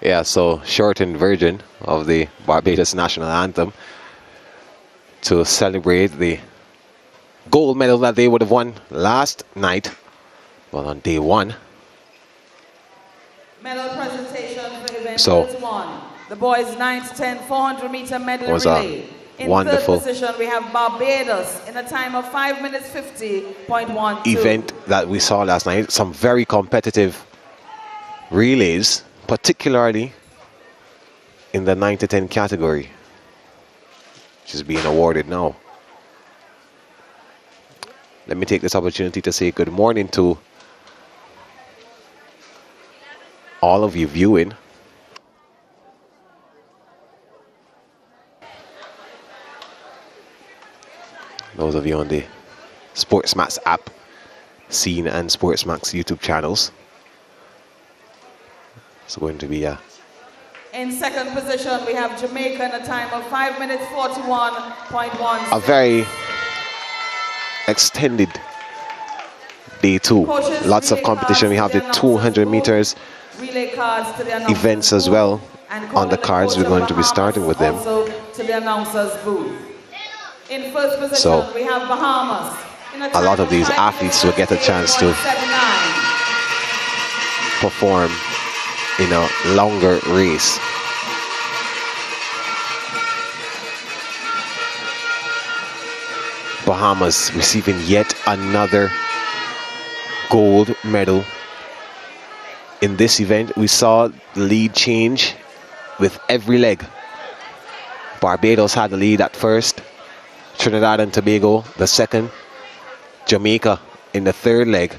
Yeah, so shortened version of the Barbados national anthem to celebrate the gold medal that they would have won last night, well, on day one. Medal presentation for event So, 31. The boys 9 to 10 400-meter medley was relay. In wonderful third position, we have Barbados in a time of 5 minutes 50.12. event that we saw last night. Some very competitive relays, particularly in the 9 to 10 category, which is being awarded now. Let me take this opportunity to say good morning to all of you viewing. Those of you on the SportsMax app, Scene and SportsMax YouTube channels. It's going to be in second position, we have Jamaica in a time of 5 minutes 41.1. a very extended day two. Lots of competition. We have the 200 meters events as well on the cards. We're going to be starting with them. To the announcers booth. In first position, So we have Bahamas. a lot of these athletes will get a chance to perform in a longer race. Bahamas receiving yet another gold medal. In this event, we saw the lead change with every leg. Barbados had the lead at first, Trinidad and Tobago the second, Jamaica in the third leg,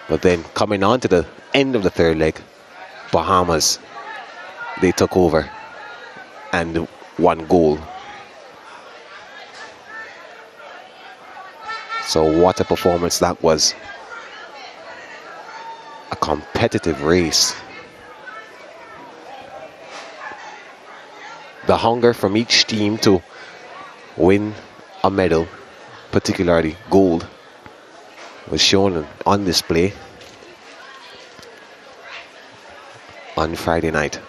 but then coming on to the end of the third leg, Bahamas, they took over and won gold. So what a performance that was. A competitive race. The hunger from each team to win a medal, particularly gold, was shown on display on Friday night.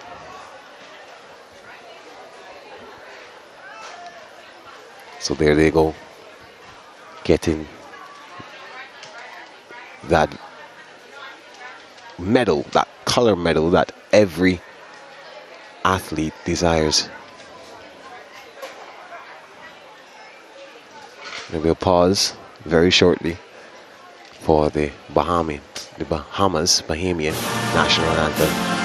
So there they go, getting that medal, that color medal that every athlete desires. Maybe a pause very shortly for the Bahamian national anthem.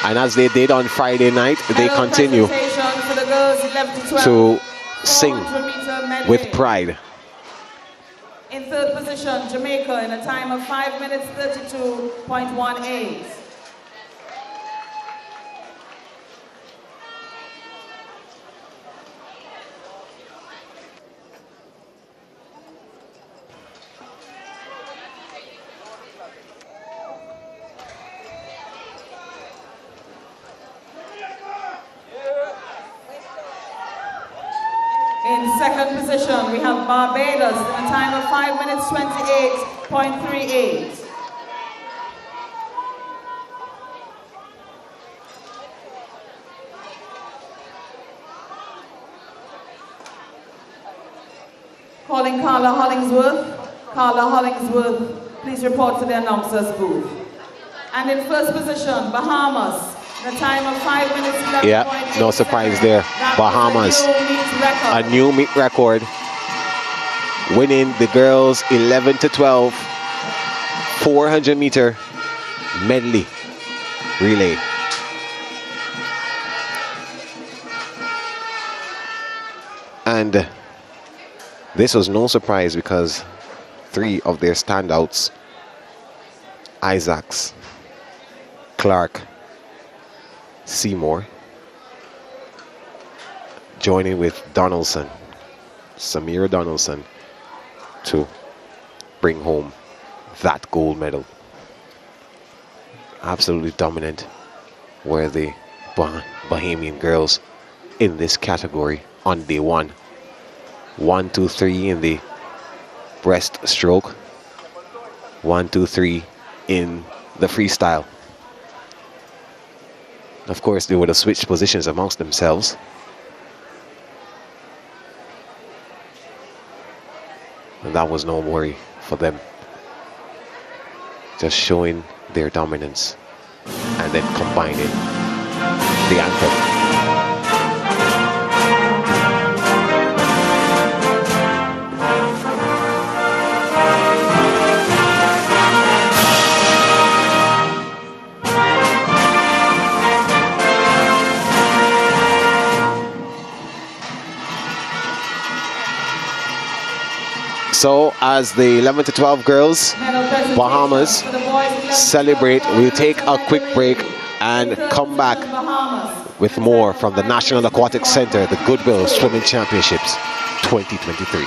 And as they did on Friday night, they continue to sing with pride. In third position, Jamaica in a time of 5 minutes 32.18. In second position, we have Barbados in a time of 5 minutes 28.38. Calling Carla Hollingsworth. Carla Hollingsworth, please report to the announcers booth. And in first position, Bahamas. The time of 5 minutes 11.8. Yeah, no surprise there. Bahamas, a new meet record, winning the girls 11 to 12 400 meter medley relay. And this was no surprise because three of their standouts, Isaacs, Clark, Seymour, joining with Donaldson, Samira Donaldson, to bring home that gold medal. Absolutely dominant were the Bahamian girls in this category on day one. 1, 2, 3 in the breaststroke. 1, 2, 3 in the freestyle. Of course, they would have switched positions amongst themselves. And that was no worry for them. Just showing their dominance and then combining the anthem. So as the 11 to 12 girls, Bahamas, celebrate, we'll take a quick break and come back with more from the National Aquatic Center, the Goodwill Swimming Championships 2023.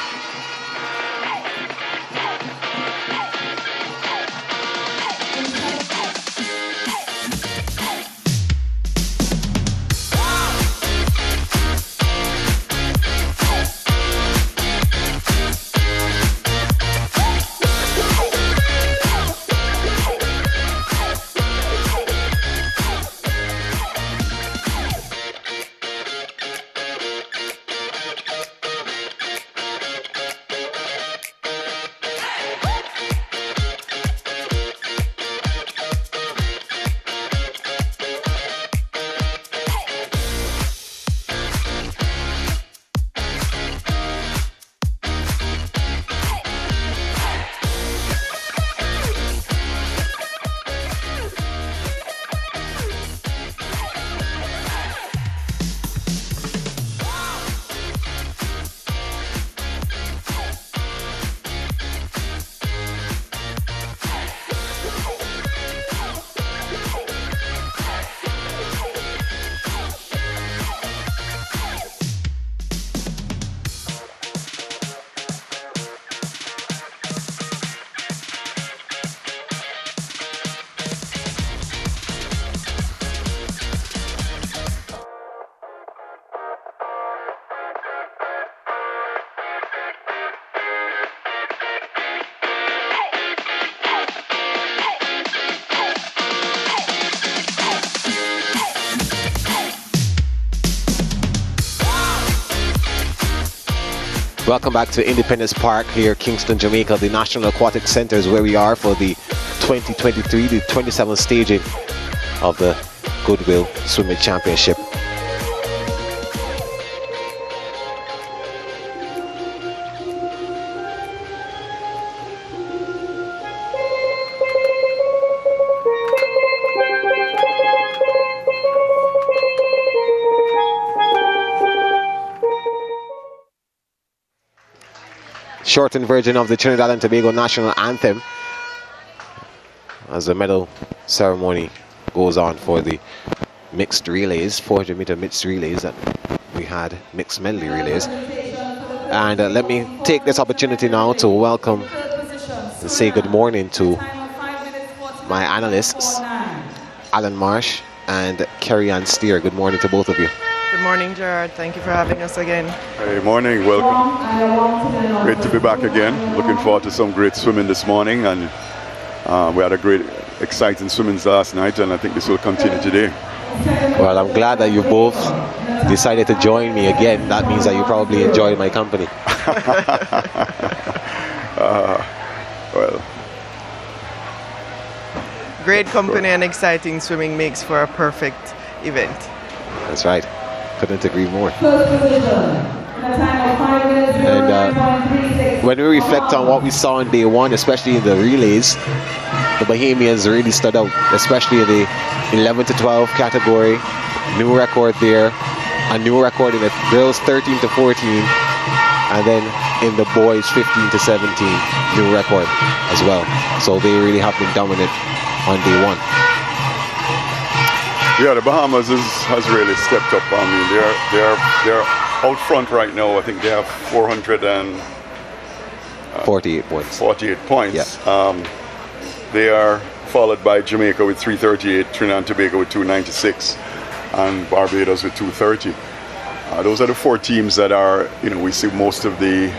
Welcome back to Independence Park here, Kingston, Jamaica. The National Aquatic Center is where we are for the 2023, the 27th staging of the Goodwill Swimming Championship. Shortened version of the Trinidad and Tobago national anthem as the medal ceremony goes on for the mixed relays, 400 meter mixed relays, and we had mixed medley relays. And let me take this opportunity now to welcome and say good morning to my analysts, Alan Marsh and Kerry Ann Steer. Good morning to both of you. Good morning, Gerard. Thank you for having us again. Hey, morning. Welcome. Great to be back again. Looking forward to some great swimming this morning, and we had a great, exciting swimming last night, and I think this will continue today. Well, I'm glad that you both decided to join me again. That means that you probably enjoyed my company. Well, great company and exciting swimming makes for a perfect event. That's right. Couldn't agree more. And when we reflect on what we saw on day one, especially in the relays, the Bahamians really stood out, especially in the 11 to 12 category. New record there, a new record in the girls 13 to 14, and then in the boys 15 to 17, new record as well. So they really have been dominant on day one. Yeah, the Bahamas has really stepped up. I mean, they're out front right now. I think they have 400 and 48 points. 48 points. Yeah. They are followed by Jamaica with 338, Trinidad and Tobago with 296, and Barbados with 230. Those are the 4 teams that are, we see most of the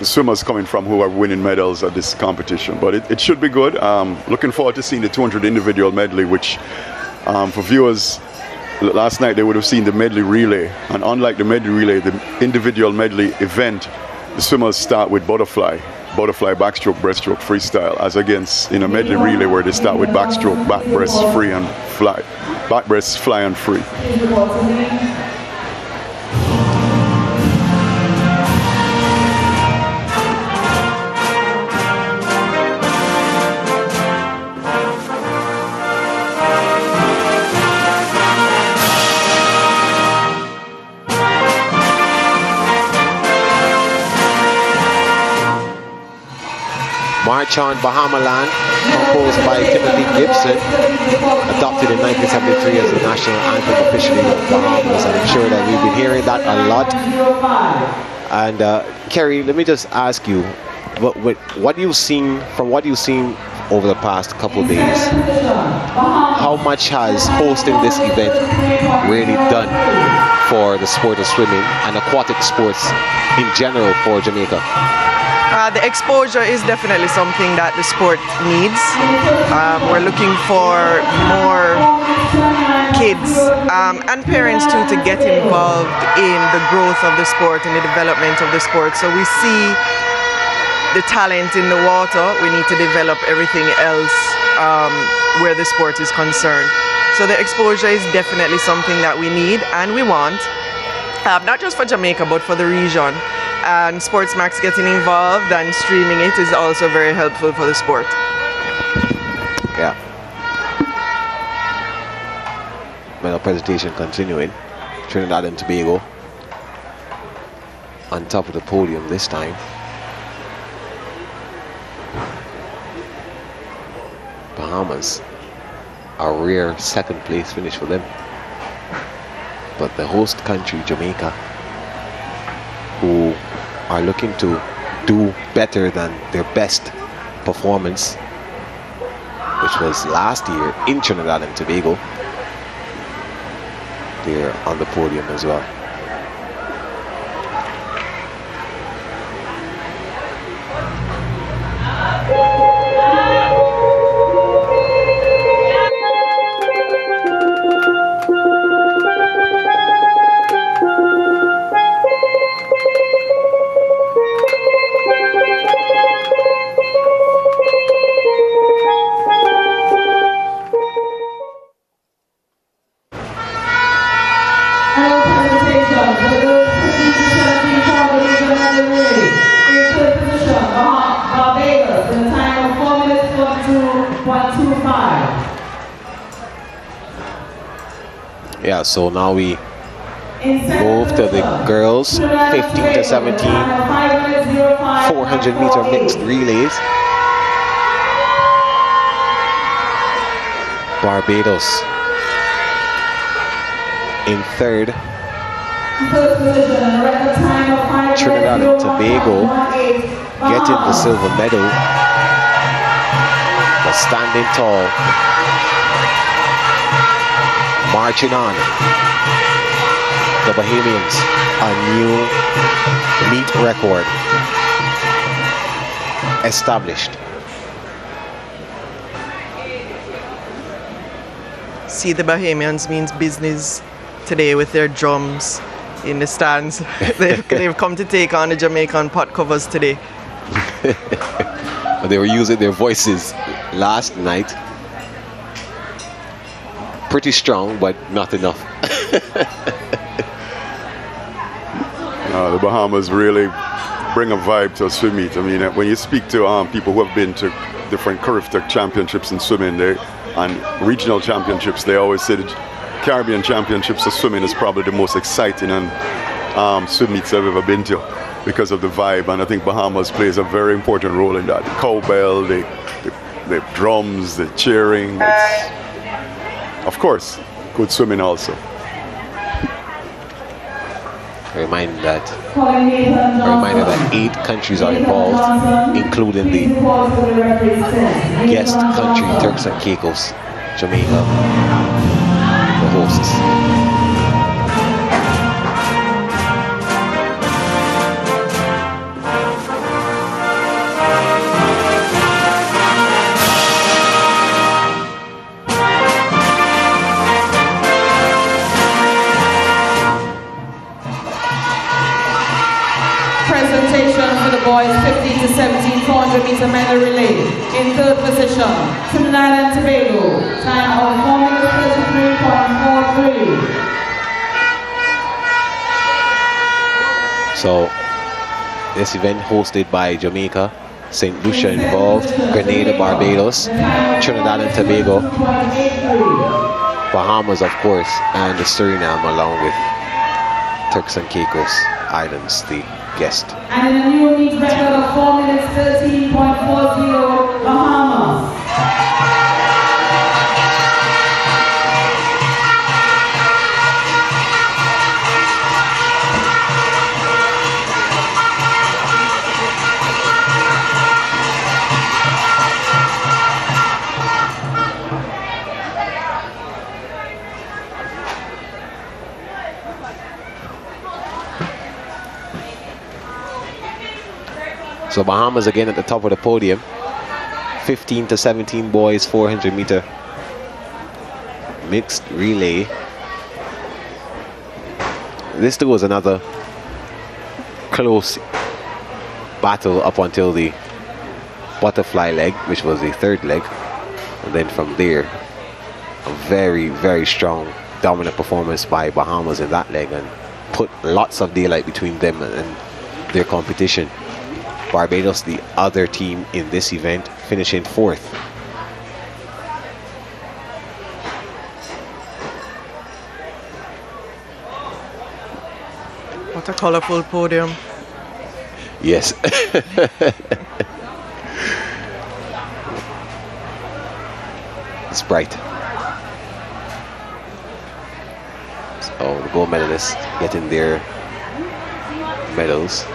swimmers coming from who are winning medals at this competition. But it should be good. Looking forward to seeing the 200 individual medley, which for viewers, last night they would have seen the medley relay. And unlike the medley relay, the individual medley event, the swimmers start with butterfly, backstroke, breaststroke, freestyle, as against in a medley relay where they start with backstroke, back breast, free and fly, back breast, fly and free. March on Bahama Land, composed by Timothy Gibson, adopted in 1973 as the national anthem officially of Bahamas, and I'm sure that we've been hearing that a lot. And Kerry, let me just ask you, what you've seen over the past couple of days, how much has hosting this event really done for the sport of swimming and aquatic sports in general for Jamaica? The exposure is definitely something that the sport needs. We're looking for more kids and parents too to get involved in the growth of the sport and the development of the sport. So we see the talent in the water. We need to develop everything else where the sport is concerned. So the exposure is definitely something that we need and we want, not just for Jamaica but for the region. And SportsMax getting involved and streaming it is also very helpful for the sport. Yeah. Medal presentation continuing. Trinidad and Tobago on top of the podium this time. Bahamas, a rare second place finish for them. But the host country, Jamaica, who are looking to do better than their best performance, which was last year in Trinidad and Tobago, they're on the podium as well. Yeah, so now we move to the girls 15 to 17 400 meter mixed relays. Barbados in third. Trinidad and Tobago getting the silver medal, but standing tall, marching on. The Bahamians, a new meet record established. See, the Bahamians means business today with their drums in the stands. They've come to take on the Jamaican pot covers today. They were using their voices last night. Pretty strong, but not enough. The Bahamas really bring a vibe to a swim meet. I mean, when you speak to people who have been to different Caribbean championships in swimming and regional championships, they always say the Caribbean championships of swimming is probably the most exciting and swim meets I've ever been to because of the vibe. And I think Bahamas plays a very important role in that. The cowbell, the drums, the cheering. Of course, good swimming also. A reminder that 8 countries are involved, including the guest country, Turks and Caicos, Jamaica, the hosts. Boys 15 to 17 400 meter medal relay. In third position, Trinidad and Tobago. Time of 4 minutes 33.43. So, this event hosted by Jamaica, St. Lucia involved, Grenada, Barbados, Trinidad and Tobago, Bahamas, of course, and Suriname, along with Turks and Caicos Islands, the guest. And in a new meet record of 4 minutes 13.40, Bahamas. So Bahamas again at the top of the podium. 15 to 17 boys, 400 meter mixed relay. This too was another close battle up until the butterfly leg, which was the third leg. And then from there, a very, very strong dominant performance by Bahamas in that leg and put lots of daylight between them and their competition. Barbados, the other team in this event, finishing 4th. What a colorful podium. Yes. It's bright. So the gold medalists getting their medals.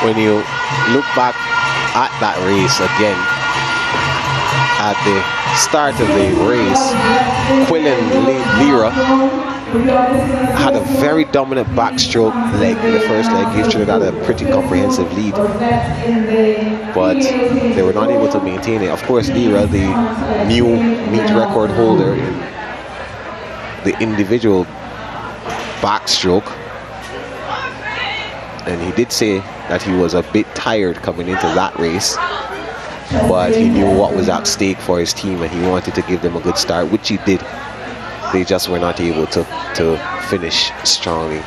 When you look back at that race again, at the start of the race, Quillen Lira had a very dominant backstroke leg in the first leg, gave Trinidad a pretty comprehensive lead, but they were not able to maintain it. Of course, Lira, the new meet record holder in the individual backstroke, and he did say that he was a bit tired coming into that race, but he knew what was at stake for his team and he wanted to give them a good start, which he did. They just were not able to finish strongly,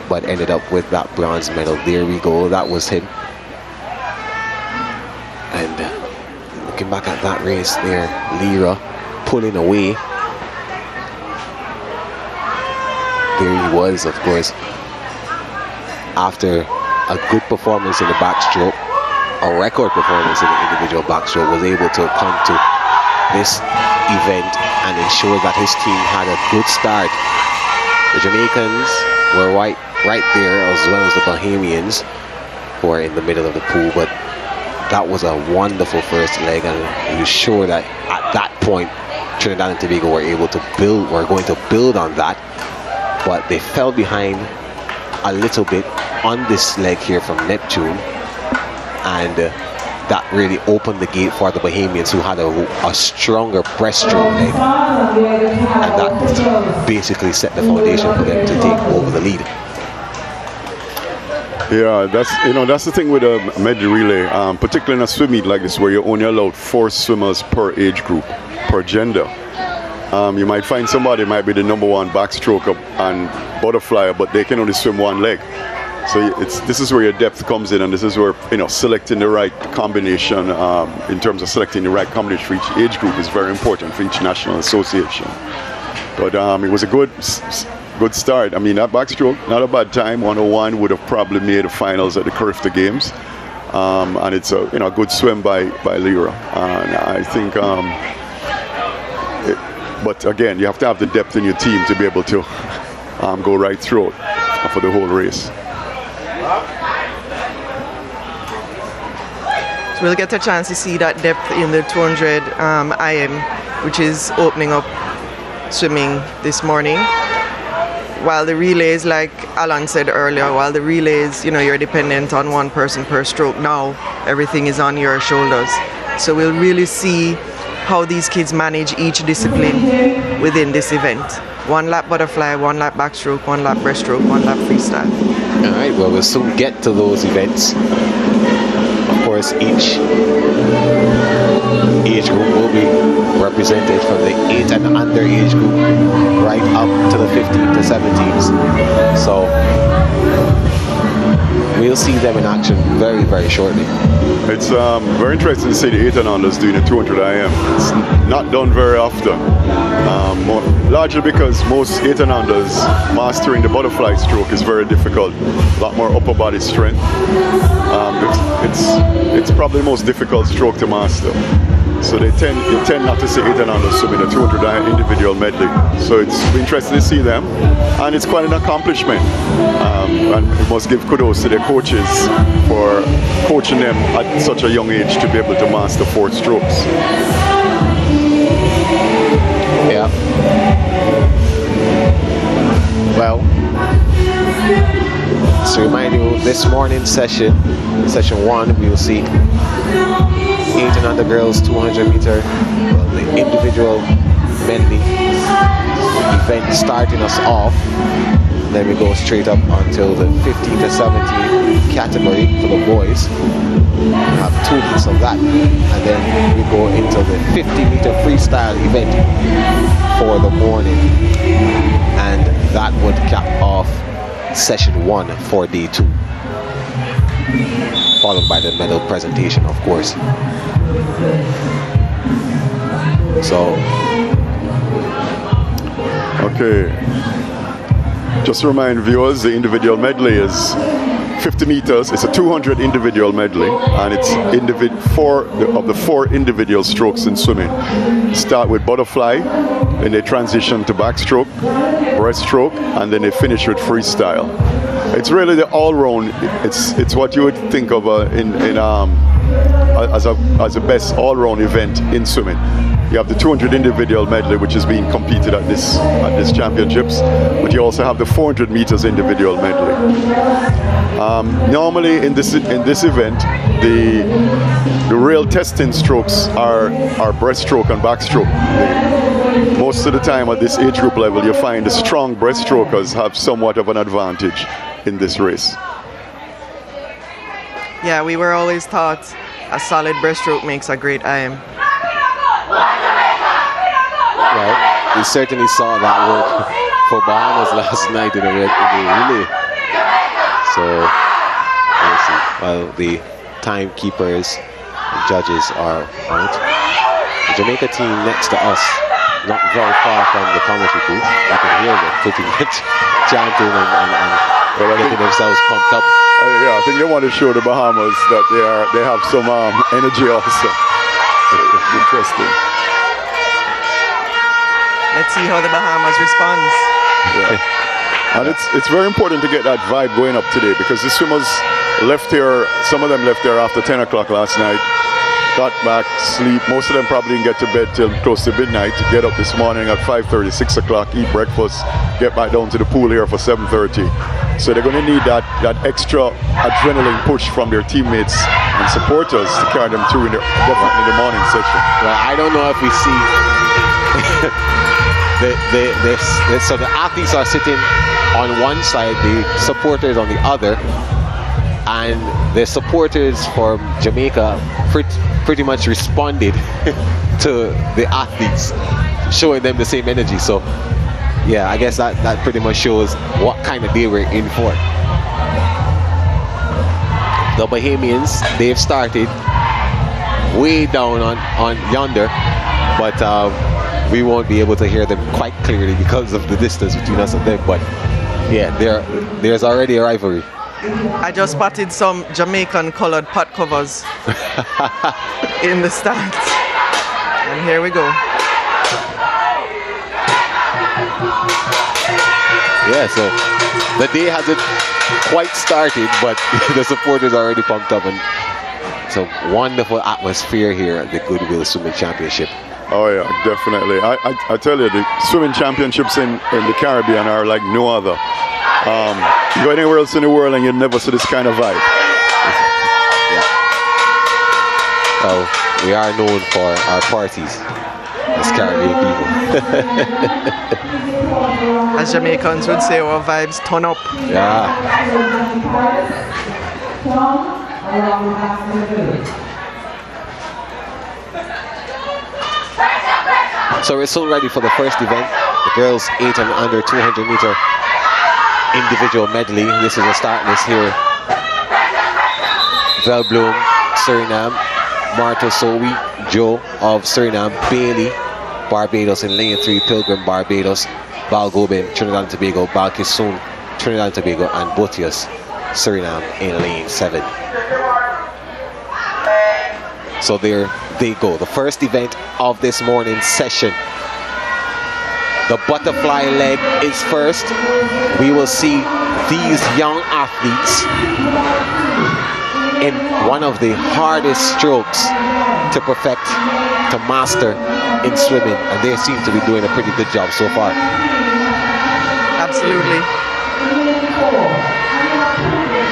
but ended up with that bronze medal. There we go, that was him. And looking back at that race there, Lira pulling away. There he was, of course, after a good performance in the backstroke, a record performance in the individual backstroke, was able to come to this event and ensure that his team had a good start. The Jamaicans were right there, as well as the Bahamians, who are in the middle of the pool, but that was a wonderful first leg, and you're sure that at that point Trinidad and Tobago were going to build on that, but they fell behind a little bit on this leg here from Neptune, and that really opened the gate for the Bahamians, who had a stronger breaststroke leg, and that basically set the foundation for them to take over the lead. Yeah, that's the thing with a medley relay, particularly in a swim meet like this, where you're only allowed 4 swimmers per age group, per gender. You might find somebody might be the #1 backstroke up and butterfly, but they can only swim one leg. So this is where your depth comes in, and this is where selecting the right combination in terms of selecting the right combination for each age group is very important for each national association. But it was a good start. I mean, that backstroke, not a bad time. 101 would have probably made the finals at the Carifta Games, and it's a good swim by Lyra. And I think, but again, you have to have the depth in your team to be able to go right through it for the whole race. So we'll get a chance to see that depth in the 200 IM, which is opening up swimming this morning. While the relays, like Alan said earlier, while the relays, you're dependent on one person per stroke. Now everything is on your shoulders. So we'll really see how these kids manage each discipline within this event. 1 lap butterfly, 1 lap backstroke, 1 lap breaststroke, 1 lap freestyle. All right, well, we'll soon get to those events. Of course, each age group will be represented from the 8 and under age group right up to the 15 to 17s. So we'll see them in action very, very shortly. It's very interesting to see the 8 and unders doing a 200 IM. It's not done very often, largely because most 8 and unders mastering the butterfly stroke is very difficult. A lot more upper body strength. It's probably the most difficult stroke to master. So they tend not to see 8 and under swimming a 200 individual medley. So it's interesting to see them, and it's quite an accomplishment. And we must give kudos to their coaches for coaching them at such a young age to be able to master 4 strokes. Yeah. Well, to remind you, this morning's session 1, we will see 8 and under girls 200 meter, the individual medley event starting us off. And then we go straight up until the 15 to 17 category for the boys. We have 2 heats of that, and then we go into the 50 meter freestyle event for the morning, and that would cap off session 1 for day 2, followed by the medal presentation, of course. So, okay, just to remind viewers, the individual medley is 50 meters. It's a 200 individual medley, and it's 4 of the 4 individual strokes in swimming. Start with butterfly, then they transition to backstroke, breaststroke, and then they finish with freestyle. It's really the all-round. It's what you would think of as a best all-round event in swimming. You have the 200 individual medley, which is being competed at this championships, but you also have the 400 meters individual medley. Normally in this event, the real testing strokes are breaststroke and backstroke. Most of the time at this age group level, you find the strong breaststrokers have somewhat of an advantage in this race. Yeah, we were always taught a solid breaststroke makes a great IM. Well, we certainly saw that work for Bahamas last night in the relay. So, we'll see. Well, the timekeepers and judges are out. The Jamaica team next to us, not very far from the commentary booth. I can hear them putting it, chanting and getting themselves pumped up. Yeah, I think they want to show the Bahamas that they have some energy also. It's interesting. Let's see how the Bahamas responds. Yeah. And it's very important to get that vibe going up today, because the swimmers left here, some of them left here after 10 o'clock last night, got back, sleep. Most of them probably didn't get to bed till close to midnight. Get up this morning at 5:30, 6 o'clock, eat breakfast, get back down to the pool here for 7:30. So they're going to need that extra adrenaline push from their teammates and supporters to carry them through definitely in the morning session. Well, I don't know if we see so the athletes are sitting on one side, the supporters on the other, and the supporters from Jamaica pretty much responded to the athletes. showing them the same energy. So yeah, I guess that pretty much shows what kind of day we're in for. The Bahamians, they've started way down on yonder, but we won't be able to hear them quite clearly because of the distance between us and them. But yeah, there's already a rivalry. I just spotted some Jamaican colored pot covers in the stands. And here we go. Yeah, so the day hasn't quite started, but the supporters are already pumped up, and it's a wonderful atmosphere here at the Goodwill Swimming Championship. Oh yeah, definitely. I tell you, the swimming championships in the Caribbean are like no other. You go anywhere else in the world and you'll never see this kind of vibe. Yeah. So we are known for our parties as Caribbean people. As Jamaicans would say, our vibes turn up. Yeah. So we're soon ready for the first event, the girls 8 and under 200 meter individual medley. This is a start list here. Velbloem, Suriname, Marta Sowi, Joe of Suriname, Bailey, Barbados in lane 3, Pilgrim, Barbados, Balgobin, Trinidad and Tobago, Balkisoon, Trinidad and Tobago, and Botius, Suriname in lane 7. So there they go, the first event of this morning's session. The butterfly leg is first. We will see these young athletes in one of the hardest strokes to perfect, to master in swimming, and they seem to be doing a pretty good job so far. Absolutely.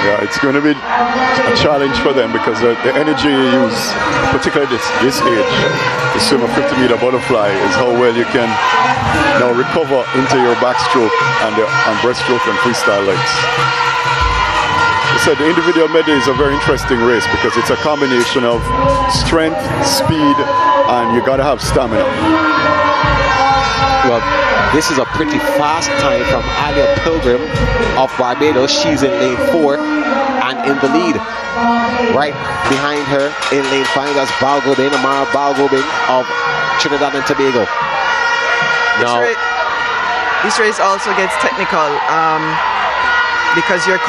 Yeah, it's going to be a challenge for them because the energy you use, particularly this age, to swim a 50-meter butterfly, is how well you can now recover into your backstroke and breaststroke and freestyle legs. So the individual medley is a very interesting race because it's a combination of strength, speed, and you got to have stamina. Well, this is a pretty fast time from Alia Pilgrim of Barbados. She's in lane 4 and in the lead. Right behind her in lane 5, that's Balgobin, Amara Balgobin of Trinidad and Tobago. Now, this race also gets technical because you're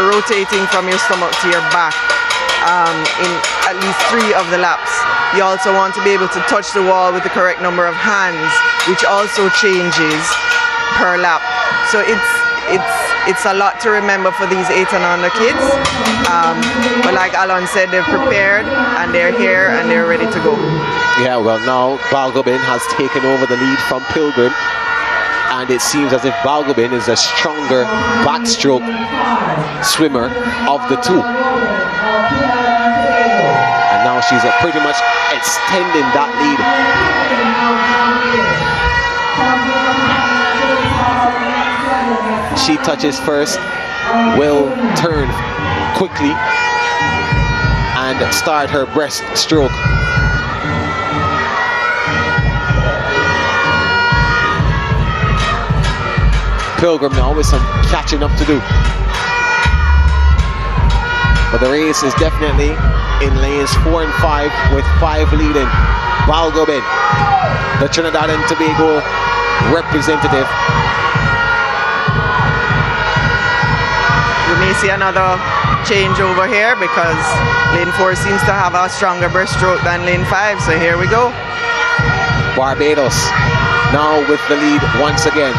rotating from your stomach to your back in at least 3 of the laps. You also want to be able to touch the wall with the correct number of hands, which also changes per lap. So it's a lot to remember for these 8 and under kids. But like Alan said, they're prepared and they're here and they're ready to go. Yeah, well now Balgobin has taken over the lead from Pilgrim, and it seems as if Balgobin is a stronger backstroke swimmer of the two. And now she's pretty much extending that lead. She touches first, will turn quickly and start her breaststroke. Pilgrim now with some catching up to do. But the race is definitely in lanes 4 and 5 with 5 leading. Balgobin, the Trinidad and Tobago representative. We may see another change over here because lane 4 seems to have a stronger breaststroke than lane 5. So here we go. Barbados now with the lead once again.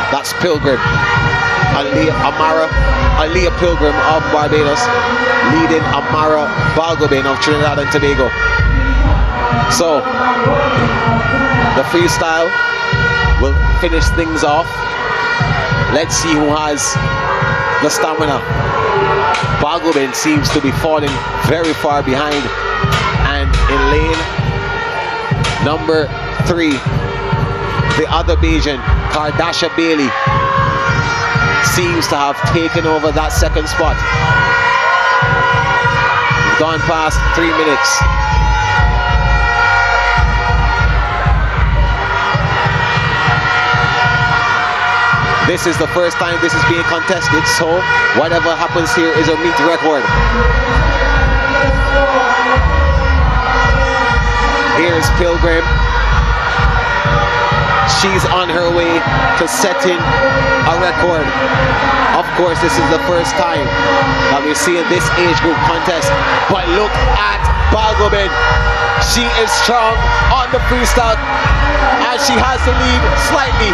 That's Pilgrim. Alia Pilgrim of Barbados leading Amara Balgobin of Trinidad and Tobago. So the freestyle will finish things off. Let's see who has the stamina. Balgobin seems to be falling very far behind, and in lane number 3, the other Bajan, Kardasha Bailey, seems to have taken over that second spot. We've gone past 3 minutes. This is the first time this is being contested, so whatever happens here is a meet record. Here's Pilgrim. She's on her way to setting a record. Of course, this is the first time that we're seeing this age group contest. But look at Balgobin. She is strong on the freestyle, and she has the lead slightly.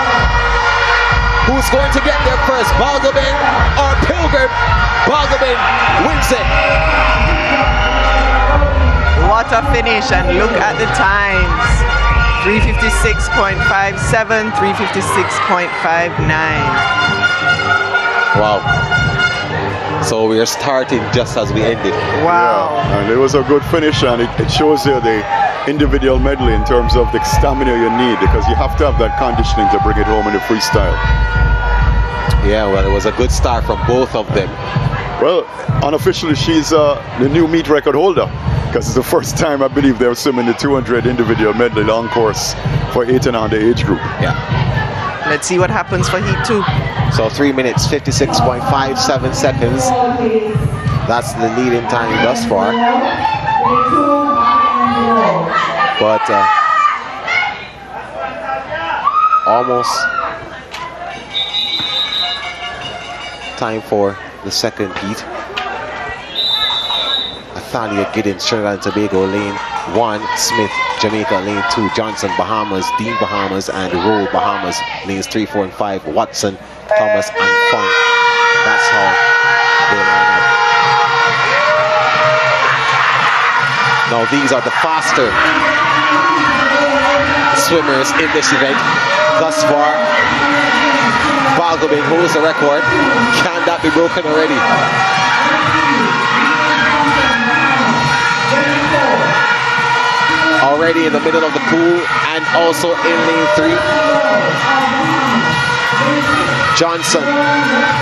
Who's going to get there first, Balgobin or Pilgrim? Balgobin wins it. What a finish, and look at the times. 356.57, 356.59. Wow. So we are starting just as we ended. Wow. Yeah, and it was a good finish, and it shows you the individual medley in terms of the stamina you need, because you have to have that conditioning to bring it home in the freestyle. Yeah, well, it was a good start from both of them. Well, unofficially, she's the new meet record holder, because it's the first time I believe they're swimming the 200 individual medley long course for 8 and under age group. Yeah. Let's see what happens for Heat 2. So 3 minutes, 56.57 seconds. That's the leading time thus far. But almost time for the second heat. Athalia Giddens, Trinidad and Tobago, lane 1, Smith, Jamaica, lane 2, Johnson, Bahamas, Dean, Bahamas, and Roll, Bahamas, lanes 3, 4, and 5, Watson, Thomas, and Funk. That's how they line up. Now these are the faster swimmers in this event. Thus far, Balgobin holds the record. Can that be broken already? Already in the middle of the pool and also in lane 3. Johnson,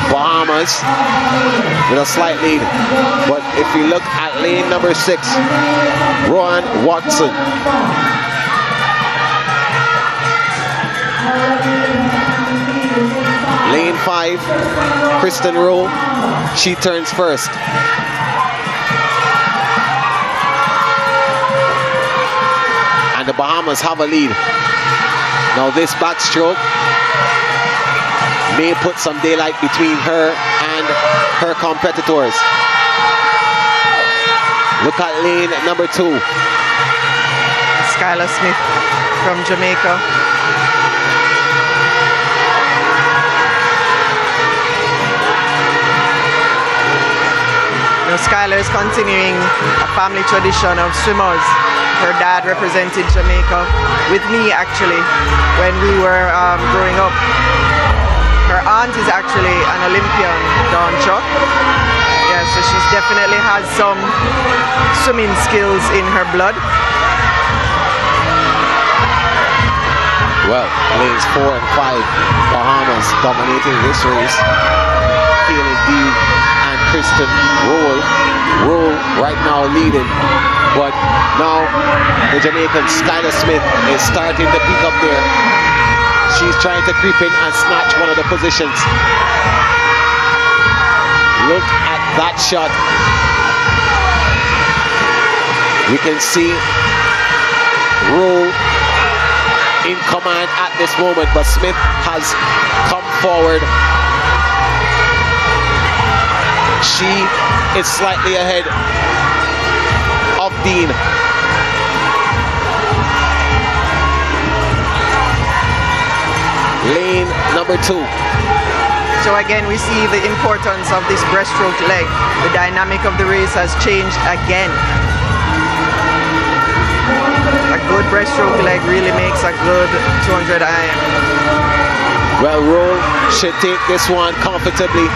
Bahamas with a slight lead. But if you look at lane number 6, Rowan Watson. Lane 5, Kristen Rowe. She turns first. And the Bahamas have a lead. Now this backstroke may put some daylight between her and her competitors. Look at lane number 2. Skylar Smith from Jamaica. Now Skylar is continuing a family tradition of swimmers. Her dad represented Jamaica with me actually when we were growing up. Her aunt is actually an Olympian, Dawn Chuck. Yeah, so she definitely has some swimming skills in her blood. Well, lanes 4 and 5, Bahamas dominating this race. Haley Dean and Kristen Roll right now leading. But now the Jamaican Skylar Smith is starting to pick up there. She's trying to creep in and snatch one of the positions. Look at that shot. We can see Rowe in command at this moment, but Smith has come forward. She is slightly ahead of Dean. Lane number 2. So again, we see the importance of this breaststroke leg. The dynamic of the race has changed again. A good breaststroke leg really makes a good 200 IM. Well, Rowe should take this one comfortably.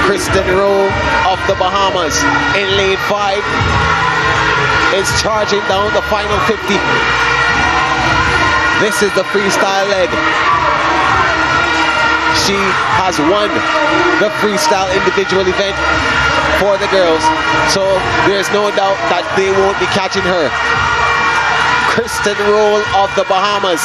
Kristen Rowe of the Bahamas in lane 5 is charging down the final 50. This is the freestyle leg. She has won the freestyle individual event for the girls, so there's no doubt that they won't be catching her. Kristen Rowe of the Bahamas.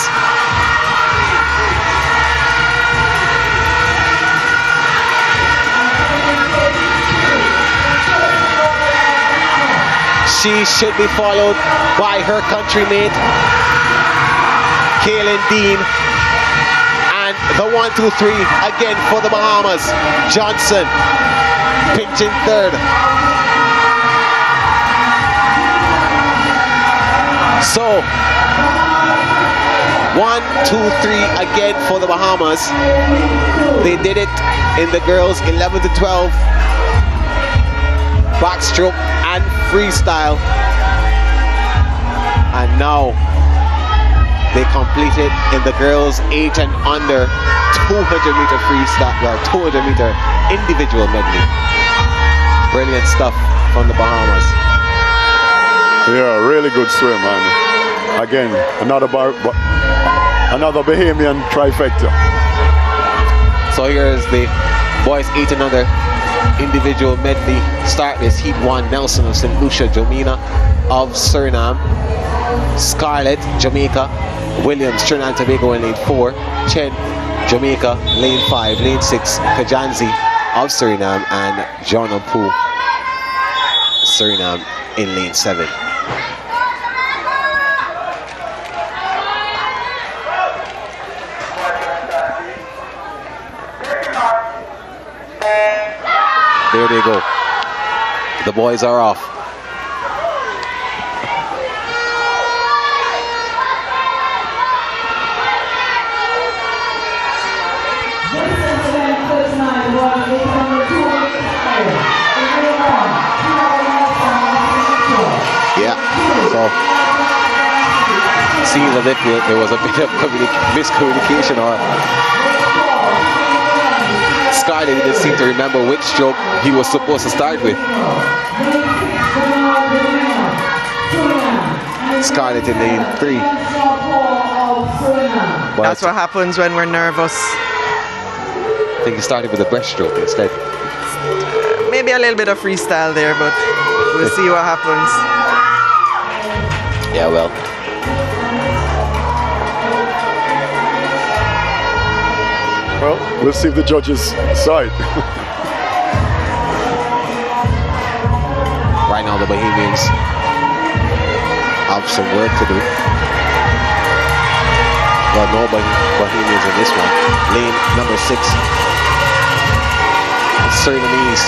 She should be followed by her countrymate, Kaylin Dean. And the 1-2-3 again for the Bahamas. Johnson pinching third. So 1-2-3 again for the Bahamas. They did it in the girls 11-12 backstroke and freestyle, and now they completed in the girls 8 and under 200-meter freestyle, well, 200-meter individual medley. Brilliant stuff from the Bahamas. Yeah, really good swim, man. Again, another Bahamian trifecta. So here's the boys 8 and under individual medley. Start this heat 1. Nelson of St. Lucia, Jomina of Suriname, Scarlett, Jamaica, Williams, Trinidad and Tobago in lane 4, Chen, Jamaica, lane 5, lane 6, Kajanzi of Suriname, and Jonah Poo, Suriname in lane 7. There they go. The boys are off. Yeah, so seems as if there was a bit of miscommunication, or Scarlett didn't seem to remember which stroke he was supposed to start with. Scarlett in lane 3. But that's what happens when we're nervous. I think he started with a breaststroke instead. Maybe a little bit of freestyle there, but we'll see what happens. Yeah, well. Well, we'll see if the judges side. Right now the Bahamians have some work to do. Well, no Bahamians in this one. Lane number 6. Surinamese.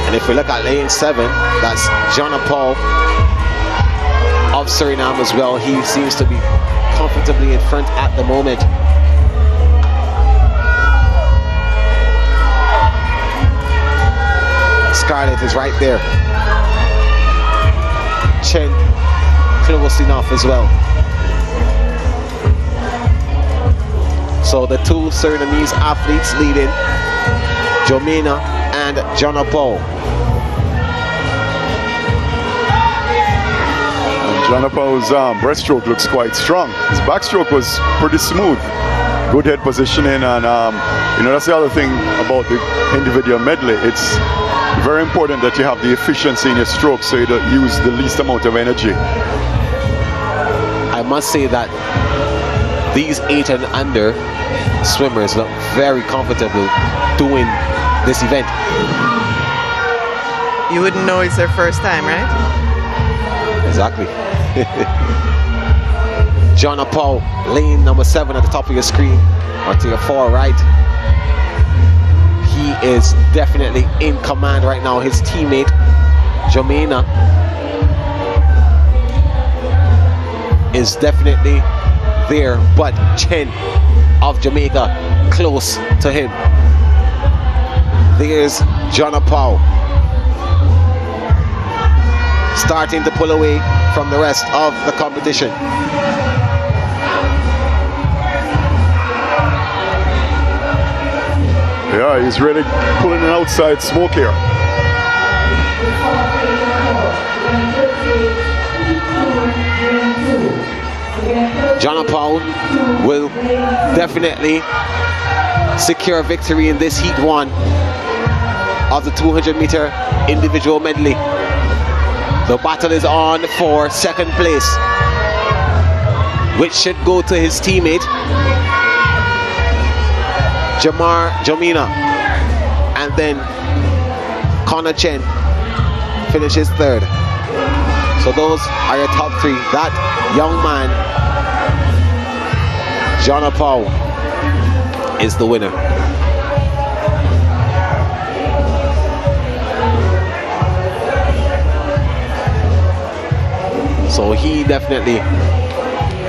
And if we look at lane 7, that's Jonah Paul of Suriname as well. He seems to be comfortably in front at the moment. Scarlett is right there. Chen close enough as well. So the two Surinamese athletes leading, Jomina and Jonah Paul. Jonah Paul's breaststroke looks quite strong. His backstroke was pretty smooth. Good head positioning, and you know, that's the other thing about the individual medley. It's very important that you have the efficiency in your stroke so you don't use the least amount of energy. I must say that these 8 and under swimmers look very comfortable doing this event. You wouldn't know it's their first time, right? Exactly. Jonah Paul, lane number 7 at the top of your screen, or to your far right. He is definitely in command right now. His teammate, Jomina, is definitely there, but Chen of Jamaica close to him. There's Jonah Paul starting to pull away from the rest of the competition. Yeah, he's really pulling an outside smoke here. Jonah Paul will definitely secure victory in this heat 1 of the 200-meter individual medley. The battle is on for second place, which should go to his teammate Jomina, and then Connor Chen finishes third. So those are your top three. That young man, John Paul, is the winner. So he definitely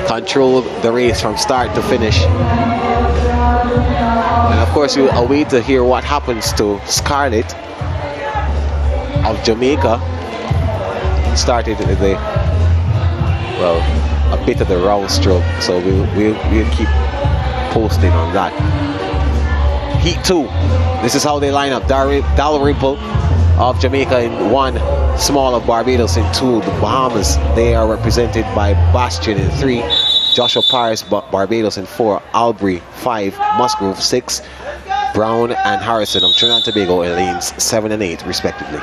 controlled the race from start to finish. And of course, we'll await to hear what happens to Scarlett of Jamaica. He started with a bit of the round stroke, so we'll keep posting on that. Heat 2. This is how they line up. Dalrymple of Jamaica in 1, Small of Barbados in 2, the Bahamas, they are represented by Bastian in 3, Joshua Paris, Barbados in 4, Albury 5, Musgrove 6, Brown and Harrison of Trinidad and Tobago in lanes 7 and 8 respectively.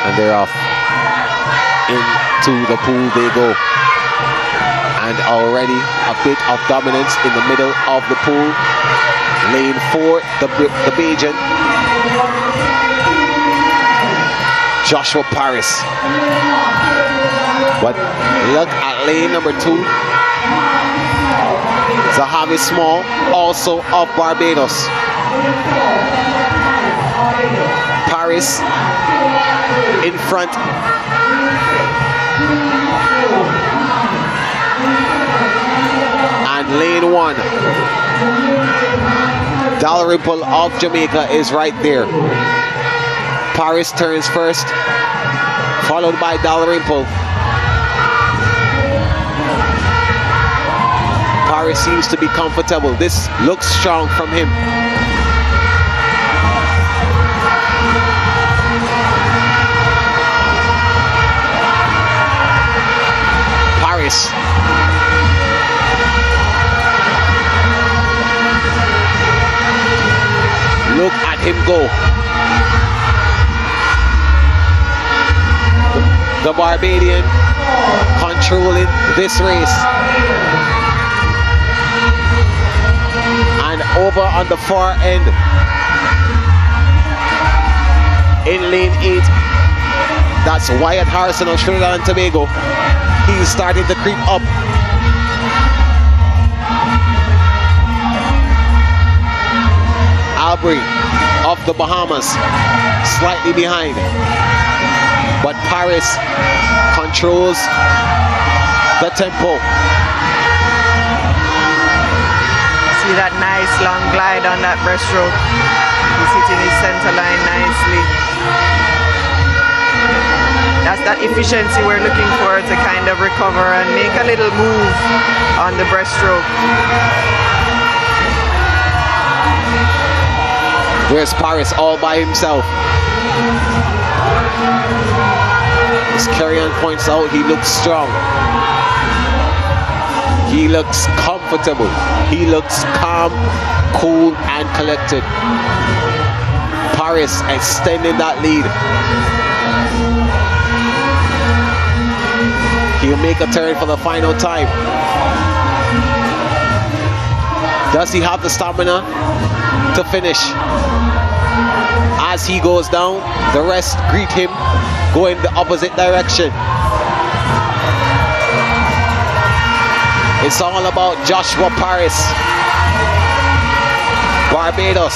And they're off. Into the pool they go. And already a bit of dominance in the middle of the pool. Lane 4, the Bajan. Joshua Paris. But look at lane number 2. Zahavi Small, also of Barbados. Paris in front. And lane 1, Dalrymple of Jamaica is right there. Paris turns first, followed by Dalrymple. Paris seems to be comfortable. This looks strong from him. Paris. Look at him go. The Barbadian controlling this race. And over on the far end, in lane 8, that's Wyatt Harrison of Trinidad and Tobago. He's starting to creep up. Albury of the Bahamas, slightly behind. But Paris controls the tempo. See that nice long glide on that breaststroke. He's hitting his center line nicely. That's that efficiency we're looking for to kind of recover and make a little move on the breaststroke. There's Paris all by himself. As Kerrion points out, he looks strong. He looks comfortable. He looks calm, cool, and collected. Paris extending that lead. He'll make a turn for the final time. Does he have the stamina to finish? As he goes down, the rest greet him, going the opposite direction. It's all about Joshua Paris, Barbados.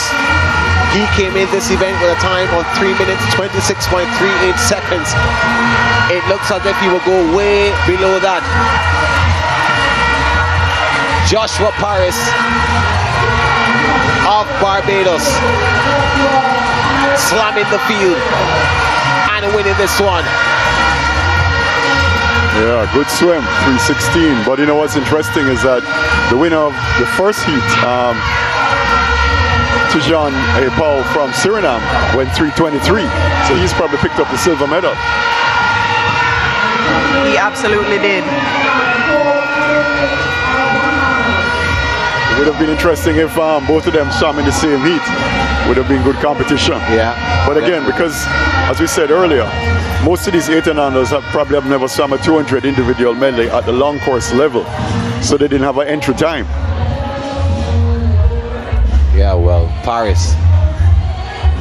He came in this event with a time of 3 minutes 26.38 seconds. It looks as if he will go way below that. Joshua Paris of Barbados slamming the field and winning this one. Yeah, good swim, 3:16. But you know what's interesting is that the winner of the first heat, Tijan Paul from Suriname, went 3:23. So he's probably picked up the silver medal. He absolutely did. It would have been interesting if both of them swam in the same heat. Would have been good competition. Yeah. But again, because as we said earlier, most of these 8 and unders probably have never swum a 200 individual medley at the long course level, so they didn't have an entry time. Yeah, well, Paris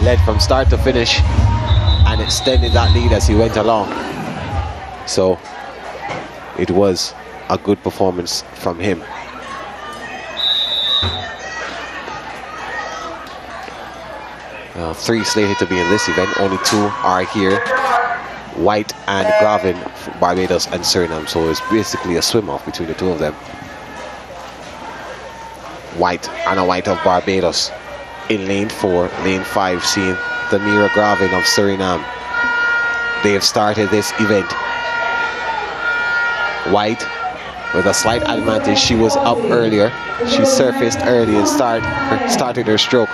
led from start to finish and extended that lead as he went along. So it was a good performance from him. Three slated to be in this event. Only two are here. White and Gravin, Barbados and Suriname. So it's basically a swim-off between the two of them. White, Anna White of Barbados in lane 4. Lane 5 seeing Damira Gravin of Suriname. They have started this event. White with a slight advantage. She was up earlier. She surfaced early and started her stroke.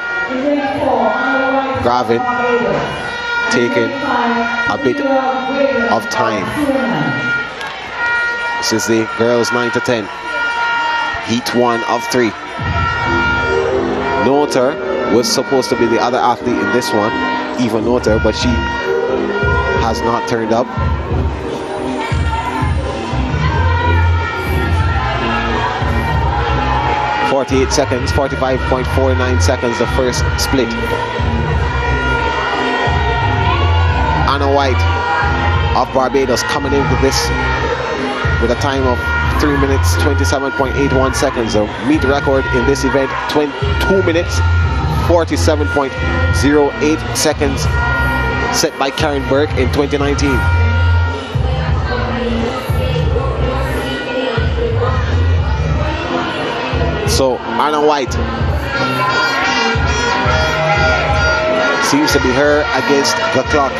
Gravin taking a bit of time. This is the girls 9 to 10. Heat 1 of 3. Noter was supposed to be the other athlete in this one, Eva Noter, but she has not turned up. .48 seconds, 45.49 seconds, the first split. Anna White of Barbados coming into this with a time of 3 minutes, 27.81 seconds. The meet record in this event, 2 minutes, 47.08 seconds, set by Karen Burke in 2019. So Anna White seems to be her against the clock.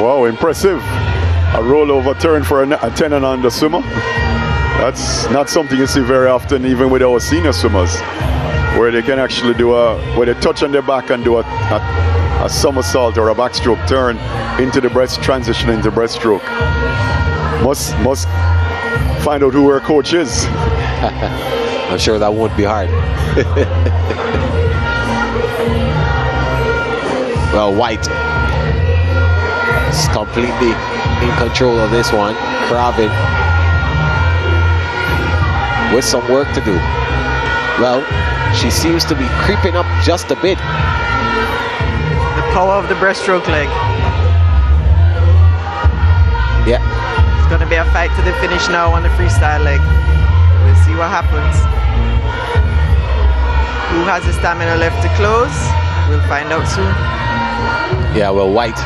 Wow, impressive. A rollover turn for a 10 and under swimmer. That's not something you see very often, even with our senior swimmers, where they can actually do where they touch on their back and do a somersault or a backstroke turn into the breast, transition into breaststroke. Must find out who her coach is. I'm sure that won't be hard. Well, White is completely in control of this one. Gravin with some work to do. Well, she seems to be creeping up just a bit. The power of the breaststroke leg. Yeah. It's going to be a fight to the finish now on the freestyle leg. We'll see what happens. Who has the stamina left to close? We'll find out soon. Yeah, well, White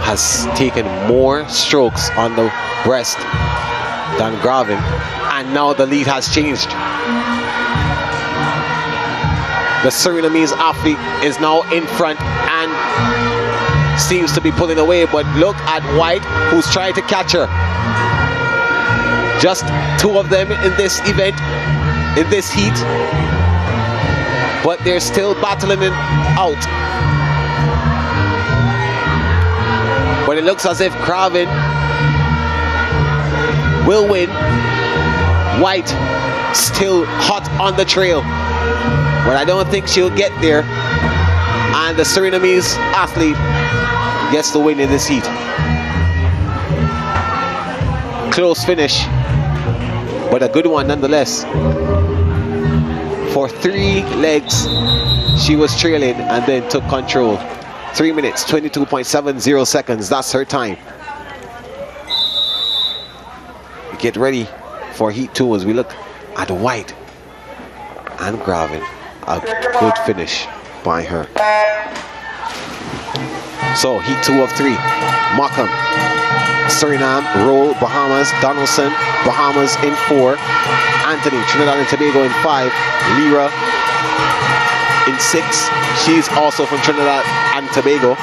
has taken more strokes on the breast than Gravin, and now the lead has changed. The Surinamese athlete is now in front and seems to be pulling away, but look at White, who's trying to catch her. Just two of them in this event, in this heat, but they're still battling it out. But it looks as if Gravin will win. White still hot on the trail, but I don't think she'll get there. And the Surinamese athlete gets the win in this heat. Close finish, but a good one nonetheless. For 3 legs, she was trailing and then took control. 3 minutes, 22.70 seconds, that's her time. Get ready for heat 2 as we look at White and Gravin. A good finish by her. So heat 2 of 3. Markham, Suriname, Roll, Bahamas, Donaldson, Bahamas in 4. Anthony, Trinidad and Tobago in 5. Lyra in 6. She's also from Trinidad and Tobago.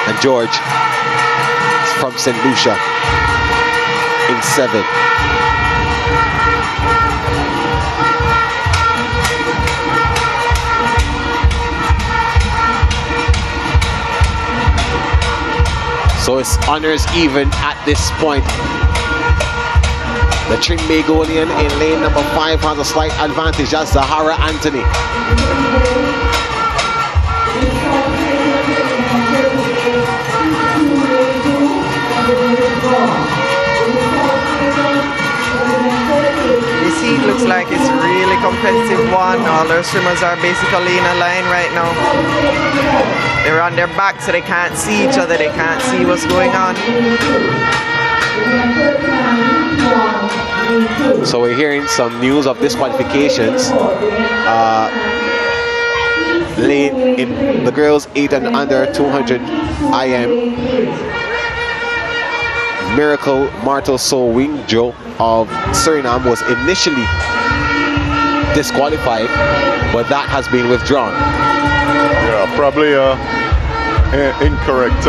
And George from St. Lucia in 7. So it's honors even at this point. The Trinbagonian in lane number 5 has a slight advantage. That's Zahara Anthony. on. All their swimmers are basically in a line right now. They're on their back, so they can't see each other. They can't see what's going on. So we're hearing some news of disqualifications. Lane in the girls 8 and under 200 IM. Miracle Martel Sowingjo of Suriname was initially disqualified, but that has been withdrawn. Yeah, probably incorrect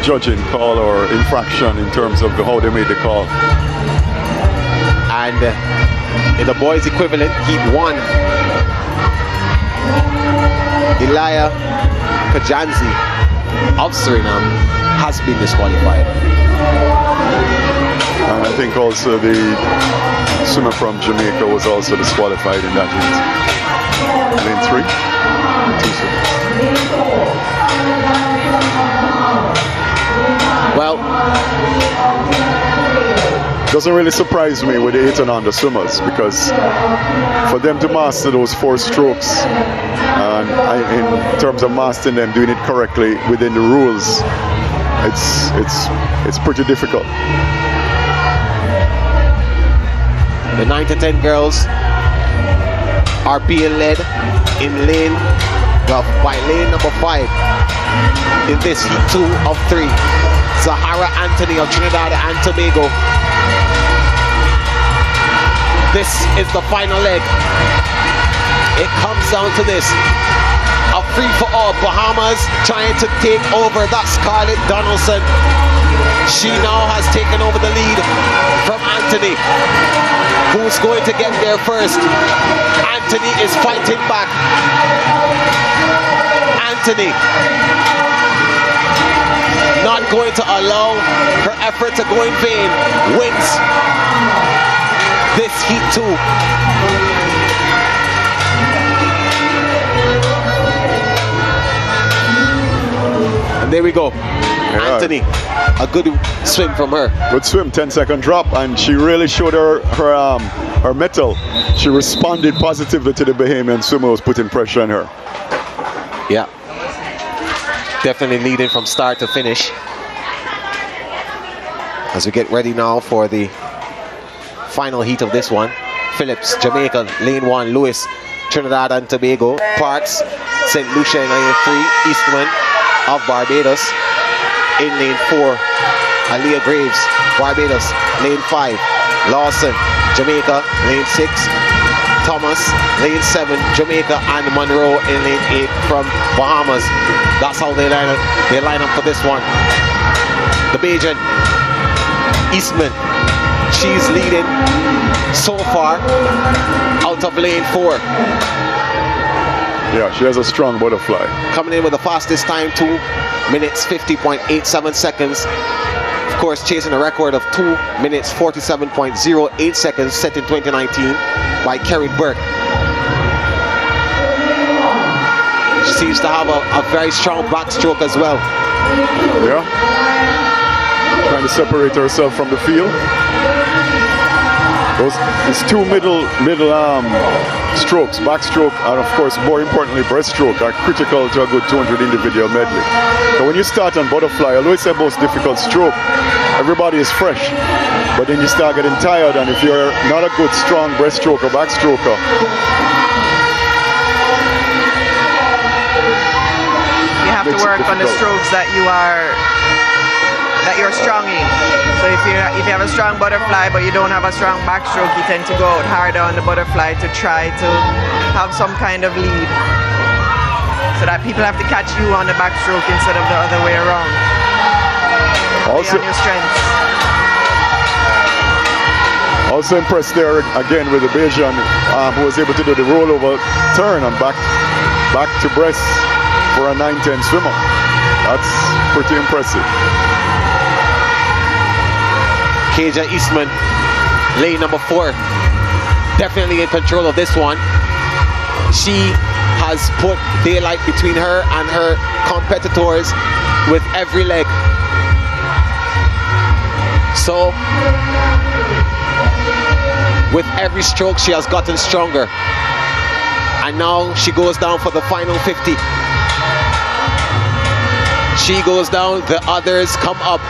judging call or infraction in terms of how they made the call. And in the boys equivalent, heat 1, Elia Kajanzi of Suriname has been disqualified. And I think also the swimmer from Jamaica was also disqualified in that heat. Lane 3, two swimmers. Well, doesn't really surprise me with the 8 and under swimmers, because for them to master those 4 strokes, and in terms of mastering them, doing it correctly within the rules, it's pretty difficult. the 9 to 10 girls are being led in by lane number 5 in this heat 2 of 3. Zahara Anthony of Trinidad and Tobago. This is the final leg. It comes down to this. A free-for-all. Bahamas trying to take over that Scarlett Donaldson. She now has taken over the lead from Anthony. Who's going to get there first? Anthony is fighting back. Anthony not going to allow her effort to go in vain. Wins this heat 2. And there we go. Yeah. Anthony, a good swim from her. Good swim, 10-second drop, and she really showed her mettle. She responded positively to the Bahamian swimmer who was putting pressure on her. Yeah. Definitely leading from start to finish. As we get ready now for the final heat of this one. Phillips, Jamaica, lane 1, Lewis, Trinidad and Tobago, Parks, St. Lucia in lane 3, Eastman of Barbados in lane 4, Aaliyah Graves, Barbados, lane 5, Lawson, Jamaica, lane 6, Thomas, lane 7, Jamaica, and Monroe in lane 8 from Bahamas. That's how they line up for this one. The Bajan, Eastman, she's leading so far out of lane 4. Yeah, she has a strong butterfly. Coming in with the fastest time, 2 minutes 50.87 seconds. Of course, chasing a record of 2 minutes 47.08 seconds set in 2019 by Kerry Burke. She seems to have a very strong backstroke as well. Yeah. Trying to separate herself from the field. These 2 middle strokes, backstroke, and of course, more importantly, breaststroke, are critical to a good 200 individual medley. So when you start on butterfly, although it's the most difficult stroke, everybody is fresh. But then you start getting tired, and if you're not a good, strong breaststroke or backstroker, you have to work on the strokes that you're strong in. So if you have a strong butterfly but you don't have a strong backstroke, you tend to go out harder on the butterfly to try to have some kind of lead, so that people have to catch you on the backstroke instead of the other way around. Also on your strengths. Also impressed there again with the Bajan, who was able to do the rollover turn and back to breast for a 9-10 swimmer. That's pretty impressive. Keja Eastman, lane number 4, definitely in control of this one. She has put daylight between her and her competitors with every leg. So, with every stroke, she has gotten stronger. And now she goes down for the final 50. She goes down, the others come up,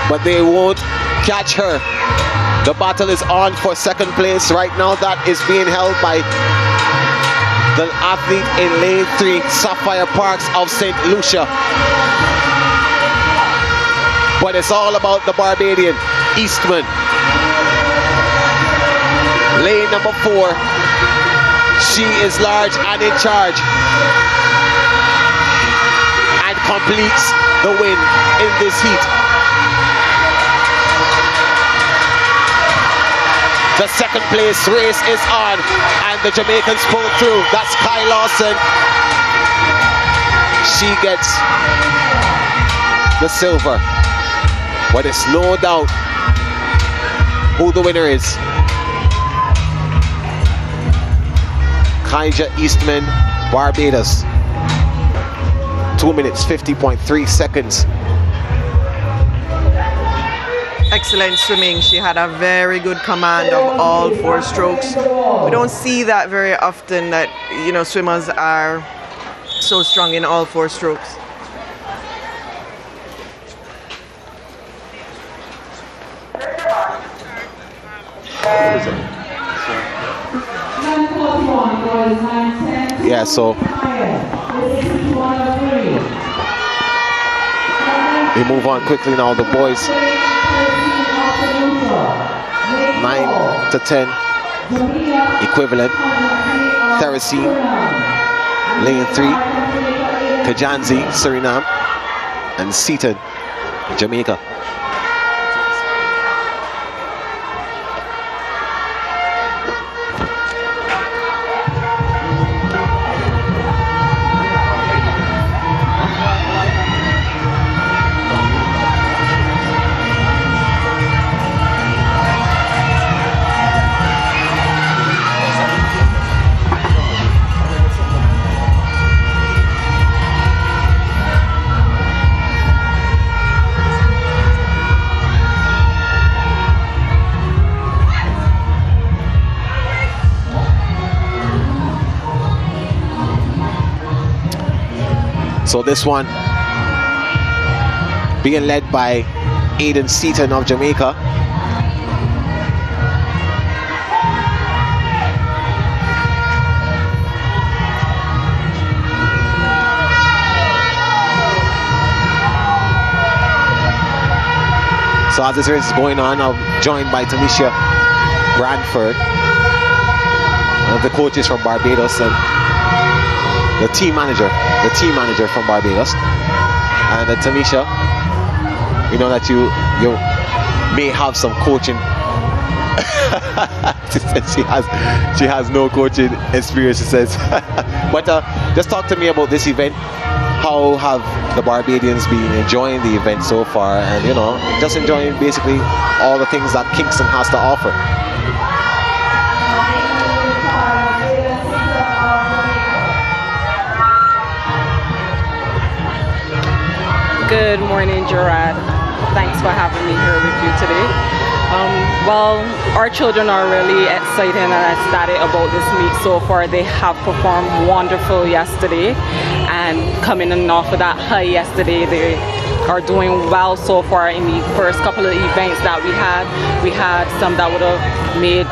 but they won't catch her. The battle is on for second place right now. That is being held by the athlete in lane 3, Sapphire Parks of St. Lucia. But it's all about the Barbadian, Eastman. Lane number 4. She is large and in charge. And completes the win in this heat. The second place race is on, and the Jamaicans pull through. That's Kai Lawson. She gets the silver. But it's no doubt who the winner is. Kaija Eastman, Barbados. 2 minutes, 50.3 seconds. Excellent swimming. She had a very good command of all 4 strokes. We don't see that very often, that, you know, swimmers are so strong in all 4 strokes. Yeah, so we move on quickly now. The boys 9 to 10 equivalent. Theresine, lane 3, Kajanzi, Suriname, and Seaton, Jamaica. So this one being led by Aiden Seaton of Jamaica. So as this race is going on, I'm joined by Tamisha Branford, one of the coaches from Barbados, and the team manager from Barbados. And Tamisha, we know that you may have some coaching. She says she has no coaching experience, she says. But just talk to me about this event. How have the Barbadians been enjoying the event so far, and you know, just enjoying basically all the things that Kingston has to offer? Good morning, Gerard. Thanks for having me here with you today. Well, our children are really excited and ecstatic about this meet so far. They have performed wonderful yesterday, and coming in off of that high yesterday, they are doing well so far in the first couple of events that we had. We had some that would have made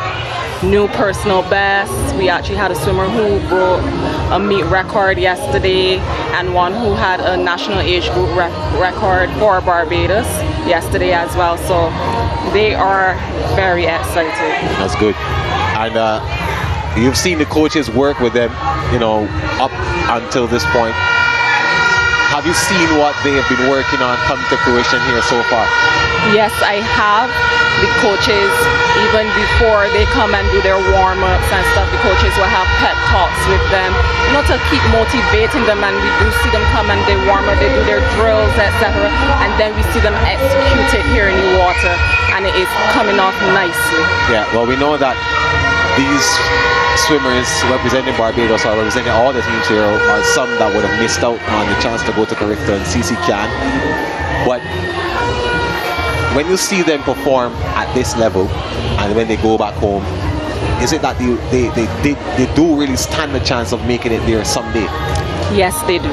new personal bests. We actually had a swimmer who broke a meet record yesterday, and one who had a national age group record for Barbados yesterday as well. So they are very excited. That's good. And you've seen the coaches work with them, you know, up until this point. Have you seen what they have been working on come to fruition here so far? Yes, I have. The coaches, even before they come and do their warm-ups and stuff, the coaches will have pep talks with them, you know, to keep motivating them. And we do see them come and they warm up, they do their drills, etc. And then we see them execute it here in the water, and it is coming off nicely. Yeah, well, we know that these swimmers representing Barbados or representing all the teams here are some that would have missed out on the chance to go to Carifta and CC Can. But when you see them perform at this level, and when they go back home, is it that they do really stand a chance of making it there someday? Yes, they do.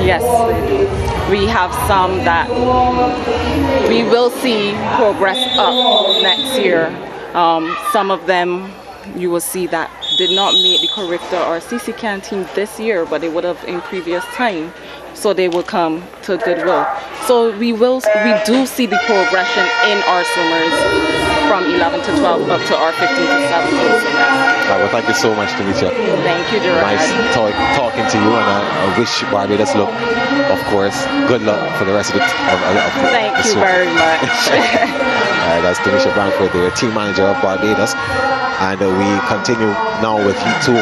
Yes, they do. We have some that we will see progress up next year. Some of them you will see that did not make the Corrector or CC team this year, but they would have in previous time. So they will come to Goodwill. So we do see the progression in our swimmers from 11 to 12 up to our 15 to 17 swimmers. Well, thank you so much, Tanisha. Thank you, Gerard. Nice talking to you, and I wish Barbados luck. Of course, good luck for the rest of the Thank you very much. All right, that's Tanisha Branford there, team manager of Barbados. And we continue now with Heat 2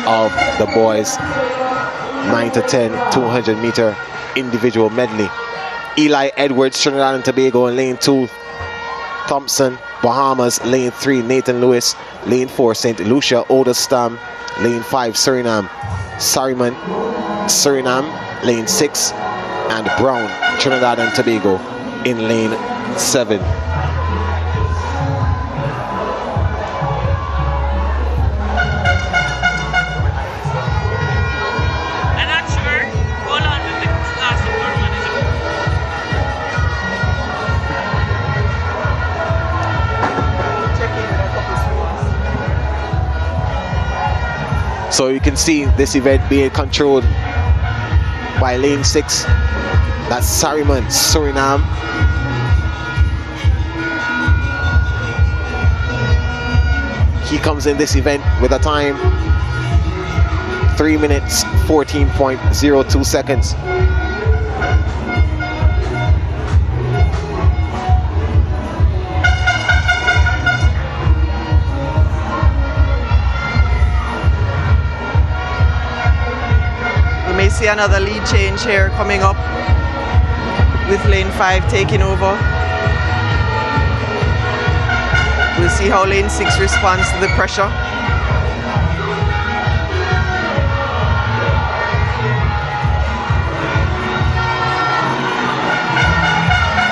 of the boys 9 to 10 200-meter individual medley. Eli Edwards, Trinidad and Tobago in lane 2. Thompson, Bahamas, lane 3. Nathan Lewis, lane 4. St. Lucia, Odestam, lane 5. Suriname, Sariman, Suriname, lane 6. And Brown, Trinidad and Tobago in lane 7. So you can see this event being controlled by lane 6. That's Sariman, Suriname. He comes in this event with a time 3 minutes 14.02 seconds. See another lead change here coming up with lane 5 taking over. We'll see how lane 6 responds to the pressure.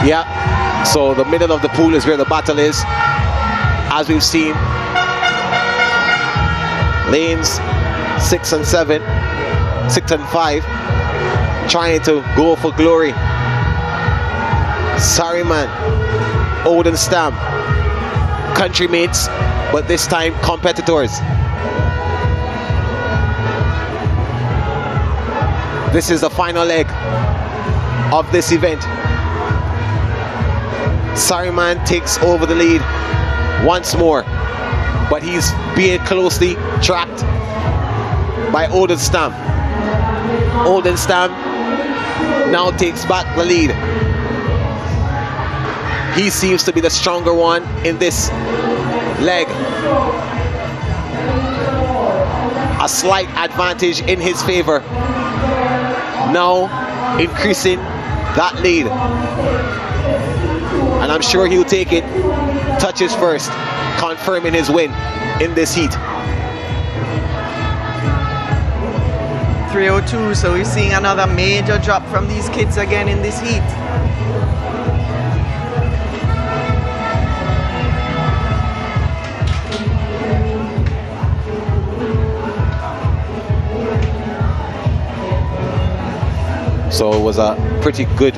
Yeah, so the middle of the pool is where the battle is. As we've seen, lanes 6 and 7. 6 and 5 trying to go for glory. Sariman, Odenstam, country mates, but this time competitors. This is the final leg of this event. Sariman takes over the lead once more, but he's being closely tracked by Odenstam. Odenstam now takes back the lead. He seems to be the stronger one in this leg. A slight advantage in his favor. Now increasing that lead. And I'm sure he'll take it touches first, confirming his win in this heat. 3:02, so we're seeing another major drop from these kids again in this heat. So it was a pretty good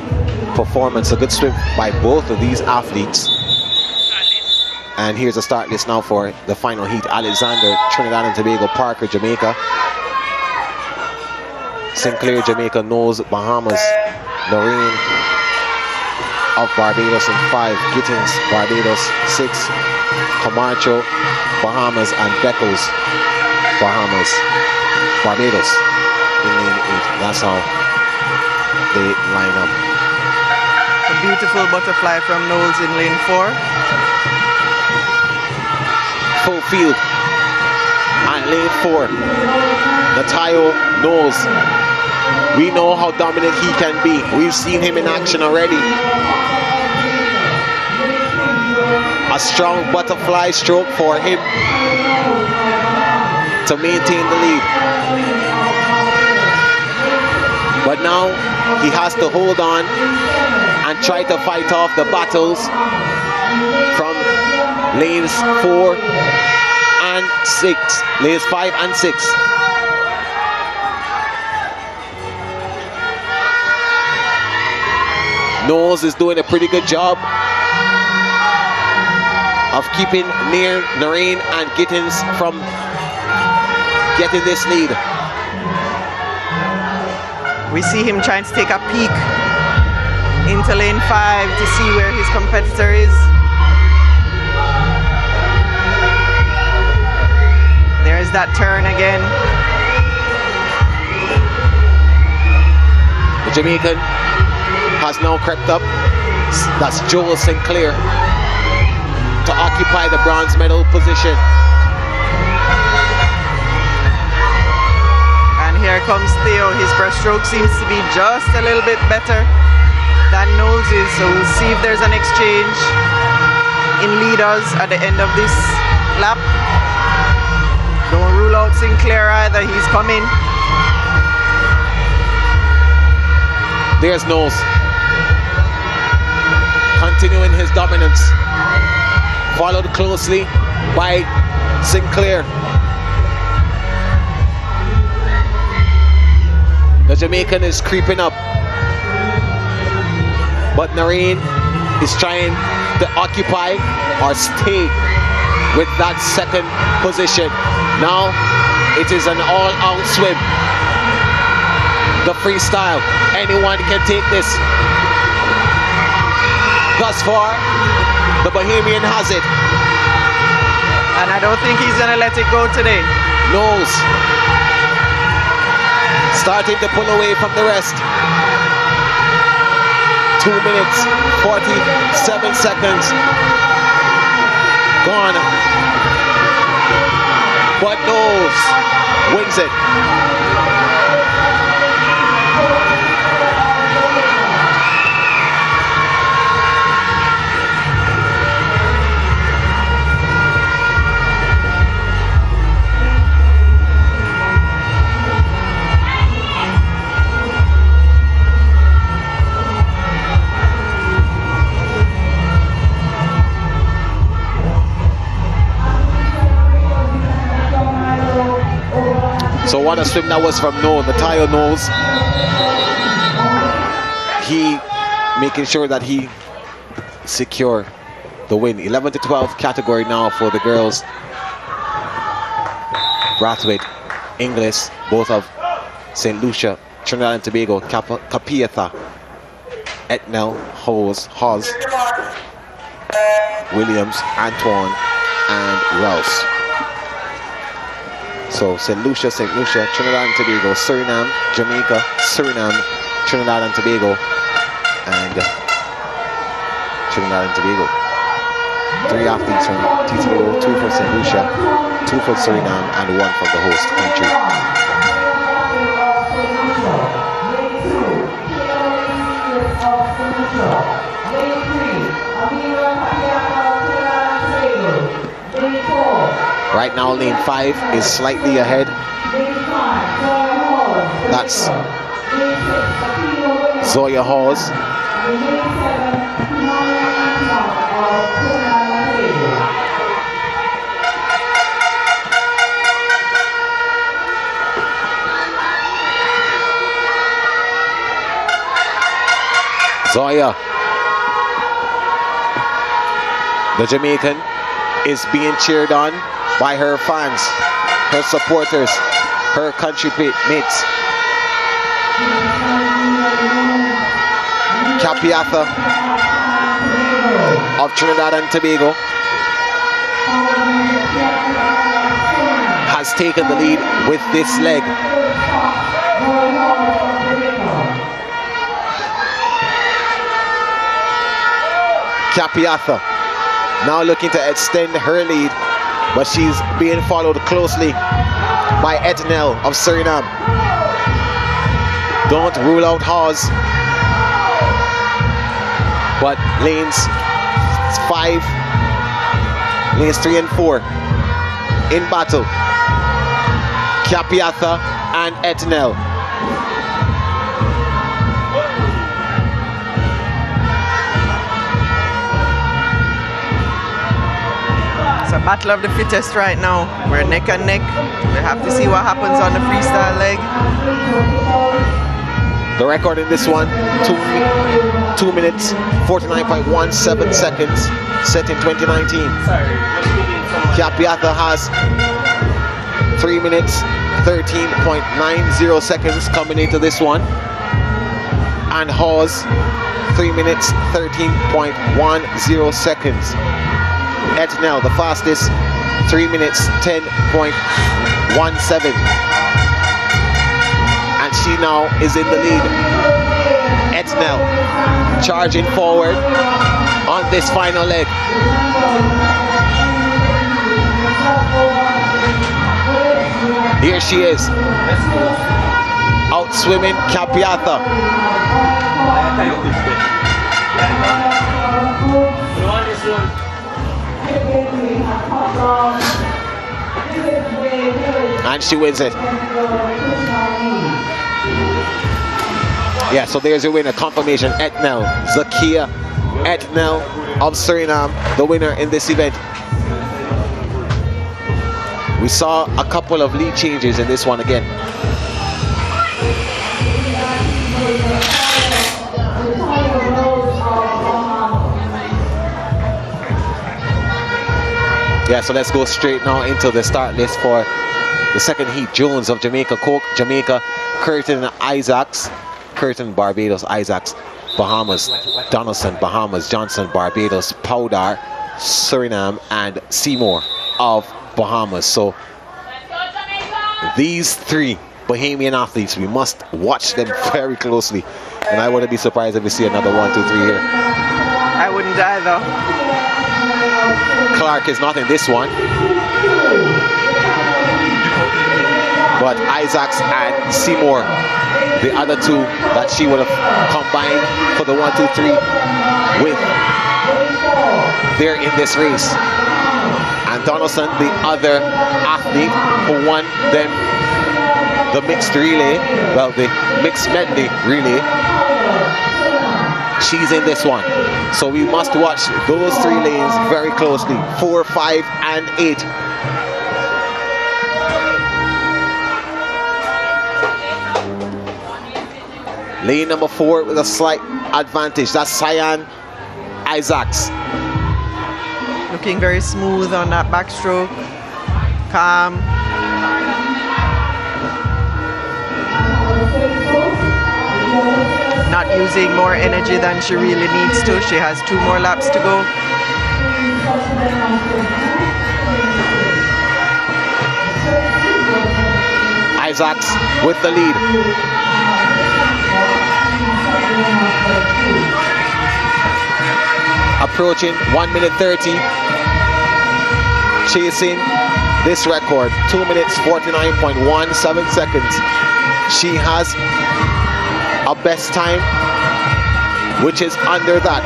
performance, a good swim by both of these athletes. And here's a start list now for the final heat. Alexander, Trinidad and Tobago. Parker, Jamaica. Sinclair, Jamaica. Knowles, Bahamas. Noreen of Barbados in 5. Gittins, Barbados 6. Camacho, Bahamas, and Beckles, Bahamas. Barbados in lane 8. That's how they line up. A beautiful butterfly from Knowles in lane 4. Full field at lane 4. Natayo Knowles. We know how dominant he can be. We've seen him in action already. A strong butterfly stroke for him to maintain the lead. But now he has to hold on and try to fight off the battles from lanes 4 and 6. Lanes 5 and 6. Knowles is doing a pretty good job of keeping near Noreen and Gittins from getting this lead. We see him trying to take a peek into lane 5 to see where his competitor is. There's that turn again. The Jamaican has now crept up. That's Joel Sinclair to occupy the bronze medal position. And here comes Theo. His breaststroke seems to be just a little bit better than Knowles', so we'll see if there's an exchange in leaders at the end of this lap. Don't rule out Sinclair either, he's coming. There's Knowles, continuing his dominance, followed closely by Sinclair. The Jamaican is creeping up, but Noreen is trying to occupy or stay with that second position. Now it is an all-out swim. The freestyle, anyone can take this. Thus far, the Bahamian has it. And I don't think he's gonna let it go today. Knowles starting to pull away from the rest. 2 minutes, 47 seconds gone. But Knowles wins it. So what a swim that was from Knowles, Mateo Knowles. He making sure that he secure the win. 11 to 12 category now for the girls. Brathwaite, Inglis, both of St. Lucia, Trinidad and Tobago, Capiatha, Etnell, Hawes, Williams, Antoine, and Rouse. So St. Lucia, Trinidad and Tobago, Suriname, Jamaica, Suriname, Trinidad and Tobago, and Trinidad and Tobago. 3 athletes from TTO, 2 for St. Lucia, 2 for Suriname, and 1 from the host country. Right now, lane 5 is slightly ahead. That's Zoya Hawes. Zoya, the Jamaican, is being cheered on by her fans, her supporters, her country mates. Capiatha of Trinidad and Tobago has taken the lead with this leg. Capiatha now looking to extend her lead, but she's being followed closely by Etnell of Suriname. Don't rule out Hawes, but lanes 5, lanes 3 and 4 in battle. Capiatha and Etnell. It's a battle of the fittest right now. We're neck and neck. We have to see what happens on the freestyle leg. The record in this one, 2 minutes, 49.17 seconds, set in 2019. Capiatha has 3 minutes, 13.90 seconds coming into this one. And Hawes, 3 minutes, 13.10 seconds. Etnell, the fastest, 3 minutes, 10.17. And she now is in the lead. Etnell charging forward on this final leg. Here she is, out swimming Capiatha. And she wins it. Yeah, so there's your winner, confirmation. Etnell, Zakia Etnell of Suriname, the winner in this event. We saw a couple of lead changes in this one again. Yeah, so let's go straight now into the start list for the second heat. Jones of Jamaica, Coke, Jamaica, Curtin Isaacs, Curtin, Barbados, Isaacs, Bahamas, Donaldson, Bahamas, Johnson, Barbados, Powder, Suriname, and Seymour of Bahamas. So these three Bahamian athletes, we must watch them very closely, and I wouldn't be surprised if we see another 1, 2, 3 here. I wouldn't either. Clark is not in this one, but Isaacs and Seymour, the other two that she would have combined for the 1, 2, 3 with, they're in this race. And Donaldson, the other athlete who won them the mixed relay, well, the mixed medley relay, she's in this one. So we must watch those three lanes very closely, 4, 5, and 8. Lane number 4 with a slight advantage. That's Cyan Isaacs. Looking very smooth on that backstroke. Calm. Not using more energy than she really needs to. She has 2 more laps to go. Isaacs with the lead. Approaching 1 minute 30. Chasing this record, 2 minutes 49.17 seconds. She has a best time which is under that.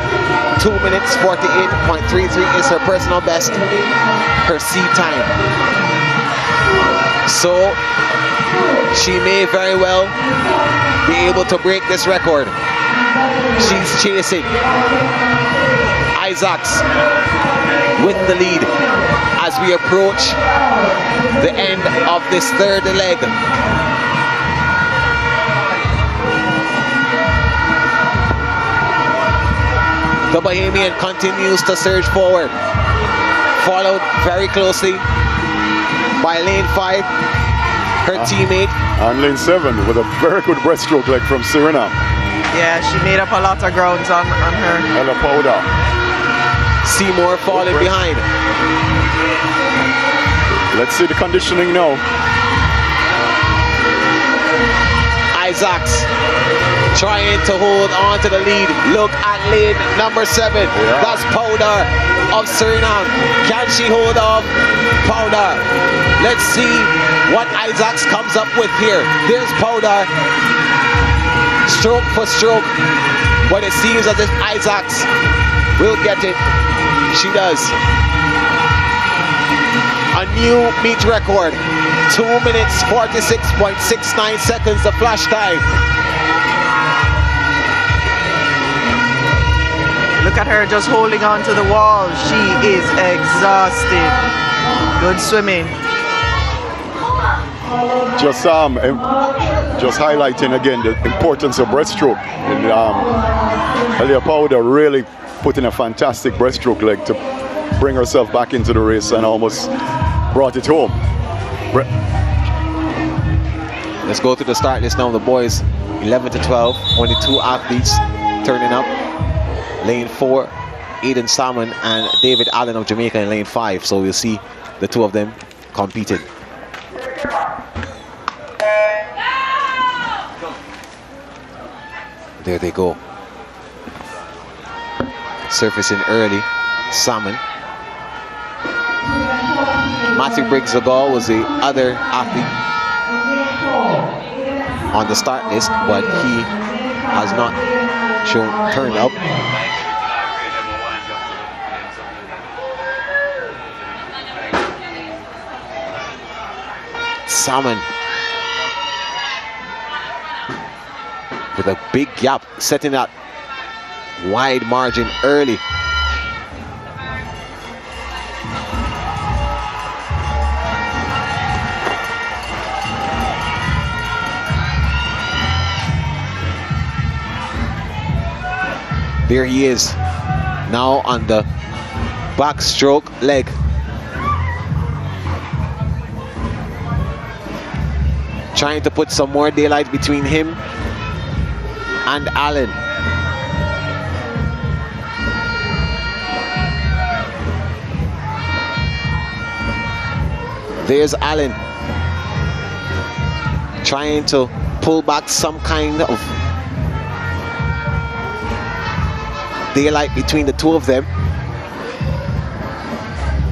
2 minutes 48.33 is her personal best, her C time. So she may very well be able to break this record. She's chasing. Isaacs with the lead as we approach the end of this third leg. The Bahamian continues to surge forward, followed very closely by lane 5, her teammate. And lane 7 with a very good breaststroke leg from Suriname. Yeah, she made up a lot of grounds on her. Ella Powder. Seymour falling behind. Let's see the conditioning now. Isaacs trying to hold on to the lead. Look at lane number 7. Yeah. That's Powder of Suriname. Can she hold off Powder? Let's see what Isaacs comes up with here. There's Powder, stroke for stroke, but it seems as if Isaacs will get it. She does. A new meet record, 2 minutes 46.69 seconds the flash time. Look at her just holding on to the wall. She is exhausted. Good swimming. Just highlighting again the importance of breaststroke. And Alia Powder really put in a fantastic breaststroke leg to bring herself back into the race and almost brought it home. Let's go to the start list now. The boys 11 to 12, only 2 athletes turning up. Lane 4, Aiden Salmon and David Allen of Jamaica in lane 5. So we'll see the 2 of them competing. There they go. Surfacing early, Salmon. Matthew Briggs-Zagal was the other athlete on the start list, but he has not turned up. Salmon with a big gap, setting that wide margin early. There he is, now on the backstroke leg. Trying to put some more daylight between him and Allen. There's Allen trying to pull back some kind of daylight between the 2 of them,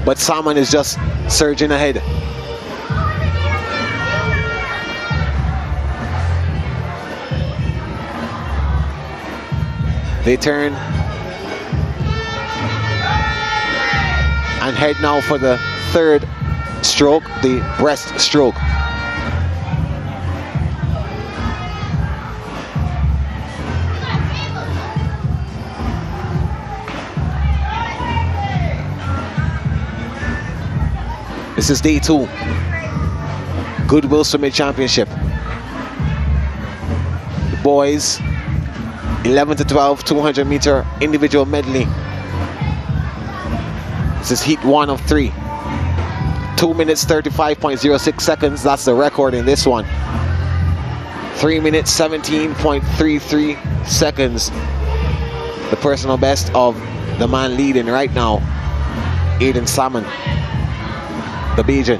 but Salmon is just surging ahead. They turn and head now for the 3rd stroke, the breast stroke. This is day 2, Goodwill Swimming Championship. The boys 11 to 12, 200 meter individual medley. This is heat 1 of 3. 2 minutes 35.06 seconds, that's the record in this one. 3 minutes 17.33 seconds, the personal best of the man leading right now, Aiden Salmon, the Bajan.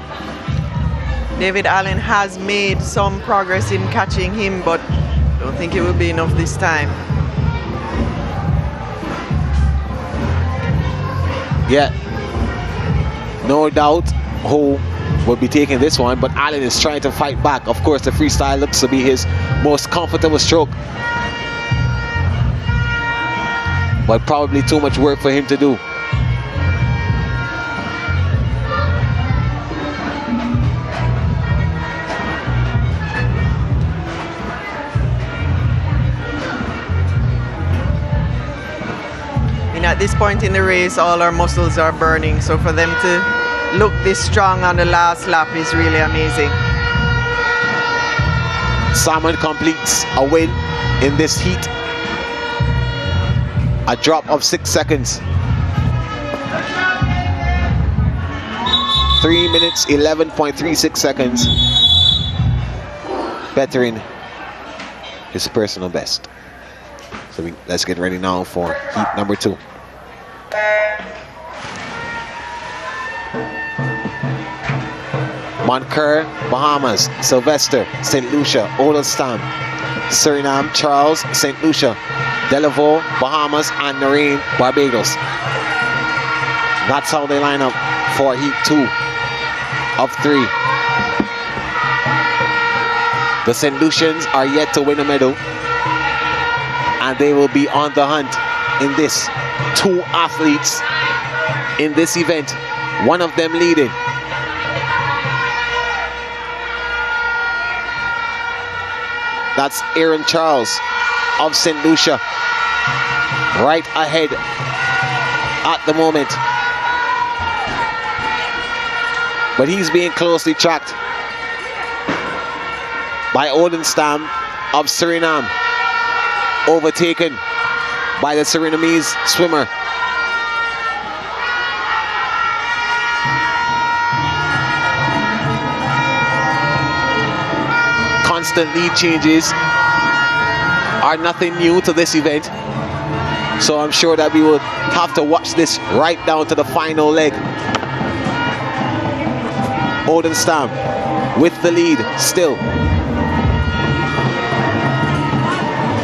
David Allen has made some progress in catching him, but I don't think it will be enough this time. Yeah, no doubt who will be taking this one, but Allen is trying to fight back. Of course, the freestyle looks to be his most comfortable stroke, but probably too much work for him to do. At this point in the race, all our muscles are burning, so for them to look this strong on the last lap is really amazing. Salmon completes a win in this heat. A drop of 6 seconds. 3 minutes 11.36 seconds. Bettering his personal best. So let's get ready now for heat number 2. Montclair, Bahamas, Sylvester, St. Lucia, Oldestam, Suriname, Charles, St. Lucia, Delaveau, Bahamas, and Nareen, Barbados. That's how they line up for heat 2 of 3. The St. Lucians are yet to win a medal, and they will be on the hunt in this. 2 athletes in this event, one of them leading. That's Aaron Charles of St. Lucia. right ahead at the moment. But he's being closely tracked by Odenstam of Suriname, overtaken by the Surinamese swimmer. Constant lead changes are nothing new to this event, so I'm sure that we will have to watch this right down to the final leg. Odenstam with the lead still.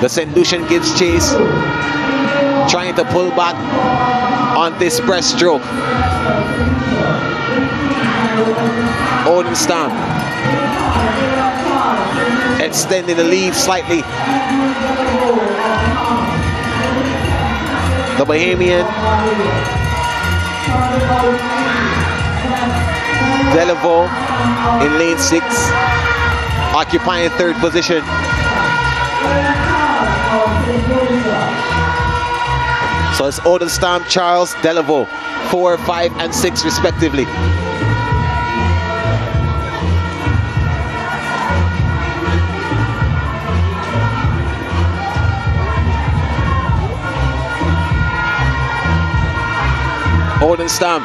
The St. Lucian gives chase, trying to pull back on this breaststroke. Odenstam extending the lead slightly. The Bahamian Delaveau in lane 6, occupying third position. So it's Odenstam, Charles, Delaveau, 4, 5, and 6 respectively. Odenstam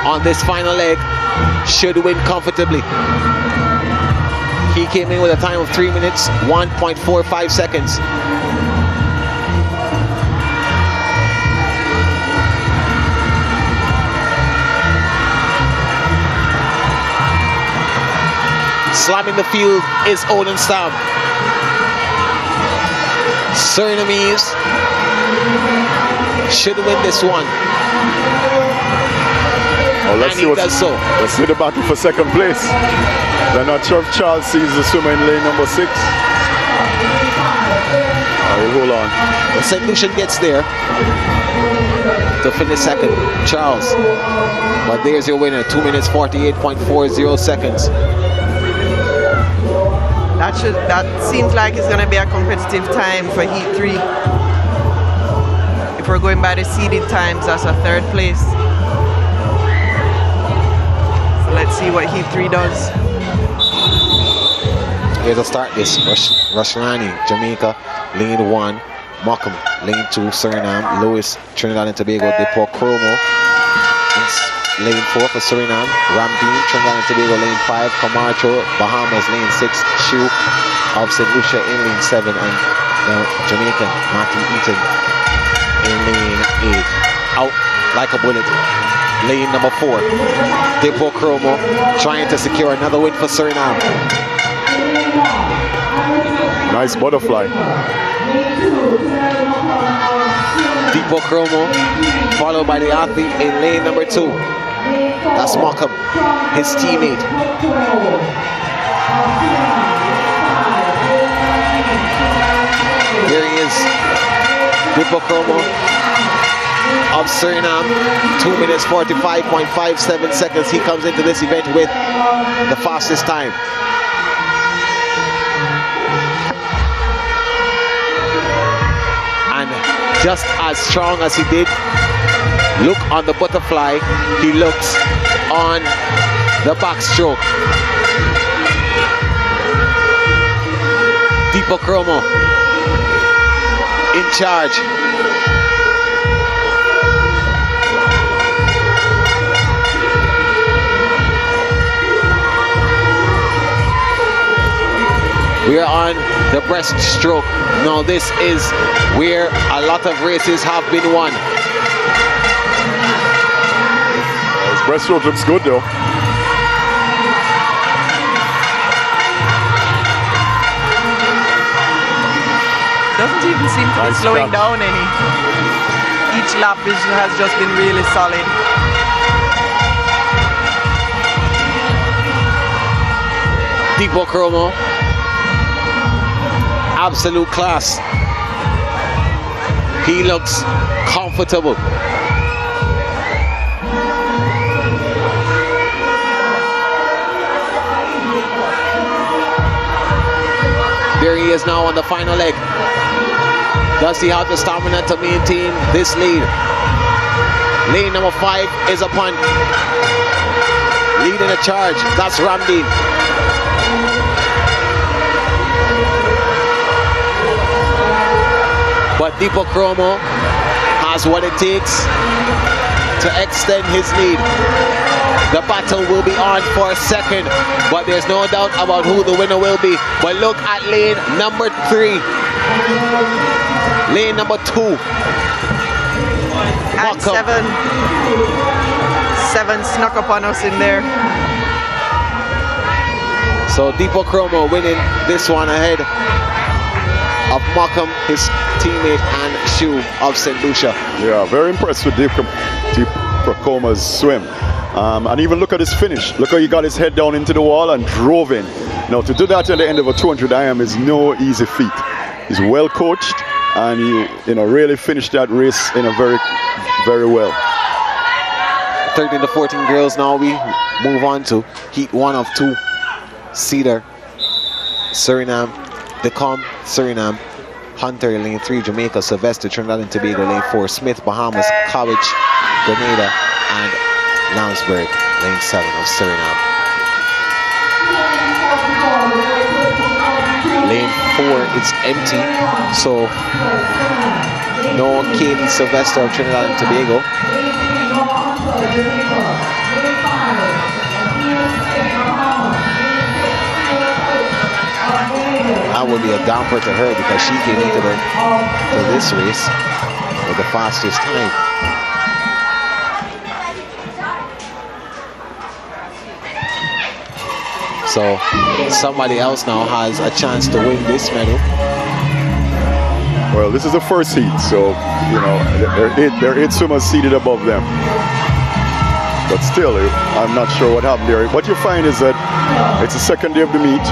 on this final leg should win comfortably. He came in with a time of 3 minutes, 1.45 seconds. Slamming the field is Odenstam. Surinamese should win this one. Well, let's see the battle for second place. They're not sure if Charles sees the swimmer in lane number 6. Hold on. The St. Lucian gets there to finish second, Charles. But there's your winner, 2 minutes 48.40 seconds. That seems like it's going to be a competitive time for Heat 3. If we're going by the seeded times, that's a third place. So let's see what Heat 3 does. Here's a start this. Rashlani, Jamaica, lane 1. Mokum, lane 2, Suriname. Lewis, Trinidad and Tobago, Depo Chromo. Lane 4 for Suriname. Ramdeen, Trinidad and Tobago, lane 5. Camacho, Bahamas, lane 6. Shu of St. Lucia in lane 7. And the Jamaican, Matthew Eaton, in lane 8. Out like a bullet. Lane number 4. Depo Chromo trying to secure another win for Suriname. Nice butterfly. Depo Chromo followed by the athlete in lane number 2. That's Mokum, his teammate. Here he is, Depo Chromo of Suriname, 2 minutes 45.57 seconds. He comes into this event with the fastest time. And just as strong as he did look on the butterfly, he looks on the backstroke. Depo Chromo in charge. We are on the breaststroke. Now this is where a lot of races have been won. His breaststroke looks good though. Doesn't even seem to be slowing down any. Each lap has just been really solid. Depo Chromo, absolute class. He looks comfortable. There he is now on the final leg. Does he have the stamina to maintain this lead? Lane number 5 is upon. Leading the charge. That's Ramdeen. But Deepak Kromo has what it takes to extend his lead. The battle will be on for a second, but there's no doubt about who the winner will be. But look at lane number 3. Lane number 2. And 7. 7 snuck up on us in there. So Deepak Kromo winning this one ahead of Markham, his teammate and Shu of St. Lucia. Yeah, very impressed with Deepak Kromo's swim. And even look at his finish. Look how he got his head down into the wall and drove in. Now, to do that at the end of a 200 IM is no easy feat. He's well coached, and he really finished that race in a very well. 13 to 14 girls now. We move on to heat 1 of 2. Cedar, Suriname, Decom, Suriname, Hunter, lane 3, Jamaica, Sylvester, Trinidad and Tobago, lane 4, Smith, Bahamas, College, Grenada, and Lounsburg, lane 7 of Suriname. Lane 4, it's empty, so no Kaylee Sylvester of Trinidad and Tobago. That would be a damper to her because she came into this race with the fastest time. So somebody else now has a chance to win this medal. Well, this is the first heat, so there are 8 swimmers seated above them. But still, I'm not sure what happened there. What you find is that it's the second day of the meet.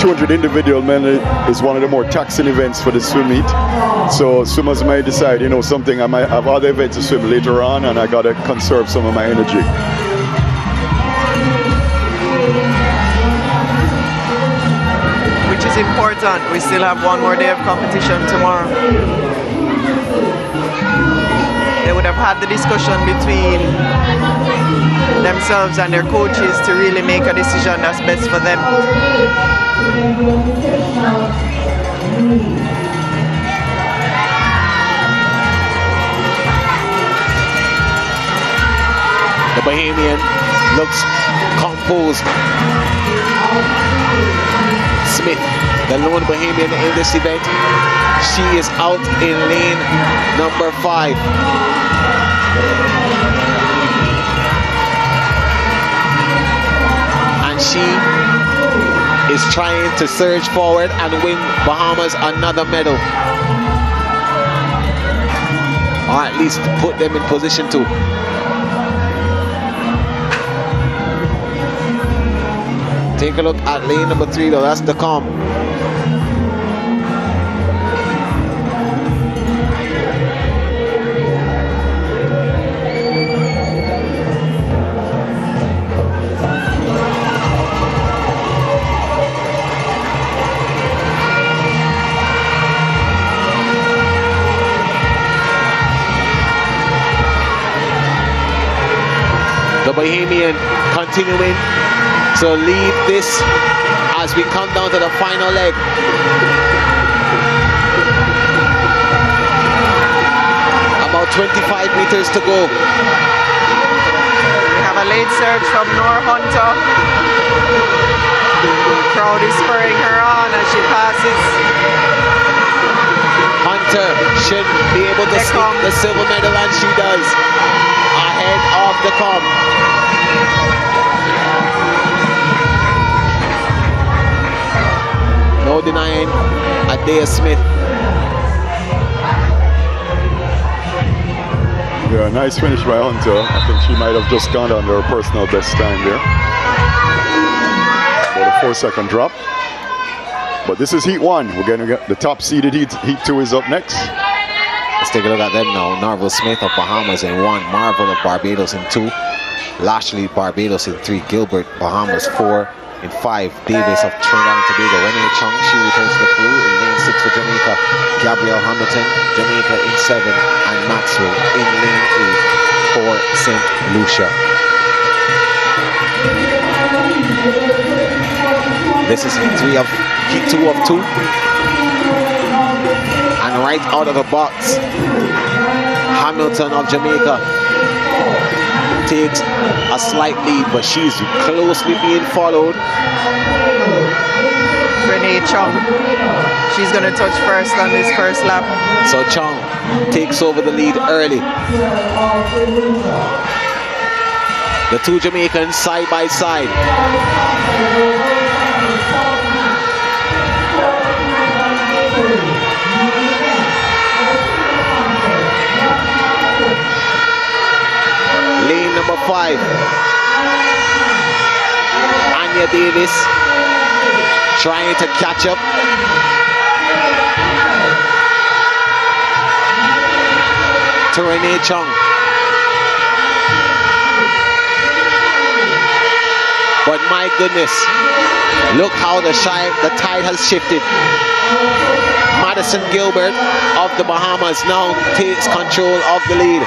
200 individual men is one of the more taxing events for the swim meet. So swimmers might decide, something, I might have other events to swim later on, and I gotta conserve some of my energy. Which is important. We still have one more day of competition tomorrow. They would have had the discussion between themselves and their coaches to really make a decision that's best for them. The Bahamian looks composed. Smith, the lone Bahamian in this event, she is out in lane number 5. And she is trying to surge forward and win Bahamas another medal. Or at least put them in position to. Take a look at lane number 3 though, that's the Decom. The Bahamian continuing to lead this as we come down to the final leg. About 25 meters to go. We have a late surge from Nor Hunter. The crowd is spurring her on as she passes. Hunter should be able to sneak the silver medal, and she does. Ahead of the Decom. No denying Adea Smith. Yeah, nice finish by Hunter. I think she might have just gone under her personal best time there. About a 4-second drop. But this is heat 1. We're going to get the top seeded heat 2 is up next. Let's take a look at them now. Narvel Smith of Bahamas in 1. Marvel of Barbados in 2. Lashley Barbados in 3. Gilbert Bahamas 4. In 5, Davis of Trinidad and Tobago. Renee Chung, she returns to the pool in lane 6 for Jamaica. Gabrielle Hamilton, Jamaica in 7, and Maxwell in lane 8 for St. Lucia. This is heat 2 of 2. And right out of the box, Hamilton of Jamaica takes a slight lead, but she's closely being followed. Renee Chung, she's going to touch first on this first lap. So Chung takes over the lead early. The two Jamaicans side by side. Lane number 5. Anya Davis trying to catch up. To Renee Chung. But my goodness, look how the tide has shifted. Madison Gilbert of the Bahamas now takes control of the lead.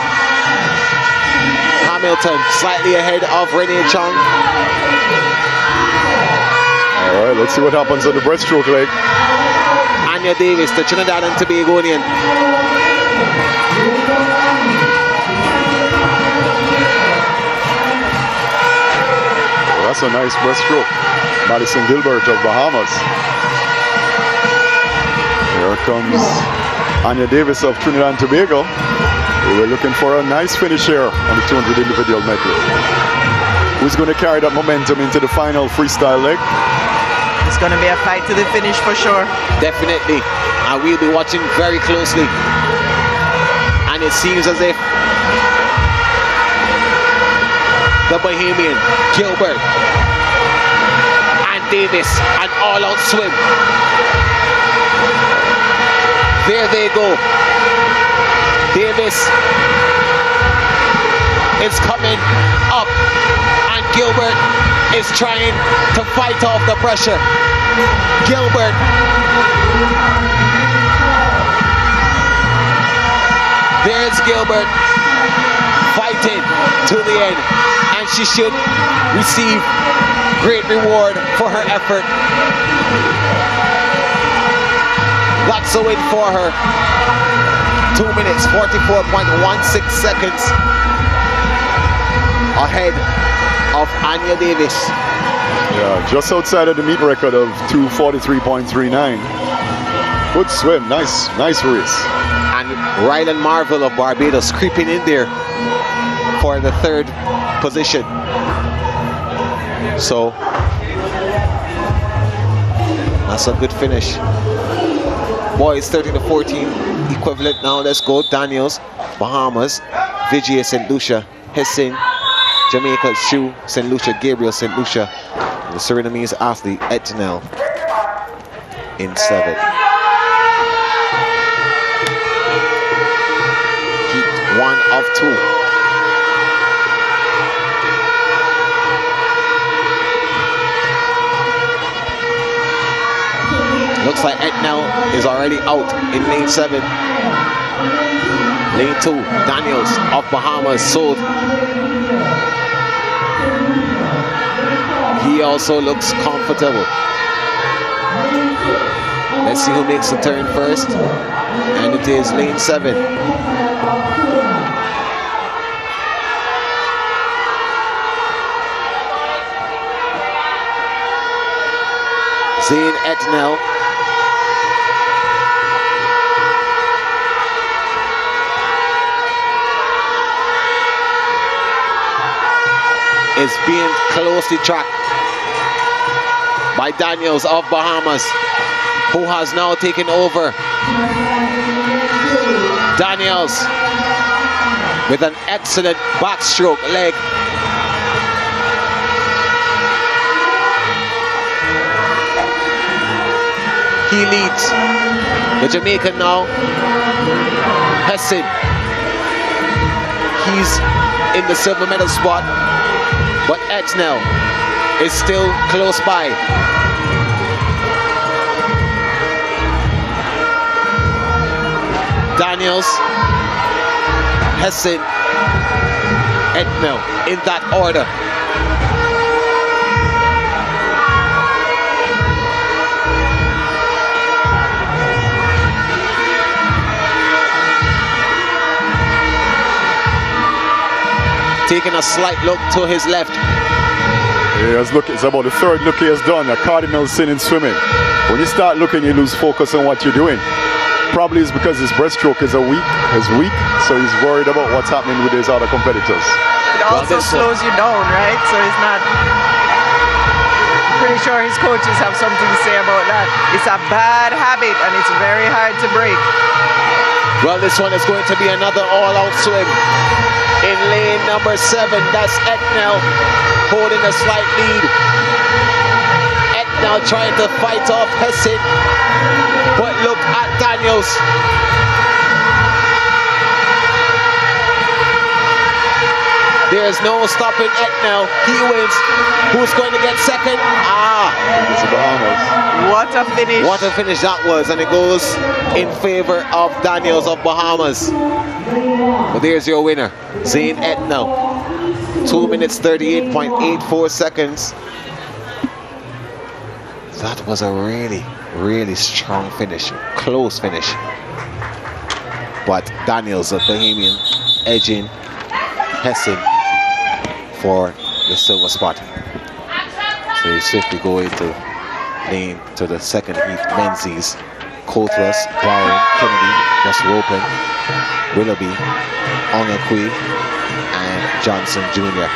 Hamilton slightly ahead of Renee Chung. All right, let's see what happens on the breaststroke leg. Anya Davis, the Trinidad and Tobagonian. Well, that's a nice breaststroke. Madison Gilbert of Bahamas. Here comes Anya Davis of Trinidad and Tobago. We were looking for a nice finish here on the 200 individual medley. Who's going to carry that momentum into the final freestyle leg? It's going to be a fight to the finish for sure. Definitely. And we'll be watching very closely. And it seems as if the Bahamian, Gilbert, and Davis, an all-out swim. There they go. Davis is coming up, and Gilbert is trying to fight off the pressure. Gilbert there's Gilbert fighting to the end, and she should receive great reward for her effort. That's a win for her. 2 minutes 44.16 seconds ahead of Anya Davis. Yeah, just outside of the meet record of 2:43.39. Good swim, nice race. And Rylan Marvel of Barbados creeping in there for the 3rd position. So that's a good finish. Boys 13-14 equivalent now. Let's go. Daniels, Bahamas, Vigia, St. Lucia, Hessin, Jamaica, Shu, St. Lucia, Gabriel, St. Lucia, and the Surinamese athlete Etnel in 7. Heat 1 of 2. Looks like Etnel is already out in lane 7. Lane 2, Daniels of Bahamas, sold. He also looks comfortable. Let's see who makes the turn first. And it is lane 7. Zane Etnel. Is being closely tracked by Daniels of Bahamas, who has now taken over. Daniels with an excellent backstroke leg. He leads. The Jamaican now, Hessin. He's in the silver medal spot, but Etnel is still close by. Daniels, Hessen, Edmel, in that order. Taking a slight look to his left. It's about the third look he has done, a cardinal sin in swimming. When you start looking, you lose focus on what you're doing. Probably it's because his breaststroke is weak, so he's worried about what's happening with his other competitors. It also slows you down, right? So it's not... Pretty sure his coaches have something to say about that. It's a bad habit and it's very hard to break. Well, this one is going to be another all-out swim. In lane number 7, that's Etnell holding a slight lead. Etnell trying to fight off Hessen, but look at Daniels. There's no stopping Etnell. He wins. Who's going to get second? It's the Bahamas. What a finish. What a finish that was, and it goes in favor of Daniels of Bahamas. But there's your winner, Zane Etnell. 2 minutes 38.84 seconds. That was a really, really strong finish, close finish. But Daniels of Bahamian edging Hessen for the silver spot. So you swiftly go into lane to the second heat. Menzies, Coulthus, Bowen, Kennedy, just Ropen, Willoughby, Ongakwe, and Johnson Jr.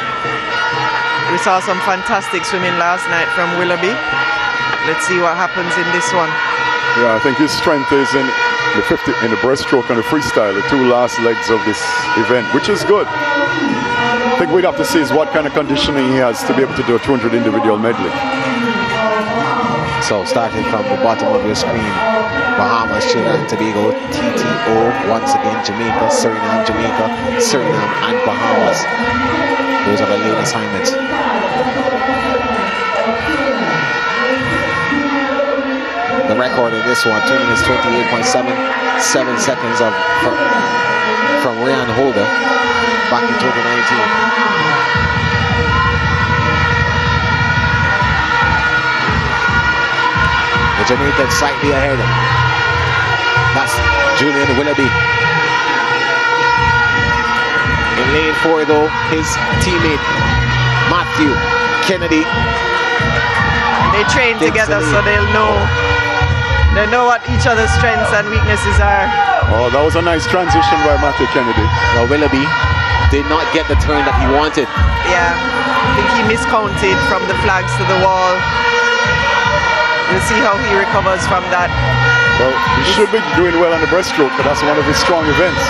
We saw some fantastic swimming last night from Willoughby. Let's see what happens in this one. Yeah, I think his strength is in the 50 in the breaststroke and the freestyle, the 2 last legs of this event, which is good. I think we'd have to see is what kind of conditioning he has to be able to do a 200 individual medley. So starting from the bottom of your screen, Bahamas, Trinidad and Tobago, TTO, once again Jamaica, Suriname, and Bahamas. Those are the lane assignments. The record in this one, 2 minutes 28.77 seconds from Ryan Holder back in 2019. The Jamaican slightly ahead. That's Julian Willoughby. In lane 4 though, his teammate Matthew Kennedy. They train together so they'll know what each other's strengths and weaknesses are. Oh, that was a nice transition by Matthew Kennedy. Now Willoughby did not get the turn that he wanted. Yeah, I think he miscounted from the flags to the wall. We'll see how he recovers from that. Well, he should be doing well on the breaststroke, but that's one of his strong events,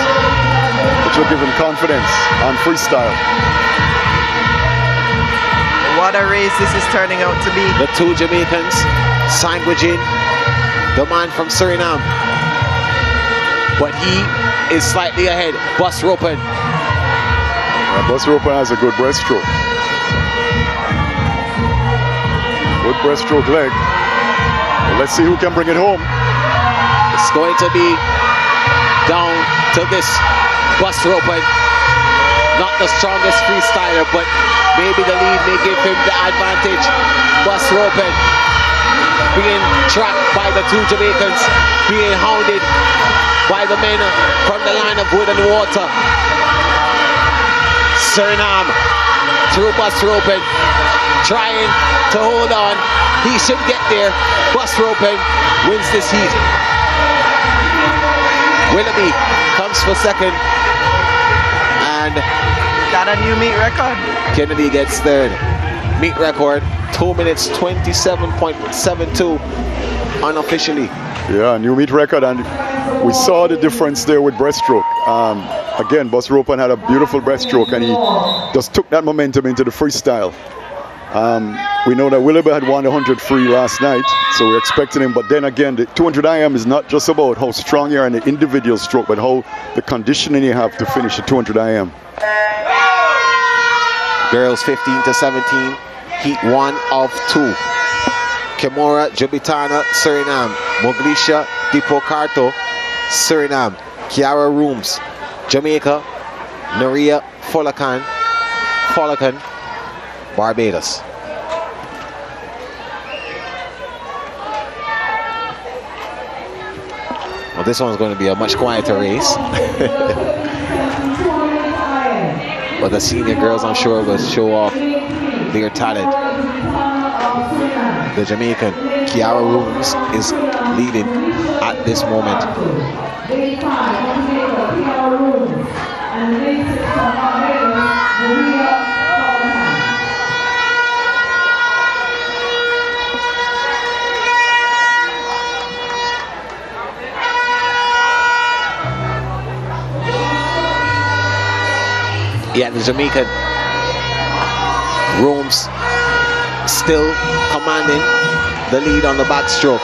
which will give him confidence on freestyle. What a race this is turning out to be. The 2 Jamaicans sandwiching the man from Suriname, but he is slightly ahead. Bus Ropen. Bus Ropen has a good breaststroke. Good breaststroke leg. Well, let's see who can bring it home. It's going to be down to this Bus Ropen. Not the strongest freestyler, but maybe the lead may give him the advantage. Bus Ropen being tracked by the 2 Jamaicans, being hounded by the men from the line of wood and water. Suriname through Bus Ropen, trying to hold on. He should get there. Bus Ropen wins this heat. Willoughby comes for second, and got a new meet record. Kennedy gets third. Meet record 2 minutes 27.72 unofficially. Yeah, new meet record, and we saw the difference there with breaststroke. Again, Bus Ropen had a beautiful breaststroke, and he just took that momentum into the freestyle. We know that Willoughby had won the 100 free last night, so we're expecting him. But then again, the 200 IM is not just about how strong you are in the individual stroke, but how the conditioning you have to finish the 200 IM. Girls 15 to 17, heat 1 of 2. Kimora Jubitana, Suriname. Moglisha Dipocarto, Suriname. Kiara Rooms, Jamaica, Naria Folakan, Barbados. Well, this one's going to be a much quieter race. But the senior girls, I'm sure, will show off their talent. The Jamaican Kiara Rooms is leading at this moment. Yeah, the Jamaican Rooms still commanding the lead on the backstroke.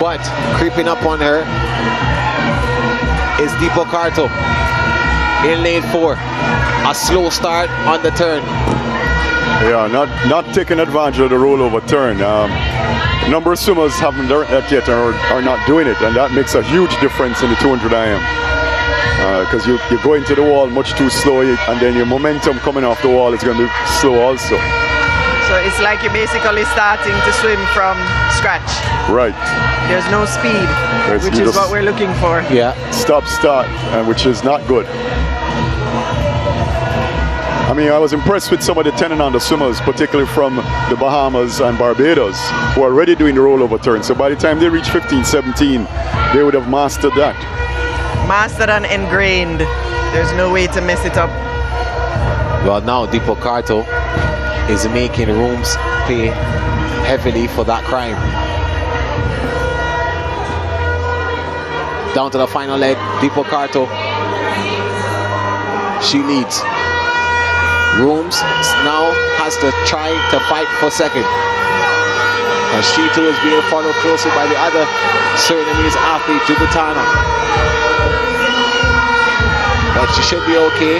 But creeping up on her is Deepo Karto in lane 4. A slow start on the turn. Yeah, not taking advantage of the rollover turn. A number of swimmers haven't learned that yet or are not doing it, and that makes a huge difference in the 200 IM. Because you go into the wall much too slow, and then your momentum coming off the wall is going to be slow also. So it's like you're basically starting to swim from scratch. Right. There's no speed, which is what we're looking for. Yeah. Stop, start, which is not good. I mean, I was impressed with some of the 10 and under swimmers, particularly from the Bahamas and Barbados, who are already doing the rollover turn. So by the time they reach 15, 17, they would have mastered that. Mastered and ingrained. There's no way to mess it up. Well, now Deepo Karto is making Rooms pay heavily for that crime. Down to the final leg, Deepo Karto. She leads. Rooms now has to try to fight for second. And she too is being followed closely by the other Surinamese athlete, Jubitana. But she should be okay.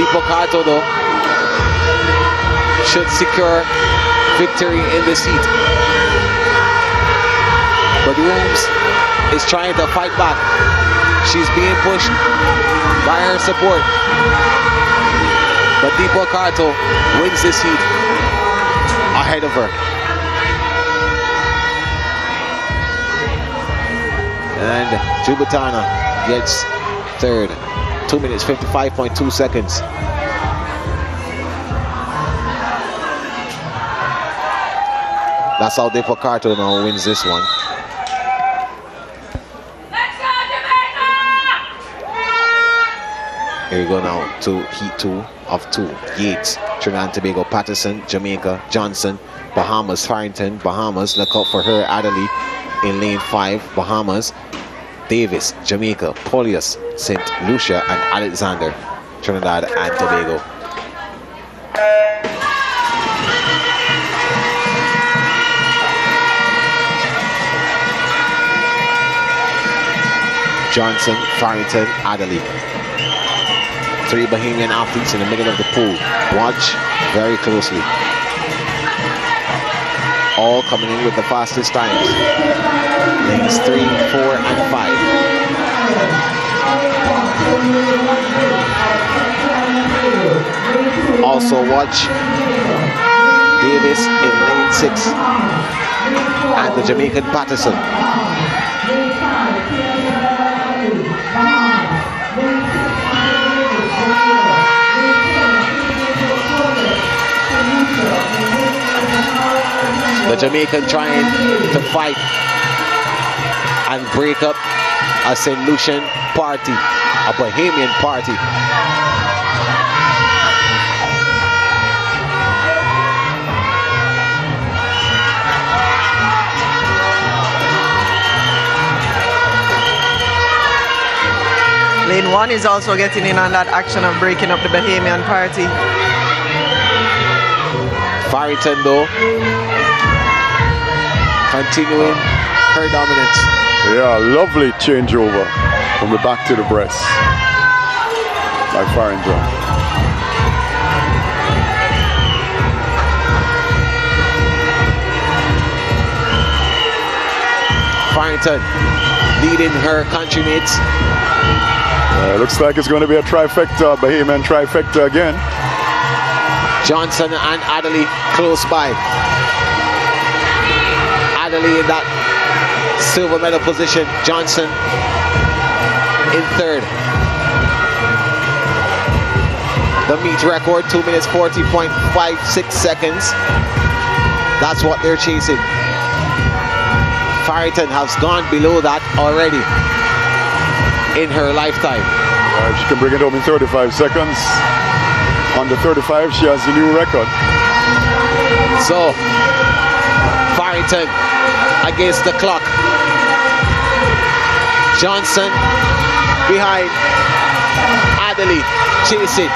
Deepo Karto though should secure victory in this heat. But Rooms is trying to fight back. She's being pushed by her support. But Deepo Karto wins this heat ahead of her. And Jubitana gets third. 2 minutes 55.2 seconds. That's how Deepo Karto now wins this one. Here we go now to heat 2 of 2. Yates, Trinidad and Tobago, Patterson, Jamaica, Johnson, Bahamas, Farrington, Bahamas. Look out for her, Adderley in lane 5, Bahamas. Davis, Jamaica, Paulius, St. Lucia, and Alexander, Trinidad and Tobago. Johnson, Farrington, Adderley. 3 Bahamian athletes in the middle of the pool. Watch very closely. All coming in with the fastest times. Lanes 3, 4, and 5. Also watch Davis in lane 6 and the Jamaican Patterson. The Jamaican trying to fight and break up a St. Lucian party, a Bahamian party. Lane 1 is also getting in on that action of breaking up the Bahamian party. Farrington though, continuing her dominance. Yeah, lovely changeover from the back to the breast by Farrington. Farrington leading her countrymates. Looks like it's going to be a trifecta, Bahamian trifecta again. Johnson and Adderley close by. Adderley in that silver medal position. Johnson in third. The meet record 2 minutes 40.56 seconds. That's what they're chasing. Farrington has gone below that already in her lifetime. She can bring it home in 35 seconds. Under 35, she has the new record. So, Farrington against the clock. Johnson behind. Adderley chasing.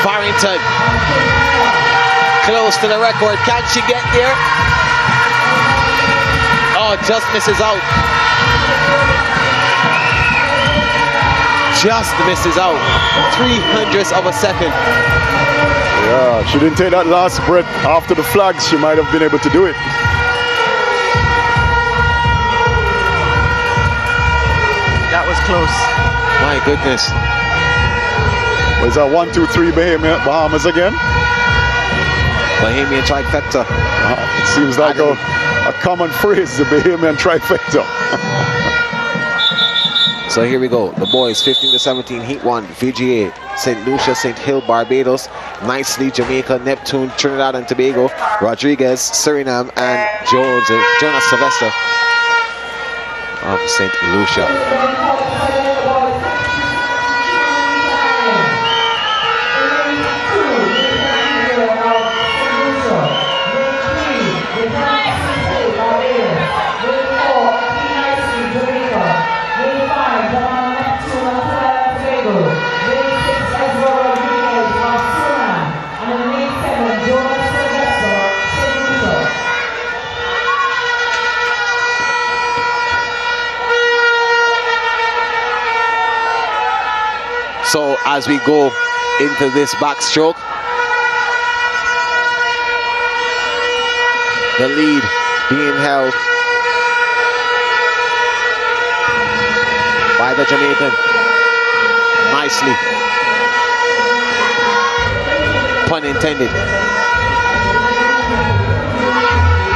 Farrington close to the record. Can she get there? Oh, just misses out. Just misses out. 0.03 of a second. Yeah, she didn't take that last breath after the flags. She might have been able to do it. That was close. My goodness. Was that 1, 2, 3 Bahamas again? Bahamian trifecta. It seems like a common phrase, the Bahamian trifecta. So here we go. The boys 15-17, Heat 1, VGA, St. Lucia, St. Hill, Barbados, Nicely, Jamaica, Neptune, Trinidad and Tobago, Rodriguez, Suriname, and Jonas Sylvester of St. Lucia. So as we go into this backstroke, the lead being held by the Jamaican. Nicely. Pun intended.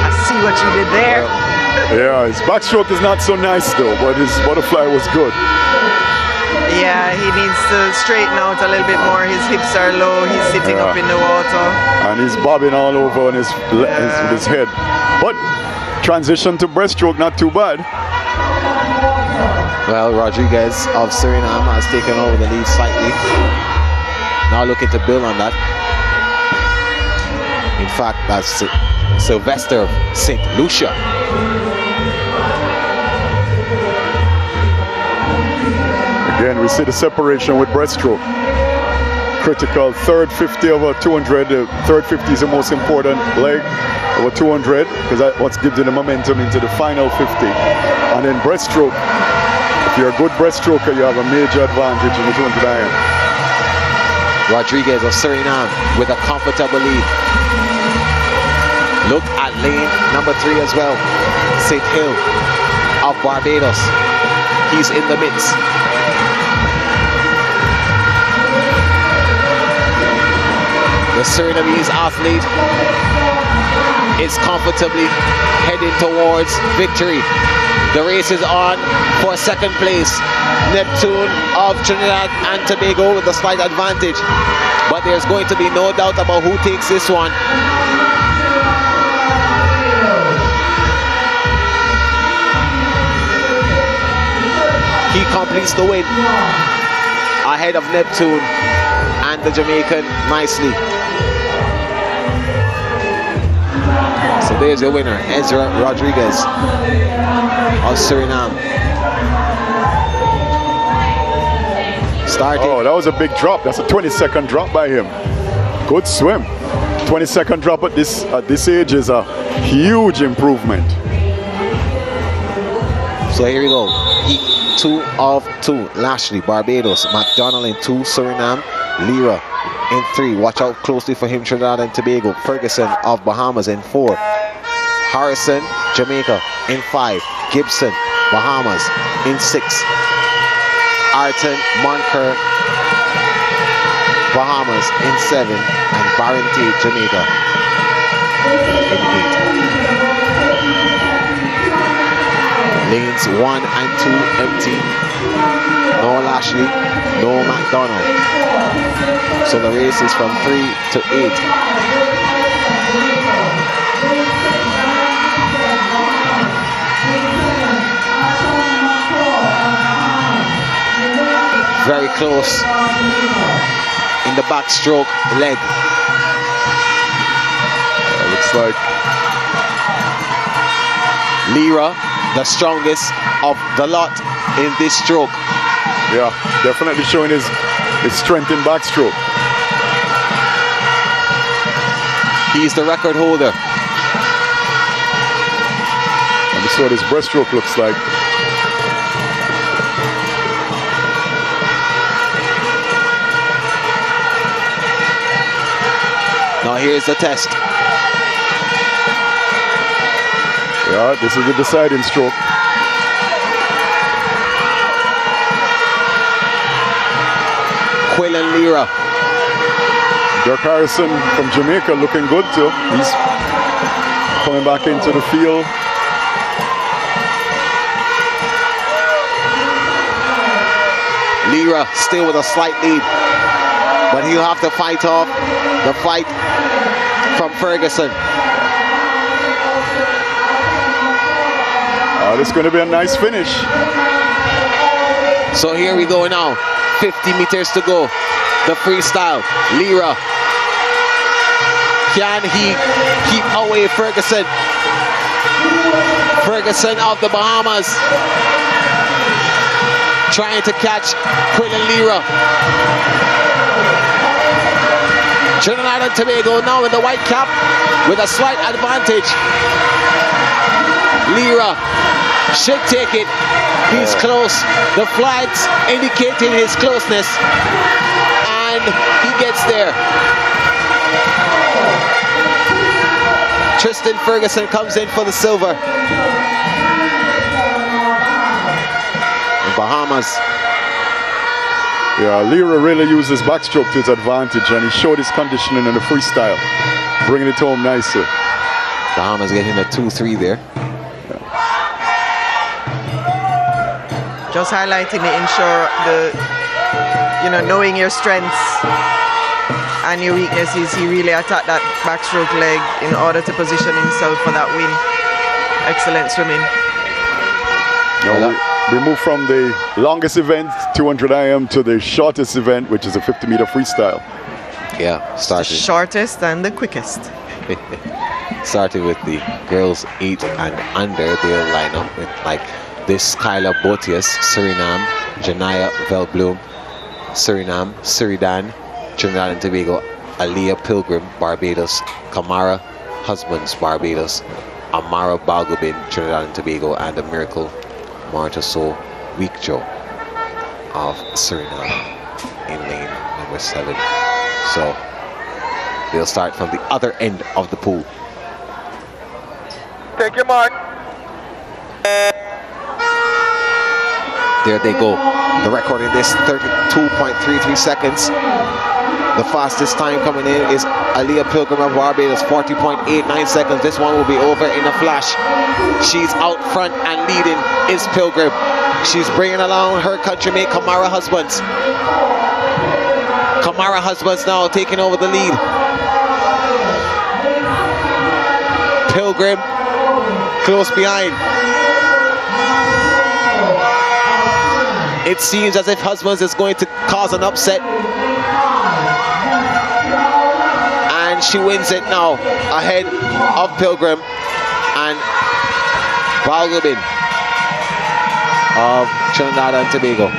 I see what you did there. Yeah, his backstroke is not so nice though, but his butterfly was good. Yeah, he needs to straighten out a little bit more. His hips are low. He's sitting up in the water. And he's bobbing all over on his head. But transition to breaststroke, not too bad. Well, Rodriguez of Suriname has taken over the lead slightly. Now looking to build on that. In fact, that's Sylvester of St. Lucia. Again, we see the separation with breaststroke. Critical third 50 over 200. The third 50 is the most important leg over 200 because that's what gives you the momentum into the final 50. And then breaststroke, if you're a good breaststroker, you have a major advantage in the 200 iron. Rodriguez of Suriname with a comfortable lead. Look at lane number 3 as well. St. Hill of Barbados. He's in the midst. The Surinamese athlete is comfortably heading towards victory. The race is on for second place. Neptune of Trinidad and Tobago with a slight advantage. But there's going to be no doubt about who takes this one. He completes the win ahead of Neptune and the Jamaican Nicely. So there's your winner, Ezra Rodriguez of Suriname. Starting. Oh, that was a big drop. That's a 20-second drop by him. Good swim. 20-second drop at this age is a huge improvement. So here we go. 2 of 2. Lashley, Barbados. McDonald in 2, Suriname. Lira in 3. Watch out closely for him, Trinidad and Tobago. Ferguson of Bahamas in 4. Harrison, Jamaica in 5. Gibson, Bahamas in 6. Arton, Moncur, Bahamas in 7. And Baron Tate, Jamaica in 8. Lanes 1 and 2 empty. No Lashley, no McDonald. So the race is from 3 to 8. Very close in the backstroke leg. Looks like Lira, the strongest of the lot in this stroke. Yeah, definitely showing his strength in backstroke. He's the record holder. And this is what his breaststroke looks like. Now here's the test. Yeah, this is the deciding stroke. Quill and Lira. Dirk Harrison from Jamaica looking good too. He's coming back into the field. Lira still with a slight lead, but he'll have to fight off the fight from Ferguson. This is going to be a nice finish. So here we go now. 50 meters to go. The freestyle. Lira. Can he keep away Ferguson? Ferguson of the Bahamas. Trying to catch Quill and Lira. Trinidad and Tobago now in the white cap with a slight advantage. Lira should take it. He's close. The flags indicating his closeness. And he gets there. Tristan Ferguson comes in for the silver. Bahamas. Yeah, Lira really used his backstroke to his advantage, and he showed his conditioning in the freestyle, bringing it home nicely. Bahamas getting a 2-3 there. Just highlighting knowing your strengths and your weaknesses. He really attacked that backstroke leg in order to position himself for that win. Excellent swimming. We move from the longest event, 200 IM, to the shortest event, which is a 50-meter freestyle. Yeah, started. The shortest and the quickest. Started with the girls 8 and under. They'll line up with like this: Kyla Botius, Suriname; Janaya Velbloom, Suriname; Suridan, Trinidad and Tobago; Aliyah Pilgrim, Barbados; Kamara Husbands, Barbados; Amara Balgobin, Trinidad and Tobago; and a Miracle Martaso Weekjo of Suriname in lane number 7. So they'll start from the other end of the pool. Take your mark. There they go. The record in this 32.33 seconds. The fastest time coming in is Aliyah Pilgrim of Barbados, 40.89 seconds. This one will be over in a flash. She's out front and leading is Pilgrim. She's bringing along her countrymate Kamara Husbands. Kamara Husbands now taking over the lead. Pilgrim close behind. It seems as if Husbands is going to cause an upset. And she wins it now, ahead of Pilgrim and Balgobin of Trinidad and Tobago.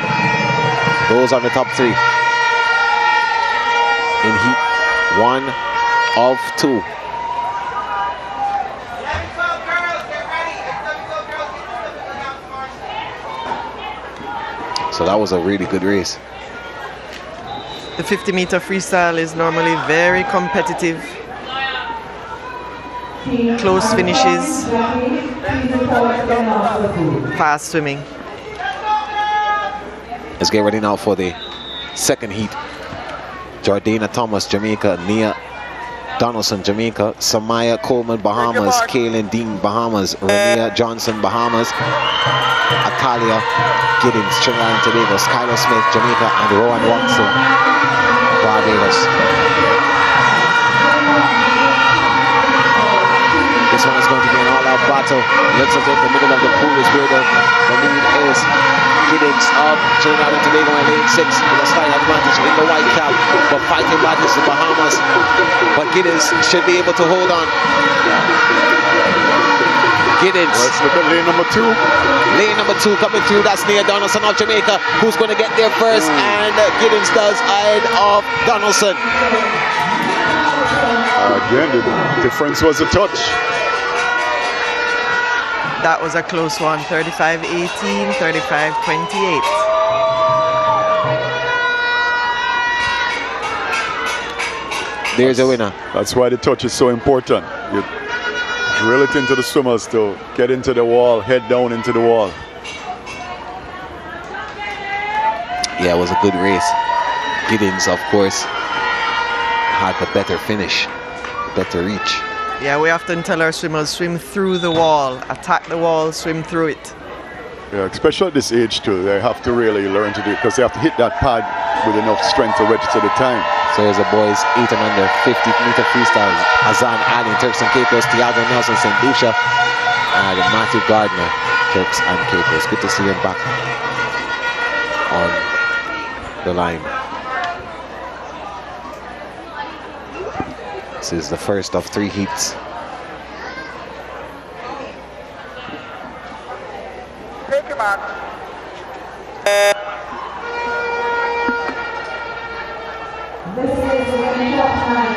Those are the top 3 in heat 1 of 2. So that was a really good race. The 50-meter freestyle is normally very competitive. Close finishes. Fast swimming. Let's get ready now for the second heat. Jordana Thomas, Jamaica. Nia Donaldson, Jamaica. Samaya Coleman, Bahamas. Kaylin Dean, Bahamas. Rania Johnson, Bahamas. Atalia Giddings, Trinidad and Tobago. Skylar Smith, Jamaica. And Rowan Watson, Barbados. This one is going to be an all-out battle. Looks as if the middle of the pool is where the lead is. Giddings of Trinidad and Tobago in lane 6 with a slight advantage in the white cap, but fighting back is the Bahamas. But Giddings should be able to hold on. Giddings. Let's look at lane number 2. Lane number 2 coming through. That's Nia Donaldson of Jamaica, who's going to get there first, and Giddings does ahead of Donaldson. Again, the difference was a touch. That was a close one. 35-18, 35-28. There's a winner. That's why the touch is so important. You drill it into the swimmers to get into the wall, head down into the wall. Yeah, it was a good race. Giddings, of course, had the better finish, better reach. Yeah, we often tell our swimmers, swim through the wall, attack the wall, swim through it. Yeah, especially at this age too, they have to really learn to do it because they have to hit that pad with enough strength to register the time. So here's the boys 8 and under 50-meter freestyle. Azan Ali, Turks and Caicos, Tiago Nelson, St. Lucia, and Matthew Gardner, Turks and Caicos. Good to see him back on the line. This is the first of 3 heats. Take him out.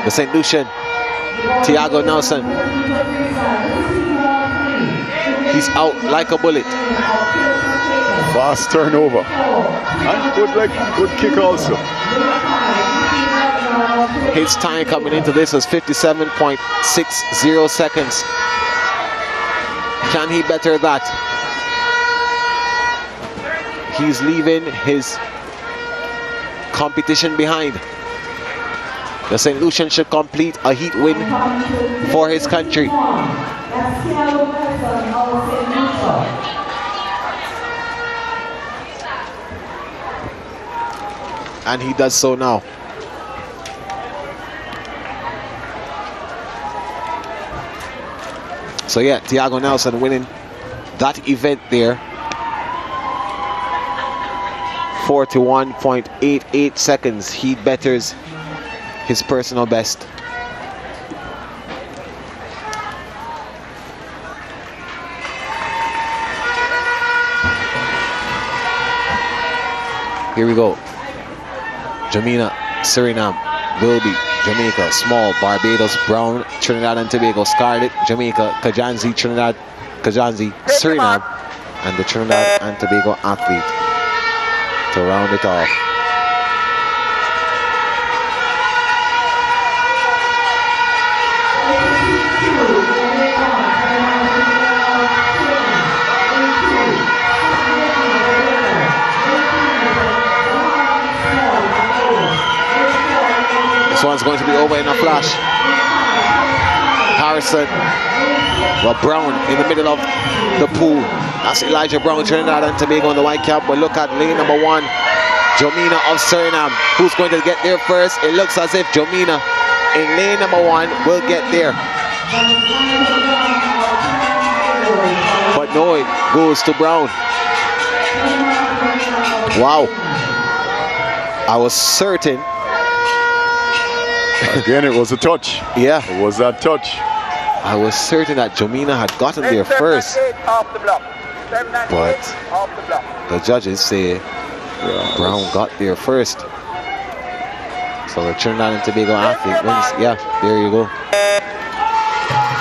The St. Lucian, Tiago Nelson. He's out like a bullet. Fast turnover. And good kick also. His time coming into this was 57.60 seconds. Can he better that? He's leaving his competition behind. The St. Lucian should complete a heat win for his country. And he does so now. So yeah, Tiago Nelson winning that event there. 41.88 seconds. He betters his personal best. Here we go. Jamina, Suriname, Wilby, Jamaica, Small, Barbados, Brown, Trinidad and Tobago, Scarlett, Jamaica, Kajanzi, Trinidad, Kajanzi, Suriname, and the Trinidad and Tobago athlete to round it off. This one's going to be over in a flash. Harrison, well, Brown in the middle of the pool. That's Elijah Brown, Trinidad and Tobago in the white cap. But look at lane number 1, Jomina of Suriname. Who's going to get there first? It looks as if Jomina in lane number 1 will get there. But no, it goes to Brown. Wow. I was certain. Again, it was a touch. Yeah. It was that touch. I was certain that Jomina had gotten there first. But the judges say Brown got there first. So the Trinidad and Tobago athlete wins. Yeah, there you go.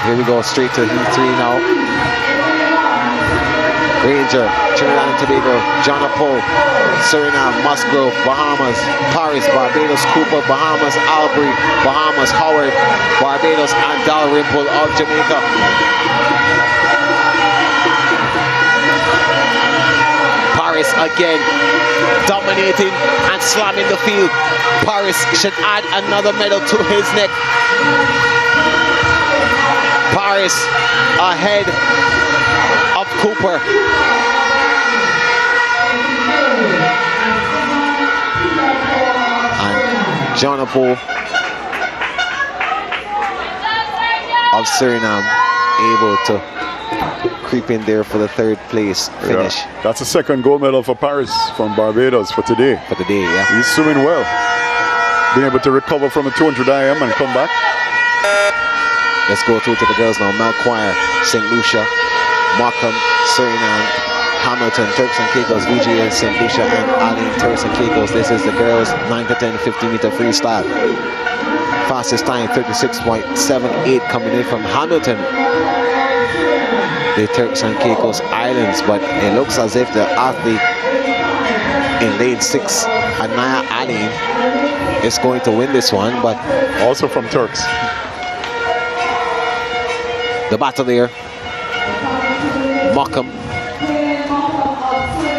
Here we go, straight to heat 3 now. Ranger, Trinidad and Tobago, Jonapole, Suriname, Musgrove, Bahamas, Paris, Barbados, Cooper, Bahamas, Albury, Bahamas, Howard, Barbados, and Dalrymple of Jamaica. Paris again, dominating and slamming the field. Paris should add another medal to his neck. Paris ahead of Cooper. And Jonapole of Suriname able to creep in there for the third place finish. Yeah, that's the second gold medal for Paris from Barbados for today. For today, yeah. He's swimming well. Being able to recover from a 200 IM and come back. Let's go through to the girls now. Malquire, St. Lucia, Markham, Suriname, Hamilton, Turks and Caicos, VGA, St. Lucia, and Aline, Turks and Caicos. This is the girls 9 to 10 50-meter freestyle. Fastest time 36.78 coming in from Hamilton, the Turks and Caicos Islands, but it looks as if the athlete in lane 6, Anaya Aline, is going to win this one, but also from Turks. The battle there. Markham.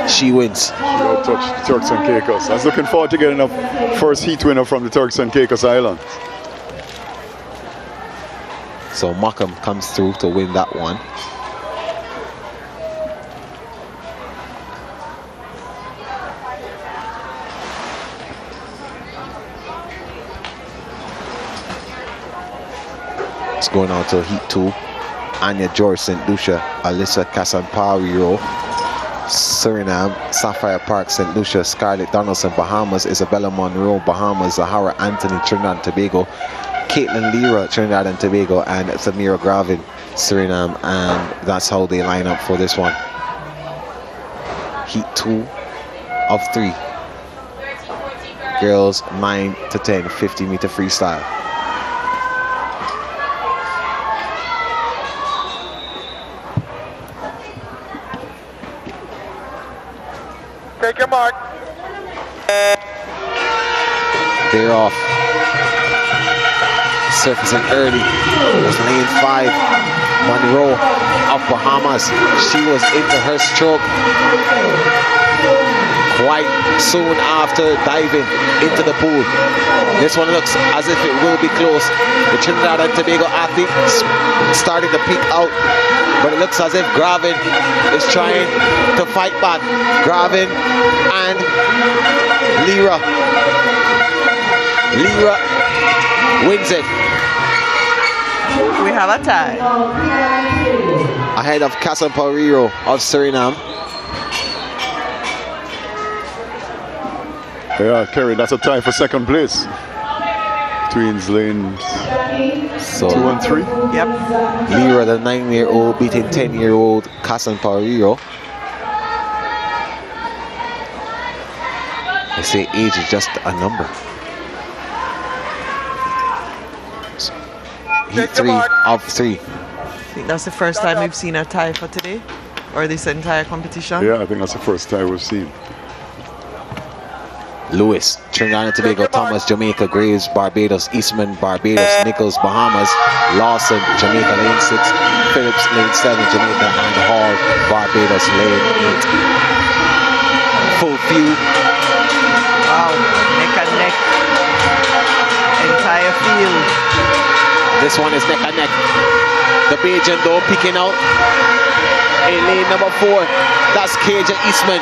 She wins. No touch, Turks and Caicos. I was looking forward to getting a first heat winner from the Turks and Caicos Islands. So Markham comes through to win that one. It's going on to Heat 2. Anya George, St. Lucia, Alyssa Casampariro, Suriname, Sapphire Park, St. Lucia, Scarlett Donaldson, Bahamas, Isabella Monroe, Bahamas, Zahara Anthony, Trinidad and Tobago, Caitlin Lira, Trinidad and Tobago, and Samira Gravin, Suriname, and that's how they line up for this one. Heat 2 of 3. Girls 9 to 10 50-meter freestyle. Take your mark. They're off. Surfacing early was lane 5. Monroe of Bahamas. She was into her stroke quite soon after diving into the pool. This one looks as if it will be close. The Trinidad and Tobago athlete starting to peek out, but it looks as if Gravin is trying to fight back. Gravin and Lira. Lira wins it. We have a tie. Ahead of Casampariro of Suriname. Yeah, Kerry, that's a tie for second place. Between lanes 2 and 3. Yep. Lira, the 9-year-old, beating 10-year-old Casampariro. They say age is just a number. Heat 3 of 3. I think that's the first time we've seen a tie for today, or this entire competition. Yeah, I think that's the first time we've seen. Lewis, Trinidad and Tobago, Thomas, Jamaica, Graves, Barbados, Eastman, Barbados, Nichols, Bahamas, Lawson, Jamaica, lane 6, Phillips, lane 7, Jamaica, and Hall, Barbados, lane 8. Full view. Wow, neck and neck. Entire field. This one is neck and neck. The Bajan though picking out in lane number 4. That's Kaja Eastman.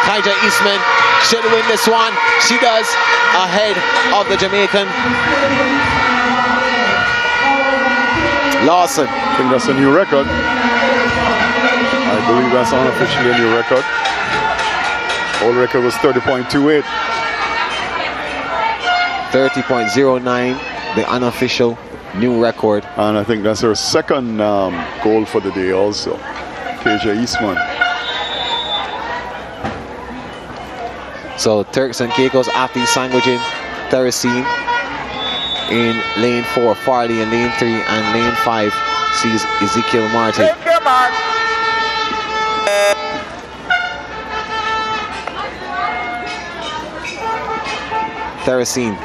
Kaja Eastman should win this one. She does, ahead of the Jamaican. Lawson. I think that's a new record. I believe that's unofficially a new record. Old record was 30.28. 30.09, the unofficial new record. And I think that's her second goal for the day also. Kaja Eastman. So Turks and Caicos athletes sandwiching Teresine in lane 4, Farley in lane 3, and lane 5 sees Ezekiel Martin. Take your mark. Theracene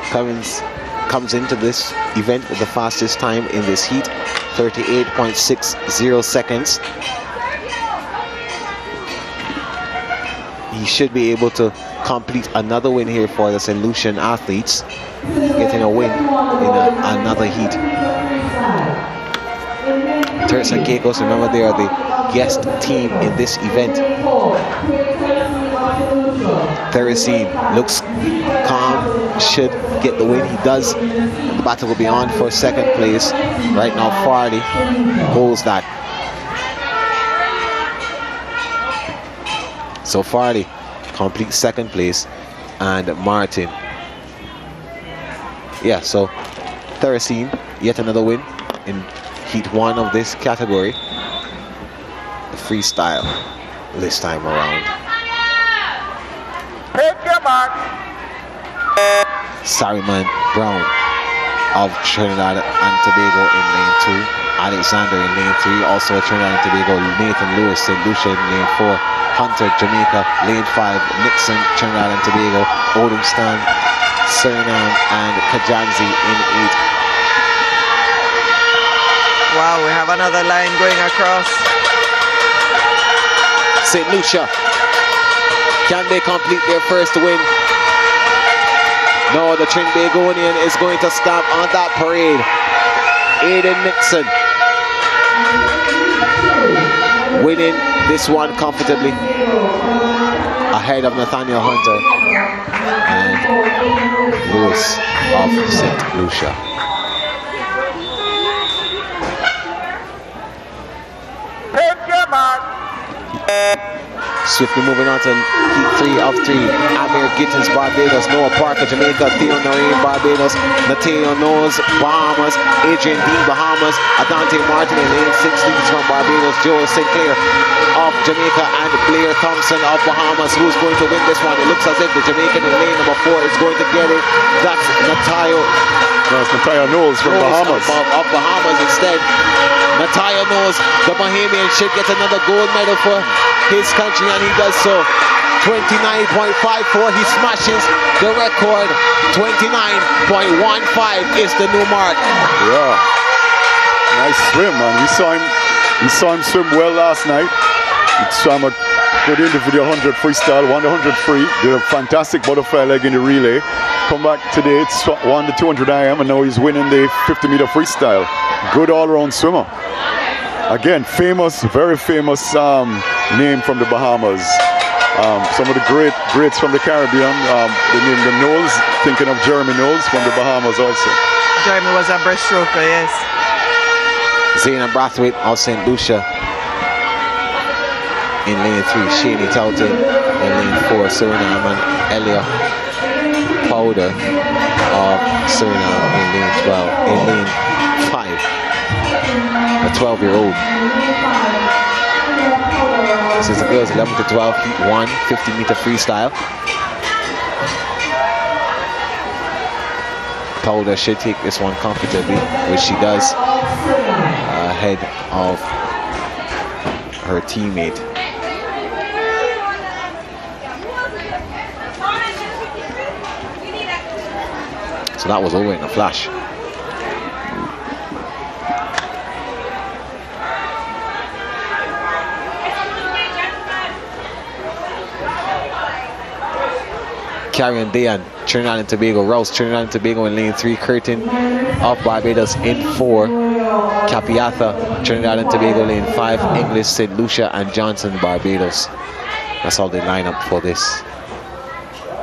comes into this event with the fastest time in this heat, 38.60 seconds. He should be able to complete another win here for the St. Lucian athletes, getting a win in another heat. Turks and Caicos, remember, they are the guest team in this event. Theracene looks calm, should get the win. He does. The battle will be on for second place. Right now, Farley holds that. So Farley completes second place, and Martin. Yeah, so Theracene, yet another win in heat 1 of this category. The freestyle this time around. Take your mark. Sariman Brown of Trinidad and Tobago in lane 2. Alexander in lane 3. Also Trinidad and Tobago. Nathan Lewis, St. Lucia in lane 4. Hunter, Jamaica, lane 5. Nixon, Trinidad and Tobago. Oldenstan, Suriname, and Kajanzi in 8. Wow, we have another line going across. St. Lucia, can they complete their first win? No, the Trinbagonian is going to stamp on that parade. Aiden Nixon winning this one comfortably ahead of Nathaniel Hunter and Lewis of St. Lucia. Take your mark. Swiftly moving on to heat 3 of 3. Amir Gittins, Barbados. Noah Parker, Jamaica. Theo Noreen, Barbados. Nathaniel Knowles, Bahamas. Adrian Dean, Bahamas. Adante Martin in lane 6 leads from Barbados. Joel Sinclair of Jamaica, and Blair Thompson of Bahamas, who's going to win this one. It looks as if the Jamaican in lane number 4 is going to get it. That's Natayo. No, it's Natayo Knowles from Bahamas. Of Bahamas instead. Natayo Knowles, the Bahamian, should get another gold medal for his country, and he does so. 29.54, he smashes the record. 29.15 is the new mark. Yeah, nice swim, man. We saw him swim well last night. He swam a good individual 100 freestyle, won the 100 free, did a fantastic butterfly leg in the relay. Come back today, won the 200 IM, and now he's winning the 50-meter freestyle. Good all-around swimmer. Again, famous, very famous name from the Bahamas. Some of the greats from the Caribbean. They named them Knowles, thinking of Jeremy Knowles from the Bahamas also. Jeremy was a breaststroker, yes. Zayna Brathwaite of St. Lucia in lane 3. Shani Tautin in lane 4. Suriname, and Elia Powder of Suriname in lane 12. In lane 5. A 12-year-old. This is the girls 11 to 12, heat 1, 50-meter freestyle. Powder should take this one comfortably, which she does, ahead of her teammate. So that was over in a flash. Carrion Dayan, Trinidad and Tobago. Rouse, Trinidad and Tobago in lane 3. Curtin of Barbados in 4. Capiatha, Trinidad and Tobago lane 5. English, St. Lucia, and Johnson, Barbados. That's how they line up for this.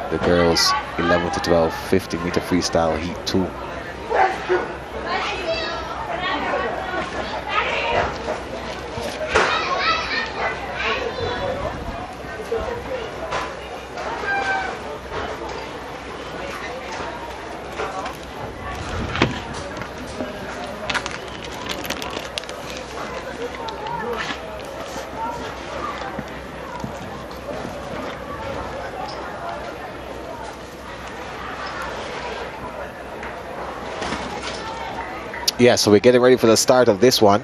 The girls 11 to 12, 50-meter freestyle heat 2. Yeah, so we're getting ready for the start of this one.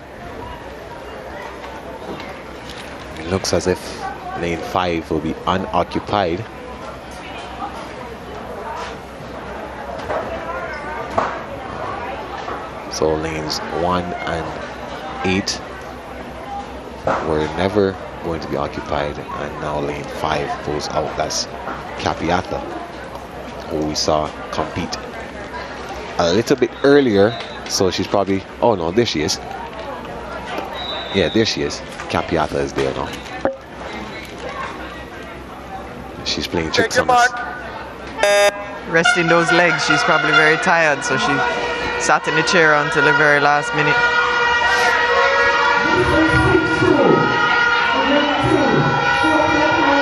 It looks as if lane 5 will be unoccupied. So lanes 1 and 8 were never going to be occupied, and now lane 5 goes out. That's Capiata, who we saw compete a little bit earlier. So she's probably, oh no, there she is. Yeah, there she is. Capiata is there now. She's playing tricks on us. Resting those legs, she's probably very tired, so she sat in the chair until the very last minute.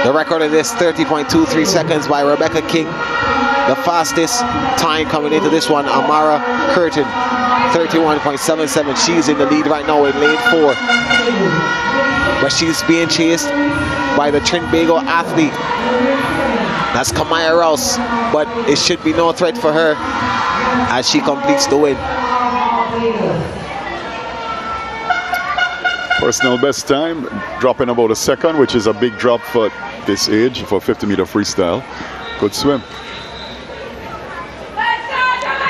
The record of this, 30.23 seconds by Rebecca King. The fastest time coming into this one, Amara Curtin, 31.77. She's in the lead right now in lane 4. But she's being chased by the Trinbago athlete. That's Kamaya Rouse, but it should be no threat for her as she completes the win. Personal best time, dropping about a second, which is a big drop for this age, for 50-meter freestyle. Good swim.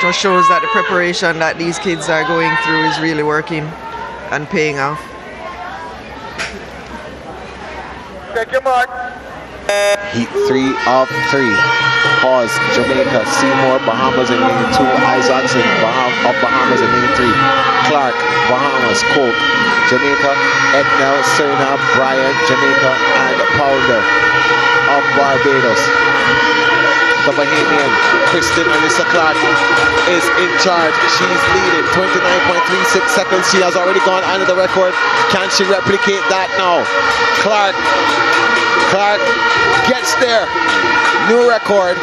Just shows that the preparation that these kids are going through is really working and paying off. Take your mark. Heat 3 of 3. Pause, Jamaica, Seymour, Bahamas in lane 2. Isaacson of Bahamas in lane 3. Clark, Bahamas, Coke, Jamaica, Etnell, Serna, Bryant, Jamaica, and Pounder of Barbados. The Bahamian, Kristen Alyssa Clark, is in charge. She's leading 29.36 seconds. She has already gone under the record. Can she replicate that now? Clark gets there. New record.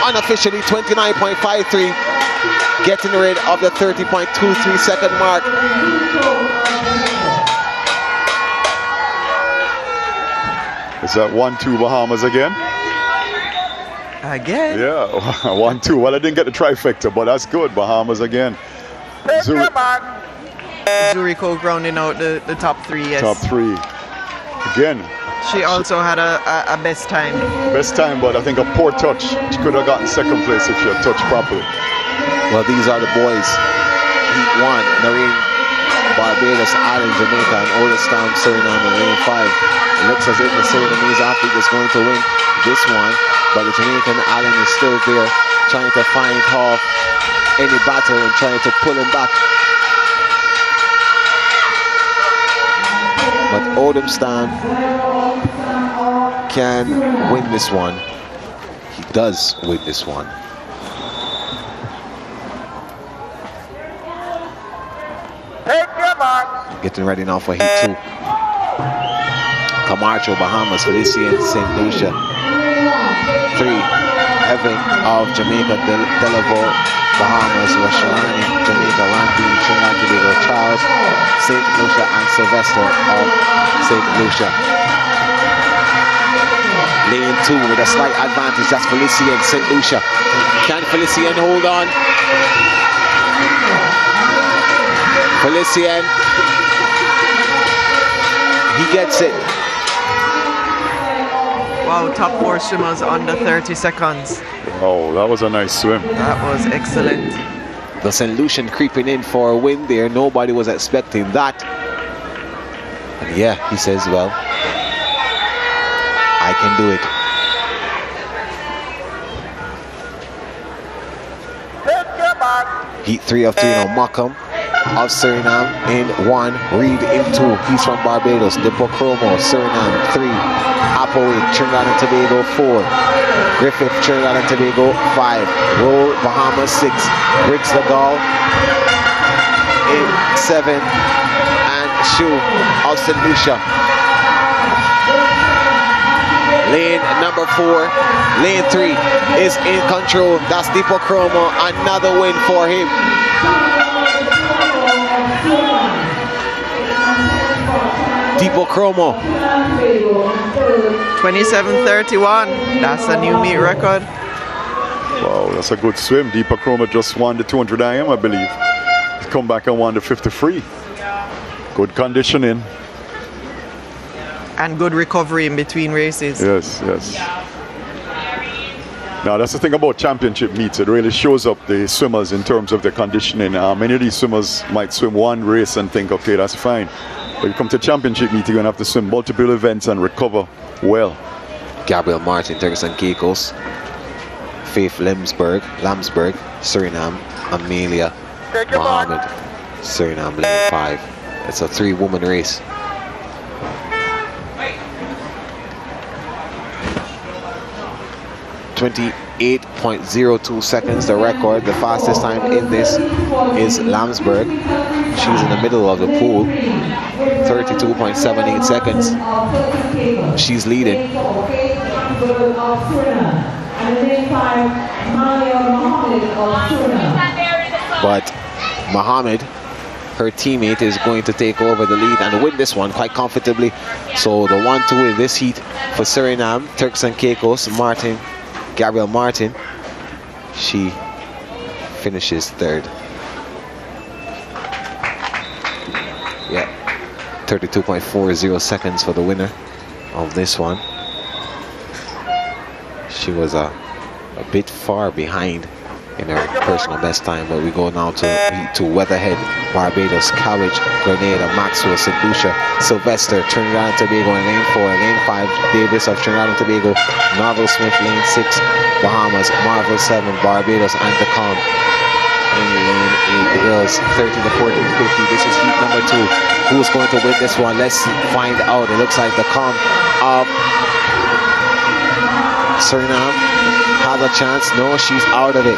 Unofficially 29.53. Getting rid of the 30.23 second mark. Is that 1-2 Bahamas again? Again? Yeah, 1-2. Well, I didn't get the trifecta, but that's good. Bahamas again. Take your mark. Zuriko grounding out the top 3, yes. Top 3. Again. She also had a best time. Best time, but I think a poor touch. She could have gotten second place if she had touched properly. Well, these are the boys. Heat 1, Noreen, Barbados, Ireland, Jamaica, and Oldestam, Suriname in lane 5. It looks as if the Surinamese athlete is going to win this one, but the Jamaican Allen is still there, trying to find off any battle and trying to pull him back. But Oldestam can win this one. He does win this one. Take your mark. Getting ready now for Heat 2. Camacho, Bahamas, Felician, St. Lucia. 3, Heaven of Jamaica, Delavo, Bahamas, Rashani, Jamaica, Randy, Trinidad, Tobago, Charles, St. Lucia, and Sylvester of St. Lucia. Lane 2 with a slight advantage, that's Felician, St. Lucia. Can Felician hold on? Felician, he gets it. Wow, top 4 swimmers under 30 seconds. Oh, that was a nice swim. That was excellent. The St. Lucian creeping in for a win there. Nobody was expecting that. And yeah, he says, well, I can do it. Take your mark. Heat 3 of 3 now. Markham of Suriname in 1. Reed in 2. He's from Barbados. Depo Chromo, Suriname 3. Apoe, Trinidad and Tobago 4. Griffith, Trinidad and Tobago 5. Roll, Bahamas 6. Briggs Legal in 7. And Shu of St. Lucia. Lane number 4, lane 3 is in control. That's Deepo Chromo. Another win for him. Deepo Chromo. 27:31. That's a new meet record. Wow, that's a good swim. Deepa Chroma just won the 200 IM, I believe. He's come back and won the 50 free. Good conditioning. And good recovery in between races. Yes, yes. Now that's the thing about championship meets. It really shows up the swimmers in terms of their conditioning. Many of these swimmers might swim one race and think, okay, that's fine. But you come to championship meet, you're going to have to swim multiple events and recover well. Gabriel Martin, Turkson Caicos, Faith Lamsberg, Suriname, Amelia Mohammed, Suriname, lane 5. It's a 3-woman race. 28.02 seconds, the record. The fastest time in this is Lamsberg. She's in the middle of the pool. 32.78 seconds. She's leading. But Mohammed, her teammate, is going to take over the lead and win this one quite comfortably. So the 1-2 in this heat for Suriname, Turkson Caicos, Gabriel Martin, she finishes third. Yeah, 32.40 seconds for the winner of this one. She was a bit far behind in her personal best time, but we go now to Weatherhead, Barbados, Cowage, Grenada, Maxwell, St. Lucia, Sylvester, Trinidad and Tobago in lane 4, lane 5, Davis of Trinidad and Tobago, Norval Smith, lane 6, Bahamas, Marvel 7, Barbados, and Decom in lane 8. The girls 13 to 14 to 50. This is heat number 2. Who's going to win this one? Let's find out. It looks like Decom of Suriname has a chance. No, she's out of it.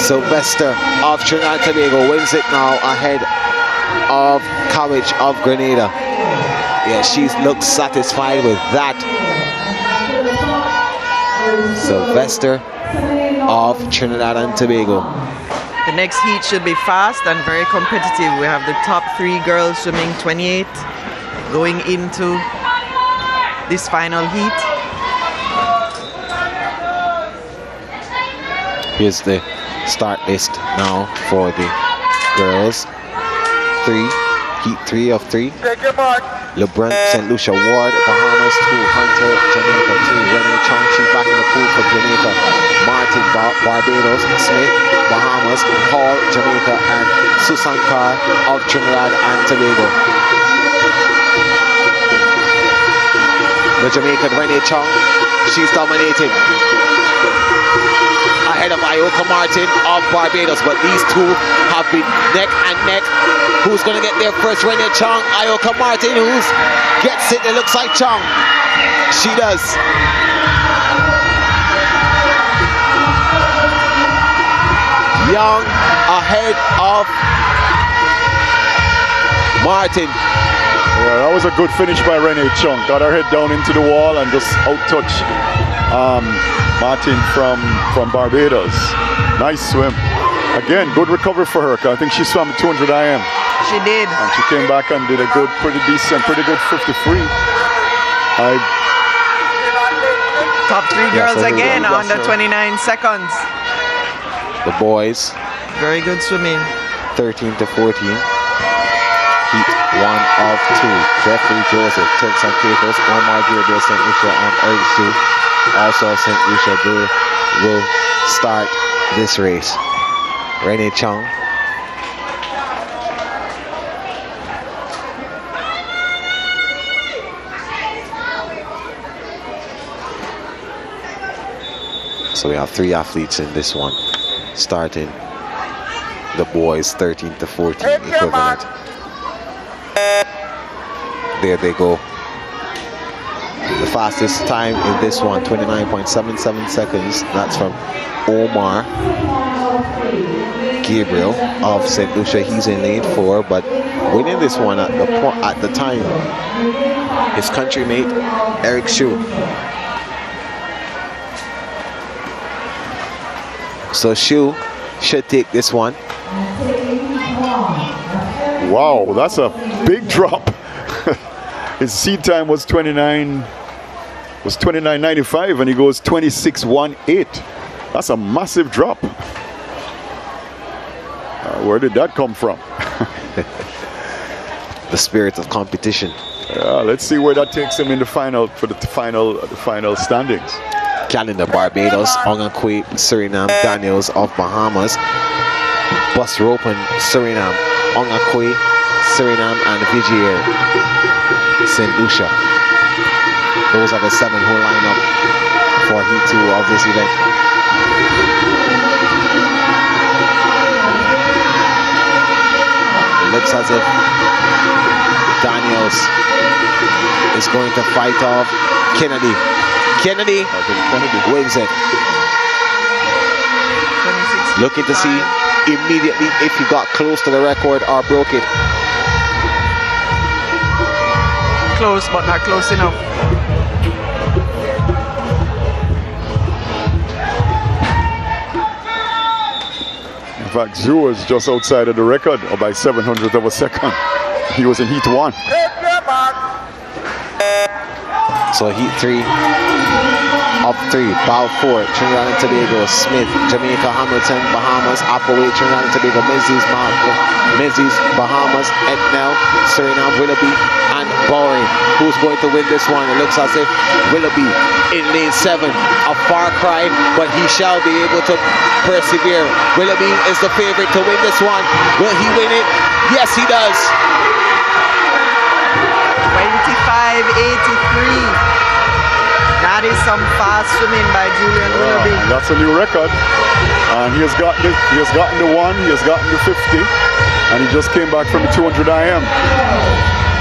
Sylvester of Trinidad and Tobago wins it now ahead of Cowage of Grenada. Yeah, she looks satisfied with that. Sylvester of Trinidad and Tobago. The next heat should be fast and very competitive. We have the top 3 girls swimming 28 going into this final heat. Here's the start list now for the girls. Heat 3 of 3. Take your mark. LeBron, St. Lucia, Ward, Bahamas 2, Hunter, Jamaica 2, Renee Chong, she's back in the pool for Jamaica. Martin, Barbados, Smith, Bahamas, Hall, Jamaica, and Susan Carr of Trinidad and Tobago. The Jamaican Renee Chong, she's dominating ahead of Ioka Martin of Barbados, but these two have been neck and neck. Who's going to get there first? Renee Chong, Ioka Martin, who gets it? It looks like Chong. She does. Young ahead of Martin. Yeah, that was a good finish by Renee Chong. Got her head down into the wall and just out-touch Martin from Barbados. Nice swim. Again, good recovery for her. I think she swam 200 IM. She did. And she came back and did a good, pretty good 53. Top 3 girls again under 29 seconds. The boys. Very good swimming. 13 to 14. Heat 1 of 2. Jeffrey Joseph, Turkson Caicos, Omar Gabriel, St. Lucia, and Erdisu. Also St. Lucia, they will start this race. Renee Chong. So we have 3 athletes in this one, starting the boys 13 to 14 equivalent. There they go. The fastest time in this one, 29.77 seconds. That's from Omar Gabriel of St. Lucia. He's in lane 4, but winning this one at the time, his countrymate Eric Shu. So Shu should take this one. Wow, that's a big drop. His seed time was 29.95 and he goes 26.18. That's a massive drop. Where did that come from? The spirit of competition. Let's see where that takes him in the final for the final standings. Canada, Barbados, Ongakwe, Suriname, Daniels of Bahamas, Buster Open, Suriname, Ongakwe, Suriname, and Vigier, St. Lucia. Those are the 7 who line up for Heat 2 of this event. It looks as if Daniels is going to fight off Kennedy. Kennedy wins it. Looking to see immediately if he got close to the record or broke it. Close, but not close enough. In fact, Zoo was just outside of the record, or by 700th of a second. He was in Heat 1. So Heat 3, up 3, Balfour, Trinidad and Tobago, Smith, Jamaica, Hamilton, Bahamas, Appaway, Trinidad and Tobago, Menzies, Bahamas, Etnell, Suriname, Willoughby, and Bowery. Who's going to win this one? It looks as if Willoughby in lane 7, a far cry, but he shall be able to persevere. Willoughby is the favorite to win this one. Will he win it? Yes, he does. 25.83. That is some fast swimming by Julian Willoughby. That's a new record. And he has gotten the 1, he has gotten the 50, and he just came back from the 200 IM.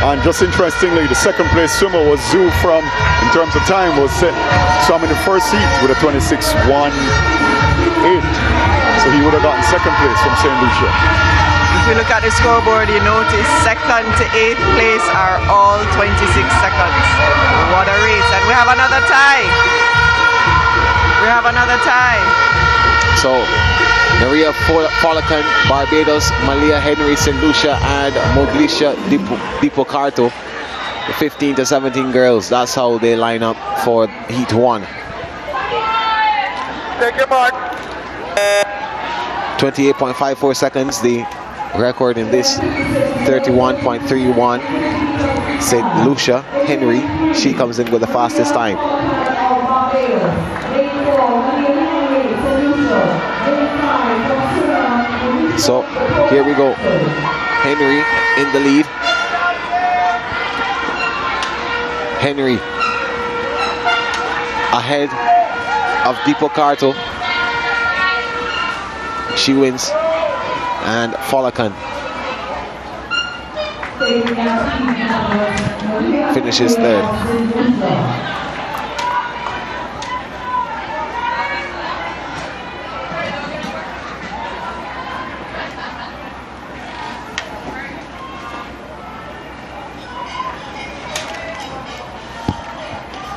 And just interestingly, the second place swimmer was Zoo from, in terms of time, was set swam in the first heat with a 26.18. So he would have gotten second place from St. Lucia. If you look at the scoreboard, you notice 2nd to 8th place are all 26 seconds. What a race. And we have another tie. So, Maria Folakan, Barbados, Malia Henry, St. Lucia, and Moglisha Dipocarto, the 15 to 17 girls. That's how they line up for Heat 1. Take your mark. 28.54 seconds, the record in this. 31.31. St. Lucia Henry, she comes in with the fastest time. So here we go. Henry in the lead. Henry ahead of Dipocarto. She wins. And Folakan finishes third.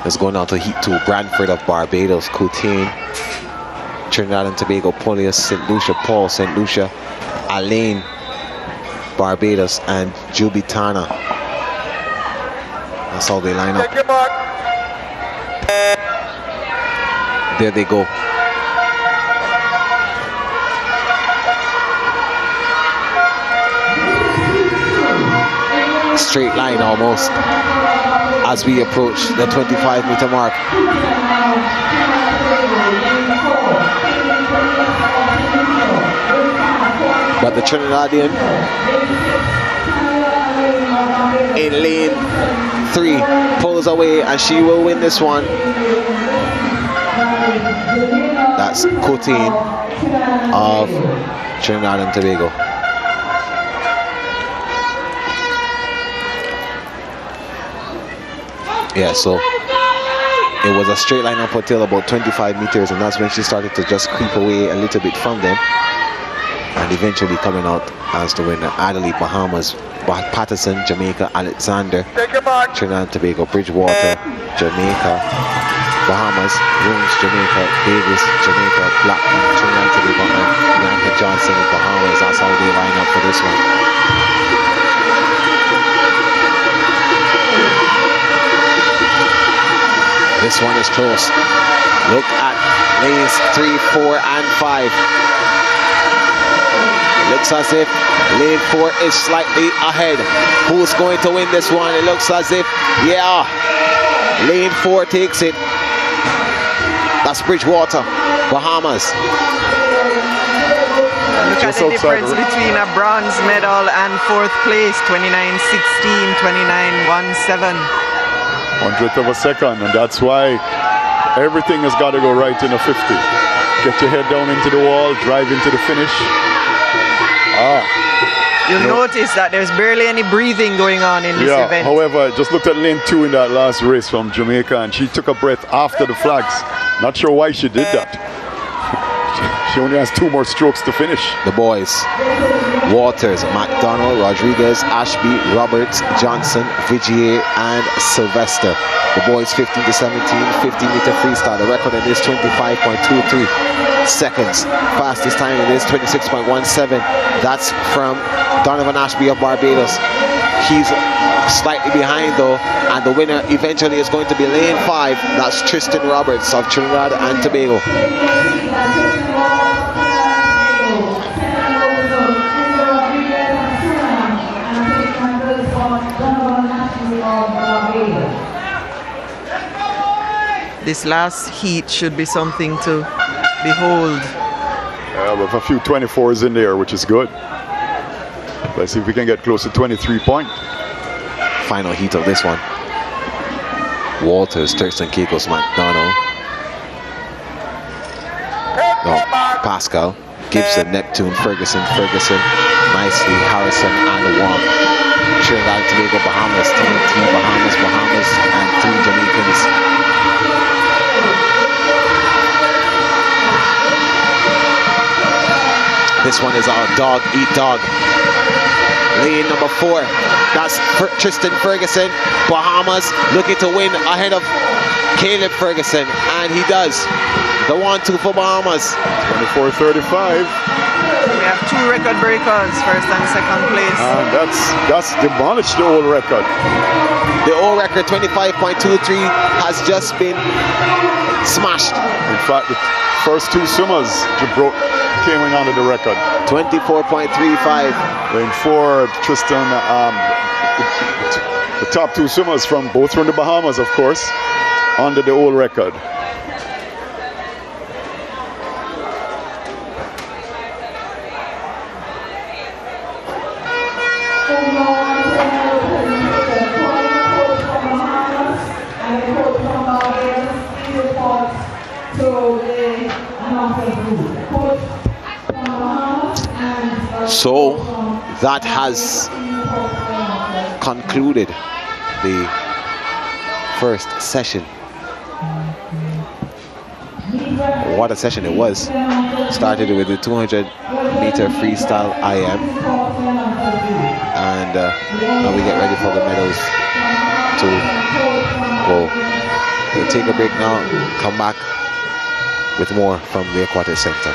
Let's go now to Heat 2. Brantford of Barbados, Coutane, Trinidad and Tobago, Polius, St. Lucia, Paul, St. Lucia, Alain, Barbados, and Jubitana. That's how they line up. There they go. Straight line almost as we approach the 25-meter mark. But the Trinidadian in lane 3 pulls away, and she will win this one. That's Coutane of Trinidad and Tobago. Yeah, so it was a straight line up until about 25 meters, and that's when she started to just creep away a little bit from them, and eventually coming out as the winner. Adelaide, Bahamas, Patterson, Jamaica, Alexander, Trinidad and Tobago, Bridgewater, Jamaica, Bahamas, Rooms, Jamaica, Davis, Jamaica, Blackman, Trinidad and Tobago, and Bianca Johnson of Bahamas. That's how they line up for this one. This one is close. Look at lanes 3, 4, and 5. Looks as if lane 4 is slightly ahead. Who's going to win this one? It looks as if, yeah, lane 4 takes it. That's Bridgewater, Bahamas. Look at the difference between a bronze medal and 4th place, 29.16, 29.17. 100th of a second, and that's why everything has got to go right in a 50. Get your head down into the wall, drive into the finish. You'll notice that there's barely any breathing going on in this event. However, just looked at lane 2 in that last race from Jamaica, and she took a breath after the flags. Not sure why she did that. She only has 2 more strokes to finish. The boys: Waters, McDonald, Rodriguez, Ashby, Roberts, Johnson, Vigier, and Sylvester. The boys 15 to 17, 15-meter freestyle. The record in this 25.23 seconds. Fastest time in this 26.17. That's from Donovan Ashby of Barbados. He's slightly behind though, and the winner eventually is going to be lane 5. That's Tristan Roberts of Trinidad and Tobago. This last heat should be something to behold. With a few 24s in there, which is good. Let's see if we can get close to 23 points. Final heat of this one: Walters, Thurston, Caicos, McDonald, Pascal, Gibson, Neptune, Ferguson, Nicely, Harrison, and Wong. Trinidad and Tobago, Bahamas, TNT, Bahamas, and 3 Jamaicans. This one is our dog eat dog. Lane number 4. That's Tristan Ferguson, Bahamas, looking to win ahead of Caleb Ferguson, and he does. The 1-2 for Bahamas. 24.35. We have 2 record breakers, 1st and 2nd place. And that's demolished the old record. The old record 25.23 has just been smashed. In fact, the first 2 swimmers came in under the record. 24.35. Lane 4, Tristan, the top 2 swimmers from both from the Bahamas, of course, under the old record. So that has concluded the first session. What a session it was. Started with the 200-meter freestyle IM, and now we get ready for the medals to go. We'll take a break now, come back with more from the Aquatic Center.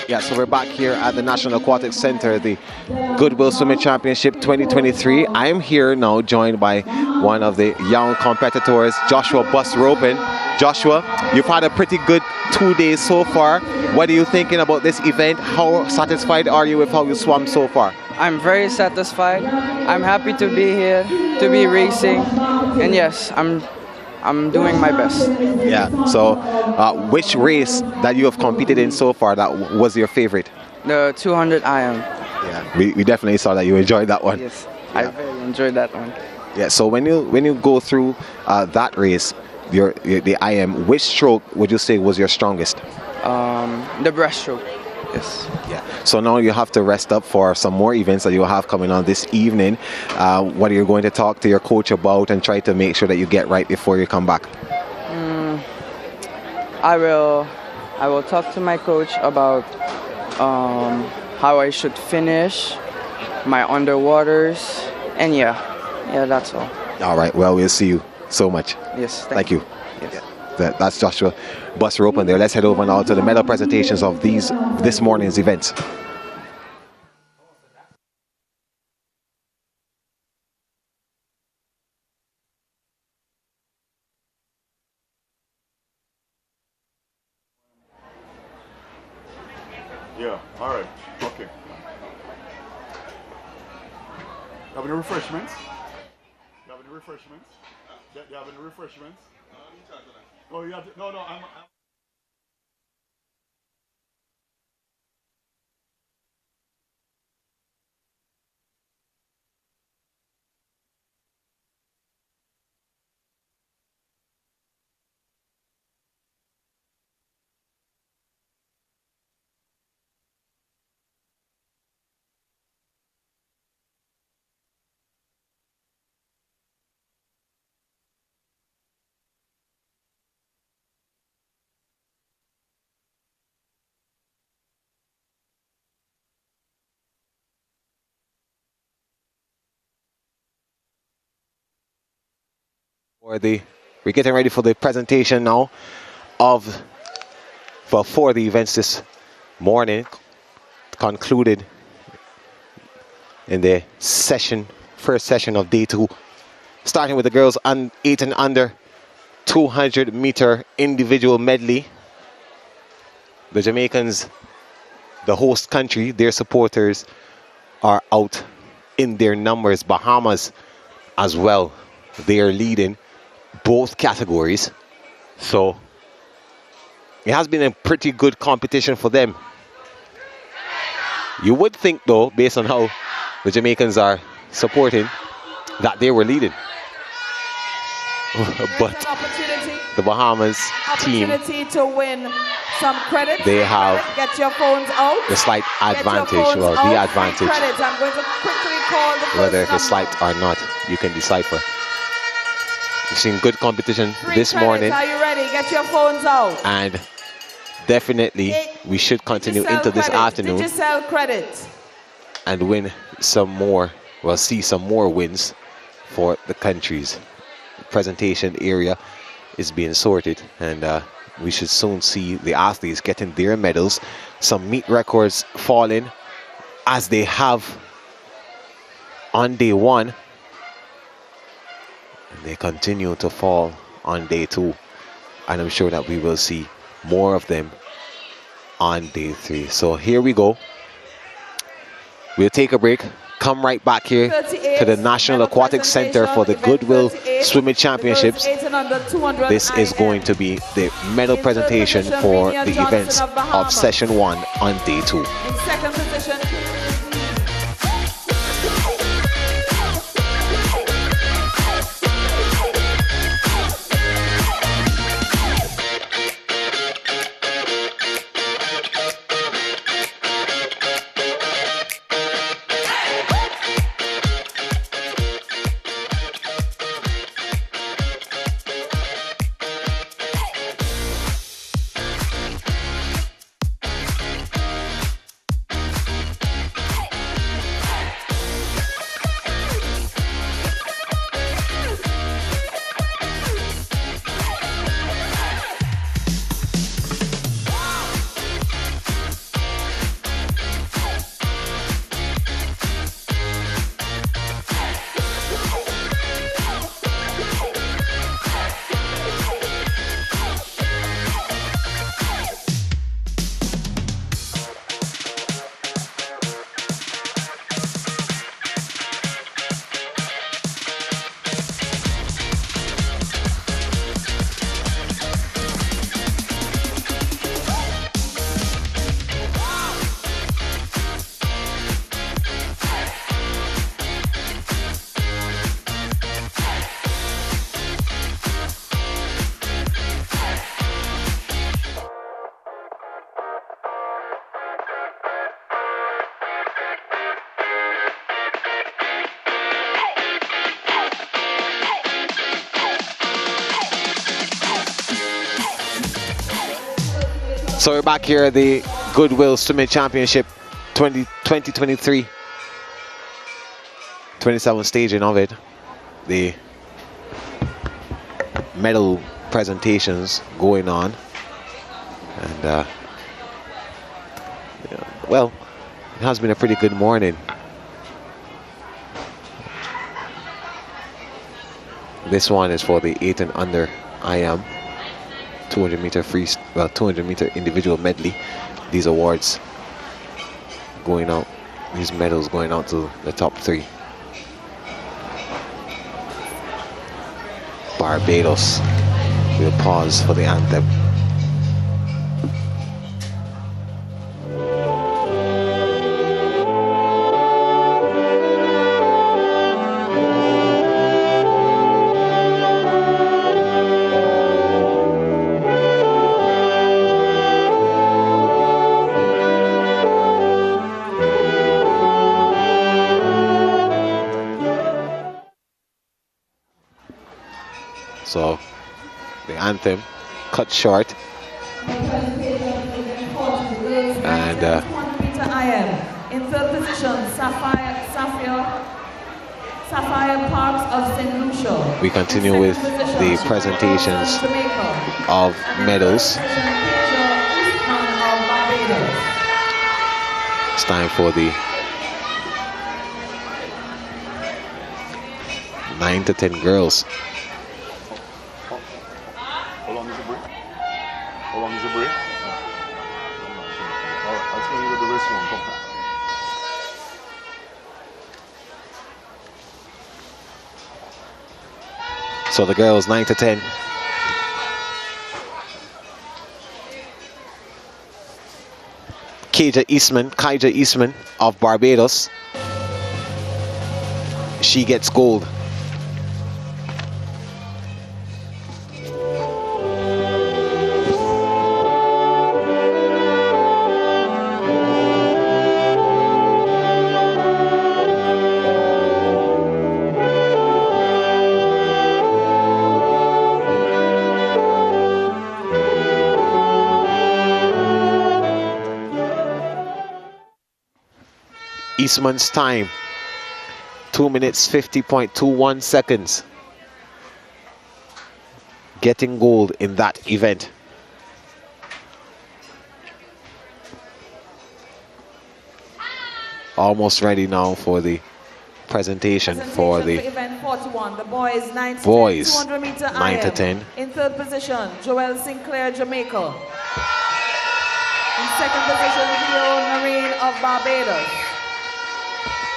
Yeah, so we're back here at the National Aquatic Center, the Goodwill Swimming Championship 2023. I am here now joined by one of the young competitors, Joshua Busropen. Joshua, you've had a pretty good 2 days so far. What are you thinking about this event? How satisfied are you with how you swam so far? I'm very satisfied. I'm happy to be here, to be racing, and yes, I'm doing my best. Yeah, so which race that you have competed in so far that was your favorite? The 200 iron. Yeah, we definitely saw that you enjoyed that one. Yes, yeah. I very enjoyed that one. Yeah, so when you go through that race, the IM, which stroke would you say was your strongest? The breaststroke. Yes. Yeah. So now you have to rest up for some more events that you'll have coming on this evening. What are you going to talk to your coach about and try to make sure that you get right before you come back? I will talk to my coach about how I should finish my underwaters, and yeah, that's all. All right. Well, we'll see you so much. Yes. Thank you. Yes. Yeah. That's Joshua Busropen there. Let's head over now to the medal presentations of this morning's events. Yeah, all right, okay. Have any refreshments? You have any refreshments? You have any refreshments? Oh, you have to, no, I'm We're getting ready for the presentation now for the events this morning, concluded in the first session of day 2, starting with the girls 8 and under 200 meter individual medley. The Jamaicans, the host country, their supporters are out in their numbers. Bahamas as well, they are leading both categories, so it has been a pretty good competition for them. You would think though, based on how the Jamaicans are supporting, that they were leading. But the Bahamas team, to win some credits. They have get your phones out. the slight advantage, well, the advantage. I'm going to quickly call the Whether first it's number. slight or not, you can decipher. We've seen good competition this morning, Are you ready? Get your phones out. and definitely we should continue into this afternoon Digital credit. and win some more, well, see some more wins for the countries. The presentation area is being sorted, and we should soon see the athletes getting their medals. Some meet records falling as they have on day 1. And they continue to fall on day 2. And I'm sure that we will see more of them on day 3. So here we go. We'll take a break. Come right back here to the National Aquatic Center for the Goodwill Swimming Championships. This is going to be the medal presentation for the events of session 1 on day 2. In second position. So we're back here at the Goodwill Swimming Championship 2023. 27th staging of it. The medal presentations going on. And well, it has been a pretty good morning. This one is for the 8 and under IM 200 meter free, 200 meter individual medley. These awards going out, these medals going out to the top 3. Barbados. We'll pause for the anthem. So the anthem cut short, and in third position, Sapphire Parks of St. Lucia. we continue with the presentations of medals. It's time for the 9 to 10 girls. How long is the break? How long is the break? I'll tell you the rest one. So the girls 9 to 10. Kaija Eastman of Barbados. She gets gold. Eastman's time, 2 minutes 50.21 seconds. Getting gold in that event. Almost ready now for the presentation for the event 41, the boys 9 to 10, boys 200 meter 9 to IM. 10. In third position, Joel Sinclair, Jamaica. In second position, Leo Marine of Barbados.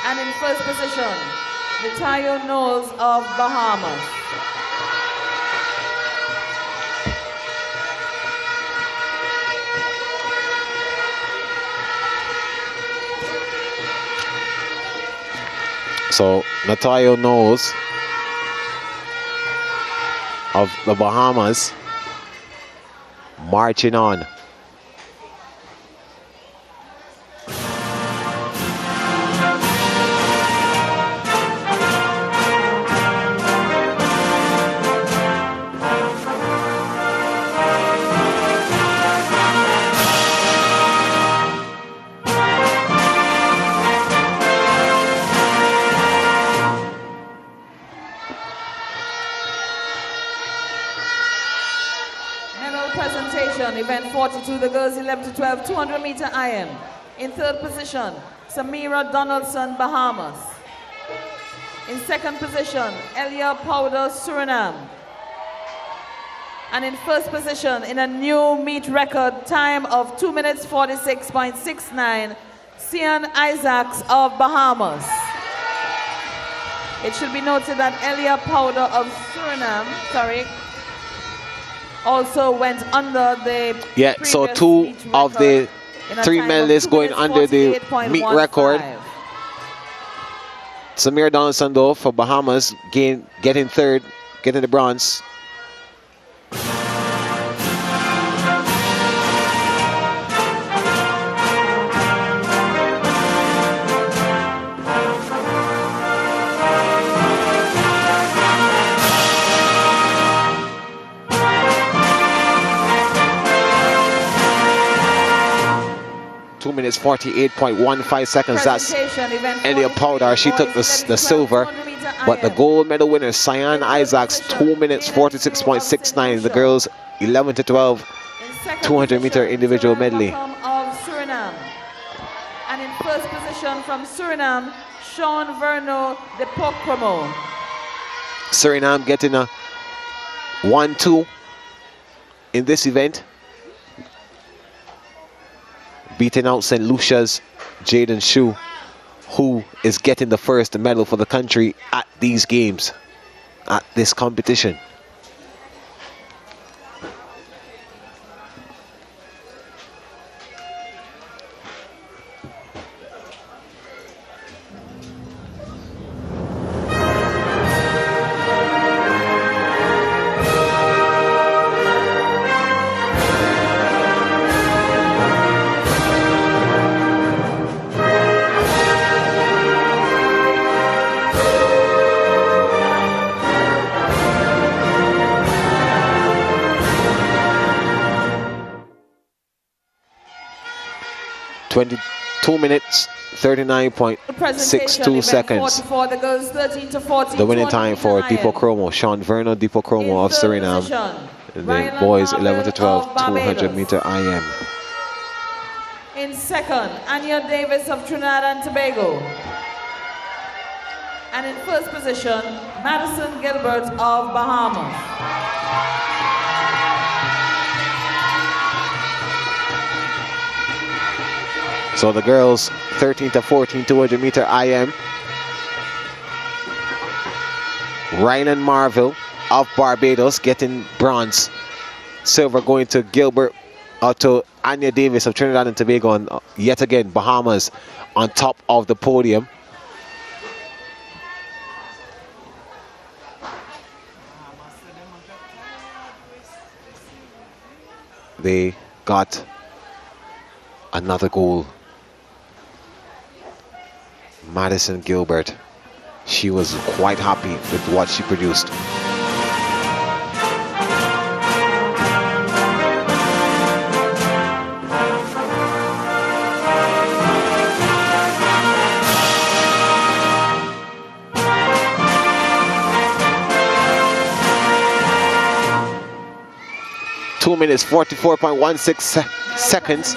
And in first position, Natayo Knowles of Bahamas. So Natayo Knowles of the Bahamas marching on. Event 42, the girls 11 to 12, 200 meter IM. In third position, Samira Donaldson, Bahamas. In second position, Elia Powder, Suriname. And in first position, in a new meet record time of 2 minutes 46.69, Sian Isaacs of Bahamas. It should be noted that Elia Powder of Suriname, also went under the so 2 of the 3 medalists going under the meet record. Samir Donaldson though for Bahamas getting third, getting the bronze. 2 minutes 48.15 seconds. That's Presentation, event Elia 43, Powder. She took boys the silver. 200 meter But the iron. gold medal winner, Cyan Isaacs, 2 minutes 46.69. The girls 11 to 12, In second 200 meter position, individual Suriname medley. of Suriname. And in first position from Suriname, Sean Verno de Pocromo. Suriname getting a 1-2 in this event, beating out St. Lucia's Jaden Shu, who is getting the first medal for the country at these games, at this competition. Two minutes 39.62 seconds. The girls 13 to 14. The winning time for Deepo Chromo, Sean Verno Deepo Chromo of Suriname. And then boys 11 to 12, 200 meter IM. In second, Anya Davis of Trinidad and Tobago. And in first position, Madison Gilbert of Bahamas. So the girls 13 to 14, 200 meter IM. Rylan Marville of Barbados getting bronze. Silver going to Gilbert, to Anya Davis of Trinidad and Tobago, and yet again Bahamas on top of the podium. They got another goal. Madison Gilbert, she was quite happy with what she produced. Two minutes 44.16 seconds.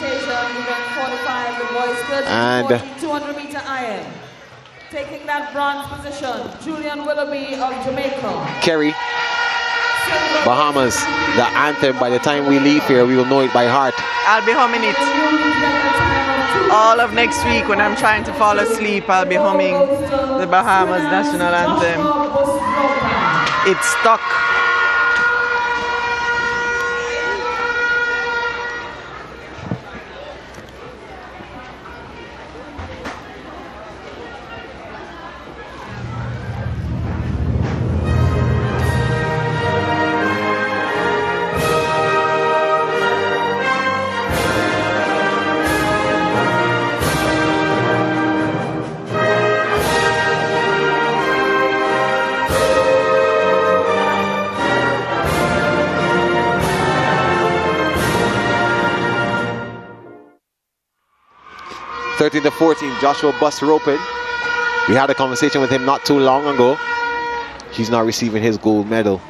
And 200 meter iron. Taking that bronze position, Julian Willoughby of Jamaica. Kerry, Bahamas, the anthem. By the time we leave here, we will know it by heart. I'll be humming it. All of next week when I'm trying to fall asleep, I'll be humming the Bahamas national anthem. It's stuck. To 14, Joshua Busropin. We had a conversation with him not too long ago. He's now receiving his gold medal.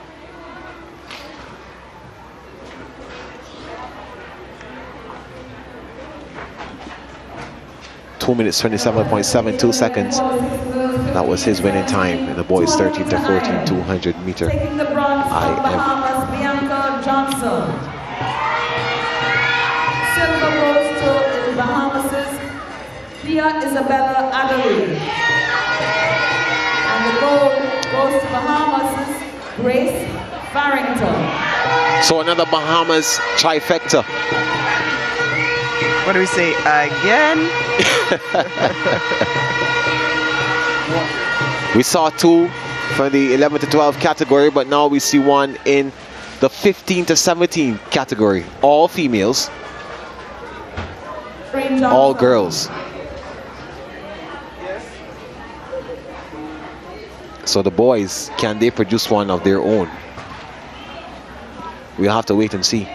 Two minutes 27.72 seconds. That was his winning time in the boys 13 to 14 200 meter Taking the bronze from IM. Bahamas, Bianca Johnson. Silver goes to the Bahamas' Dia Isabella Adderley. And the gold goes to Bahamas' Grace Farrington. So another Bahamas trifecta. What do we say again? We saw two for the 11 to 12 category, but now we see one in the 15 to 17 category. All females, all girls. So the boys, can they produce one of their own? We'll have to wait and see.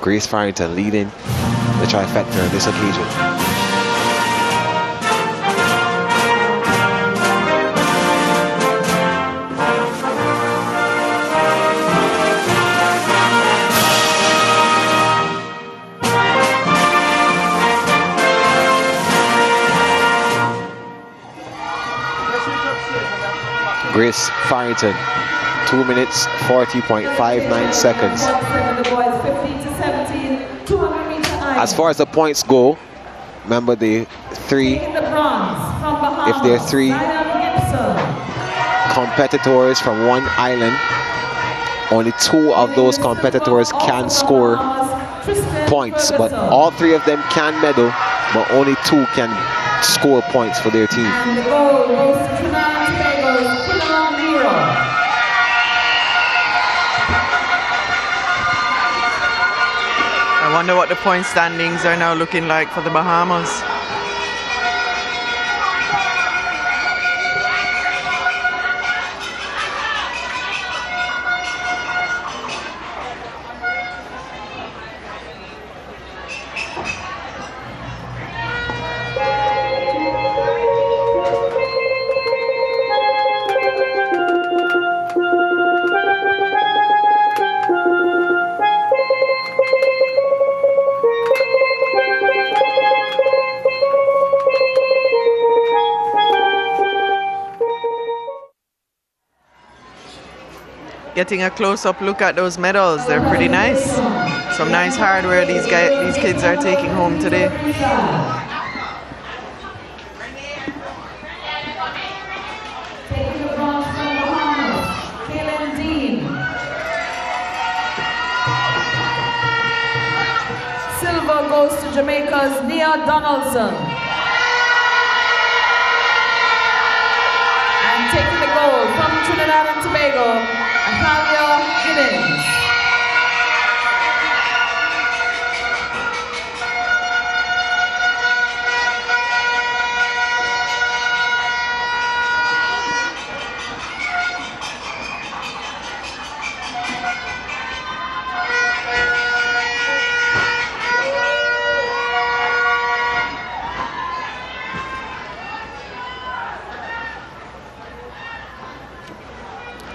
Grace Farrington leading the the trifecta on this occasion. Grace Farrington, 2 minutes 40.59 seconds. As far as the points go, remember the three, if there are three competitors from one island, only 2 of those competitors can score points, but all 3 of them can medal, but only 2 can score points for their team. And the goal goes to Trinidad and Tobago's Mira. I wonder what the point standings are now looking like for the Bahamas. Getting a close-up look at those medals, they're pretty nice. Some nice hardware these kids are taking home today. Silver goes to Jamaica's Nia Donaldson. And taking the gold from Trinidad and Tobago, Natalia Giddens.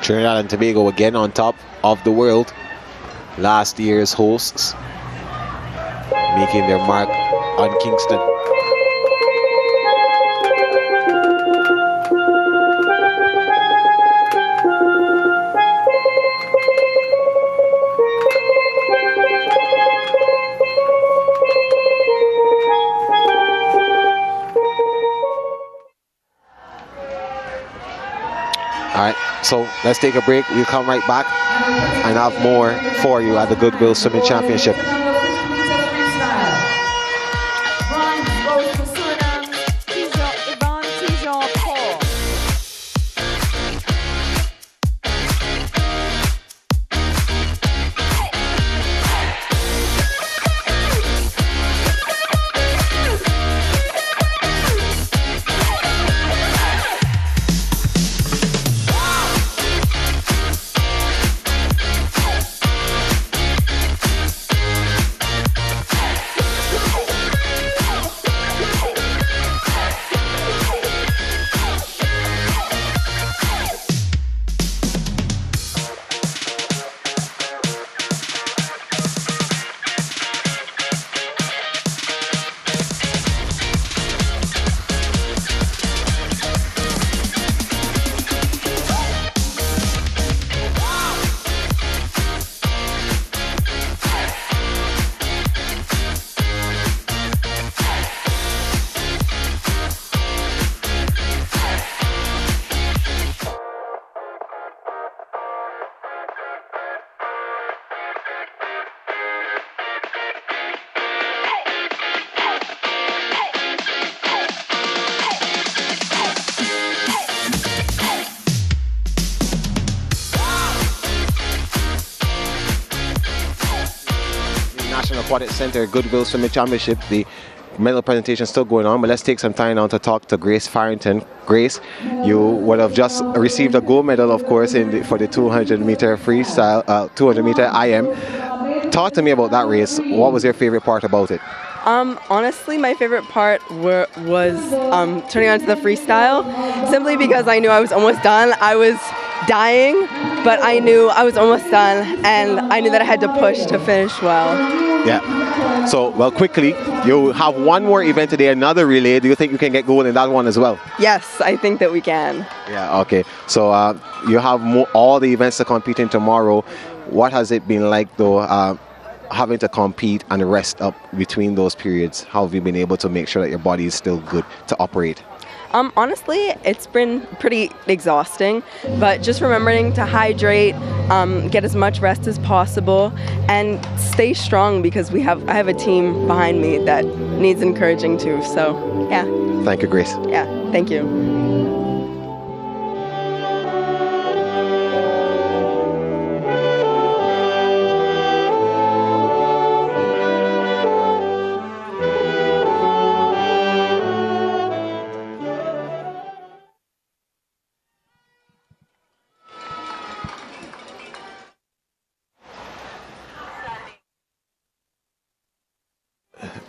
Trinidad and Tobago again on top of the world, last year's hosts, making their mark on Kingston. So let's take a break. We'll come right back and have more for you at the Goodwill Swimming Championship. Aquatic Center Goodwill Swimming Championship. The medal presentation is still going on, but let's take some time now to talk to Grace Farrington. Grace, you would have just received a gold medal, of course, for the 200-meter freestyle, 200-meter IM. Talk to me about that race. What was your favorite part about it? Honestly, my favorite part was turning on to the freestyle, simply because I knew I was almost done. I was dying, but I knew I was almost done, and I knew that I had to push to finish well. Yeah. So, well, quickly, you have one more event today, another relay. Do you think you can get gold in that one as well? Yes, I think that we can. Yeah, okay. So you have all the events to compete in tomorrow. What has it been like, though, having to compete and rest up between those periods? How have you been able to make sure that your body is still good to operate? Honestly, it's been pretty exhausting, but just remembering to hydrate, get as much rest as possible, and stay strong, because I have a team behind me that needs encouraging too. So, yeah. Thank you, Grace. Yeah, thank you.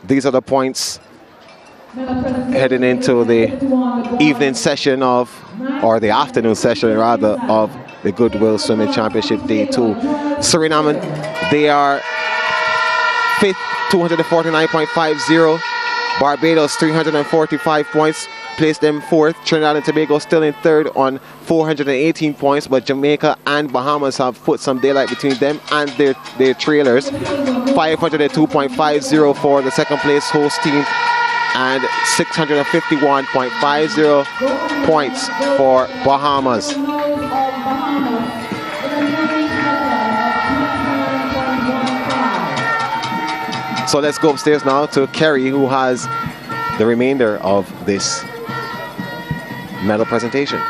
These are the points heading into the evening session or the afternoon session rather, of the Goodwill Swimming Championship Day 2. Suriname, they are 5th, 249.50. Barbados, 345 points, placed them 4th. Trinidad and Tobago still in 3rd on 418 points, but Jamaica and Bahamas have put some daylight between them and their trailers. 502.50 for the second place host team, and 651.50 points for Bahamas. So let's go upstairs now to Kerry, who has the remainder of this medal presentation.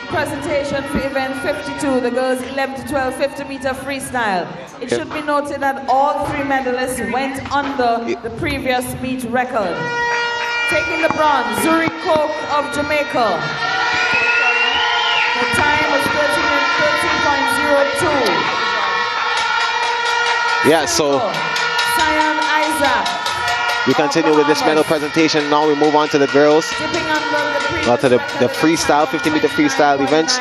Presentation for event 52, the girls 11 to 12 50-meter freestyle. It should be noted that all 3 medalists went under the previous meet record. Taking the bronze, Zuri Coke of Jamaica. The time was 13.02. Yeah, so Cyan Isaac. we continue with this medal presentation. Now we move on to the girls. To the freestyle, 50-meter freestyle events.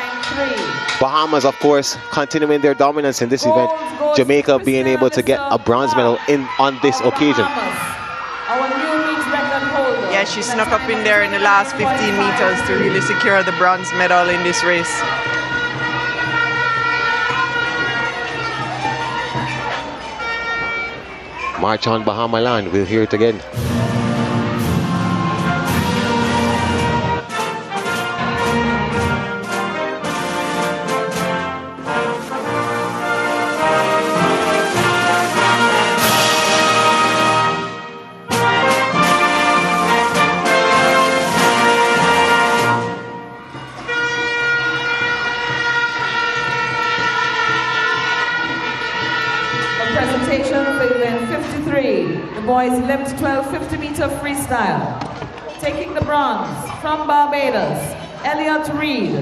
Bahamas, of course, continuing their dominance in this event. Jamaica being able to get a bronze medal on this occasion. Yeah, she snuck up in there in the last 15 meters to really secure the bronze medal in this race. March on Bahama land, we'll hear it again. Boys 11 to 12 50-meter freestyle. Taking the bronze from Barbados, Elliot Reed.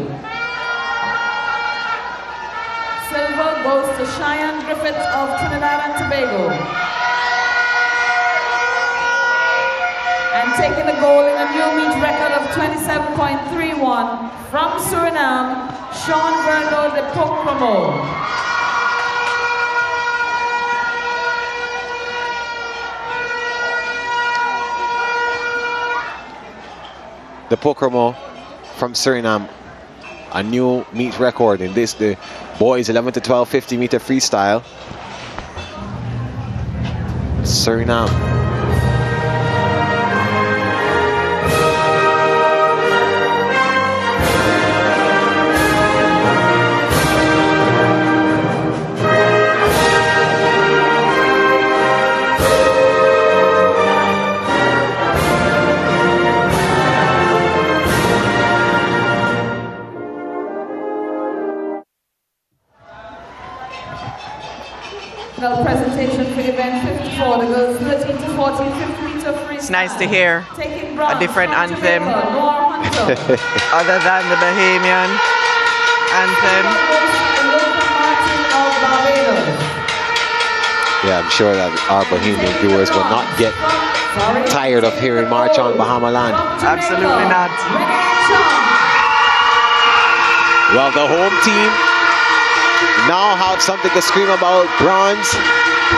Silver goes to Cheyenne Griffith of Trinidad and Tobago. And taking the gold in a new meet record of 27.31 from Suriname, Sean Verdo de Pocromo. The Pocromo from Suriname, a new meet record in this, the boys 11 to 12 50-meter freestyle. Suriname. girls 13 to 14, 50 meter freestyle. It's nice to hear Taking a bronze different from anthem Jamaica, Noah Hunter. other than the Bahamian anthem. Martin of Barbados. Yeah, I'm sure that our Bohemian viewers will not get tired of hearing March on Bahama land. Absolutely not. Well, the home team now have something to scream about. Bronze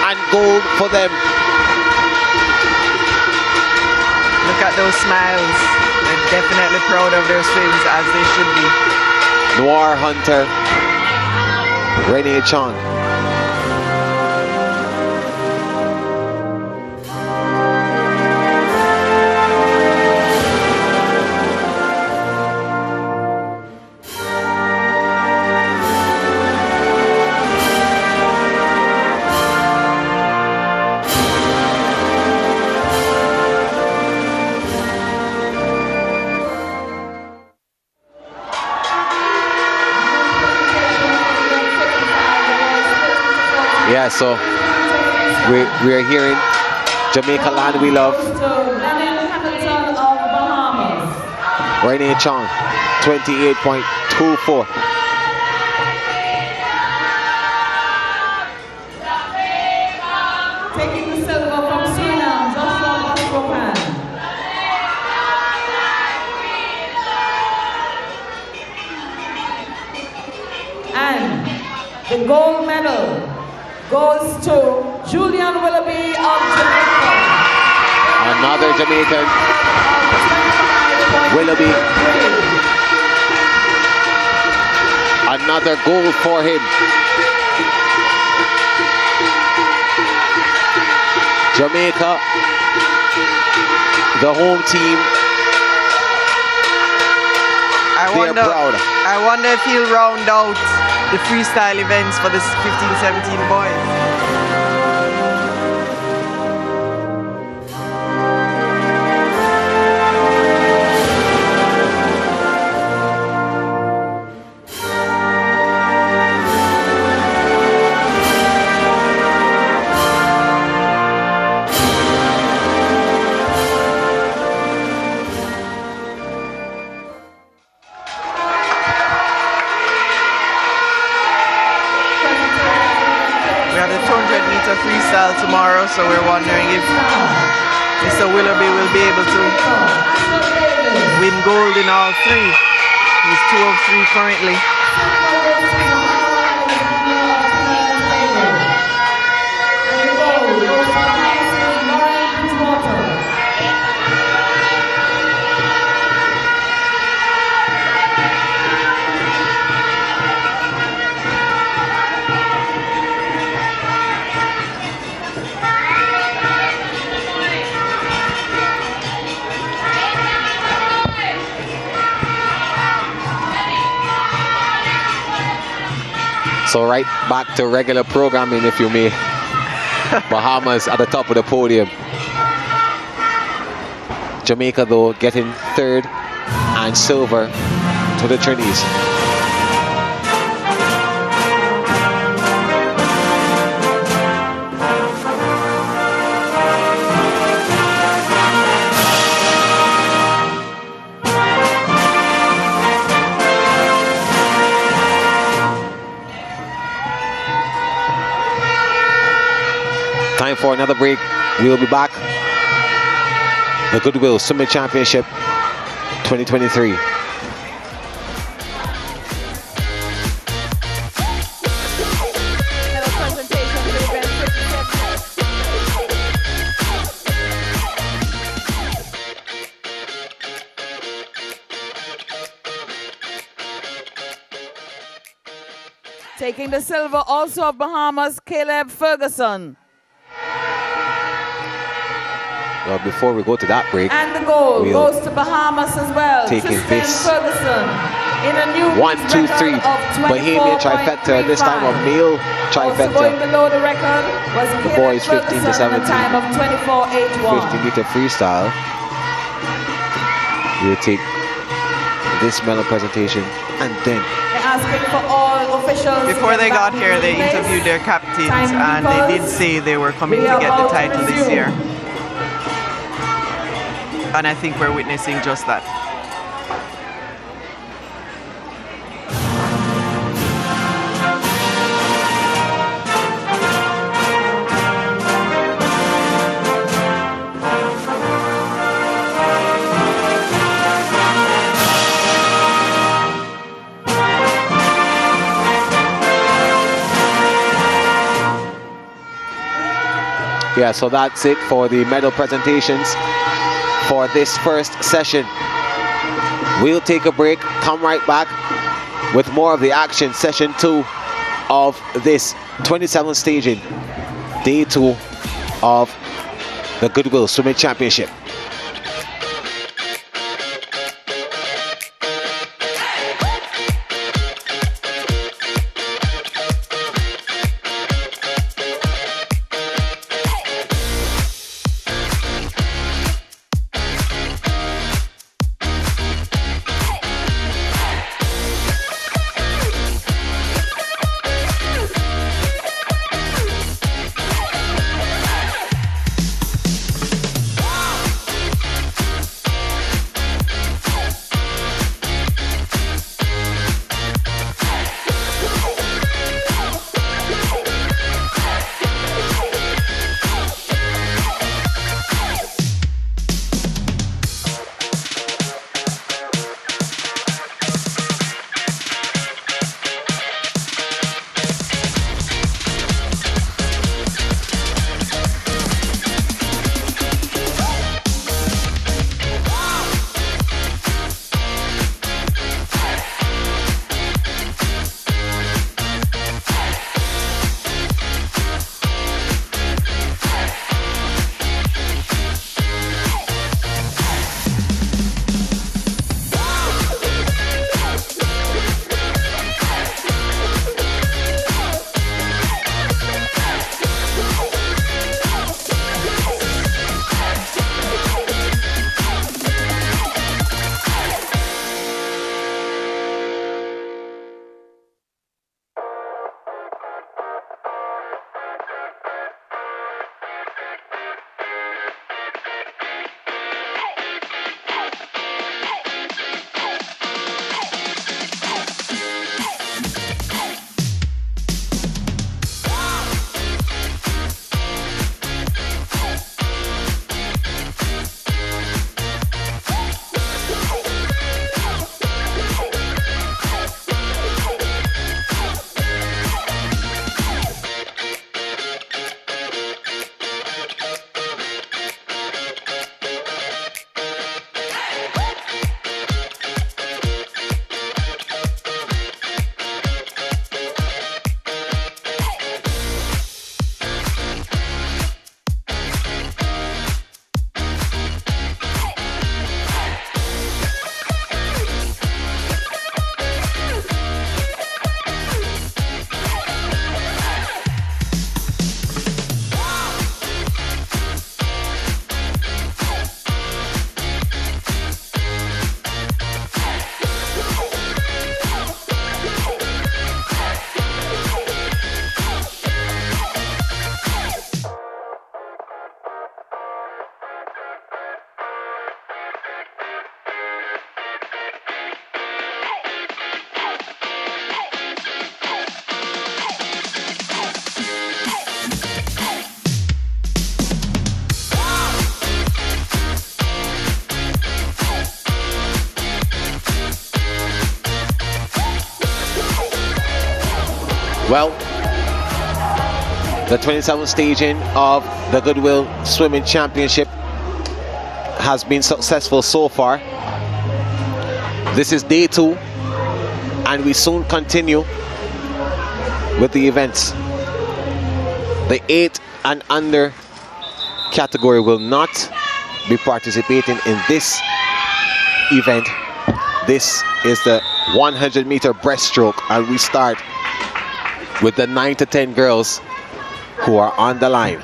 and gold for them. Look at those smiles. They're definitely proud of their swims, as they should be. Noir Hunter, Renee Chong. Yeah, so we are hearing Jamaica land we love. Renee Chong, 28.24. Taking the silver from Suriname, Joshua Bastropan. And the gold medal goes to Julian Willoughby of Jamaica. Another Jamaican, Willoughby. Another goal for him. Jamaica, the home team, they're proud. I wonder if he'll round out the freestyle events for this 15-17 boys. Freestyle tomorrow, so we're wondering if Mr. Willoughby will be able to win gold in all three. He's 2 of 3 currently. So right back to regular programming, if you may. Bahamas at the top of the podium. Jamaica, though, getting 3rd and silver to the Trinis. Time for another break. We'll be back. The Goodwill Swimming Championship 2023. Taking the silver also of Bahamas, Caleb Ferguson. Well, before we go to that break, and the gold goes to Bahamas as well. Taking this Ferguson in a new 1, 2, 3 Bahamian trifecta, this time a male trifecta. Also going below the record was the boys 15 to 17. Time of 24.81. 50-meter freestyle. We'll take this medal presentation and then asking for all officials. Before they got here, they interviewed their captains, and they did say they were coming to get the title this year. And I think we're witnessing just that. Yeah, so that's it for the medal presentations for this first session. We'll take a break, come right back with more of the action, session 2 of this 27th staging, day 2 of the Goodwill Swimming Championship. Well, the 27th staging of the Goodwill Swimming Championship has been successful so far. This is day 2, and we soon continue with the events. The 8 and under category will not be participating in this event. This is the 100-meter breaststroke, and we start with the 9 to 10 girls who are on the line.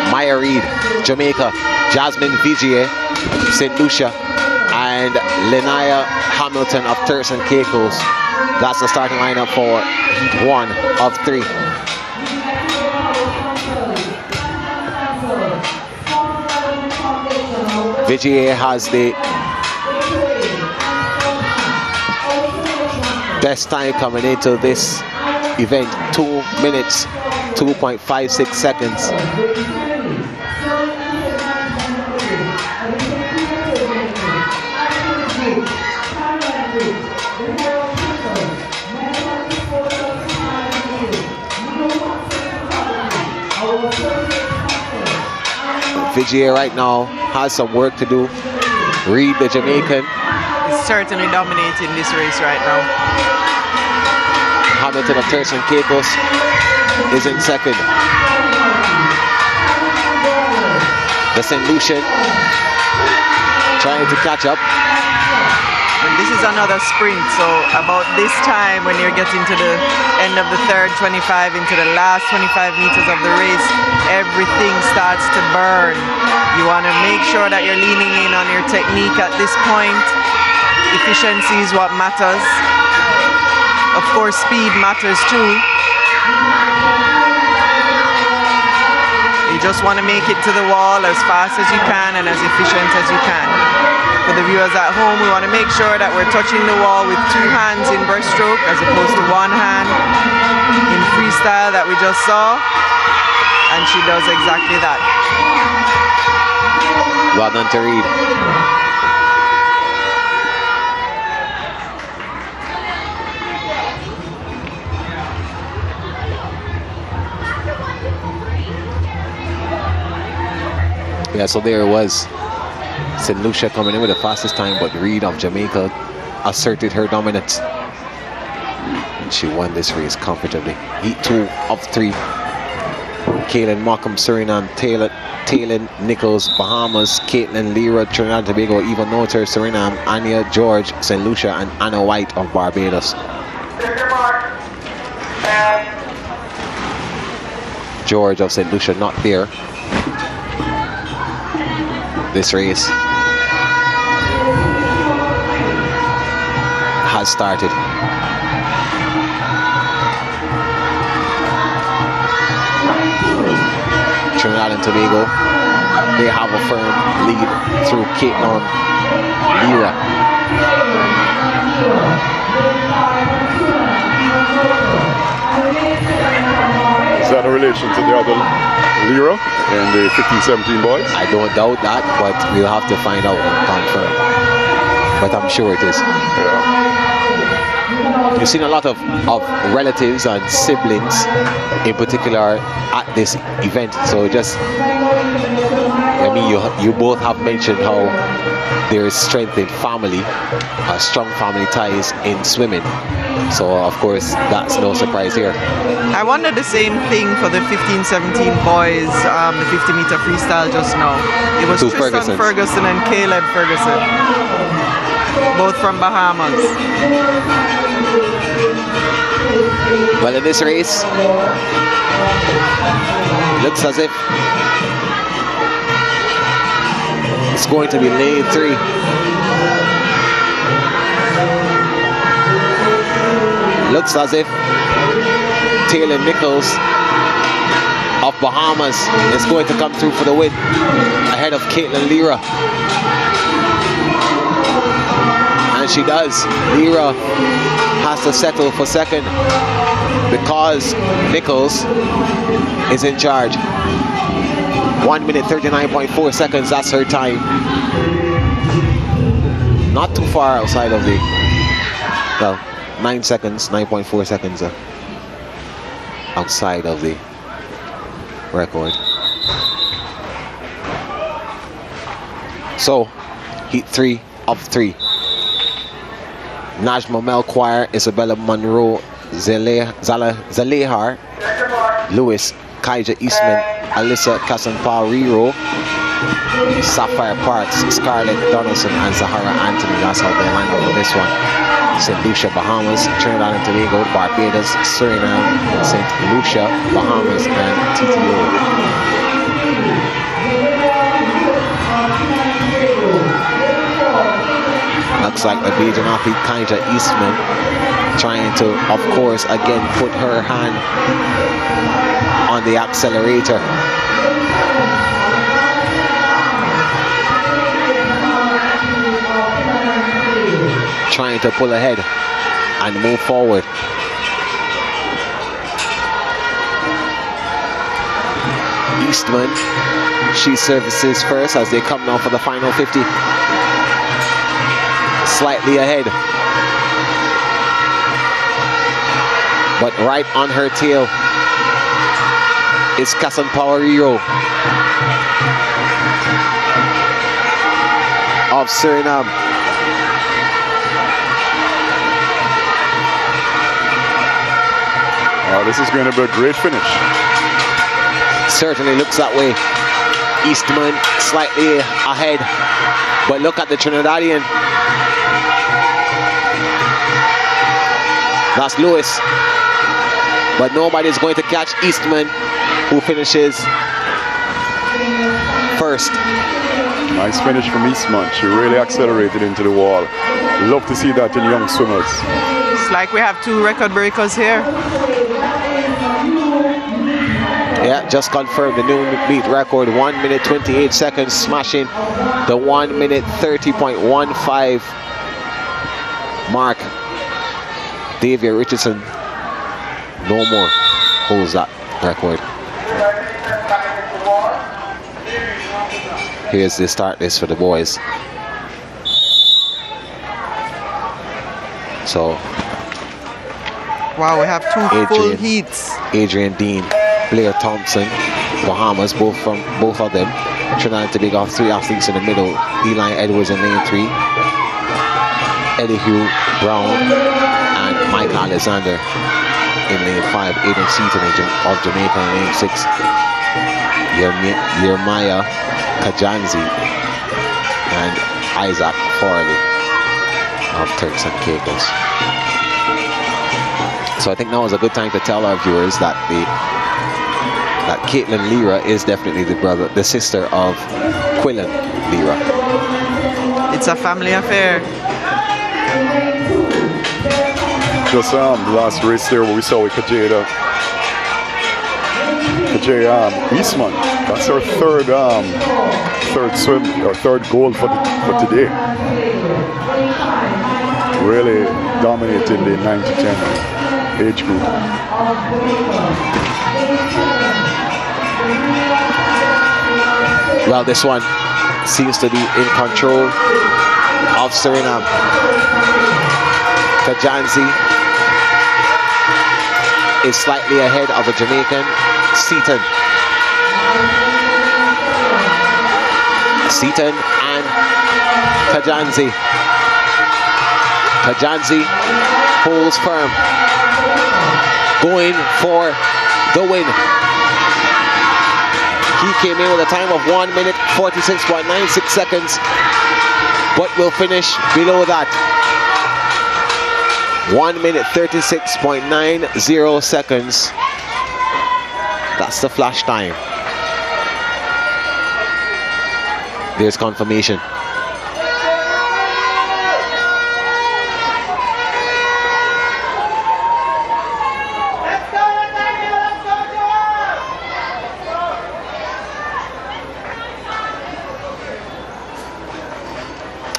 Maya Reid, Jamaica, Jasmine Vigier, St. Lucia and Linnea Hamilton of Turks and Caicos. That's the starting lineup for Heat 1 of 3. VGA has the best time coming into this event, 2 minutes, 2.56 seconds. VGA right now has some work to do. Reed, the Jamaican, is certainly dominating this race right now. Hamilton of Turks and Caicos is in second. The St. Lucian trying to catch up. And this is another sprint, so about this time when you're getting to the end of the third 25 into the last 25 meters of the race, everything starts to burn. You want to make sure that you're leaning in on your technique at this point. Efficiency is what matters. Of course, speed matters too. You just want to make it to the wall as fast as you can and as efficient as you can. For the viewers at home, we want to make sure that we're touching the wall with 2 hands in breaststroke as opposed to 1 hand in freestyle that we just saw. And she does exactly that. Well done to Reed. Yeah, so there it was. St. Lucia coming in with the fastest time, but Reed of Jamaica asserted her dominance. And she won this race comfortably. Heat 2 of 3. Kaylin Markham, Suriname, Taylor Nichols, Bahamas, Caitlin Lira, Trinidad and Tobago, Eva Noter, Suriname, Anya George, St. Lucia, and Anna White of Barbados. George of St. Lucia not there. This race has started. Trinidad and Tobago, they have a firm lead through Caitlin Lira. Is that a relation to the other Lira and the 15-17 boys? I don't doubt that, but we'll have to find out and confirm. But I'm sure it is. Yeah. You've seen a lot of relatives and siblings in particular at this event. So just, I mean, you both have mentioned how there is strength in family, strong family ties in swimming. So of course, that's no surprise here. I wonder the same thing for the 15-17 boys, the 50-meter freestyle just now. It was Tristan Ferguson and Caleb Ferguson, both from Bahamas. Well, in this race, it looks as if it's going to be lane 3. Looks as if Taylor Nichols of Bahamas is going to come through for the win ahead of Caitlin Lira. And she does. Lira has to settle for second because Nichols is in charge. 1 minute 39.4 seconds, that's her time. Not too far outside of the, well, 9 seconds, 9.4 seconds outside of the record. So, Heat 3 of 3. Najma Melchoir, Isabella Monroe, Zalehar, Lewis, Kaija Eastman, Alyssa Kasanpa-Riro, Sapphire Parks, Scarlett Donaldson, and Zahara Anthony. That's how they line up for this one. St. Lucia, Bahamas, Trinidad and Tobago, Barbados, Suriname, St. Lucia, Bahamas, and TTO. Looks like the Bajan athlete Kaija Eastman trying to, of course, again put her hand on the accelerator. Trying to pull ahead and move forward. Eastman, she services first as they come now for the final 50. Slightly ahead, but right on her tail is Kasan Poweriro of Suriname. Oh, this is going to be a great finish. Certainly looks that way. Eastman slightly ahead, but look at the Trinidadian. That's Lewis, but nobody's going to catch Eastman, who finishes first. Nice finish from Eastman. She really accelerated into the wall. Love to see that in young swimmers. It's like we have 2 record breakers here. Yeah, just confirmed the new meet record, 1 minute 28 seconds, smashing the 1 minute 30.15 mark. Davia Richardson, no more, holds that record. Here's the start list for the boys. So, wow, we have 2 full heats. Adrian Dean, Blair Thompson, Bahamas, both of them. Trinidad and Tobago have 3 athletes in the middle. Eli Edwards in lane 3, Elihu Brown and Mike Alexander in lane 5. Aiden Seaton of Jamaica in lane 6. Jeremiah Kajanzi and Isaac Farley of Turks and Caicos. So I think now is a good time to tell our viewers that Caitlin Lira is definitely the sister of Quillan Lira. It's a family affair. Just the last race there where we saw with Kajaya Eastman. That's her third swim or third goal for today. Really dominating the 9 to 10 age group. Well, this one seems to be in control of Suriname. Kajanzi is slightly ahead of a Jamaican, Seaton. Seaton and Kajanzi. Kajanzi holds firm, going for the win. He came in with a time of 1 minute 46.96 seconds, but will finish below that. 1 minute 36.90 seconds. That's the flash time. There's confirmation.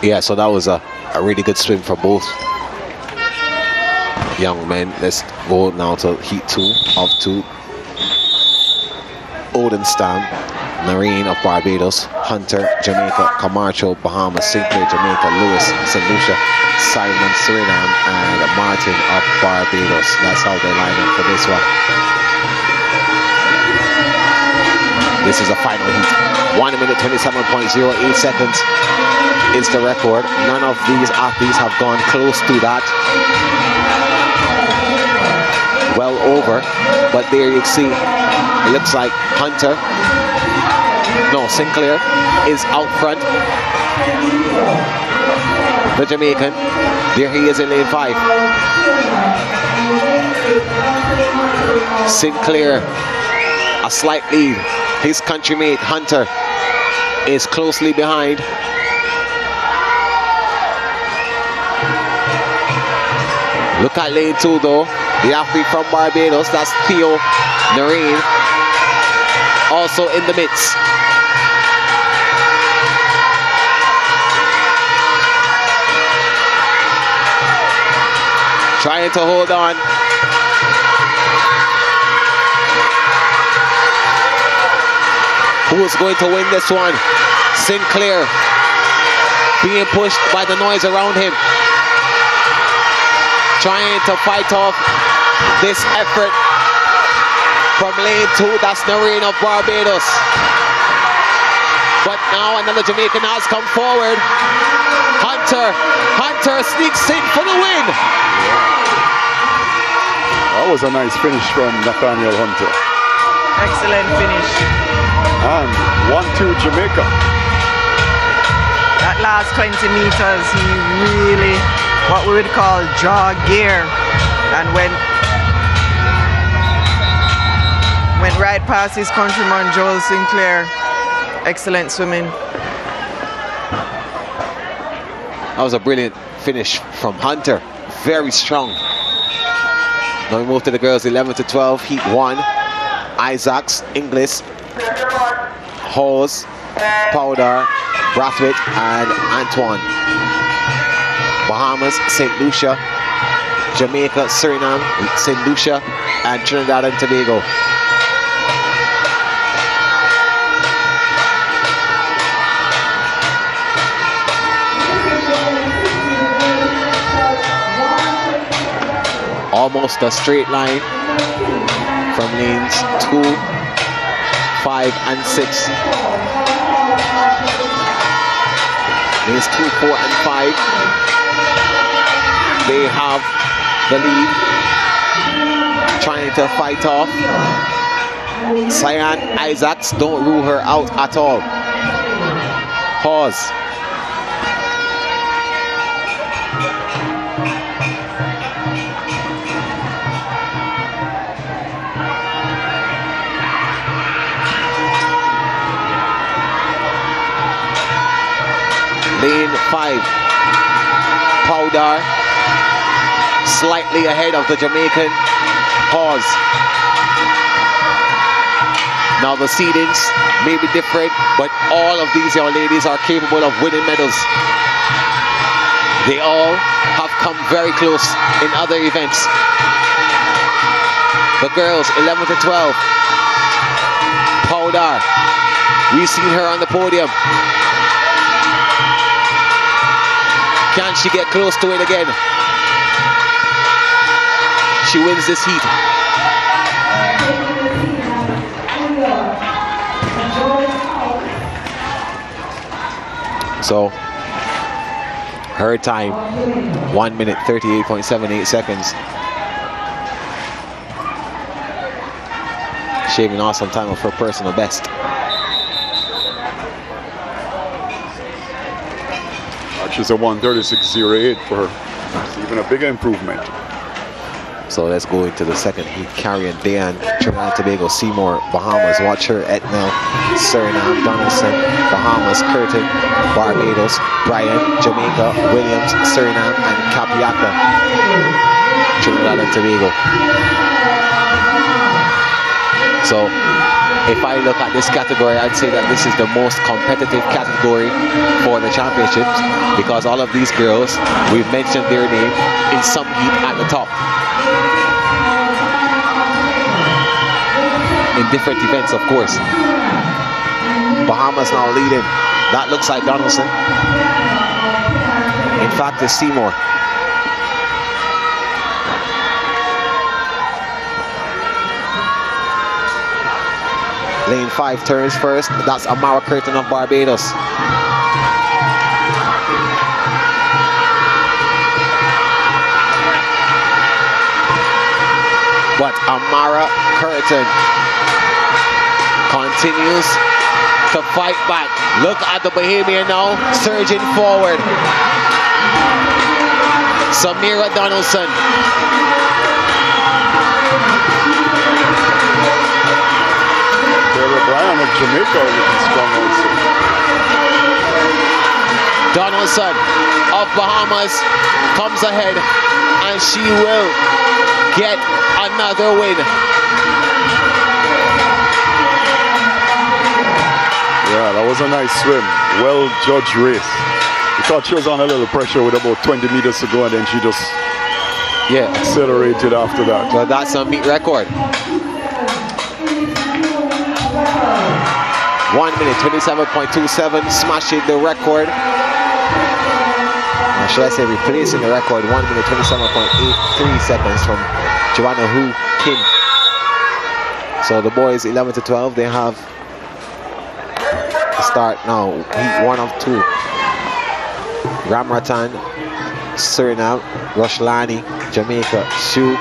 Yeah, so that was a really good swim for both young men. Let's go now to heat 2 of 2. Odenstam, Nareen of Barbados, Hunter, Jamaica, Camacho, Bahamas, Sinclair, Jamaica, Lewis, St. Lucia, Simon, Suriname, and Martin of Barbados. That's how they line up for this one. This is a final heat. 1 minute 27.08 seconds is the record. None of these athletes have gone close to that. Well over, but there you see, it looks like Sinclair is out front. The Jamaican, there he is in lane 5. Sinclair, a slight lead. His countrymate Hunter is closely behind. Look at lane 2 though. The athlete from Barbados, that's Theo Noreen, also in the midst. Trying to hold on. Who's going to win this one? Sinclair being pushed by the noise around him. Trying to fight off this effort from lane 2. That's Noreen of Barbados. But now another Jamaican has come forward. Hunter sneaks in for the win. That was a nice finish from Nathaniel Hunter. Excellent finish. And 1-2 Jamaica. That last 20 meters, he really, what we would call jaw gear, and went right past his countryman Joel Sinclair. Excellent swimming. That was a brilliant finish from Hunter. Very strong. Now we move to the girls 11 to 12, heat 1. Isaacs, Inglis, Hawes, Powder, Brathwaite, and Antoine. Bahamas, St. Lucia, Jamaica, Suriname, St. Lucia, and Trinidad and Tobago. Almost a straight line from lanes 2, 5, and 6. Lanes 2, 4, and 5. They have the lead. Trying to fight off. Cyan Isaacs, don't rule her out at all. Pause. Lane 5, Powder, slightly ahead of the Jamaican. Pause. Now the seedings may be different, but all of these young ladies are capable of winning medals. They all have come very close in other events. The girls 11 to 12. Powder, we've seen her on the podium. Can she get close to it again? She wins this heat. So, her time, 1 minute 38.78 seconds. Shaving awesome time of her personal best. She's a 1:36.08 for her. It's even a bigger improvement. So let's go into the second heat. Carrion, Dayan, Trinidad and Tobago, Seymour, Bahamas, watch her, Etnell, Suriname, Donaldson, Bahamas, Curtin, Barbados, Bryan, Jamaica, Williams, Suriname, and Capiata, Trinidad and Tobago. So if I look at this category, I'd say that this is the most competitive category for the championships, because all of these girls, we've mentioned their name in some heat at the top. In different events, of course. Bahamas now leading. That looks like Donaldson. In fact, it's Seymour. Lane 5 turns first. That's Amara Curtin of Barbados. But Amara Curtin continues to fight back. Look at the Bahamian now, surging forward. Samira Donaldson. Bryan of Jamaica looking strong also. Donaldson of Bahamas comes ahead. and she will get another win. Yeah, that was a nice swim. Well judged race. I thought she was on a little pressure with about 20 meters to go, and then she just accelerated after that. Well, that's a meet record. 1 minute 27.27, smashing the record. Or should I say replacing the record? 1 minute 27.83 seconds from Joanna Hu Kim. So the boys 11 to 12, they have to start now. Heat 1 of 2. Ramratan, Suriname, Rushlani, Jamaica, Sue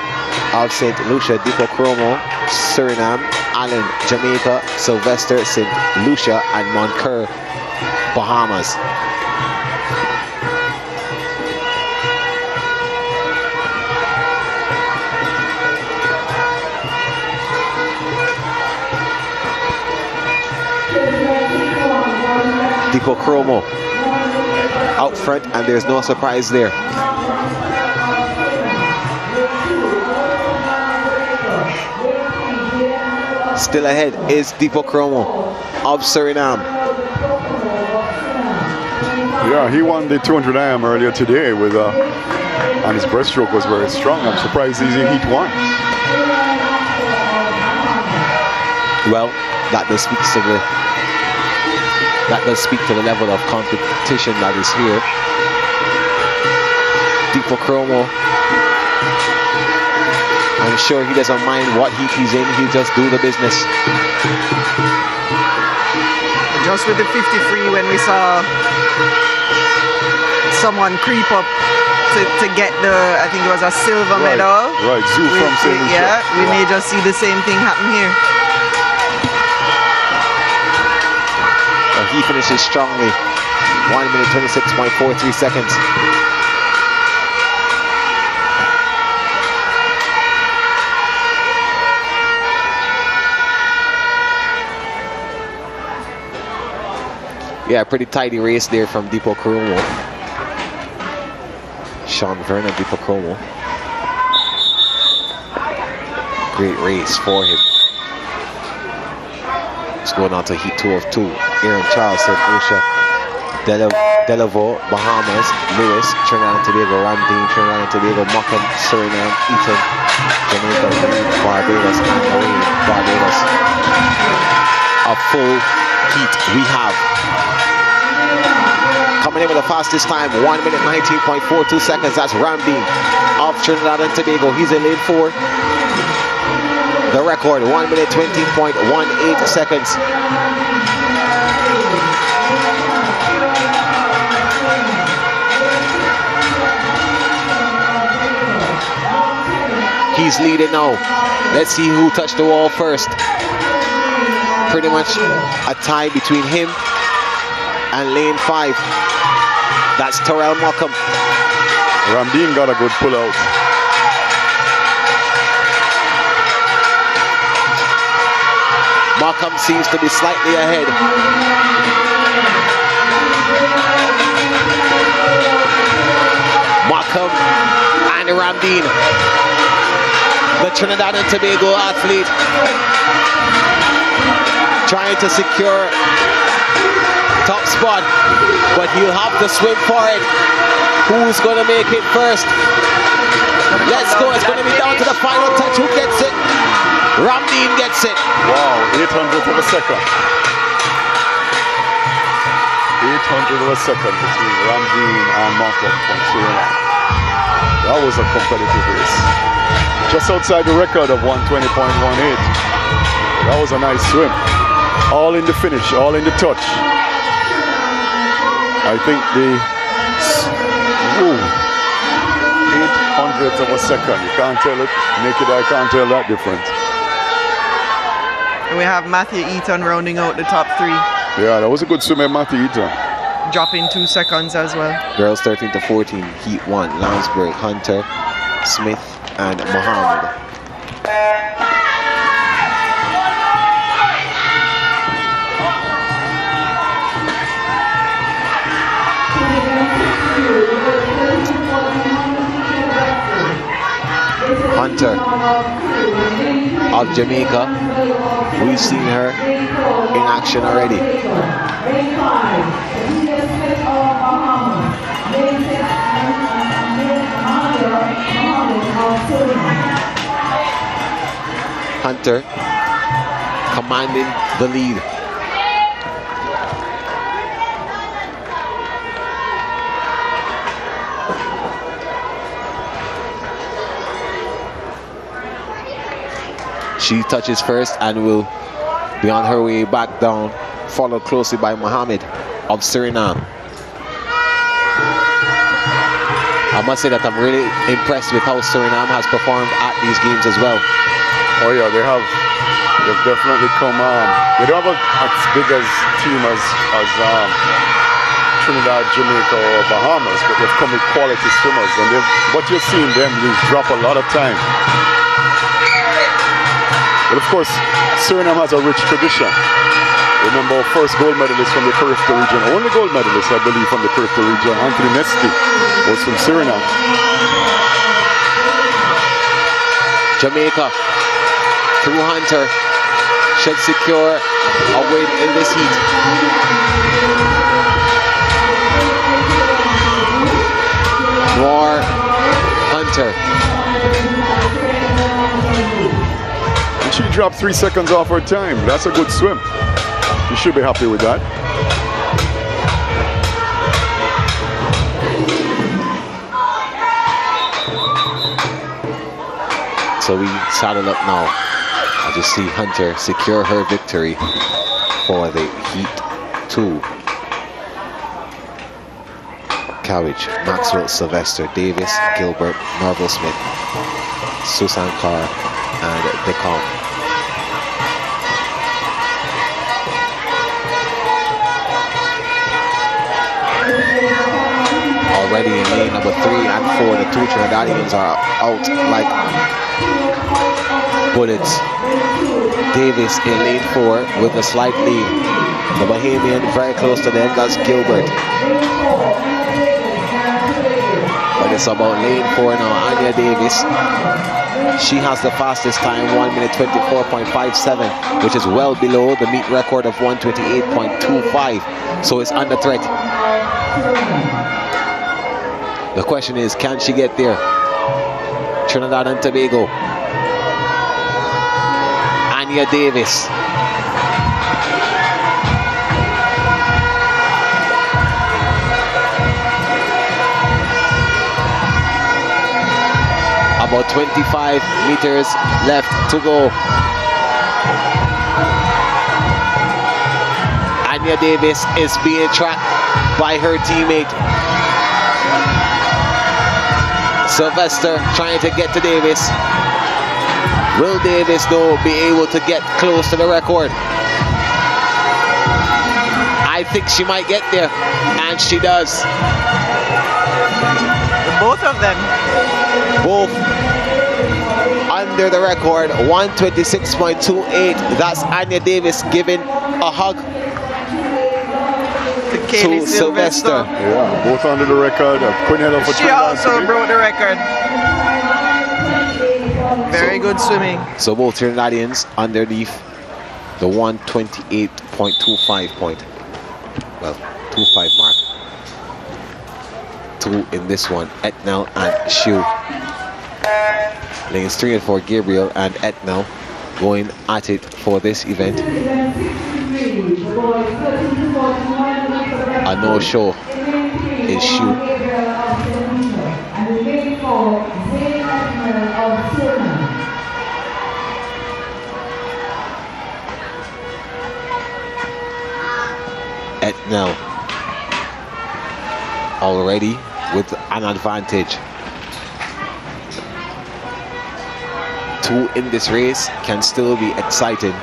of St. Lucia, Deepa Chromo, Suriname, Allen, Jamaica, Sylvester, St. Lucia, and Moncur, Bahamas. Deepa Chromo out front, and there's no surprise there. Still ahead is Deepa Chromo of Suriname. Yeah, he won the 200 IM earlier today with and his breaststroke was very strong. I'm surprised he's in Heat 1. Well, that does speak to the level of competition that is here. Deepa Chromo, I'm sure he doesn't mind what heat he's in, he'll just do the business. Just with the 50 free, when we saw someone creep up to get the, I think it was a silver medal. Right, Zoo from St. Lucia. Yeah, we may just see the same thing happen here. He finishes strongly. 1 minute 26.43 seconds. Yeah, pretty tidy race there from Deepa Chromo. Sean Vernon, Deepa Chromo. Great race for him. It's going on to Heat 2 of 2. Aaron Charles, St. Lucia, Delavo, Bahamas, Lewis, Trinidad and Tobago, Ramdeen, Trinidad and Tobago, Morecambe, Suriname, Eton, Jamaica, Barbados, and Marine, Barbados. A full heat we have. Coming in with the fastest time, 1 minute 19.42 seconds. That's Ramdeen of Trinidad and Tobago. He's in lane 4. The record, 1 minute 20.18 seconds. He's leading now. Let's see who touched the wall first. Pretty much a tie between him and lane 5. That's Terrell Morecambe. Ramdeen got a good pull out. Morecambe seems to be slightly ahead. Morecambe and Ramdeen, the Trinidad and Tobago athlete, trying to secure top spot, but he'll have to swim for it. Who's going to make it first? Let's go. It's going to be down to the final touch. Who gets it? Ramdeen gets it. Wow, 800th of a second. 800th of a second between Ramdeen and Morecambe from Suriname. That was a competitive race. Just outside the record of 120.18. That was a nice swim. All in the finish, all in the touch. I think the 800th of a second. You can't tell it. Naked eye can't tell that difference. And we have Matthew Eaton rounding out the top 3. Yeah, that was a good swim by Matthew Eaton. Dropping 2 seconds as well. Girls 13 to 14, Heat 1, Lounsbury, Hunter, Smith, and Muhammad. Hunter of Jamaica. We've seen her in action already. Hunter commanding the lead. She touches first and will be on her way back down, followed closely by Mohammed of Suriname. I must say that I'm really impressed with how Suriname has performed at these games as well. Oh yeah, they have. They've definitely come. They don't have as big as team as Trinidad, Jamaica, or Bahamas, but they've come with quality swimmers, and what you're seeing them is drop a lot of time. But of course, Suriname has a rich tradition. Remember, our first gold medalist from the Peripheral region, only gold medalist, I believe, from the Peripheral region, Anthony Nesty, was from Suriname. Jamaica, through Hunter, should secure a win in this heat. More Hunter. And she dropped 3 seconds off her time. That's a good swim. You should be happy with that. So we saddle up now. As you see Hunter secure her victory for the Heat 2. Cowage, Maxwell, Sylvester, Davis, Gilbert, Marvel Smith, Susan Carr, and Decom. Already in lane number 3 and 4, the two Trinidadians are out like bullets. Davis in lane 4 with a slight lead. The Bahamian very close to them, that's Gilbert. But it's about lane 4 now, Anya Davis. She has the fastest time, 1 minute 24.57, which is well below the meet record of 128.25. So it's under threat. The question is, can she get there? Trinidad and Tobago. Anya Davis. About 25 meters left to go. Anya Davis is being tracked by her teammate. Sylvester trying to get to Davis. Will Davis, though, be able to get close to the record? I think she might get there, and she does. Both of them. Both under the record, 126.28. That's Anya Davis giving a hug to Sylvester. Yeah, both under the record. Quinella for she also broke the record. Very good swimming. So both Trinidadians underneath the 128.25 point. Well, 25 mark. 2 in this one, Etnell and Shu. Lanes 3 and 4, Gabriel and Etnell going at it for this event. A no-show is Shu. Etnell already with an advantage. 2 in this race can still be exciting.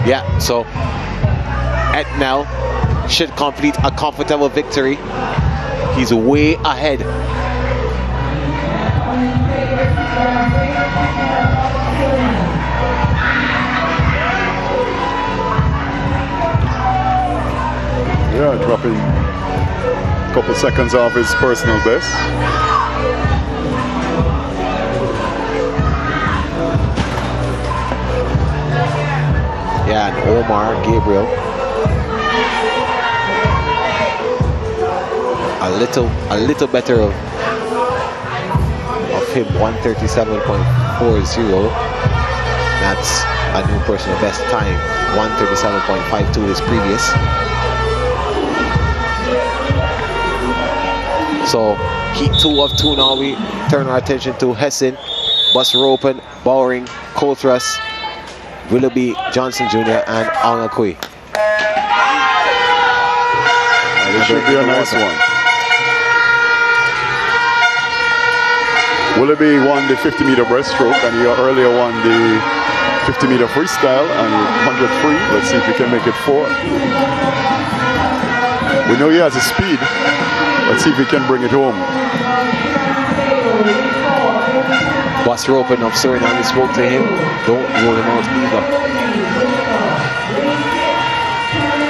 Yeah, so Etnell should complete a comfortable victory. He's way ahead. Yeah, dropping a couple seconds off his personal best. Yeah, and Omar Gabriel a little better of him, 137.40. That's a new personal best time. 137.52 is previous. So heat 2 of 2 now. We turn our attention to Hessen, Bus Ropen, Bowering, Coltrus, Willoughby, Johnson Jr. and Angakui. This should be a nice one. Willoughby won the 50-meter breaststroke, and he earlier won the 50-meter freestyle and 100 free. Let's see if he can make it 4. We know he has a speed. Let's see if he can bring it home. Bus Ropen of Suriname, we spoke to him. Don't rule him out either.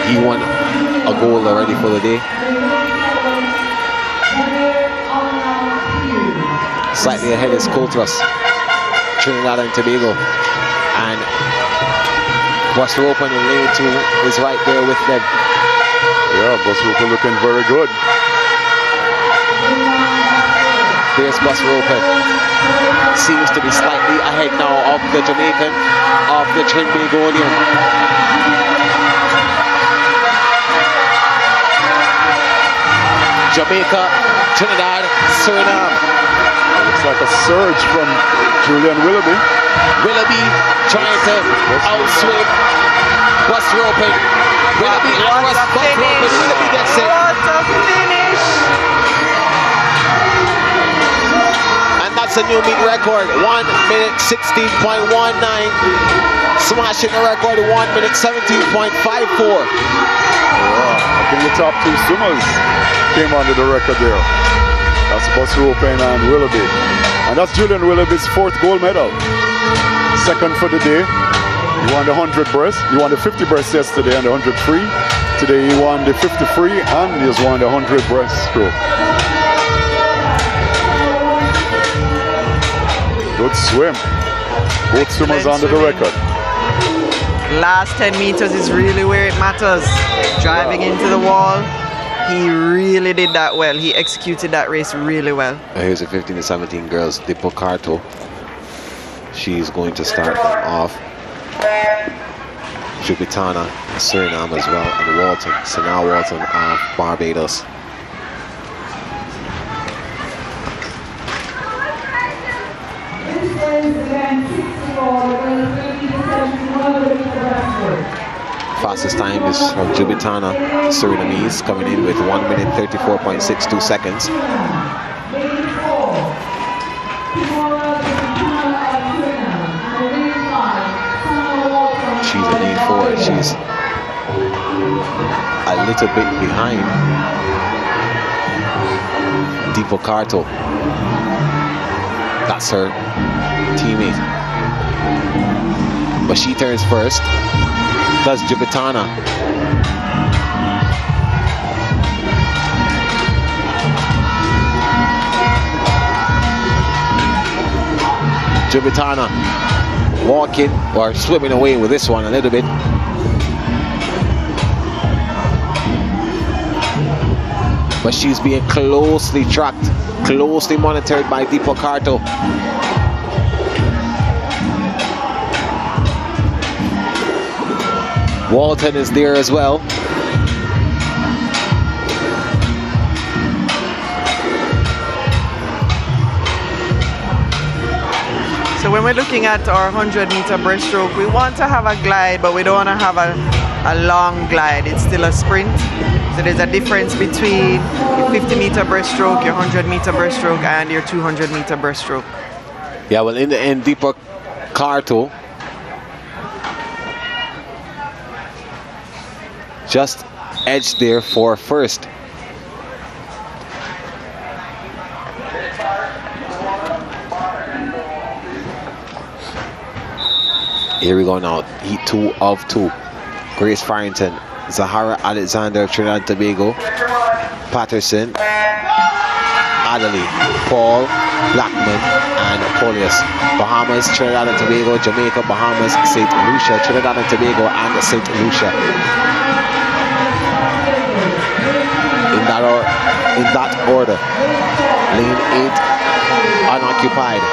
He won a goal already for the day. Slightly ahead is Coltrus, Trinidad and Tobago. And Bus Ropen in lane 2 is right there with them. Yeah, Bus Ropen looking very good. There's Bus Ropen. Seems to be slightly ahead now of the Jamaican, of the Trinbagonian. Jamaica, Trinidad, Suriname. It looks like a surge from Julian Willoughby. Willoughby trying to outswim Bus Ropen. Willoughby and Bus Ropen. Willoughby gets it. What a finish! That's a new meet record, 1 minute 16.19. Smashing the record, 1 minute 17.54. Yeah, I think the top 2 swimmers came under the record there. That's Bus Ropen and Willoughby. And that's Julian Willoughby's 4th gold medal. 2nd for the day. He won the 100 breast. He won the 50 breast yesterday and the 100 free. Today he won the 50 free and he has won the 100 breaststroke. Good swim. Both swimmers under the record. Last 10 meters is really where it matters. Driving into the wall. He really did that well. He executed that race really well. Here's the 15 to 17 girls, Dipo Carto. She's going to start them off. Jupitana, Suriname as well, and Walton, Sanaa Walton of Barbados. Fastest time is from Jubitana, Surinamese, coming in with 1 minute 34.62 seconds. She's in lane 4. She's a little bit behind Dipo Carto. That's her teammate. But she turns first. Does Jubitana. Jubitana walking or swimming away with this one a little bit. But she's being closely tracked, closely monitored by Dipo Carto. Walton is there as well. So when we're looking at our 100-meter breaststroke, we want to have a glide, but we don't want to have a long glide. It's still a sprint. So there's a difference between your 50-meter breaststroke, your 100-meter breaststroke, and your 200-meter breaststroke. Yeah, well, in the end, Dipo Carto just edged there for first. Here we go now, heat 2 of 2. Grace Farrington, Zahara Alexander, Trinidad and Tobago, Patterson, Adderley, Paul, Blackman, and Polius. Bahamas, Trinidad and Tobago, Jamaica, Bahamas, St. Lucia, Trinidad and Tobago, and St. Lucia. In that order. Lane 8, unoccupied.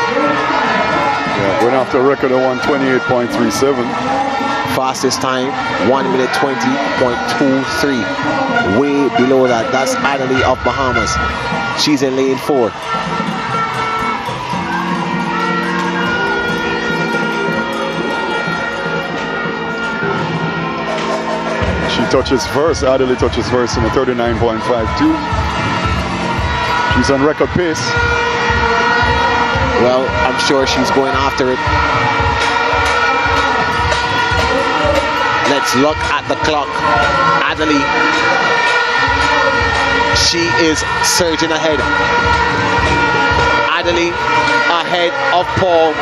Yeah, going after a record of 128.37. Fastest time, 1 minute 20.23. Way below that. That's Adderley of Bahamas. She's in lane 4. She touches first. Adderley touches first in a 39.52. She's on record pace. Well, I'm sure she's going after it. Let's look at the clock. Adderley, she is surging ahead. Adderley ahead of Paul.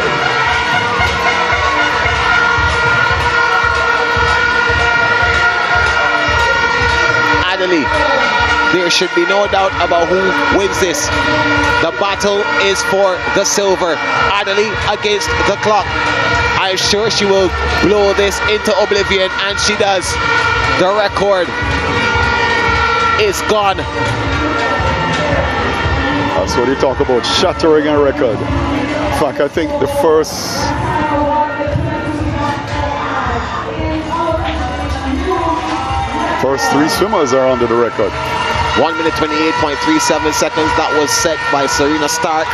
Adderley, there should be no doubt about who wins this. The battle is for the silver. Adderley against the clock. I'm sure she will blow this into oblivion, and she does. The record is gone. That's what you talk about, shattering a record. In fact, I think the first three swimmers are under the record. 1 minute 28.37 seconds. That was set by Serena Stark.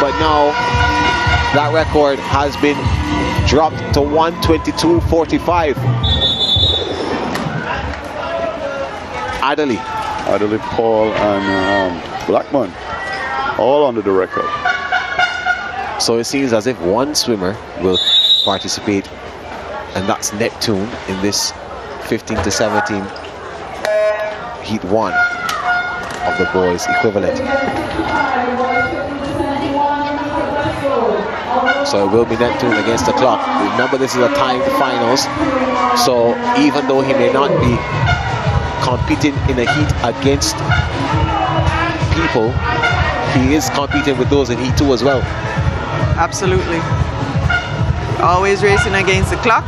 But now that record has been dropped to 1:22.45. Adderley, Paul, and Blackman, all under the record. So it seems as if one swimmer will participate, and that's Neptune in this 15 to 17 heat 1 of the boys equivalent. So it will be Neptune against the clock. Remember, this is a timed finals, so even though he may not be competing in a heat against people, he is competing with those in heat 2 as well. Absolutely. Always racing against the clock.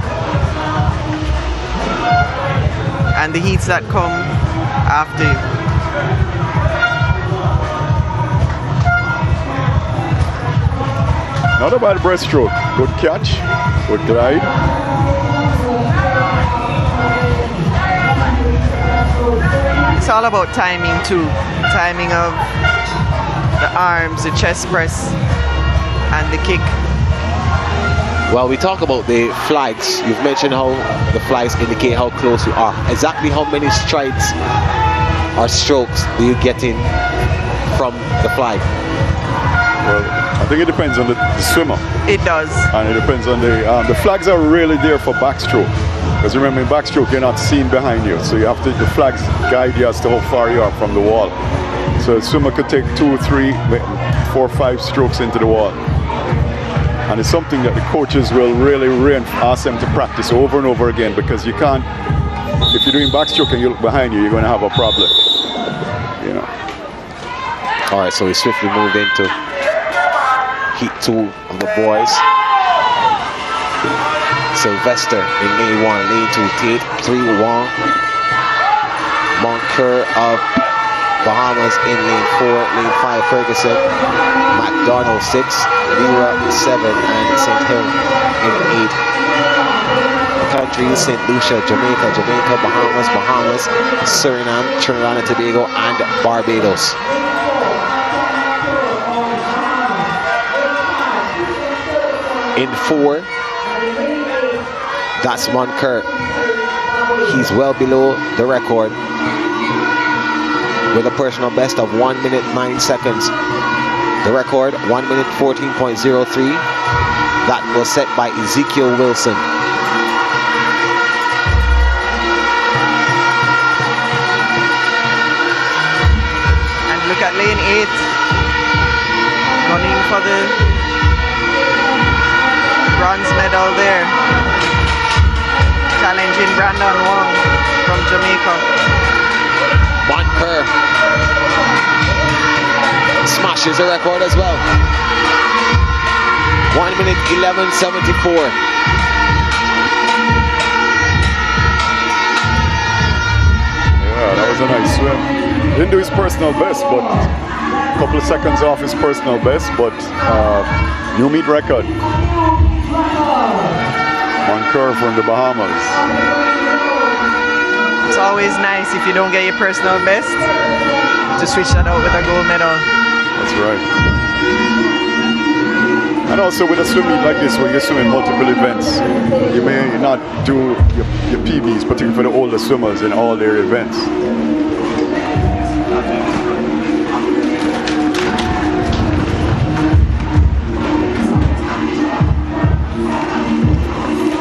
And the heats that come after you. Not a bad breaststroke. Good catch, good glide. It's all about timing too. Timing of the arms, the chest press, and the kick. Well, we talk about the flags. You've mentioned how the flags indicate how close you are. Exactly how many strides or strokes do you get in from the flag? Well, I think it depends on the swimmer. It does. And it depends on the flags are really there for backstroke. Because remember, in backstroke, you're not seen behind you. So you have to, the flags guide you as to how far you are from the wall. So a swimmer could take 2, 3, 4, 5 strokes into the wall. And it's something that the coaches will really ask them to practice over and over again, because you can't, if you're doing backstroke and you look behind you, you're going to have a problem, you know. All right, so we swiftly moved into heat 2 of the boys. Sylvester in lane 1, lane 2, Tate, 3, Wong. Moncur of Bahamas in lane 4, lane 5, Ferguson. McDonald 6, Lira 7, and St. Hill in 8. Countries, St. Lucia, Jamaica, Bahamas, Suriname, Trinidad and Tobago, and Barbados. In 4, that's Moncur. He's well below the record with a personal best of 1 minute 9 seconds. The record, 1 minute 14.03. That was set by Ezekiel Wilson. 8. Gunning for the bronze medal there. Challenging Brandon Wong from Jamaica. Monker smashes the record as well. 1 minute 11:74. Yeah, that was a nice swim. Didn't do his personal best, but a couple of seconds off his personal best, but new meet record. Monker from the Bahamas. It's always nice if you don't get your personal best to switch that out with a gold medal. That's right. And also with a swim meet like this, where you swim in multiple events, you may not do your PBs, particularly for the older swimmers in all their events.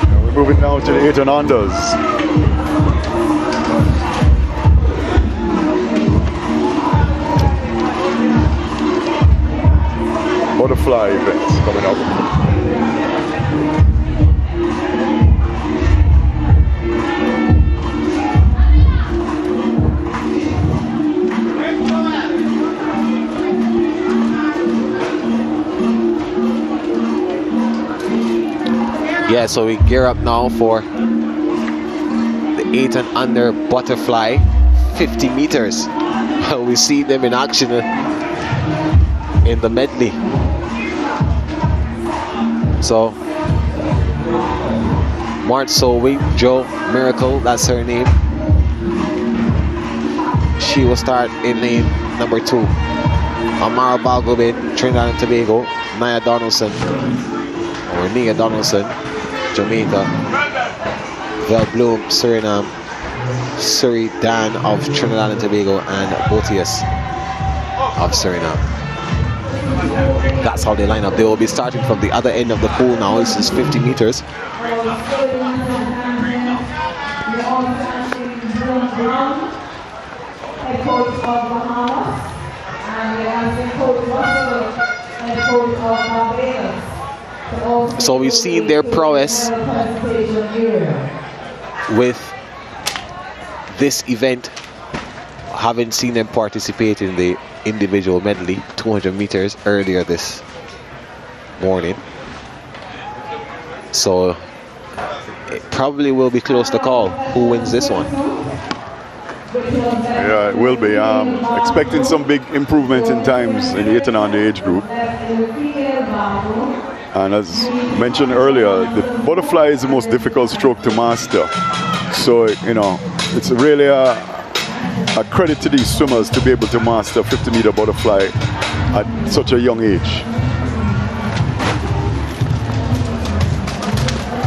Now we're moving now to the 8 and unders. Butterfly events coming up. Yeah, so we gear up now for the 8 and under butterfly 50 meters. We see them in action in the medley. So Mart Solwing, Joe Miracle, that's her name. She will start in lane number 2. Amara Balgobin, Trinidad and Tobago. Nia Donaldson, Jamaica. Vel Bloom, Suriname. Suri Dan of Trinidad and Tobago, and Botius of Suriname. That's how they line up. They will be starting from the other end of the pool now. This is 50 meters. So we've seen their prowess with this event. Haven't seen them participate in the individual medley 200 meters earlier this morning, so it probably will be close to call who wins this one. Yeah, it will be. Expecting some big improvement in times in the 8 and under age group. And as mentioned earlier, the butterfly is the most difficult stroke to master. So, you know, it's really a credit to these swimmers to be able to master 50-meter butterfly at such a young age.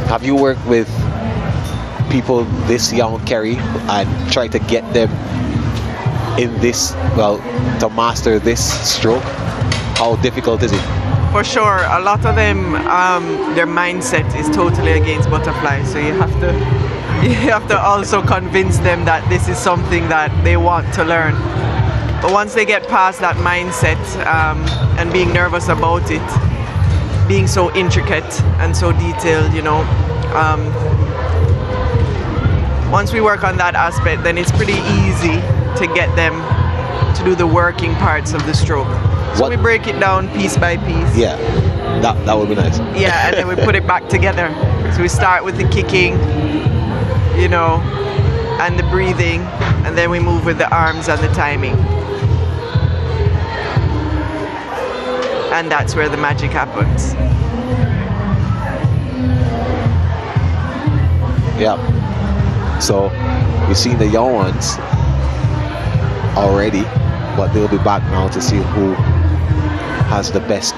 Have you worked with people this young, Kerry, and try to get them in this, well, to master this stroke? How difficult is it? For sure, a lot of them, their mindset is totally against butterfly. So you have to also convince them that this is something that they want to learn. But once they get past that mindset and being nervous about it, being so intricate and so detailed, you know, once we work on that aspect, then it's pretty easy to get them to do the working parts of the stroke. So we break it down piece by piece. Yeah, that would be nice. Yeah, and then we put it back together. So we start with the kicking, you know, and the breathing, and then we move with the arms and the timing. And that's where the magic happens. Yeah. So we've seen the young ones already, but they'll be back now to see who has the best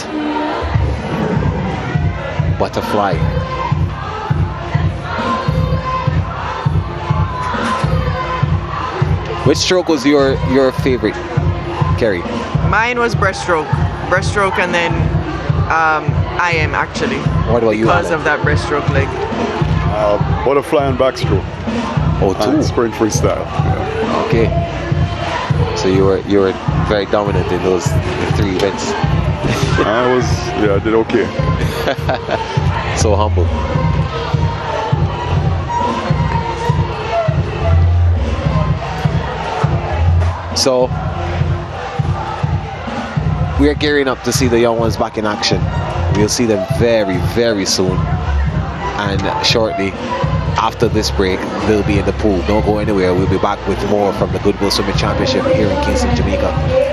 butterfly. Which stroke was your favorite, Kerry? Mine was breaststroke, and then I am actually. What about you? Because of that breaststroke leg. Butterfly and backstroke. Oh, two. And sprint freestyle. Yeah. Okay. So you were very dominant in those 3 events. I did okay. So humble. So we're gearing up to see the young ones back in action. We'll see them very, very soon. And shortly after this break, they'll be in the pool. Don't go anywhere. We'll be back with more from the Goodwill Swimming Championship here in Kingston, Jamaica.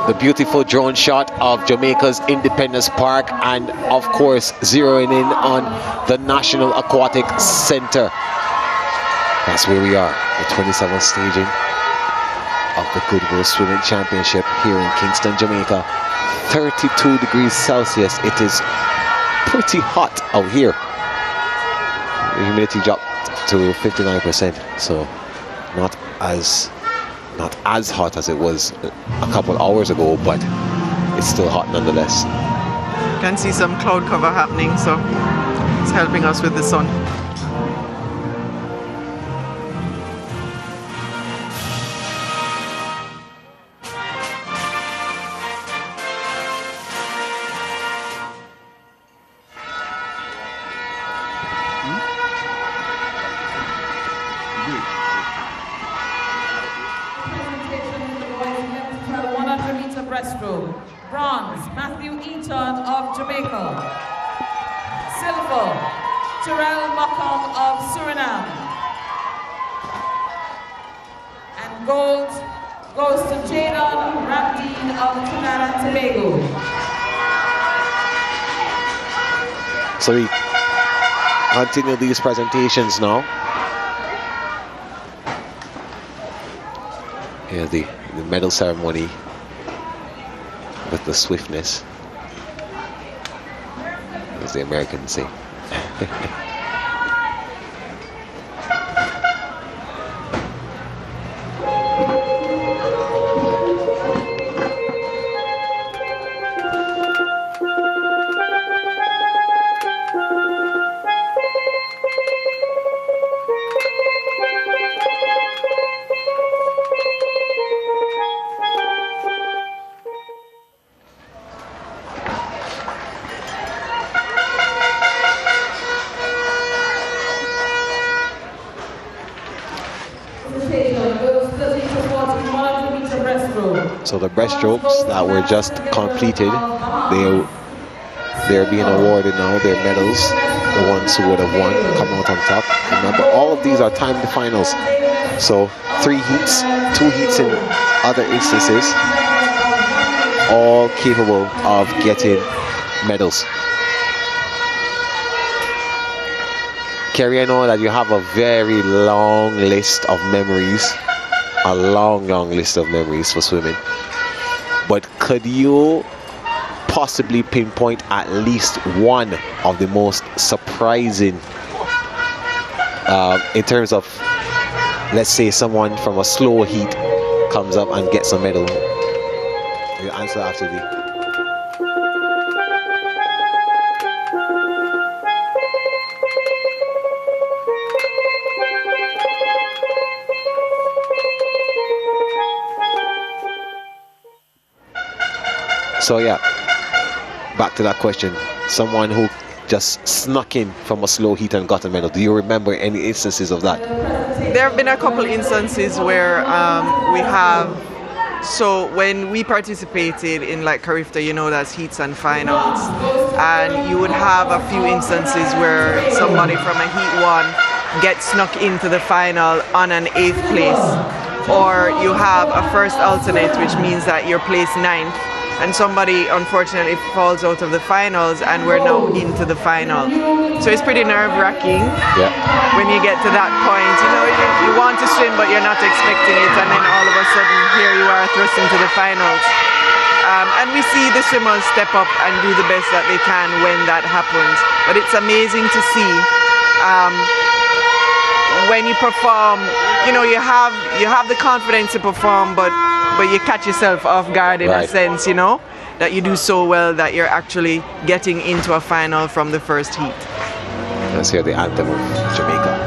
the beautiful drone shot of Jamaica's Independence Park, and of course zeroing in on the National Aquatic Center. That's where we are, the 27th staging of the Goodwill Swimming Championship here in Kingston, Jamaica. 32 degrees Celsius. It is pretty hot out here. The humidity dropped to 59%, so not as hot as it was a couple hours ago, but it's still hot nonetheless. You can see some cloud cover happening, so it's helping us with the sun. Jamaica. Silver, Terrell Markham of Suriname. And gold goes to Jadon Ramdeen of Trinidad and Tobago. So we continue these presentations now. Yeah, the medal ceremony with the swiftness, as the Americans say. So the breaststrokes that were just completed, they're being awarded now their medals. The ones who would have won come out on top. Remember, all of these are timed finals. So 3 heats, 2 heats in other instances, all capable of getting medals. Kerry, I know that you have a very long list of memories, a long list of memories for swimming. But could you possibly pinpoint at least one of the most surprising in terms of, let's say, someone from a slow heat comes up and gets a medal? You answer after the... So yeah, back to that question. Someone who just snuck in from a slow heat and got a medal. Do you remember any instances of that? There have been a couple instances where we have, so when we participated in like Carifta, you know, that's heats and finals, and you would have a few instances where somebody from a heat 1 gets snuck into the final on an 8th place, or you have a first alternate, which means that you're placed 9th. And somebody unfortunately falls out of the finals and we're now into the final. So it's pretty nerve-wracking when you get to that point. You know, you want to swim but you're not expecting it, and then all of a sudden here you are thrust into the finals. And we see the swimmers step up and do the best that they can when that happens. But it's amazing to see when you perform, you know, you have the confidence to perform, but you catch yourself off guard in a sense, you know, that you do so well that you're actually getting into a final from the first heat. Let's hear the anthem of Jamaica.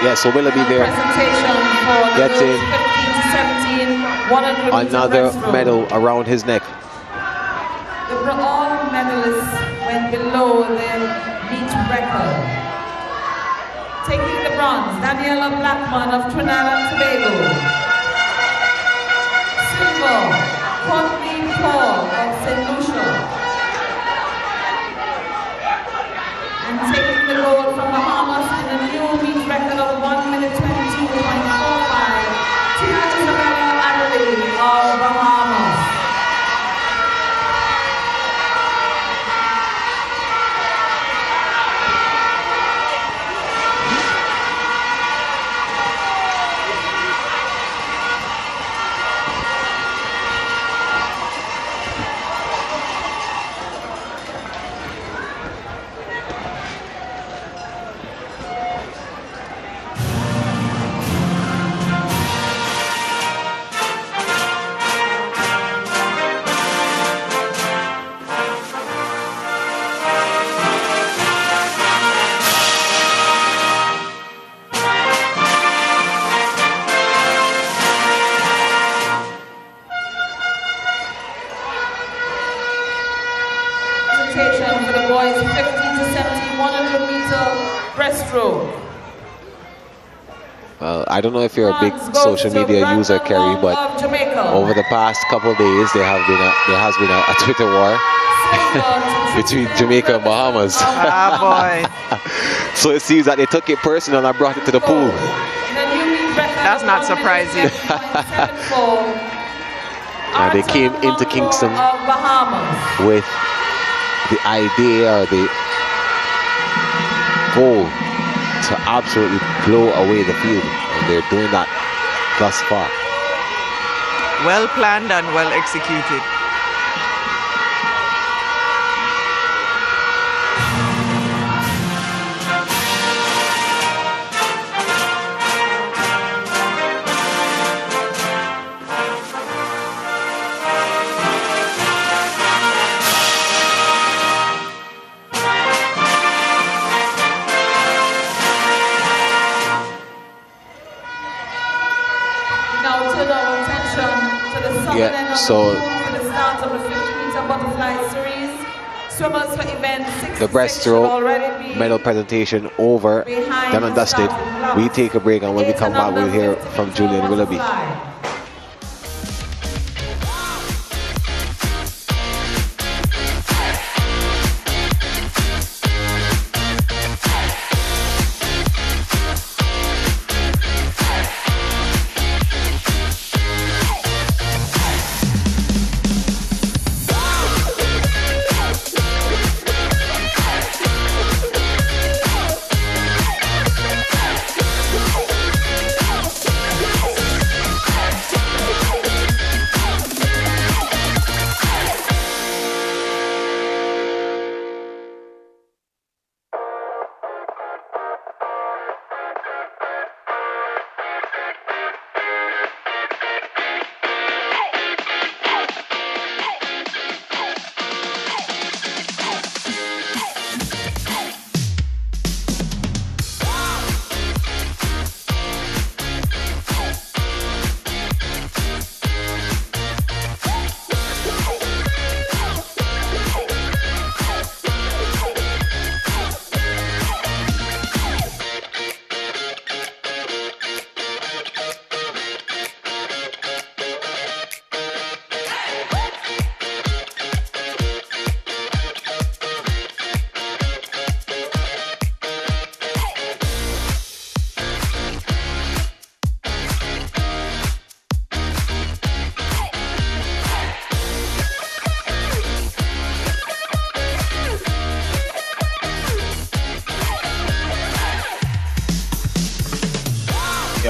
Yeah, so Willoughby there getting another medal around his neck. All medalists went below their meet record. Taking the bronze, Daniela Blackman of Trinidad and Tobago. Silver, Courtney Paul of St. Lucia. And taking the gold from Bahamas in a new meet record of 1 minute 22.45, Tia Isabella Adelaide of Bahamas. Well, I don't know if you're a big social media user, Kerry, but over the past couple of days, there has been a Twitter war between Jamaica and Bahamas. Ah, boy. So it seems that they took it personal and brought it to the pool. That's not surprising. And they came into Kingston with the idea or the goal to absolutely blow away the field, and they're doing that thus far. Well planned and well executed. Yeah, so the breaststroke medal presentation over, done and dusted. We take a break, and when we come back, we'll hear from Julian Willoughby.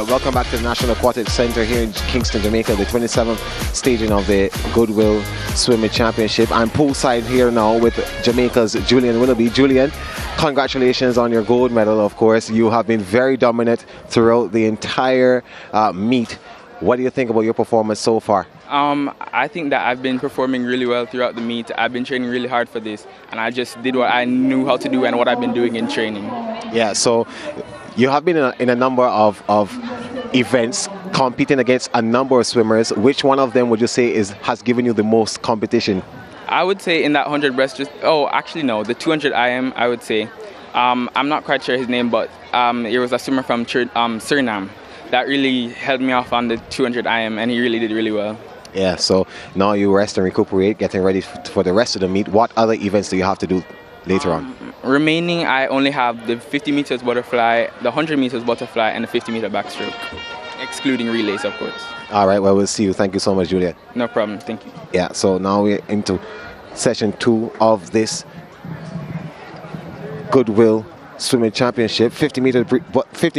Welcome back to the National Aquatic Center here in Kingston, Jamaica, the 27th staging of the Goodwill Swimming Championship. I'm poolside here now with Jamaica's Julian Willoughby. Julian, congratulations on your gold medal, of course. You have been very dominant throughout the entire meet. What do you think about your performance so far? I think that I've been performing really well throughout the meet. I've been training really hard for this, and I just did what I knew how to do and what I've been doing in training. Yeah, so you have been in a number of events, competing against a number of swimmers. Which one of them would you say has given you the most competition? I would say in that 100 breaststroke, the 200 IM, I would say. I'm not quite sure his name, but it was a swimmer from Suriname that really held me off on the 200 IM, and he really did really well. Yeah, so now you rest and recuperate, getting ready for the rest of the meet. What other events do you have to do later on? Remaining, I only have the 50 meters butterfly, the 100 meters butterfly, and the 50 meter backstroke, excluding relays, of course. All right, well, we'll see you. Thank you so much, Julian. No problem, thank you. Yeah, so now we're into session 2 of this Goodwill Swimming Championship. 50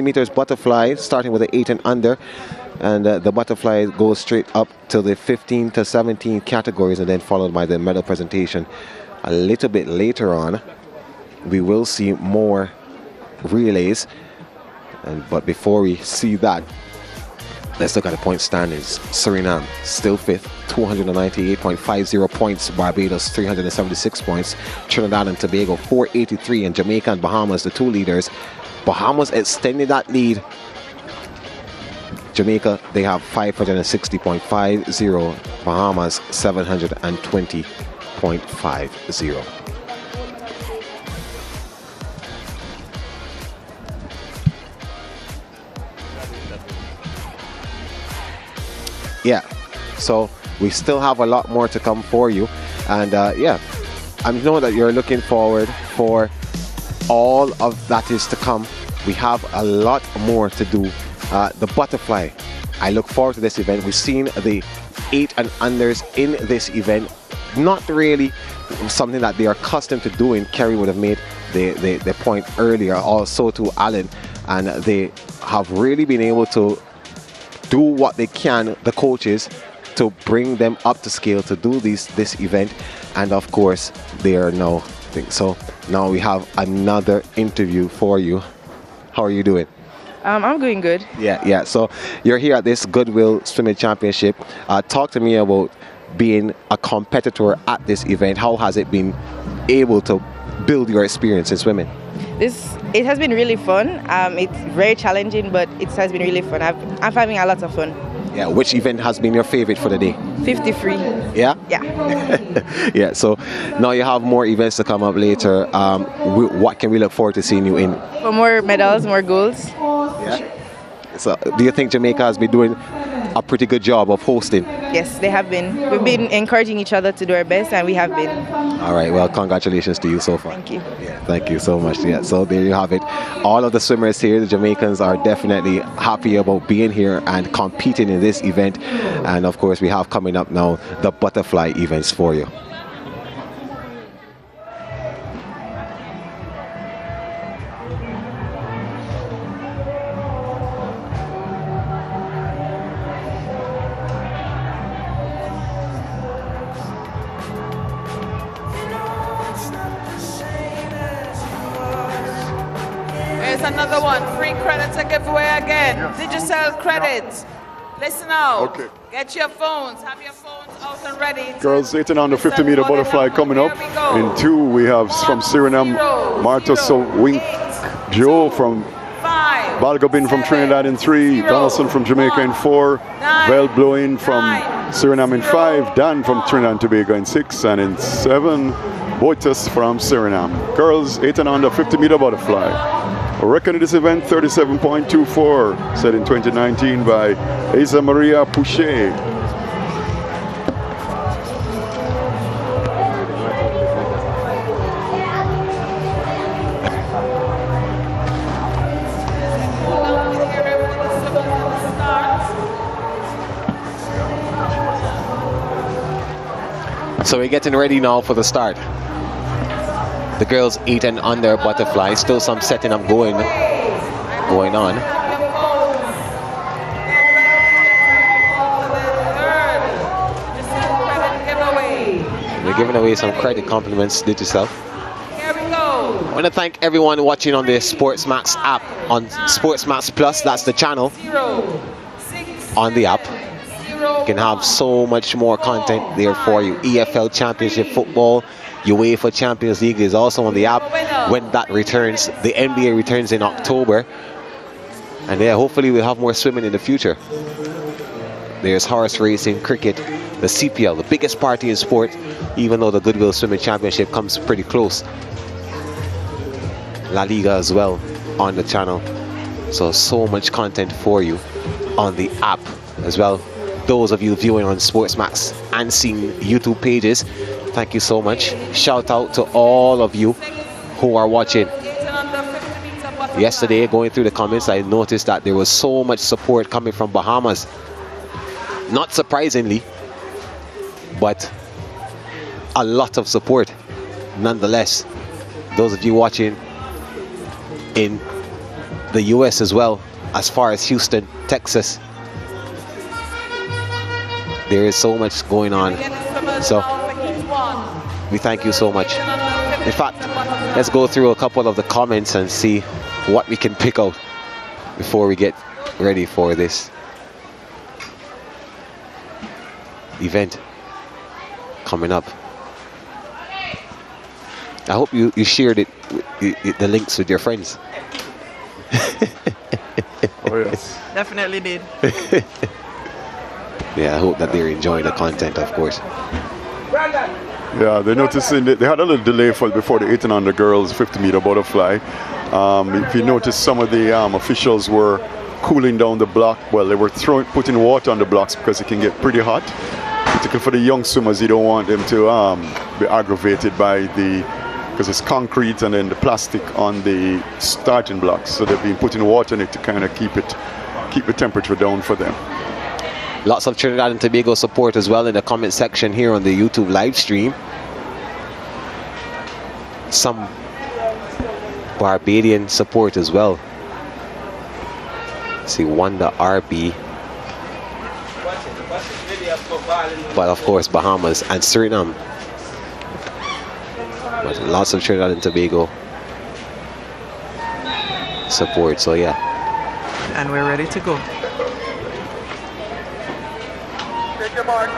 meters butterfly, starting with the 8 and under. And the butterfly goes straight up to the 15 to 17 categories, and then followed by the medal presentation. A little bit later on, we will see more relays. But before we see that, let's look at the point standings. Suriname still 5th, 298.50 points. Barbados 376 points. Trinidad and Tobago 483, and Jamaica and Bahamas, the 2 leaders. Bahamas extended that lead. Jamaica, they have 560.50. Bahamas 720.50. Yeah, so we still have a lot more to come for you, and yeah, I know that you're looking forward for all of that is to come. We have a lot more to do. The butterfly, I look forward to this event. We've seen the 8 and unders in this event, not really something that they are accustomed to doing. Kerry would have made the point earlier, also to Alan, and they have really been able to do what they can, the coaches, to bring them up to scale to do this event. And of course they are now, so now we have another interview for you. How are you doing? I'm doing good. Yeah, so you're here at this Goodwill Swimming Championship. Talk to me about being a competitor at this event. How has it been able to build your experience in swimming? It has been really fun. It's very challenging, but it has been really fun. I'm having a lot of fun. Yeah, which event has been your favorite for the day? 53. Yeah? Yeah. Yeah, so now you have more events to come up later. What can we look forward to seeing you in? For more medals, more golds. Yeah. So do you think Jamaica has been doing a pretty good job of hosting? Yes, they have been. We've been encouraging each other to do our best, and we have been. All right, well, congratulations to you so far. Thank you. Yeah, thank you so much. Yeah, so there you have it. All of the swimmers here, the Jamaicans, are definitely happy about being here and competing in this event. And of course, we have coming up now the butterfly events for you. Here's another one. Free credit to give away again. Digital credit. Listen out. Okay. Get your phones. Have your phones out and ready. Girls 8 and under 50-meter butterfly coming up. In 2, we have from Suriname, Marta Wink Joe from Balgobin from Trinidad in 3, Donaldson from Jamaica in 4, Vel Bloin from Suriname in 5, Dan from Trinidad and Tobago in 6, and in 7, Boitas from Suriname. Girls 8 and under 50-meter butterfly. A record of this event 37.24, set in 2019 by Isa Maria Pouchet. So we're getting ready now for the start. The girls 8 and under butterfly, still some setting up going on. They're giving away some credit compliments. Did yourself. I want to thank everyone watching on the SportsMax app, on SportsMax Plus. That's the channel on the app. You can have so much more content there for you. EFL Championship Football, UEFA Champions League is also on the app when that returns. The NBA returns in October. And yeah, hopefully we'll have more swimming in the future. There's horse racing, cricket, the CPL, the biggest party in sport, even though the Goodwill Swimming Championship comes pretty close. La Liga as well on the channel. So much content for you on the app as well. Those of you viewing on SportsMax and seeing YouTube pages, thank you so much. Shout out to all of you who are watching. Yesterday, going through the comments, I noticed that there was so much support coming from Bahamas. Not surprisingly, but a lot of support nonetheless. Those of you watching in the US as well, as far as Houston, Texas, there is so much going on. So we thank you so much. In fact, let's go through a couple of the comments and see what we can pick out before we get ready for this event coming up. I hope you shared the links with your friends. Oh yes. Definitely did. Yeah, I hope that they're enjoying the content, of course. Yeah, they noticed they had a little delay before the 8 and under girls 50-meter butterfly. If you notice, some of the officials were cooling down the block. Well, they were putting water on the blocks because it can get pretty hot. Particularly for the young swimmers, you don't want them to be aggravated by because it's concrete and then the plastic on the starting blocks. So they've been putting water in it to kind of keep the temperature down for them. Lots of Trinidad and Tobago support as well in the comment section here on the YouTube live stream. Some Barbadian support as well. See Wanda RB. But of course Bahamas and Suriname. But lots of Trinidad and Tobago support, so yeah. And we're ready to go. Take your mark.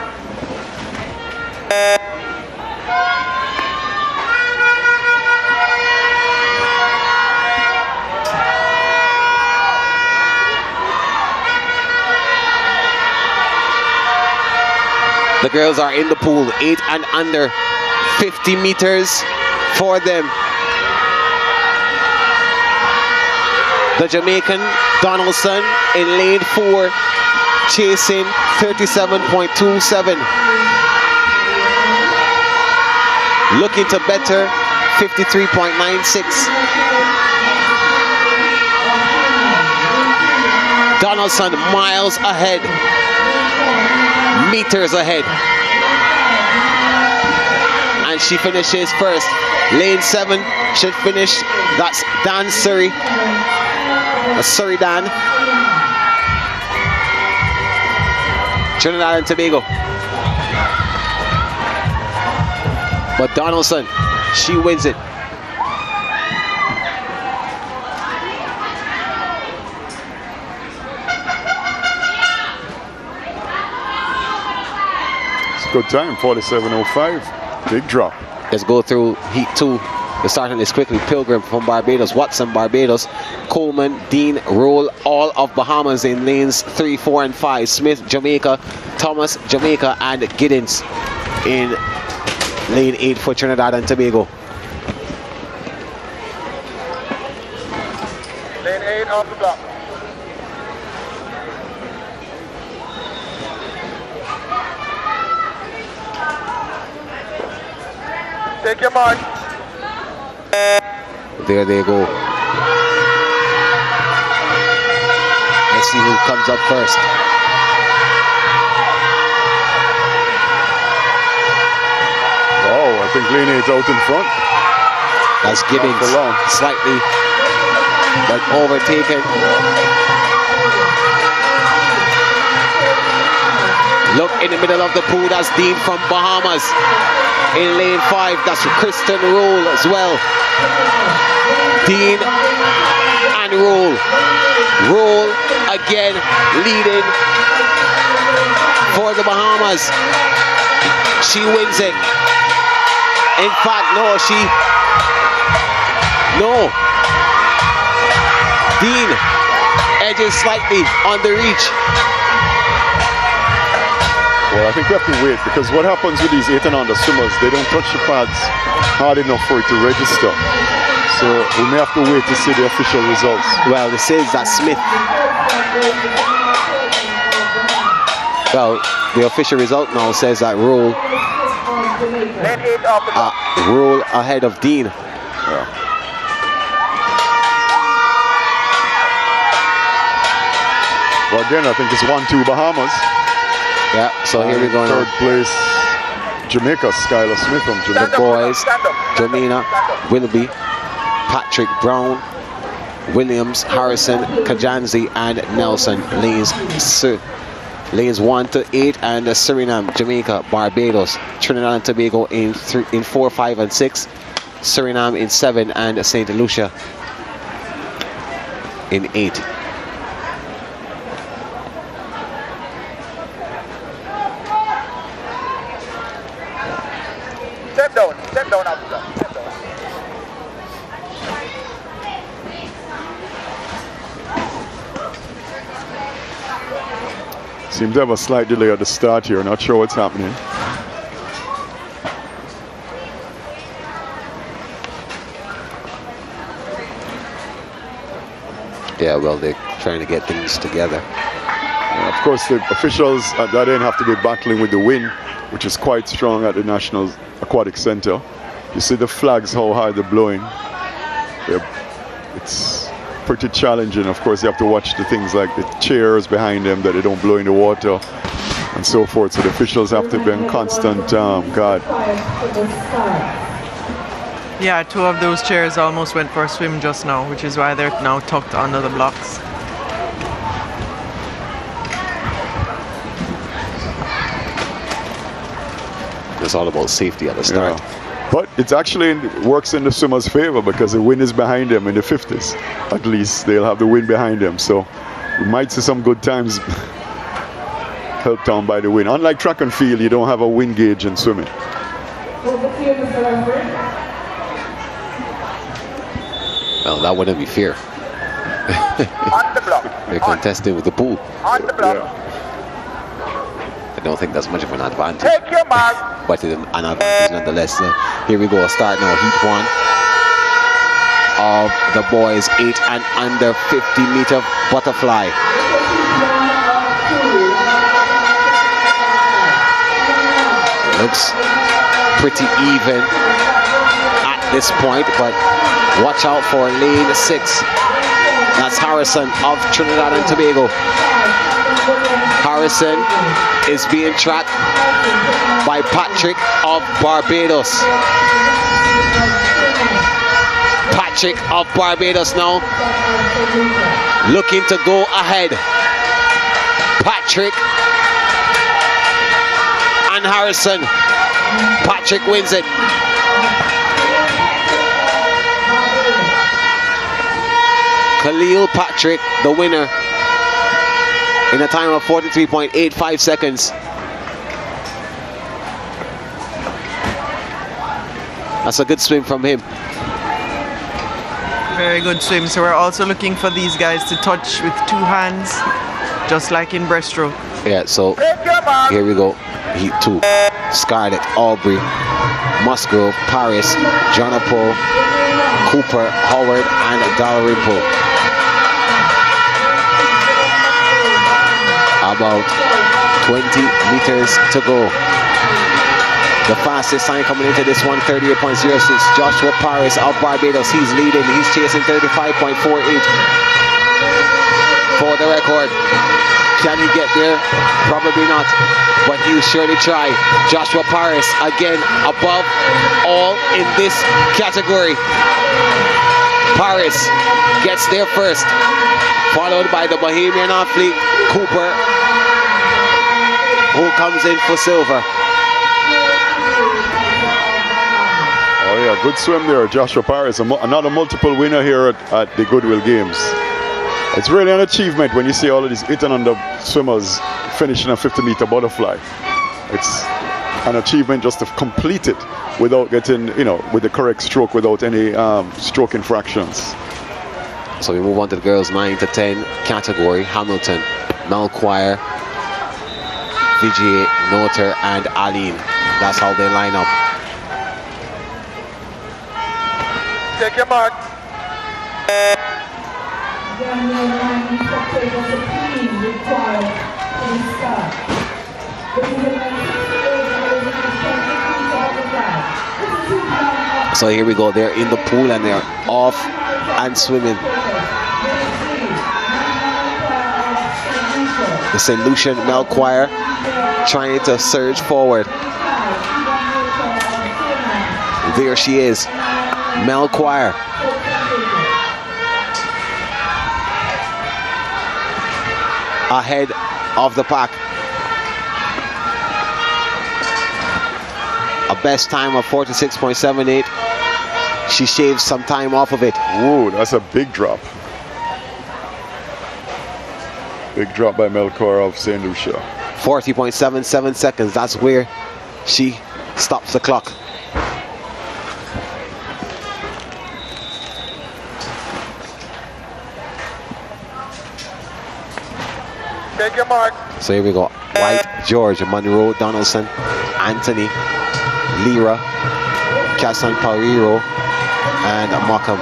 The girls are in the pool, 8 and under, 50 meters for them. The Jamaican Donaldson in lane 4, chasing 37.27. Looking to better 53.96. Donaldson miles ahead. Meters ahead, and she finishes first. Lane 7 should finish. That's Dan Surrey. Surrey Dan. Trinidad and Tobago. But Donaldson, she wins it. Good time, 47.05. Big drop. Let's go through heat 2. We're starting this quickly. Pilgrim from Barbados, Watson, Barbados, Coleman, Dean, Roll, all of Bahamas in lanes 3, 4, and 5. Smith, Jamaica, Thomas, Jamaica, and Giddens in lane 8 for Trinidad and Tobago. Lane 8 off the block. Take your mark. There they go. Let's see who comes up first. Oh, I think lane 8 out in front. That's Gibbons, slightly but overtaken. Look in the middle of the pool, that's Dean from Bahamas. In lane 5, that's Kristen Roll as well. Dean and Roll. Roll again, leading for the Bahamas. She wins it. In fact, no. Dean edges slightly on the reach. Well, I think we have to wait, because what happens with these 8 and under swimmers, they don't touch the pads hard enough for it to register. So we may have to wait to see the official results. Well, this is that Smith. Well, the official result now says that Roll Roll ahead of Dean. Yeah. Well, again, I think it's 1-2 Bahamas. Yeah, so here we go. Third place, Jamaica, Skylar Smith from Jamaica. The boys, Jamina, Willoughby, Patrick Brown, Williams, Harrison, Kajanzi, and Nelson. Lanes 1 to 8, and Suriname, Jamaica, Barbados, Trinidad and Tobago in 4, 5, and 6. Suriname in 7, and St. Lucia in 8. Step down after. Step down. Seems to have a slight delay at the start here. Not sure what's happening. Yeah, well, they trying to get things together. And of course, the officials at that end have to be battling with the wind, which is quite strong at the National Aquatic Center. You see the flags, how hard they're blowing. It's pretty challenging. Of course, you have to watch the things like the chairs behind them, that they don't blow in the water and so forth. So the officials have to be in constant guard. Yeah, 2 of those chairs almost went for a swim just now, which is why they're now tucked under the blocks. It's all about safety at the start. Yeah. But it actually works in the swimmers' favor because the wind is behind them in the 50s. At least they'll have the wind behind them. So we might see some good times helped down by the wind. Unlike track and field, you don't have a wind gauge in swimming. Well, that wouldn't be fair. On the block. They're contesting with the pool. On the block. I don't think that's much of an advantage. Take your mark. But it's an advantage nonetheless. Here we go, start now, heat 1 of the boys 8 and under 50-meter butterfly. Looks pretty even at this point, but watch out for lane 6. That's Harrison of Trinidad and Tobago. Harrison is being tracked by Patrick of Barbados. Patrick of Barbados now looking to go ahead. Patrick and Harrison. Patrick wins it. Khalil Patrick, the winner, in a time of 43.85 seconds. That's a good swim from him. Very good swim. So we're also looking for these guys to touch with 2 hands, just like in breaststroke. Yeah, so here we go. Heat 2. Scarlett, Aubrey, Musgrove, Paris, Jonapo, Cooper, Howard, and Dalrymple. About 20 meters to go. The fastest time coming into this one, 38.06. Joshua Paris of Barbados. He's leading. He's chasing 35.48 for the record. Can he get there? Probably not, but he'll surely try. Joshua Paris again above all in this category. Paris gets there first, followed by the Bahamian athlete Cooper, who comes in for silver. Oh yeah, good swim there, Joshua Paris. Another multiple winner here at the Goodwill Games. It's really an achievement when you see all of these 8 and under swimmers finishing a 50-meter butterfly. It's an achievement just to complete it without getting, with the correct stroke, without any stroke infractions. So we move on to the girls 9 to 10 category. Hamilton, Melchior, Vijay, Noter, and Aline. That's how they line up. Take your mark. So here we go. They're in the pool and they're off and swimming. The St. Lucian Melchior trying to surge forward. There she is, Melchior. Ahead of the pack. A best time of 46.78. She shaves some time off of it. Whoa, that's a big drop. Big drop by Melchior of St. Lucia. 40.77 seconds. That's where she stops the clock. Take your mark. So here we go. White, George, Monroe, Donaldson, Anthony, Lira, Cassan Pariro, and Markham.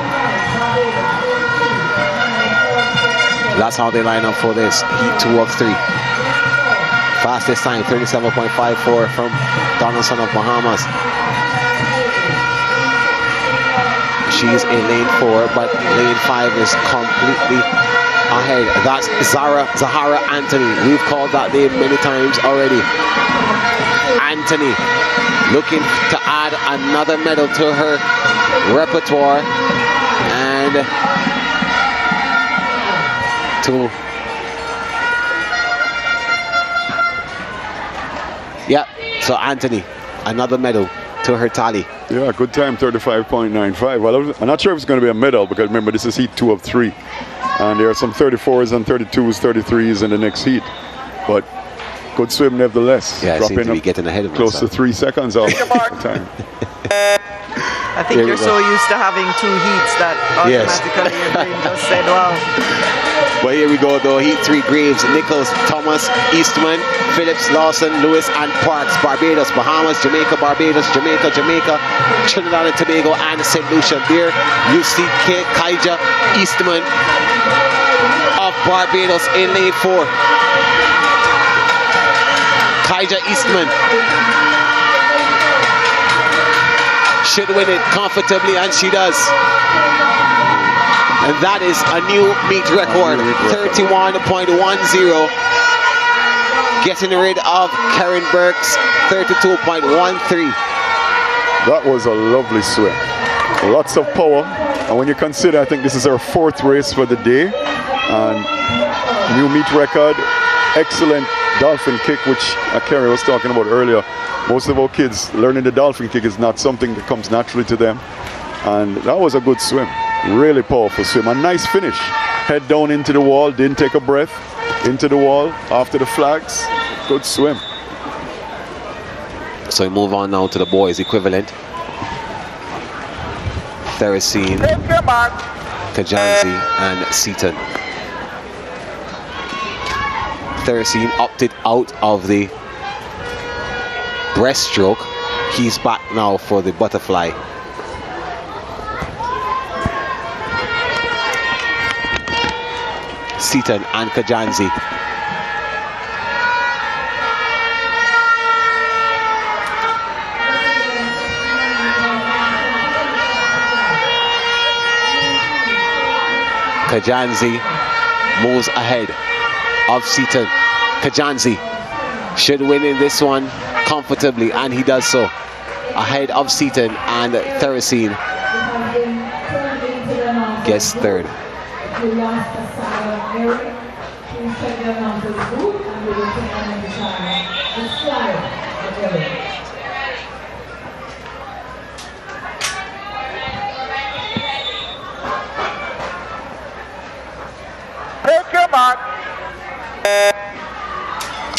That's how they line up for this heat 2 of 3. Fastest time 37.54 from Donaldson of Bahamas. She's in lane 4, but lane 5 is completely ahead. That's Zahara Anthony. We've called that name many times already. Anthony looking to add another medal to her repertoire, and so Anthony, another medal to her tally. Yeah, good time, 35.95. Well, I'm not sure if it's going to be a medal, because remember, this is heat 2 of 3. And there are some 34s and 32s, 33s in the next heat. But good swim nevertheless. Yeah, I seem to be getting ahead of close myself. to 3 seconds off time. I think you're so used to having 2 heats that automatically your brain just said, wow. But here we go though, heat 3 Graves, Nichols, Thomas, Eastman, Phillips, Lawson, Lewis and Parks, Barbados, Bahamas, Jamaica, Barbados, Jamaica, Trinidad and Tobago and St. Lucia. There you see Kaija Eastman of Barbados in lane 4. Kaija Eastman should win it comfortably, and she does. And that is a new meet record, 31.10. Getting rid of Karen Burke's 32.13. That was a lovely swim. Lots of power. And when you consider, I think this is our 4th race for the day. And new meet record, excellent dolphin kick, which Kerry was talking about earlier. Most of our kids learning the dolphin kick is not something that comes naturally to them. And that was a good swim. Really powerful swim. A nice finish. Head down into the wall, didn't take a breath. Into the wall, after the flags. Good swim. So we move on now to the boys equivalent. Theresine, Kajanzi and Seaton. Theresine opted out of the breaststroke. He's back now for the butterfly. Seaton and Kajanzi. Kajanzi moves ahead of Seaton. Kajanzi should win in this one comfortably, and he does so. Ahead of Seaton, and Theresine gets 3rd.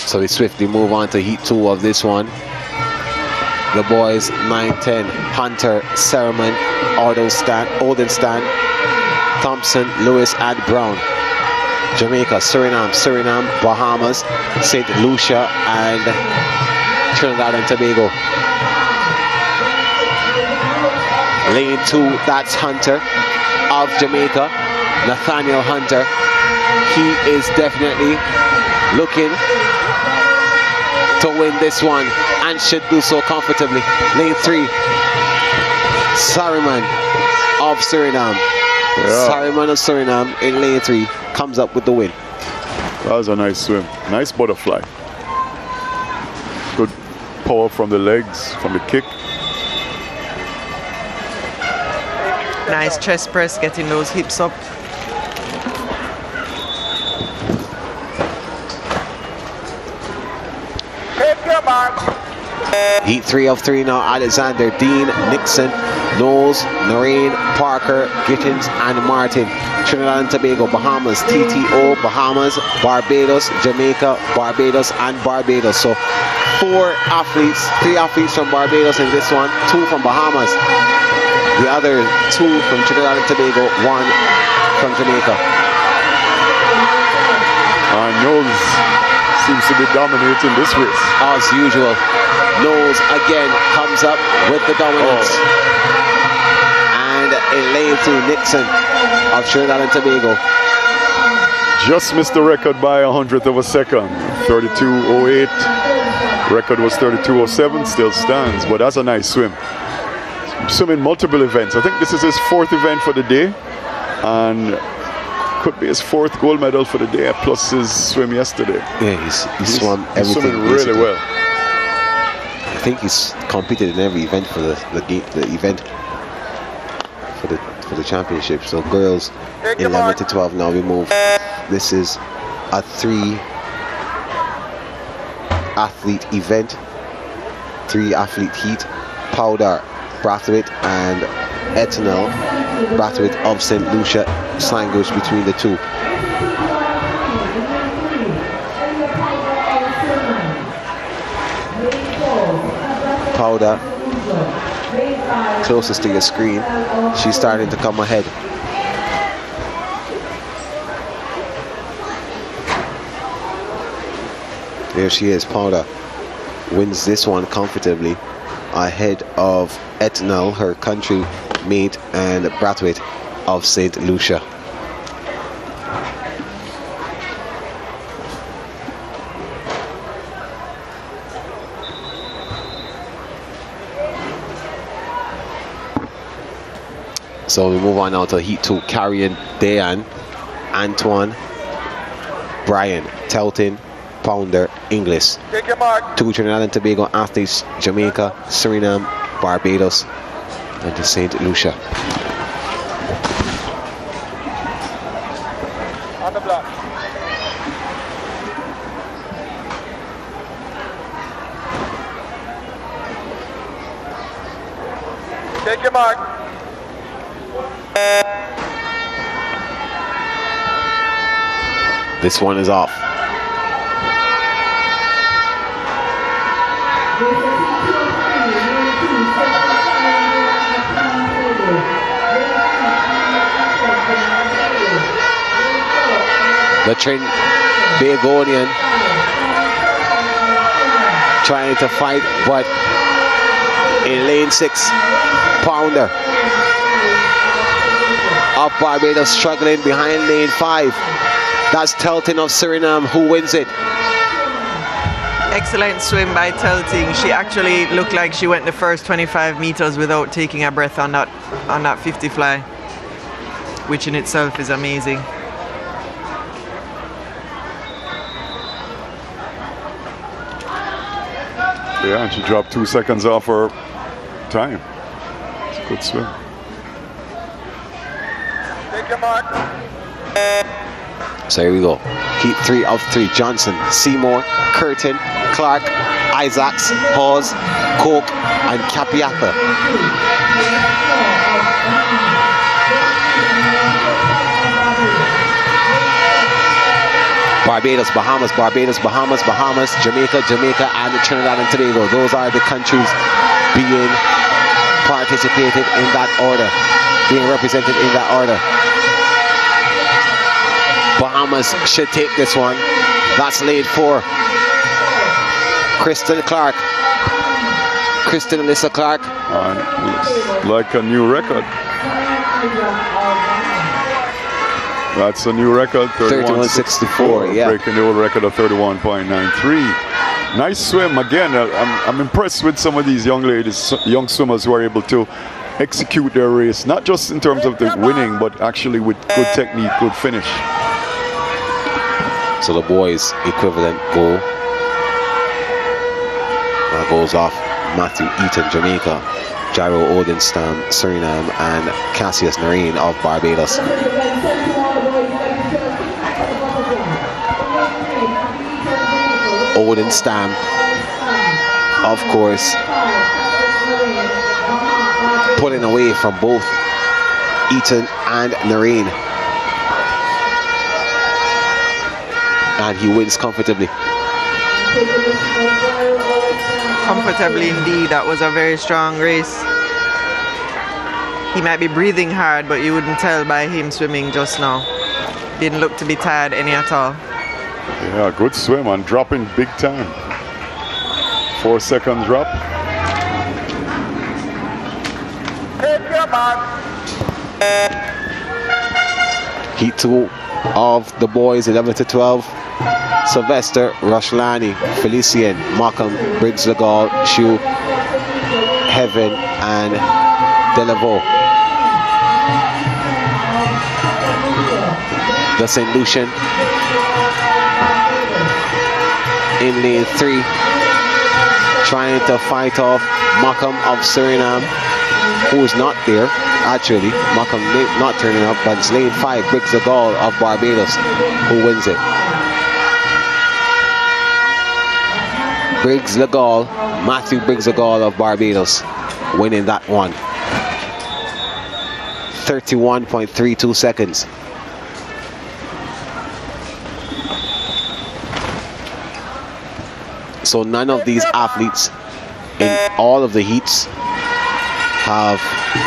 So we swiftly move on to heat 2 of this one. The boys 9-10, Hunter, Sermon, Oldenstan, Thompson, Lewis and Brown. Jamaica, Suriname, Bahamas, St. Lucia and Trinidad and Tobago. Lane 2, that's Hunter of Jamaica, Nathaniel Hunter. He is definitely looking to win this one and should do so comfortably. Lane 3, Saruman of Suriname. Saruman of Suriname in lane 3 comes up with the win. That was a nice swim. Nice butterfly. Good power from the legs, from the kick. Nice chest press, getting those hips up. Heat 3 of 3 now. Alexander, Dean, Nixon, Knowles, Noreen, Parker, Gittins and Martin. Trinidad and Tobago, Bahamas, TTO, Bahamas, Barbados, Jamaica, Barbados and Barbados. So 4 athletes, 3 athletes from Barbados in this one, 2 from Bahamas. The other 2 from Trinidad and Tobago, 1 from Jamaica. Knowles seems to be dominating this race. As usual. Knowles again comes up with the dominance. And in lane 2, Nixon of Trinidad and Tobago. Just missed the record by 100th of a second. 32.08. Record was 32.07. Still stands, but that's a nice swim. Swimming multiple events. I think this is his 4th event for the day, and could be his 4th gold medal for the day, plus his swim yesterday. Yeah, he's swum everything. He's swimming really well. I think he's competed in every event for the event for the championship. So girls 11 to 12 now we move. This is a 3-athlete event, 3-athlete heat. Powder, Brathwaite and Eternal. Brathwaite of St. Lucia, sandwiched between the two. Powder, closest to your screen. She's starting to come ahead. There she is. Powder wins this one comfortably ahead of Eternal, her country mate, and Brathwaite of St. Lucia. So we move on now to Heat 2. Carrion, Dayan, Antoine, Brian, Telton, Pounder, Inglis. Take your mark. 2 Trinidad and Tobago athletes, Jamaica, Suriname, Barbados, and to St. Lucia. On the block. Take your mark. This one is off. The Trinbagonian trying to fight, but in lane 6, Pounder of Barbados struggling behind lane 5. That's Telton of Suriname who wins it. Excellent swim by Telting. She actually looked like she went the first 25 meters without taking a breath on that 50 fly, which in itself is amazing. Yeah, and she dropped 2 seconds off her time. It's a good swim. Take your mark. So here we go. Heat 3 of 3. Johnson, Seymour, Curtin, Clark, Isaacs, Hawes, Coke, and Capiata. Barbados, Bahamas, Barbados, Bahamas, Bahamas, Jamaica, Jamaica, and Trinidad and Tobago. Those are the countries being participated in that order, being represented in that order. Bahamas should take this one. That's lane 4. Kristen Clark. Kristen Alyssa Clark. Looks like a new record. That's a new record, 31.64, yeah. Breaking the old record of 31.93. Nice swim. Again, I'm impressed with some of these young ladies, young swimmers who are able to execute their race, not just in terms of the winning, but actually with good technique, good finish. So the boys' equivalent goal. That goes off Matthew Eaton, Jamaica, Jairo Odenstam, Suriname, and Cassius Narine of Barbados. Odenstam, of course, pulling away from both Eaton and Narine. And he wins comfortably. Comfortably indeed. That was a very strong race. He might be breathing hard, but you wouldn't tell by him swimming just now. Didn't look to be tired any at all. Yeah, good swim and dropping big time. 4-second drop. Take your mark. Heat 2 of the boys, 11 to 12. Sylvester, Rushlani, Felician, Markham, Briggs Legal, Shu, Heaven, and Delavo. The St. Lucian in lane 3, trying to fight off Markham of Suriname, who is not there. Actually, Markham not turning up, but it's lane 5, Briggs Legal of Barbados, who wins it. Briggs Legal, Matthew Briggs Legal of Barbados, winning that one. 31.32 seconds. So none of these athletes in all of the heats have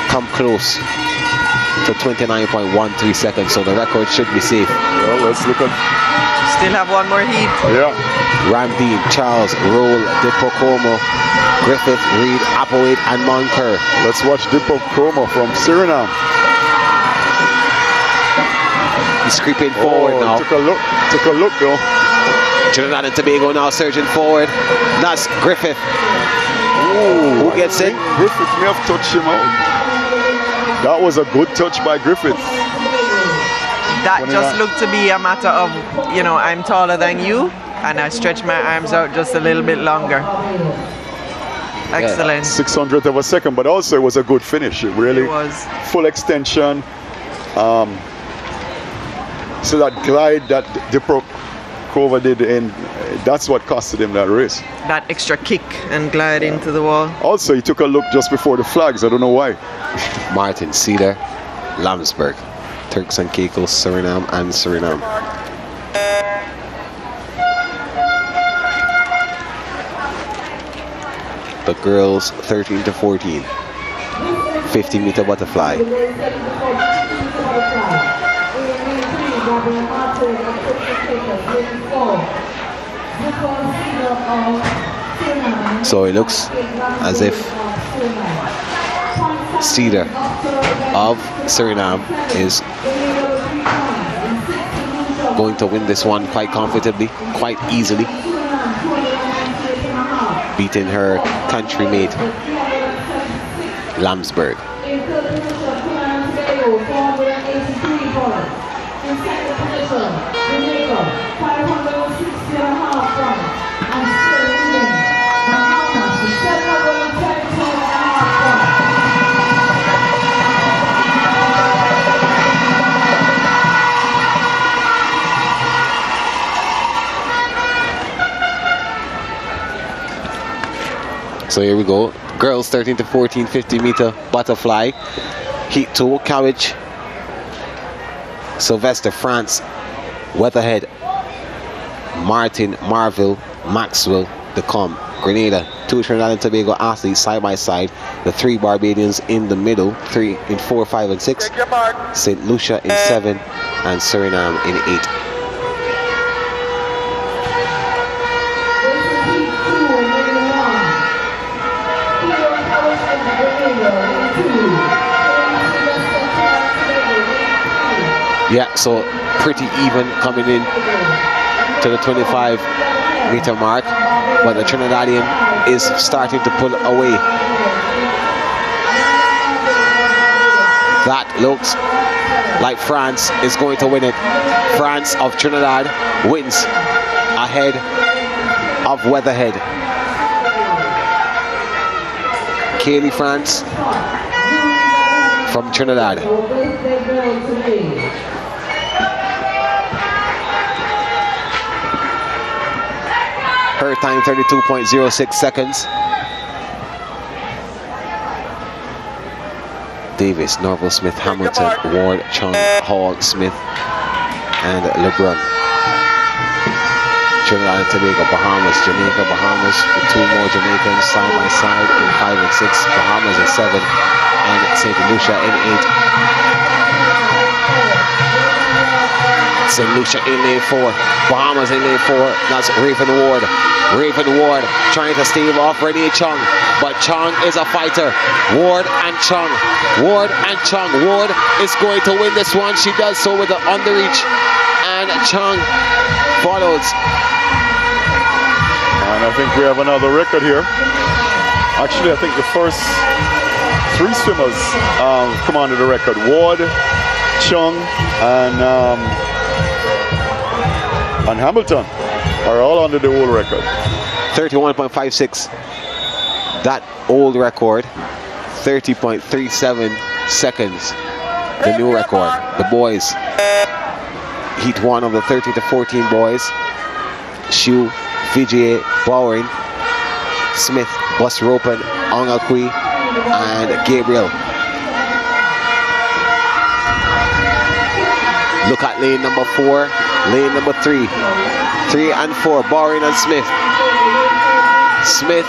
come close to 29.13 seconds. So the record should be safe. Well, let's look at. Still have one more heat. Yeah. Ramdeen, Charles, Roll, Dipocomo, Griffith, Reed, Applewhite, and Monker. Let's watch Dipocomo from Suriname. He's creeping forward now. Took a look though. Trinidad and Tobago now surging forward. That's Griffith. Ooh, who gets it? Griffith may have touched him out. That was a good touch by Griffith. That just looked to be a matter of, I'm taller than you, and I stretch my arms out just a little bit longer. Excellent. 600th of a second, but also it was a good finish. It really was. Full extension. So that glide that Diprokova did, that's what costed him that race. That extra kick and glide into the wall. Also, he took a look just before the flags. I don't know why. Martin, Cedar, Lamsburg, Turks and Caicos, Suriname, and Suriname. The girls 13 to 14. 50-meter butterfly. So it looks as if Cedar of Suriname is going to win this one quite comfortably, quite easily, beating her countrymate Lamsburg. So here we go. Girls 13 to 14, 50-meter butterfly. Heat 2, Cowage, Sylvester, France, Weatherhead, Martin, Marville, Maxwell, Decom, Grenada. 2 Trinidad and Tobago athletes side by side. The 3 Barbadians in the middle, 3 in 4, 5, and 6. St. Lucia in 7, and Suriname in 8. Yeah, so pretty even coming in to the 25-meter mark, but the Trinidadian is starting to pull away. That looks like France is going to win it. France of Trinidad wins ahead of Weatherhead. Kaylee France from Trinidad. Her time 32.06 seconds. Davis, Norval, Smith, Hamilton, Ward, Chung, Hall, Smith, and LeBron. Trinidad and Tobago, Bahamas, Jamaica, Bahamas, with 2 more Jamaicans side by side in 5 and 6, Bahamas in 7, and St. Lucia in 8. St. Lucia in lane 4, Bahamas in lane 4, that's Raven Ward. Raven Ward trying to stave off Renee Chung, but Chung is a fighter. Ward and Chung, Ward and Chung. Ward is going to win this one. She does so with the underreach and Chung follows. And I think we have another record here. Actually, I think the first 3 swimmers come onto the record. Ward, Chung, and Hamilton are all under the old record. 31.56. That old record. 30.37 seconds. The new record. The boys. Heat 1 of the 30 to 14 boys. Shu, Vijay, Bowering, Smith, Bus Ropen, Ongalkui, and Gabriel. Look at lane number 4, lane number 3. 3 and 4, Bowering and Smith. Smith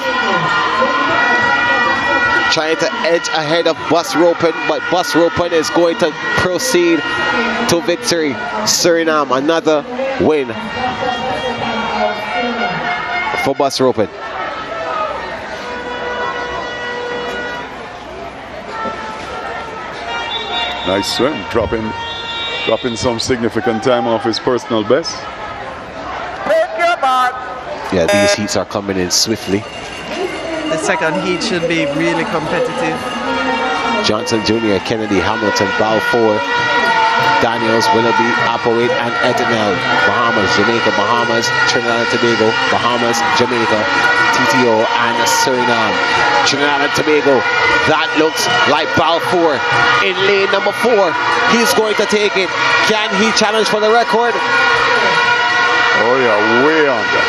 trying to edge ahead of Bus Ropen, but Bus Ropen is going to proceed to victory. Suriname, another win for Bus Ropen. Nice swim, dropping some significant time off his personal best. Yeah, these heats are coming in swiftly. The second heat should be really competitive. Johnson Jr., Kennedy, Hamilton, Balfour, Daniels, Willoughby, Applewaite, and Etanel. Bahamas, Jamaica, Bahamas, Trinidad and Tobago, Bahamas, Jamaica, TTO, and Suriname. Trinidad and Tobago. That looks like Balfour in lane number 4. He's going to take it. Can he challenge for the record? Oh yeah, way under.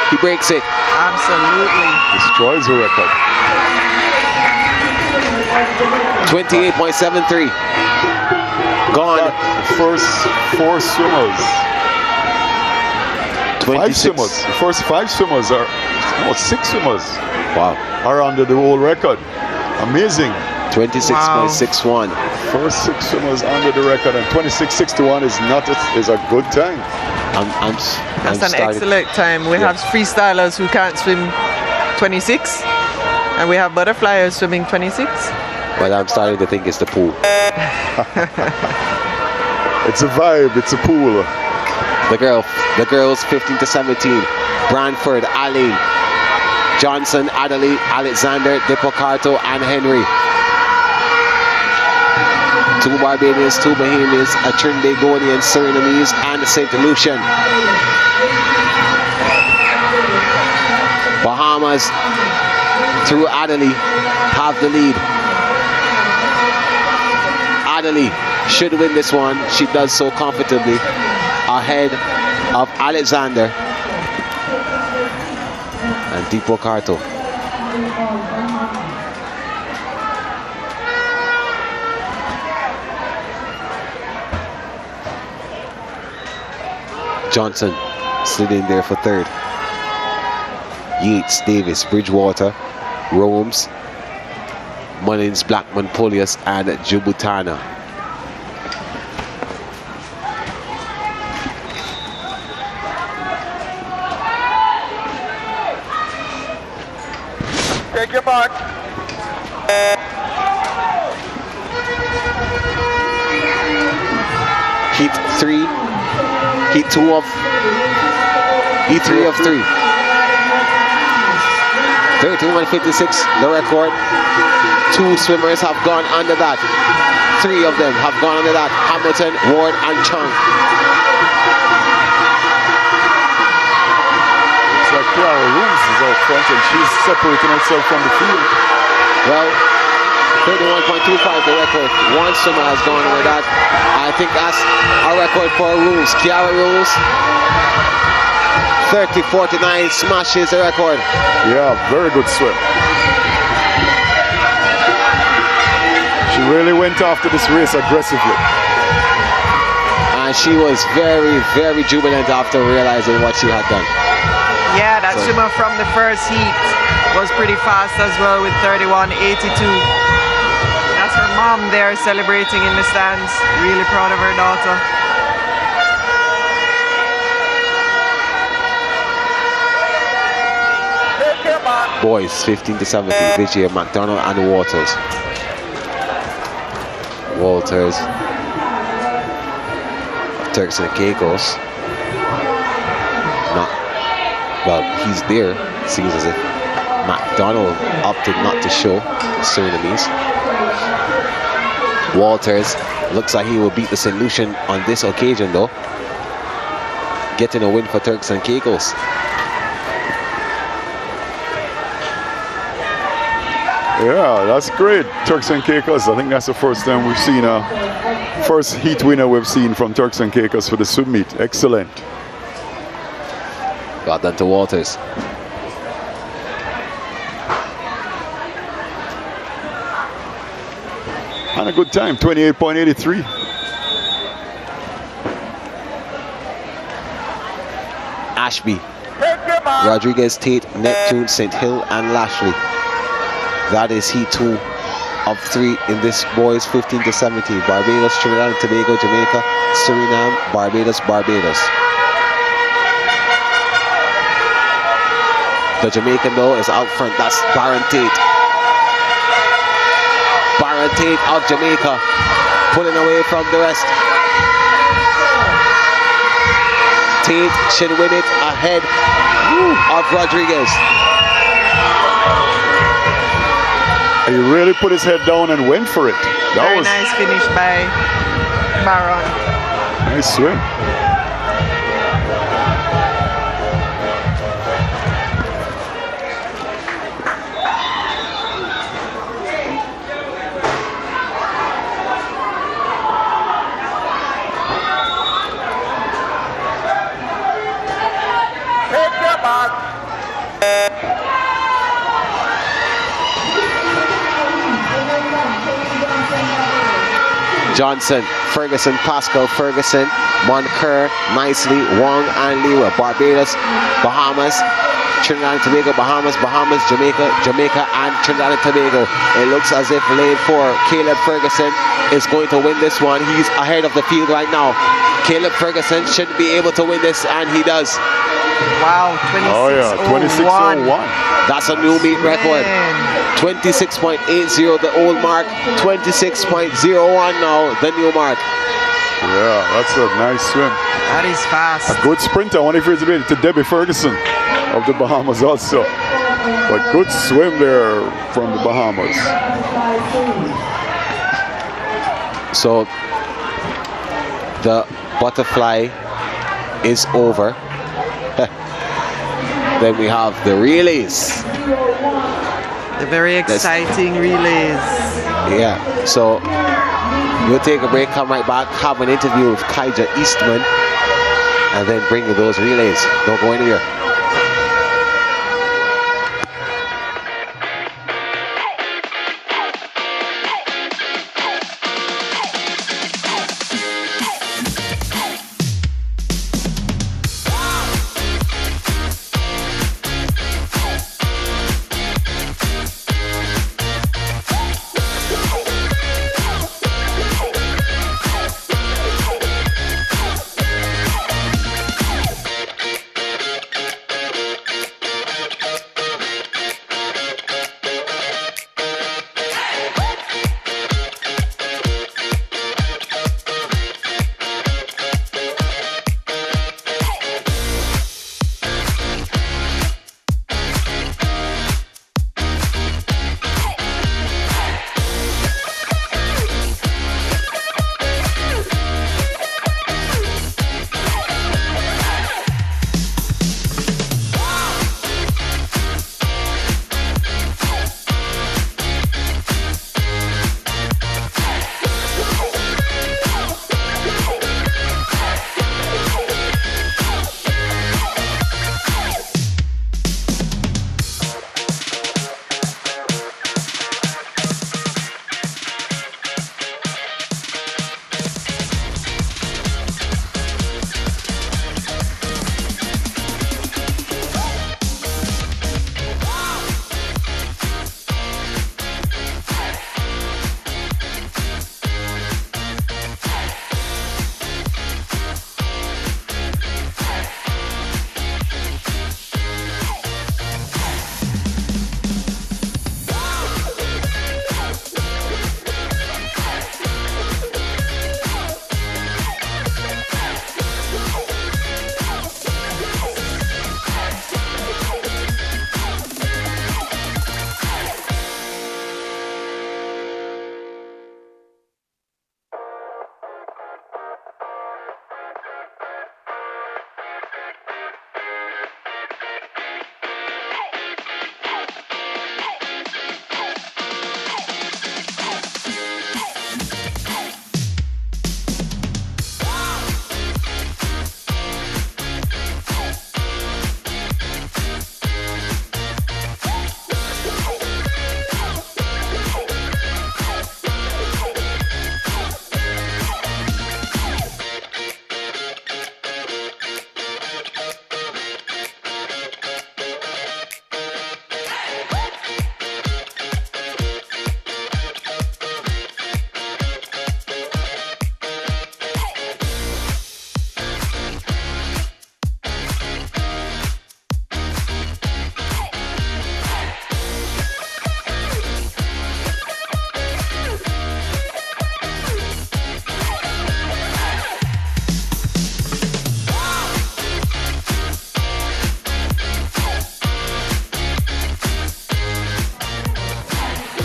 He breaks it. Absolutely. Destroys the record. 28.73. Gone. The first 4 swimmers. 5 swimmers. The first 5 swimmers are, 6 swimmers. Wow. Are under the old record. Amazing. 26.61. First 6 swimmers under the record, and 26.61 is a good time. That's an excellent time. We have freestylers who can't swim 26, and we have butterflyers swimming 26. Well, I'm starting to think it's the pool. It's a vibe. It's a pool. The girls 15 to 17. Branford, Ali, Johnson, Adelaide, Alexander, Depocato, and Henry. 2 Barbadians, 2 Bahamians, a Trinidadian, Surinamese, and St. Lucian. Bahamas, through Adelaide, have the lead. Adelaide should win this one. She does so comfortably, ahead of Alexander and Depocato. Johnson slid in there for 3rd. Yates, Davis, Bridgewater, Romes, Mullins, Blackman, Polius, and Jubutana. Take your mark. Heat 3. Heat 3 of 3. 31.56, the record. 2 swimmers have gone under that. 3 of them have gone under that. Hamilton, Ward, and Chung. It's like Clara Rooms is out front, and she's separating herself from the field. Well, 31.25 the record. 1 swimmer has gone over that. I think that's our record for rules. Kiara Rules 30.49 smashes the record. Yeah, very good swim. She really went after this race aggressively. And she was very, very jubilant after realizing what she had done. Yeah, that swimmer from the first heat was pretty fast as well with 31.82. That's her mom there celebrating in the stands. Really proud of her daughter. Boys 15 to 17. Vijay, McDonald, and Walters. Turks and Caicos. Well, he's there. It seems as if McDonald opted not to show the Surinamese. Walters looks like he will beat the St. Lucian on this occasion though. Getting a win for Turks and Caicos. Yeah, that's great. Turks and Caicos. I think that's the first time we've seen first heat winner we've seen from Turks and Caicos for the swim meet. Excellent. Got done to Walters. And a good time, 28.83. Ashby, Rodriguez, Tate, Neptune, St. Hill, and Lashley. That is heat 2 of 3 in this boys 15 to 17. Barbados, Trinidad and Tobago, Jamaica, Suriname, Barbados. The Jamaican though is out front. That's Baron Tate. Baron Tate of Jamaica pulling away from the rest. Tate should win it ahead of Rodriguez. He really put his head down and went for it. That Very was nice finish by Baron. Nice swim. Johnson, Ferguson, Pascal, Ferguson, Moncur, nicely, Wong and Lewa. Barbados, Bahamas, Trinidad and Tobago, Bahamas, Jamaica and Trinidad and Tobago. It looks as if lane 4, Caleb Ferguson is going to win this one. He's ahead of the field right now. Caleb Ferguson should be able to win this, and he does. Wow, 26.01. Oh yeah, 26.01. That's a new meet record. 26.80 the old mark, 26.01 now the new mark. Yeah, that's a nice swim. That is fast. A good sprinter. I wonder if he's related to Debbie Ferguson of the Bahamas also. But good swim there from the Bahamas. So the butterfly is over. Then we have the relays. The very exciting relays. Yeah, so we'll take a break, come right back, have an interview with Kaija Eastman, and then bring you those relays. Don't go anywhere.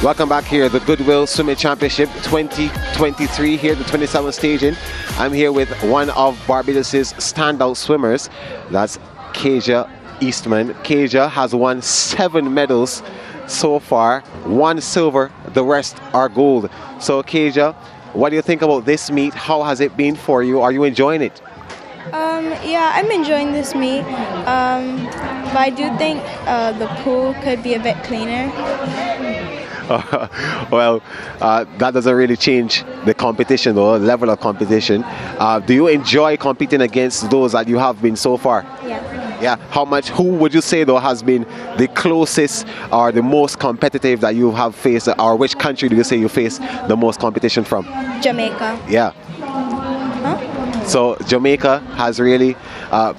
Welcome back here, the Goodwill Swimming Championship 2023 here, the 27th staging. I'm here with one of Barbados' standout swimmers. That's Kaja Eastman. Kaja has won 7 medals so far, 1 silver, the rest are gold. So Kaja, what do you think about this meet? How has it been for you? Are you enjoying it? Yeah, I'm enjoying this meet, but I do think the pool could be a bit cleaner. Well, that doesn't really change the competition though, the level of competition. Do you enjoy competing against those that you have been so far? Yeah. Who would you say though has been the closest or the most competitive that you have faced, or which country do you say you face the most competition from? Jamaica. Yeah. Huh? So Jamaica has really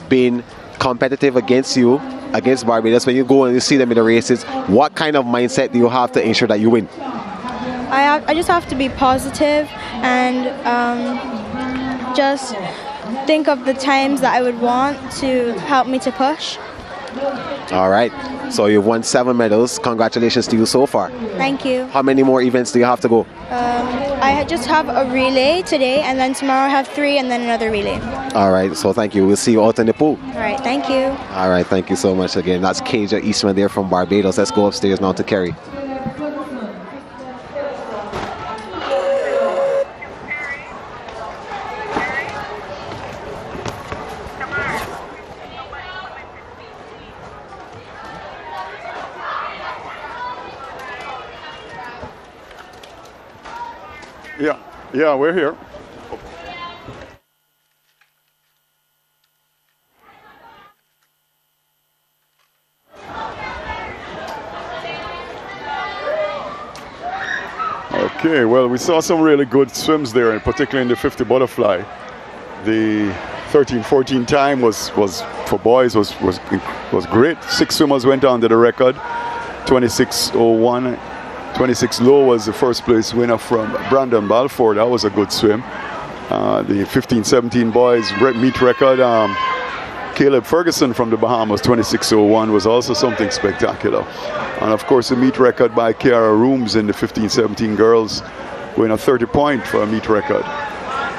been competitive against you, against Barbados. When you go and you see them in the races, what kind of mindset do you have to ensure that you win? I just have to be positive and just think of the times that I would want to help me to push. All right. So you've won 7 medals. Congratulations to you so far. Thank you. How many more events do you have to go? I just have a relay today, and then tomorrow I have 3 and then another relay. All right. So thank you. We'll see you out in the pool. All right. Thank you. All right. Thank you so much again. That's Kaja Eastman there from Barbados. Let's go upstairs now to Kerry. Yeah, we're here. Okay, well, we saw some really good swims there, and particularly in the 50 butterfly. The 13-14 time was for boys was great. 6 swimmers went on to the record. 26:01. 26 low was the first place winner from Brandon Balfour. That was a good swim. The 15-17 boys meet record. Caleb Ferguson from the Bahamas, 26:01, was also something spectacular. And of course, the meet record by Kiara Rooms in the 15-17 girls, winning a 30 point for a meet record.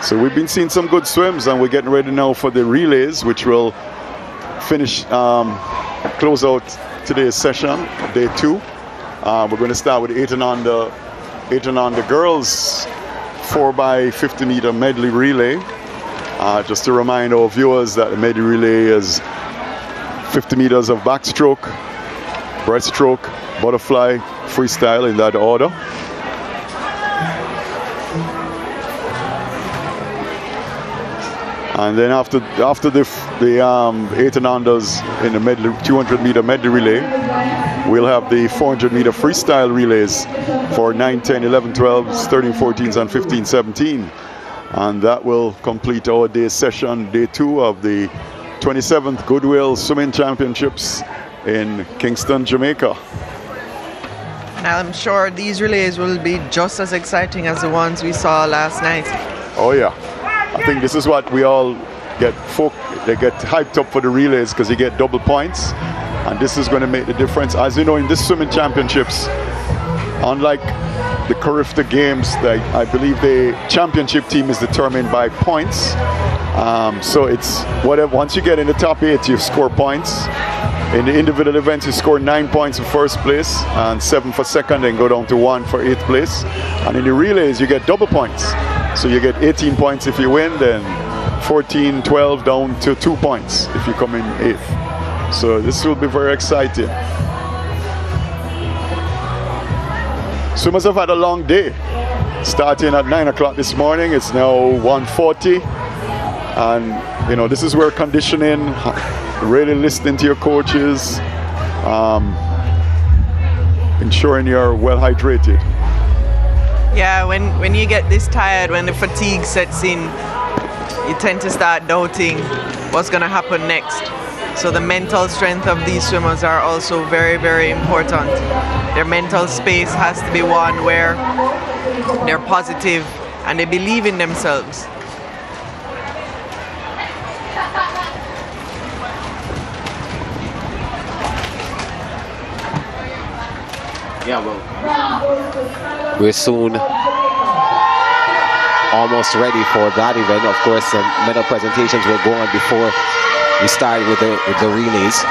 So we've been seeing some good swims, and we're getting ready now for the relays, which will finish, close out today's session, day 2. We're going to start with 8 and under girls 4x50 meter medley relay. Just to remind our viewers that the medley relay is 50 meters of backstroke, breaststroke, butterfly, freestyle in that order. And then after the 8 and unders in the medley 200 meter medley relay, we'll have the 400 meter freestyle relays for 9, 10, 11, 12s, 13, 14s, and 15, 17. And that will complete our day session, day 2 of the 27th Goodwill Swimming Championships in Kingston, Jamaica. Now I'm sure these relays will be just as exciting as the ones we saw last night. Oh yeah. I think this is what we all get they get hyped up for the relays, because you get double points, and this is going to make the difference. As you know, in this swimming championships, unlike the Carifta Games, I believe the championship team is determined by points. So it's whatever. Once you get in the top 8, you score points. In the individual events, you score 9 points for first place and 7 for second, and go down to 1 for 8th place. And in the relays, you get double points. So you get 18 points if you win, then 14, 12 down to 2 points if you come in 8th. So this will be very exciting. Swimmers have had a long day. Starting at 9 o'clock this morning, it's now 1:40. And you know, this is where conditioning, really listening to your coaches, ensuring you're well hydrated. Yeah, when you get this tired, when the fatigue sets in, you tend to start doubting what's going to happen next. So the mental strength of these swimmers are also very, very important. Their mental space has to be one where they're positive and they believe in themselves. Yeah, well, we're soon almost ready for that event. Of course, some medal presentations will go on before we start with the relays.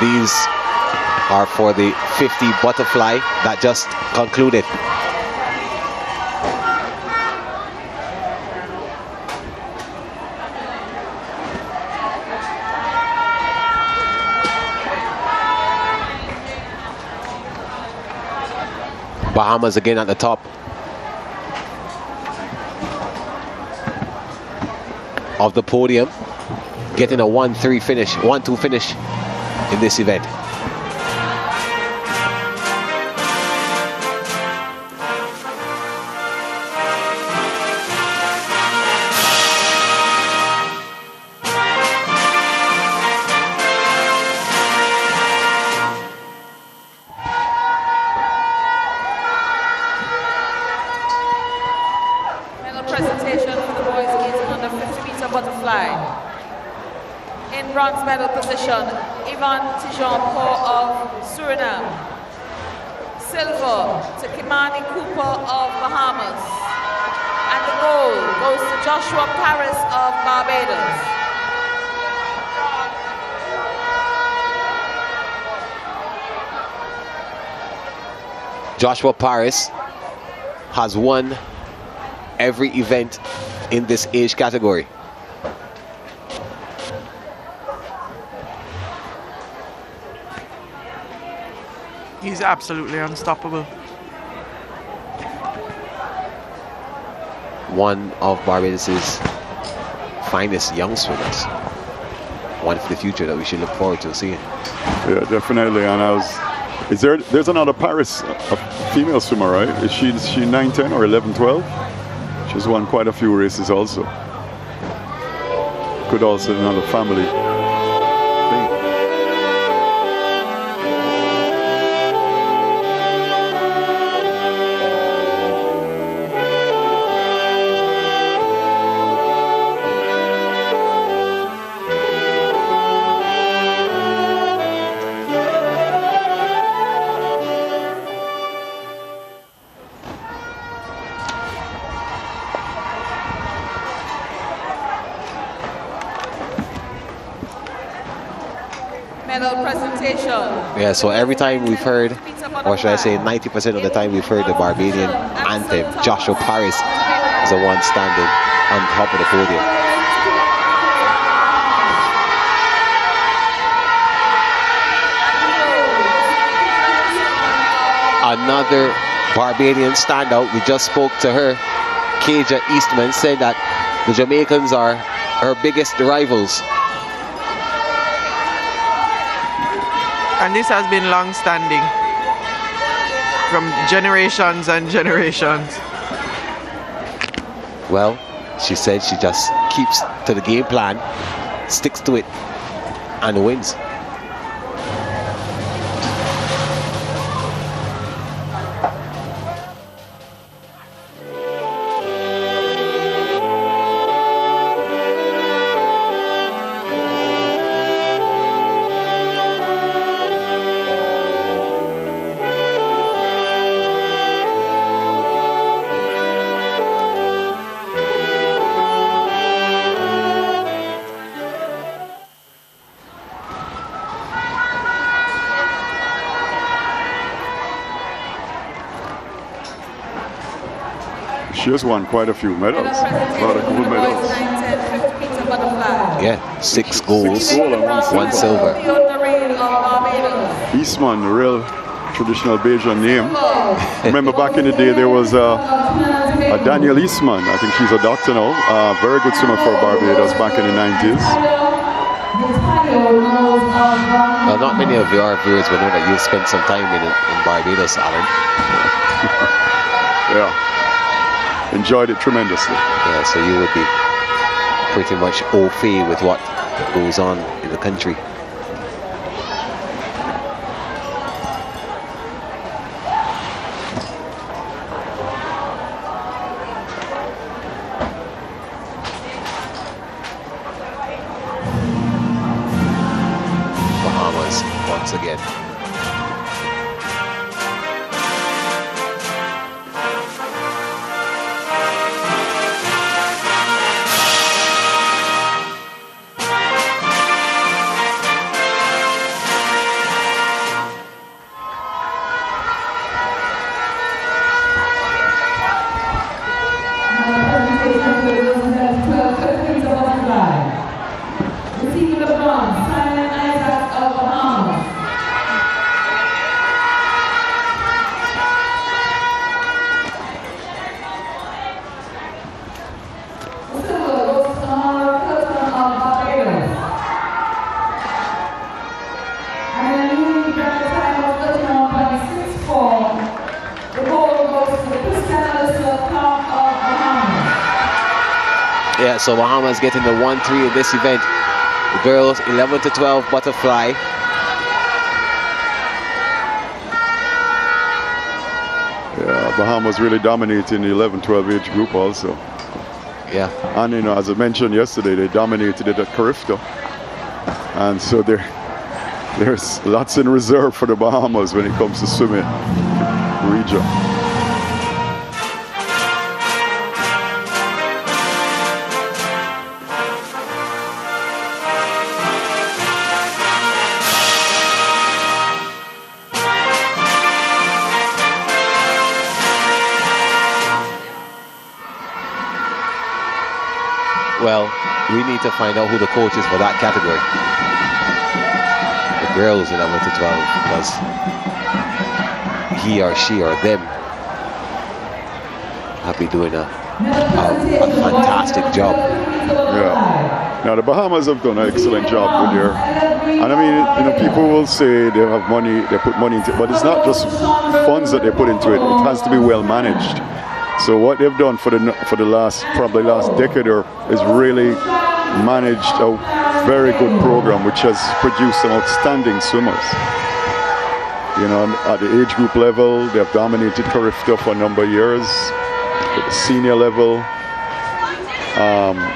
These are for the 50 butterfly that just concluded. Bahamas again at the top of the podium, getting a 1-2 finish in this event. Medal position, Ivan Tijonpo of Suriname. Silver to Kimani Cooper of Bahamas. And the gold goes to Joshua Paris of Barbados. Joshua Paris has won every event in this age category. He's absolutely unstoppable. One of Barbados's finest young swimmers. One for the future that we should look forward to seeing. Yeah, definitely. And there's another Paris, a female swimmer, right? Is she 9-10 or 11-12? She's won quite a few races also. Could also be another family thing. Yeah, so every time we've heard, or should I say 90% of the time we've heard the Barbadian anthem, Joshua Paris is the one standing on top of the podium. Another Barbadian standout, we just spoke to her, Kaja Eastman, said that the Jamaicans are her biggest rivals. And this has been long-standing from generations and generations. Well, she said she just keeps to the game plan, sticks to it, and wins. She has won quite a few medals, a lot of gold medals. Yeah, 6 golds, 1 silver. Eastman, the real traditional Bajan name. Remember back in the day there was a Daniel Eastman, I think she's a doctor now, very good swimmer for Barbados back in the 90s. Well, not many of our viewers will know that you've spent some time in Barbados, Alan. Yeah. Enjoyed it tremendously. Yeah, so you would be pretty much au fait with what goes on in the country. again. Yeah, so Bahamas getting the 1-3 in this event. The girls 11-12 butterfly. Yeah, Bahamas really dominating the 11-12 age group also. Yeah. And you know, as I mentioned yesterday, they dominated it at Carifta. And so there's lots in reserve for the Bahamas when it comes to swimming region. Well, we need to find out who the coach is for that category. The girls 11-12, because he or she or them have been doing a fantastic job. Yeah. Now the Bahamas have done an excellent job with their, and I mean, you know, people will say they have money, they put money into it, but it's not just funds that they put into it. It has to be well managed. So what they've done for the probably last decade is really managed a very good program which has produced some outstanding swimmers. You know, at the age group level, they have dominated Carifta for a number of years. At the senior level,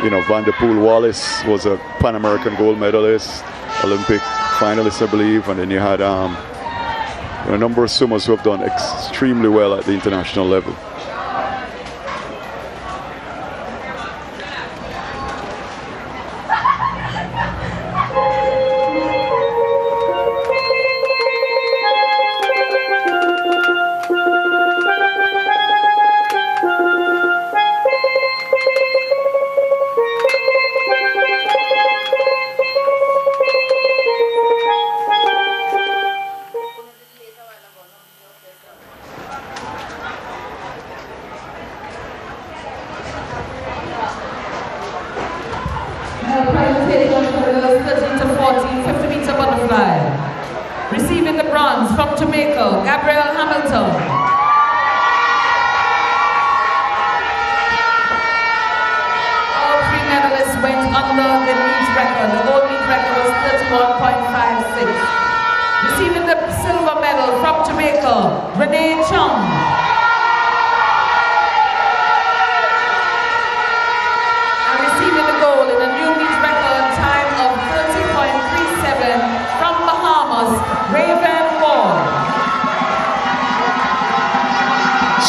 you know, Vanderpool Wallace was a Pan American gold medalist, Olympic finalist, I believe, and then you had a number of swimmers who have done extremely well at the international level.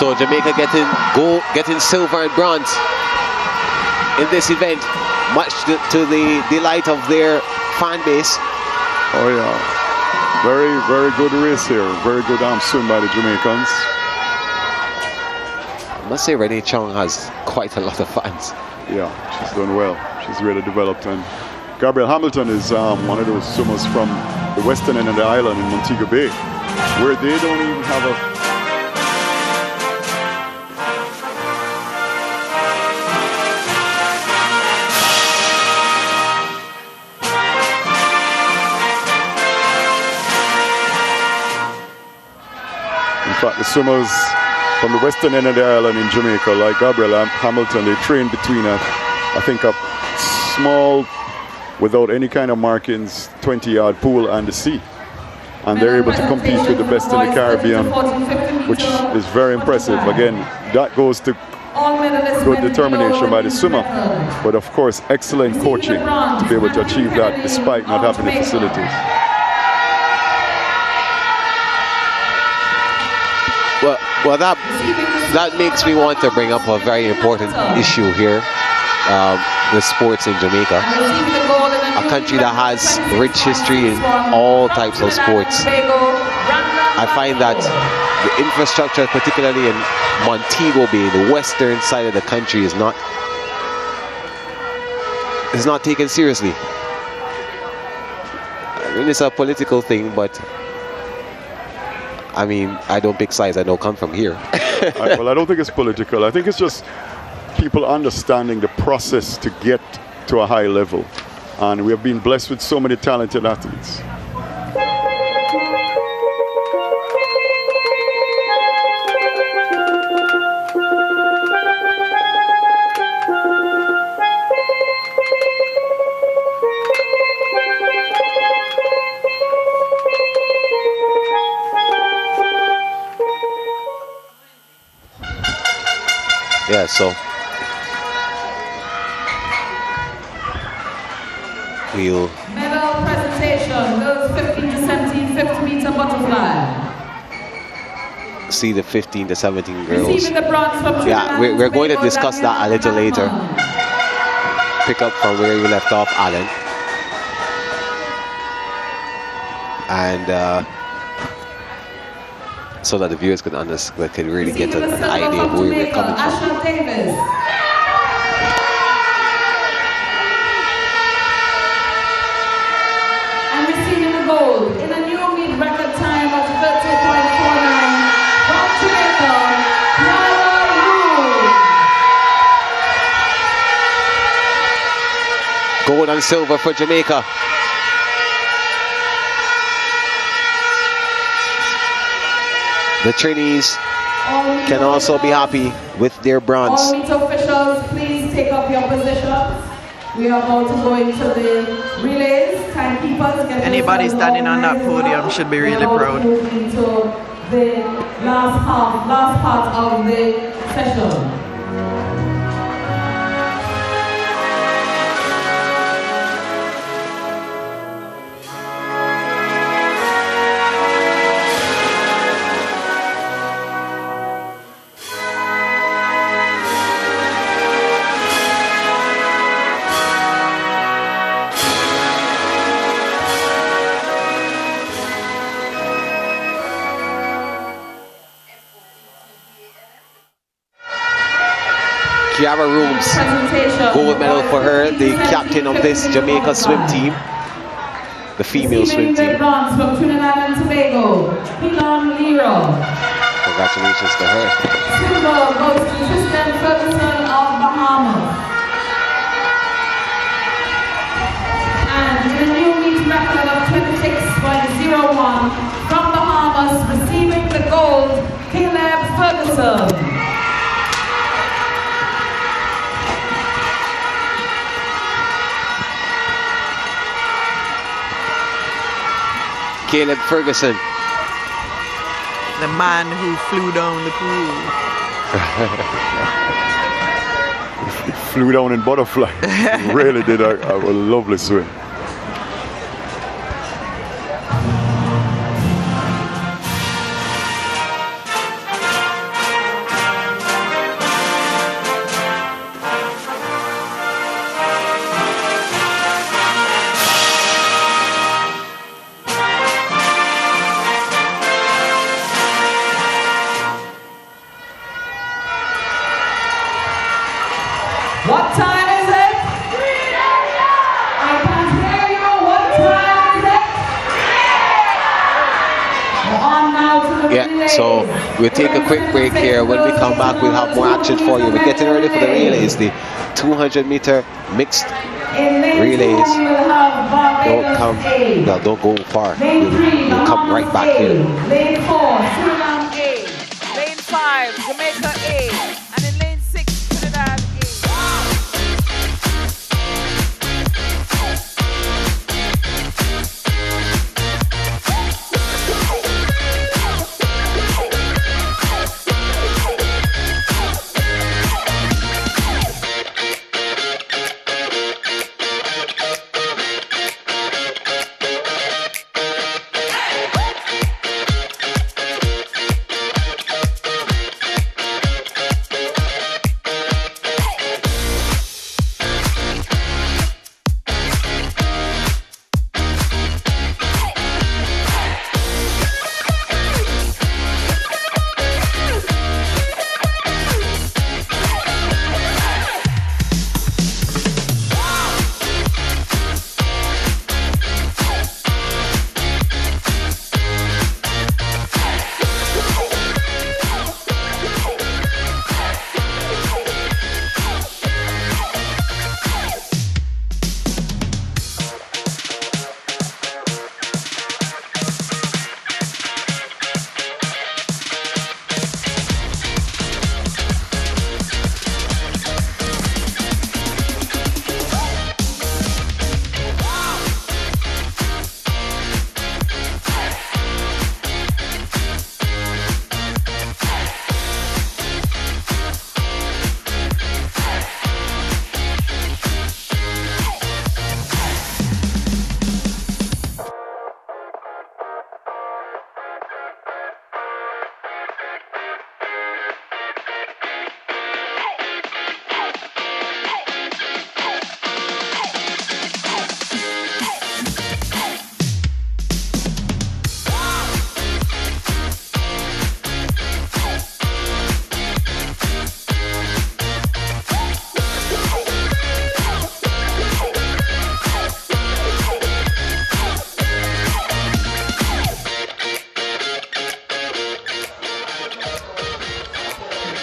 So Jamaica getting silver and bronze in this event, much to the delight of their fan base. Oh yeah, very, very good race here. Very good swim by the Jamaicans. I must say Renee Chong has quite a lot of fans. Yeah, she's done well. She's really developed. And Gabrielle Hamilton is one of those swimmers from the western end of the island in Montego Bay, where they don't even have a the swimmers from the western end of the island in Jamaica, like Gabrielle Hamilton, they train between I think a small, without any kind of markings, 20-yard pool and the sea. And they're able to compete with the best in the Caribbean, which is very impressive. Again, that goes to good determination by the swimmer, but of course, excellent coaching to be able to achieve that despite not having the facilities. Well, that makes me want to bring up a very important issue here with sports in Jamaica. A country that has rich history in all types of sports. I find that the infrastructure, particularly in Montego Bay, the western side of the country, is not taken seriously. I mean, it's a political thing, but I mean, I don't pick sides. I don't come from here. Well, I don't think it's political. I think it's just people understanding the process to get to a high level. And we have been blessed with so many talented athletes. Yeah, so we'll medal presentation, girls 15 to 17, 50-meter butterfly. see the 15 to 17 girls. Receiving the bronze from Yeah, we're going to discuss that a little later. Pick up from where you left off, Alan. And so that the viewers can understand, can really get an idea of where we're coming from. And receiving the gold in a new meet record time of 30.49 from Jamaica, Gold and silver for Jamaica. The trainees can also be happy with their bronze. All meet officials, please take up your positions. We are about to go into the relays. Timekeepers, Anybody standing on that podium should be really proud. Into the last part of the session. Kiara Rooms, gold medal for her, the captain of this Jamaica swim team, the female swim team. Bronze from Trinidad and Tobago, Pilon Lero. Congratulations to her. Silver goes to Tristan Ferguson of Bahamas. And in a new meet record of 26.01 from Bahamas, receiving the gold, Caleb Ferguson. Caleb Ferguson. The man who flew down the pool. He flew down in butterfly. He really did a lovely swim. What time is it? I can't hear you. What time is it? We're on now to the relays. So we'll take a quick break here. When we come back, we'll have more action for you. We're getting ready for the relays, the 200-meter mixed relays. Don't go far. We'll come right back here. Lane 4, Suriname A. Lane 5, Jamaica A. And in lane 6, Trinidad A.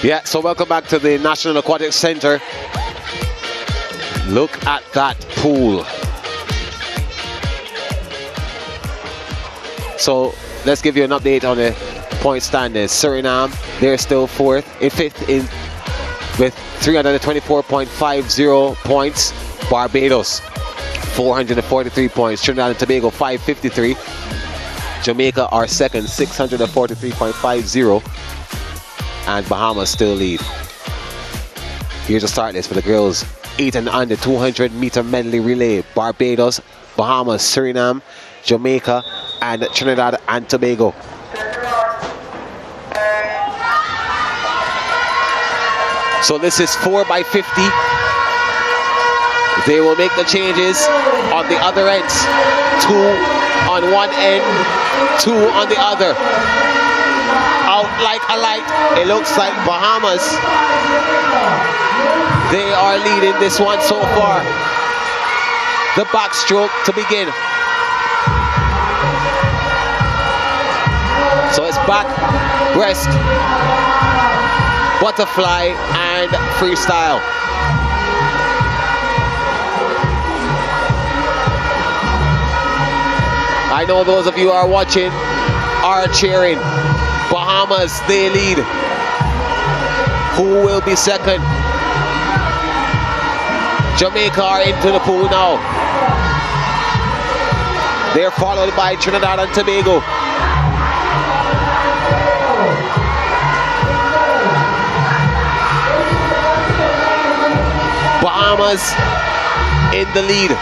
Yeah, so welcome back to the National Aquatic Center. Look at that pool. So let's give you an update on the point standings. Suriname, they're still fifth with 324.50 points. Barbados, 443 points. Trinidad and Tobago, 553. Jamaica are second, 643.50. And Bahamas still lead. Here's the start list for the girls. 8 and under 200 meter medley relay. Barbados, Bahamas, Suriname, Jamaica, and Trinidad and Tobago. So this is 4x50. They will make the changes on the other ends. 2 on one end, 2 on the other. Out like a light. It looks like Bahamas. They are leading this one so far. The backstroke to begin. So it's back, breast, butterfly, and freestyle. I know those of you who are watching are cheering. Bahamas, they lead. Who will be second? Jamaica are into the pool now. They're followed by Trinidad and Tobago. Bahamas in the lead.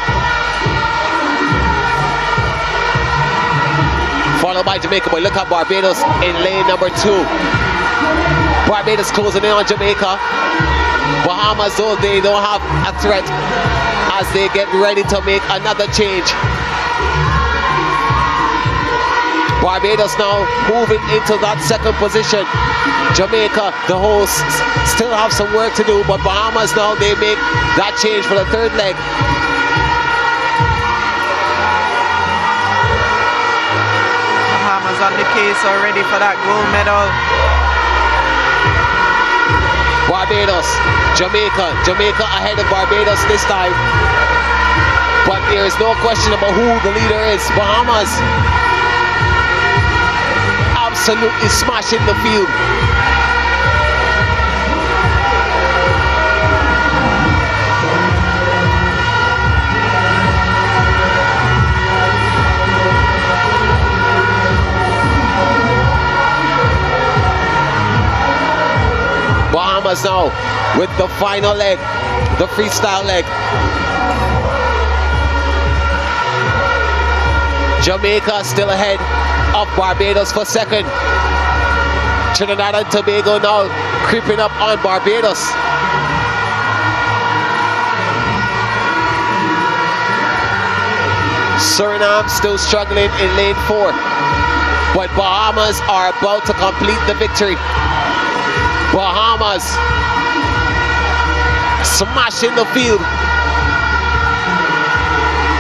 Followed by Jamaica, but look at Barbados in lane number 2. Barbados closing in on Jamaica. Bahamas, though, they don't have a threat as they get ready to make another change. Barbados now moving into that second position. Jamaica, the hosts, still have some work to do, but Bahamas now, they make that change for the third leg. Bahamas on the case already for that gold medal. Barbados, Jamaica ahead of Barbados this time. But there is no question about who the leader is. Bahamas absolutely smashing the field. Bahamas now with the final leg, the freestyle leg. Jamaica still ahead of Barbados for second. Trinidad and Tobago now creeping up on Barbados. Suriname still struggling in lane 4, but Bahamas are about to complete the victory. Bahamas smashing the field.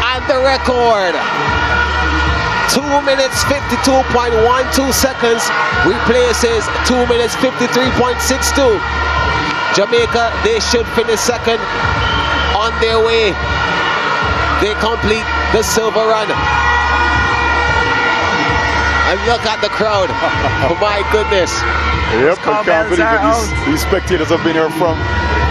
And the record, 2 minutes 52.12 seconds, replaces 2 minutes 53.62. Jamaica, they should finish second. On their way, they complete the silver run. And look at the crowd. Oh my goodness. Yep, I can't believe it. These spectators have been here from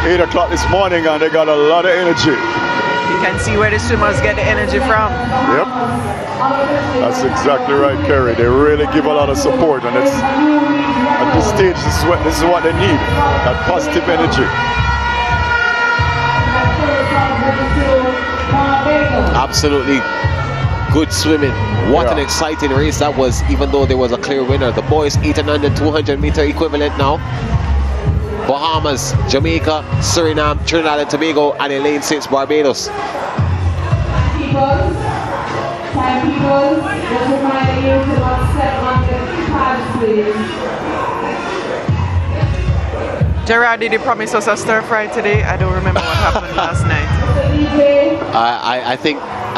8 o'clock this morning and they got a lot of energy. You can see where the swimmers get the energy from. Yep, that's exactly right, Kerry. They really give a lot of support, and it's at this stage, this is what they need, that positive energy. Absolutely good swimming. What an exciting race that was, even though there was a clear winner. The boys 8 and under 200 meter equivalent now. Bahamas, Jamaica, Suriname, Trinidad and Tobago, and in lane 6, Barbados. Gerard, did you promise us a stir fry today? I don't remember what happened last night.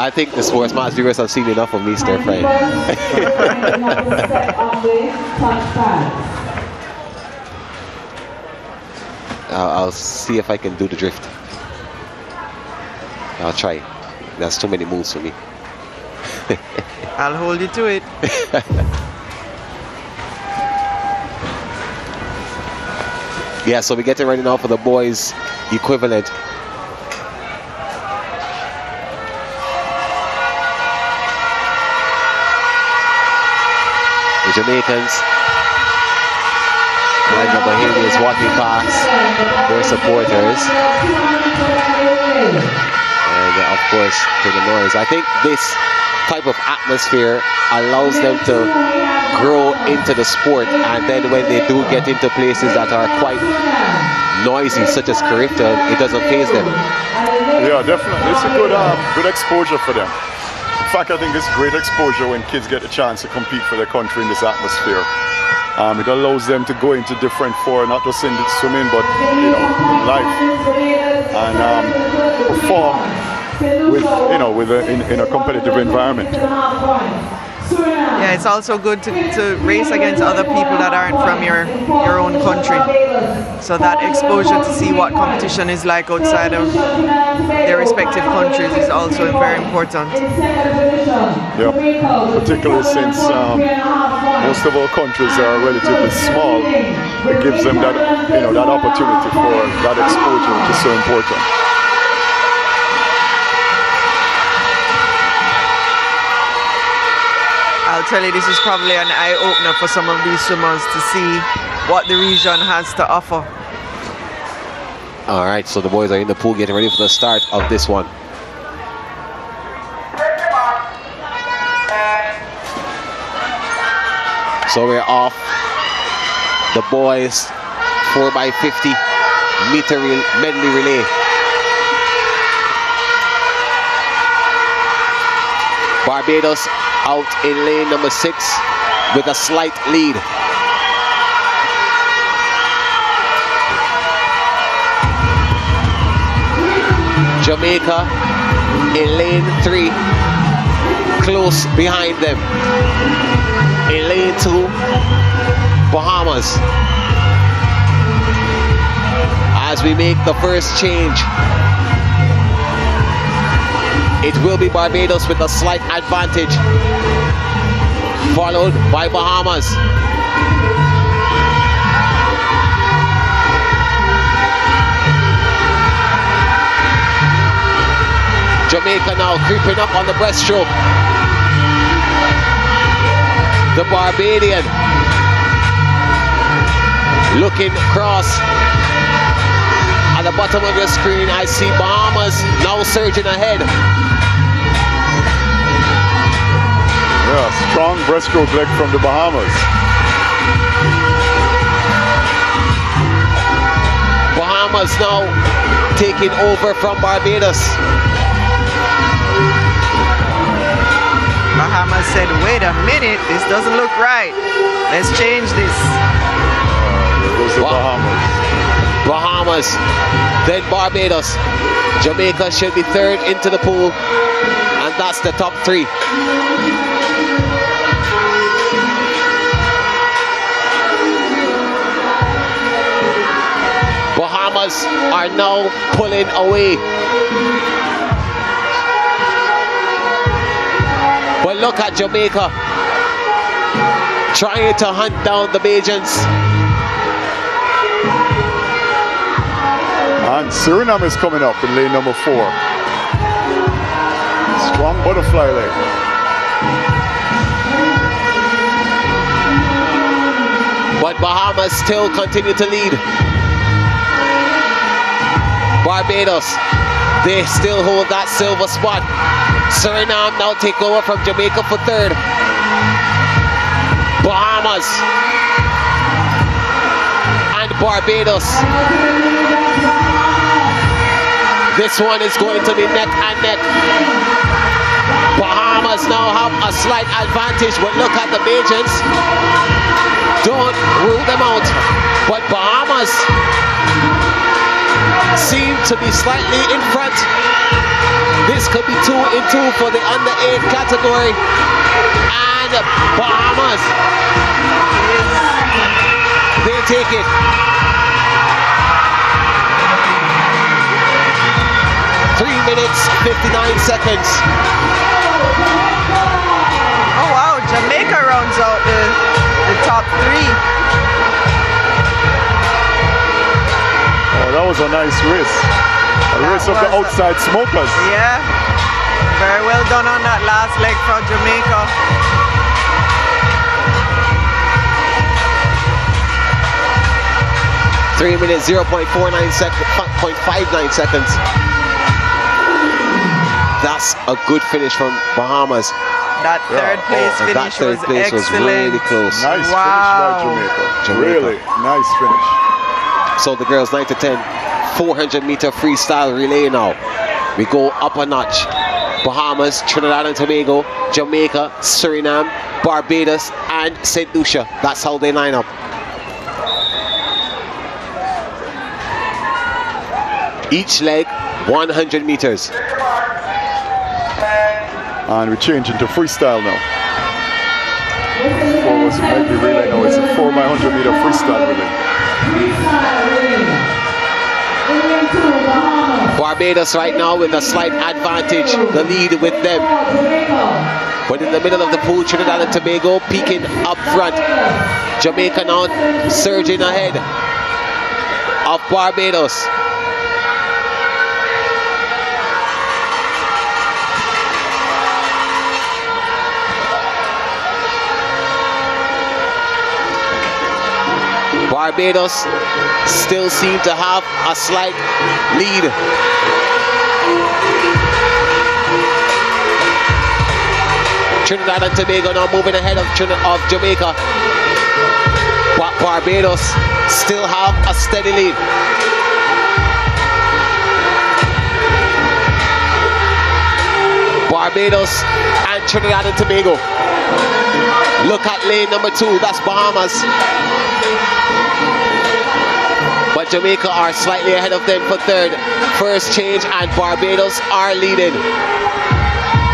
I think the SportsMax viewers have seen enough of me stir frying. I'll see if I can do the drift. I'll try. That's too many moves for me. I'll hold you to it. Yeah, so we're getting ready now for the boys' equivalent. The Jamaicans and the Bahamians walking past their supporters. And of course, to the noise. I think this type of atmosphere allows them to grow into the sport, and then when they do get into places that are quite noisy, such as Carifta, it doesn't faze them. Yeah, definitely. It's a good exposure for them. In fact, I think it's great exposure when kids get a chance to compete for their country in this atmosphere. It allows them to go into different forums, not just in swimming, but in life, and perform in a competitive environment. Yeah, it's also good to race against other people that aren't from your own country. So that exposure to see what competition is like outside of their respective countries is also very important. Yeah, particularly since most of our countries are relatively small, it gives them that that opportunity for that exposure, which is so important. I'll tell you, this is probably an eye-opener for some of these swimmers to see what the region has to offer. All right, so the boys are in the pool getting ready for the start of this one. So we're off. The boys 4x50 meter medley relay. Barbados out in lane number 6 with a slight lead. Jamaica in lane 3, close behind them. In lane 2, Bahamas. As we make the first change, it will be Barbados with a slight advantage, followed by Bahamas. Jamaica now creeping up on the breaststroke. The Barbadian looking across. At the bottom of your screen, I see Bahamas now surging ahead. Yeah, strong breaststroke leg from the Bahamas. Bahamas now taking over from Barbados. Bahamas said, wait a minute, this doesn't look right. Let's change this. There goes the Bahamas. Bahamas, then Barbados. Jamaica should be third into the pool, and that's the top 3. Bahamas are now pulling away. But look at Jamaica trying to hunt down the Bajans. And Suriname is coming up in lane number 4. Strong butterfly leg. But Bahamas still continue to lead. Barbados, they still hold that silver spot. Suriname now take over from Jamaica for 3rd. Bahamas and Barbados. This one is going to be neck and neck. Bahamas now have a slight advantage, but look at the Bajans. Don't rule them out. But Bahamas seem to be slightly in front. This could be 2 in 2 for the under 8 category. And Bahamas, they take it. 3 minutes, 59 seconds. Oh wow, Jamaica rounds out the top 3. Oh, that was a nice race. A race of the outside smokers. Yeah, very well done on that last leg from Jamaica. 3 minutes, 0.49 seconds, 0.59 seconds. That's a good finish from Bahamas. That third place finish that third place was really close. Nice finish by Jamaica. Really nice finish. So the girls 9 to 10, 400 meter freestyle relay now. We go up a notch. Bahamas, Trinidad and Tobago, Jamaica, Suriname, Barbados, and St. Lucia. That's how they line up. Each leg, 100 meters. And we change into freestyle now. 4 was medley relay, now it's a 4 by 100 meter freestyle relay. Barbados right now with a slight advantage, the lead with them. But in the middle of the pool, Trinidad and Tobago peaking up front. Jamaica now surging ahead of Barbados. Barbados still seem to have a slight lead. Trinidad and Tobago now moving ahead of Jamaica. But Barbados still have a steady lead. Barbados and Trinidad and Tobago. Look at lane number 2, that's Bahamas. But Jamaica are slightly ahead of them for third. First change and Barbados are leading.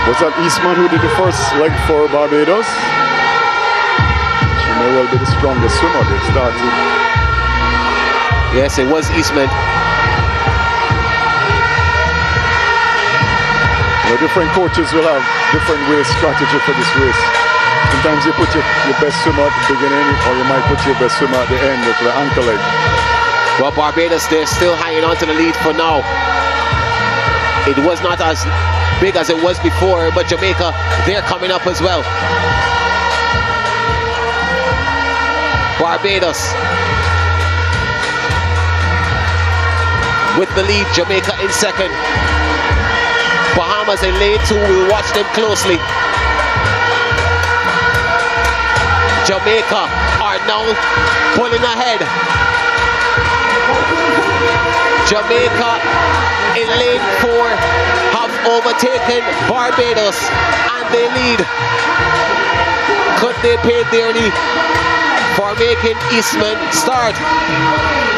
Was that Eastman who did the first leg for Barbados? She may well be the strongest swimmer they started. Yes, it was Eastman. You know, different coaches will have different ways, strategy for this race. Sometimes you put your best swimmer at the beginning, or you might put your best swimmer at the end with the anchor leg. Well, Barbados, they're still hanging on to the lead for now. It was not as big as it was before, but Jamaica, they're coming up as well. Barbados with the lead, Jamaica in second. Bahamas in lane 2, we'll watch them closely. Jamaica are now pulling ahead. Jamaica in lane 4 have overtaken Barbados and they lead. Could they pay dearly for making Eastman start?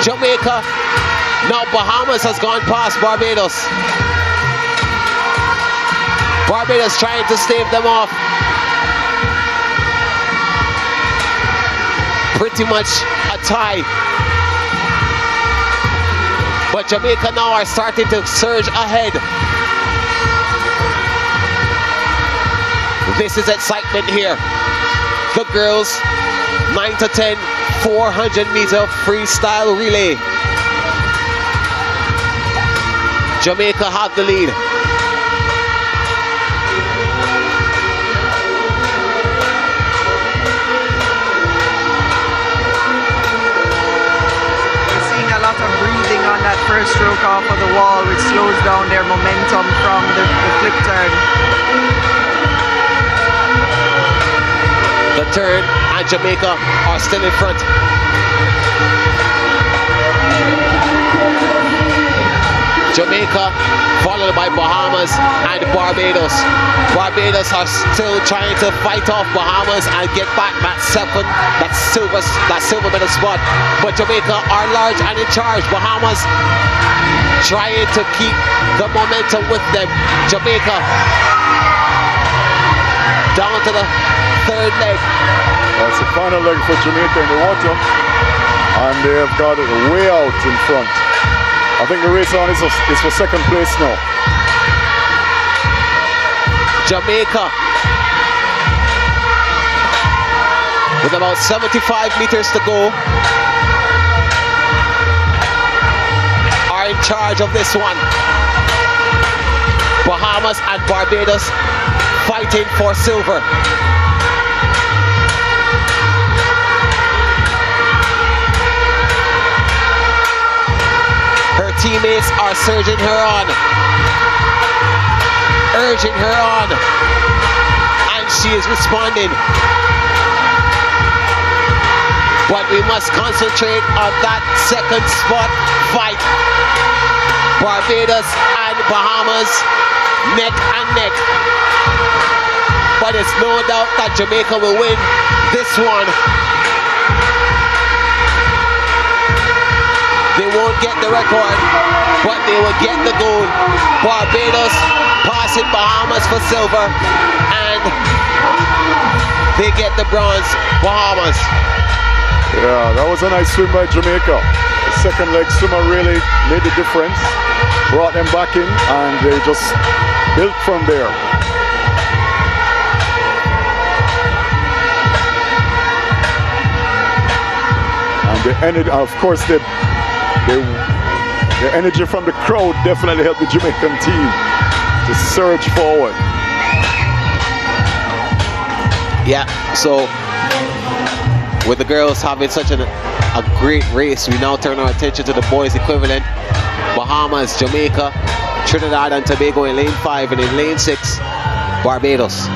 Jamaica, now Bahamas has gone past Barbados. Barbados trying to stave them off. Pretty much a tie. But Jamaica now are starting to surge ahead. This is excitement here. The girls, 9 to 10, 400 meter freestyle relay. Jamaica have the lead. On that first stroke off of the wall, which slows down their momentum from the flip turn. The turn and Jamaica are still in front. Jamaica followed by Bahamas and Barbados. Barbados are still trying to fight off Bahamas and get back that silver medal spot. But Jamaica are large and in charge. Bahamas trying to keep the momentum with them. Jamaica down to the third leg. That's the final leg for Jamaica in the water. And they have got it way out in front. I think the race on is for second place now. Jamaica with about 75 meters to go are in charge of this one. Bahamas and Barbados fighting for silver. Her teammates are surging her on, urging her on, and she is responding. But we must concentrate on that second spot fight. Barbados and Bahamas neck and neck. But it's no doubt that Jamaica will win this one. They won't get the record, but they will get the gold. Barbados passing Bahamas for silver, and they get the bronze. Bahamas. Yeah, that was a nice swim by Jamaica. The second leg swimmer really made the difference, brought them back in, and they just built from there. And the energy, of course, the energy from the crowd definitely helped the Jamaican team to surge forward. Yeah, so with the girls having such a great race, we now turn our attention to the boys equivalent. Bahamas, Jamaica, Trinidad and Tobago in lane 5, and in lane 6, Barbados.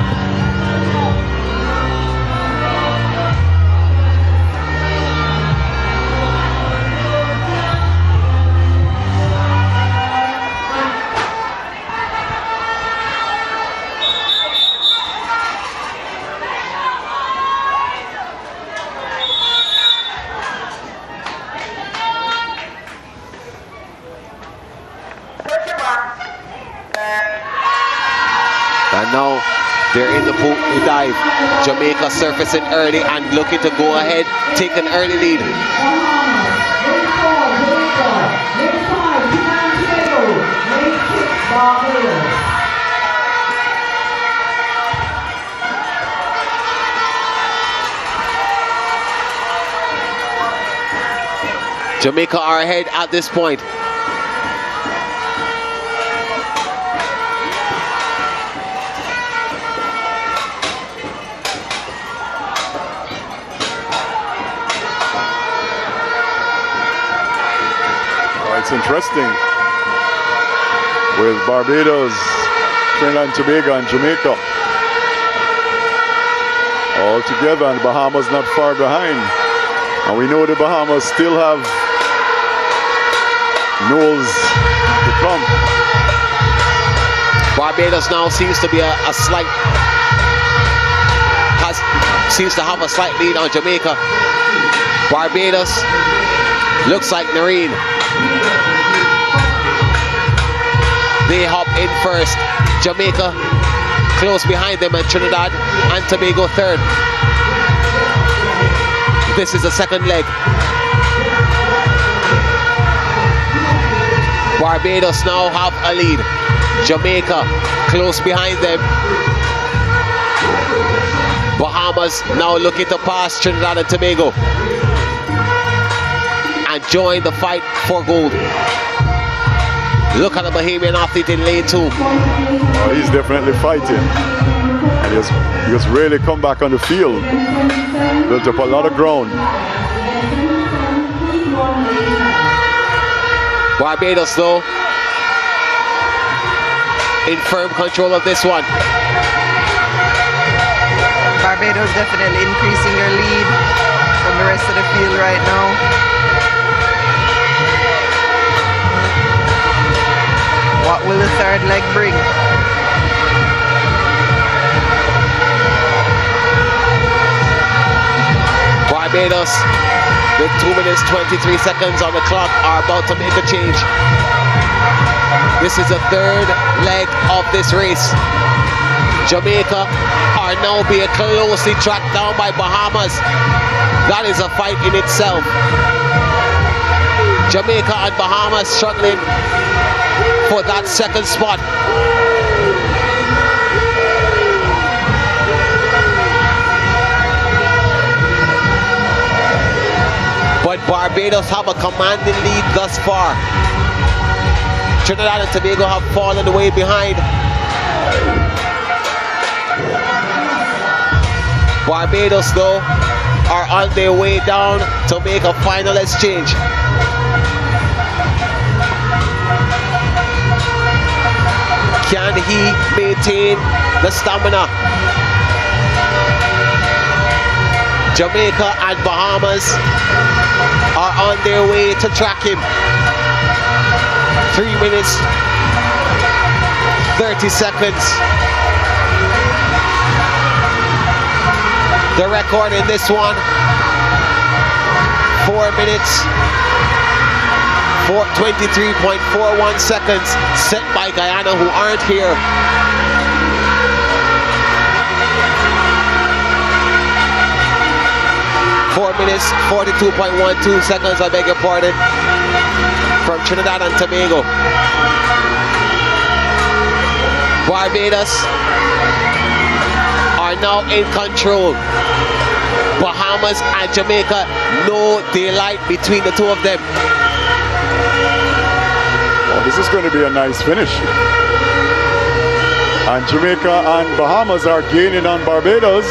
And now they're in the pool dive. Jamaica surfacing early and looking to go ahead, take an early lead. Jamaica are ahead at this point. It's interesting with Barbados, Trinidad and Tobago and Jamaica all together, and Bahamas not far behind. And we know the Bahamas still have Knowles to come. Barbados now seems to be seems to have a slight lead on Jamaica. Barbados looks like Nareen. They hop in first. Jamaica close behind them, and Trinidad and Tobago third. This is the second leg. Barbados now have a lead. Jamaica close behind them. Bahamas now looking to pass Trinidad and Tobago and join the fight for gold. Look at the Bahamian athlete in lane 2. Oh, he's definitely fighting. And he has really come back on the field. Built up a lot of ground. Barbados though in firm control of this one. Barbados definitely increasing their lead from the rest of the field right now. What will the third leg bring? Barbados, with 2 minutes 23 seconds on the clock, are about to make a change. This is the third leg of this race. Jamaica are now being closely tracked down by Bahamas. That is a fight in itself. Jamaica and Bahamas struggling for that second spot. But Barbados have a commanding lead thus far. Trinidad and Tobago have fallen away behind. Barbados, though, are on their way down to make a final exchange. Can he maintain the stamina? Jamaica and Bahamas are on their way to track him. 3 minutes, 30 seconds. The record in this one, 4 minutes, 23.41 seconds, set by Guyana, who aren't here. Four minutes, 42.12 seconds, I beg your pardon, from Trinidad and Tobago. Barbados are now in control. Bahamas and Jamaica, no daylight between the two of them. Well, this is going to be a nice finish. And Jamaica and Bahamas are gaining on Barbados.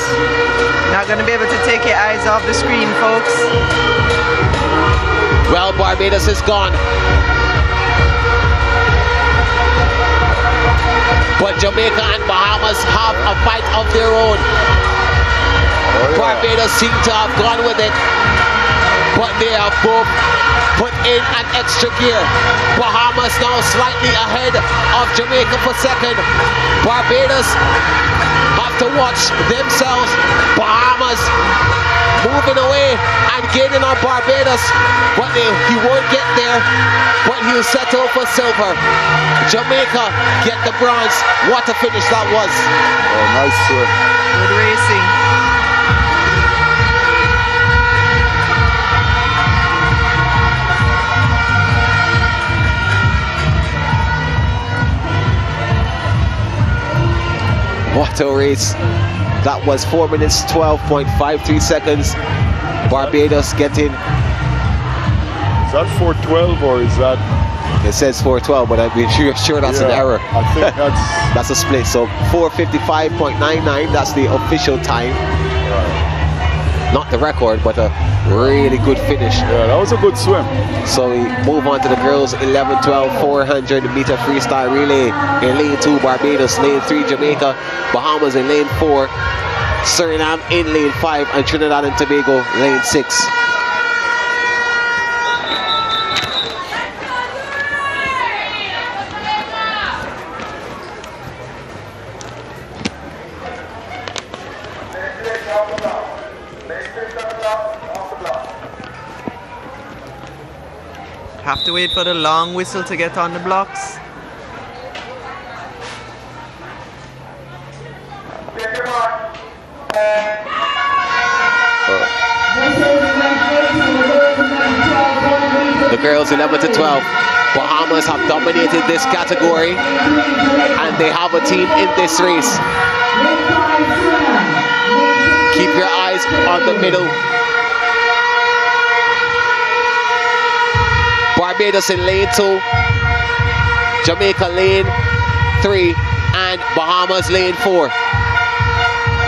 Not going to be able to take your eyes off the screen, folks. Well, Barbados is gone. But Jamaica and Bahamas have a fight of their own. Barbados seem to have gone with it, but they have both put in an extra gear. Bahamas now slightly ahead of Jamaica for second. Barbados have to watch themselves. Bahamas moving away and gaining on Barbados, but he won't get there, but he'll settle for silver. Jamaica get the bronze. What a finish that was. Oh, nice swim. Good racing. What a race. That was 4 minutes, 12.53 seconds. Barbados getting... Is that 4:12 or is that... It says 4:12, but I'm sure that's an error. I think that's... That's a split. So 4:55.99, that's the official time. Not the record, but a really good finish. Yeah, that was a good swim. So we move on to the girls 11-12 400 meter freestyle relay. In lane 2, Barbados, lane 3, Jamaica, Bahamas in lane 4, Suriname in lane 5, and Trinidad and Tobago lane 6. Have to wait for the long whistle to get on the blocks. The girls 11-12. Bahamas have dominated this category, and they have a team in this race. Keep your eyes on the middle. Barbados in lane 2, Jamaica lane 3, and Bahamas lane 4.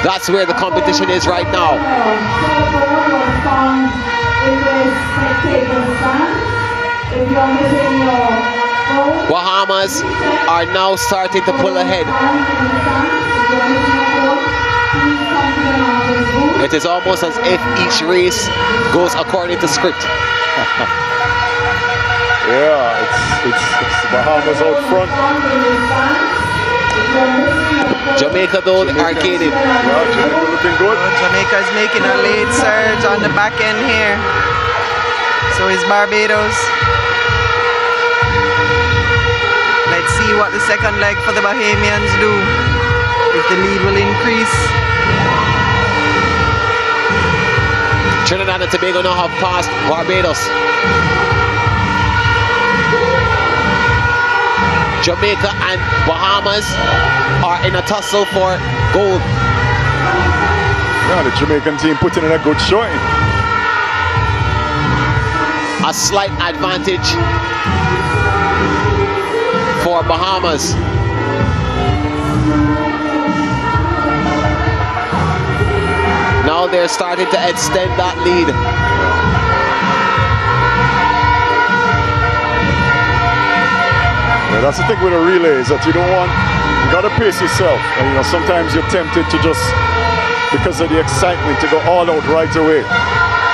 That's where the competition is right now. Bahamas are now starting to pull ahead. It is almost as if each race goes according to script. Yeah, it's Bahamas out front. Jamaica though are gaining. Yeah, Jamaica looking good. Jamaica is making a late surge on the back end here. So is Barbados. Let's see what the second leg for the Bahamians do. If the lead will increase. Trinidad and Tobago now have passed Barbados. Jamaica and Bahamas are in a tussle for gold. Yeah, the Jamaican team putting in a good showing. A slight advantage for Bahamas. Now they're starting to extend that lead. Yeah, that's the thing with a relay, is that you gotta pace yourself. And sometimes you're tempted to just, because of the excitement, to go all out right away.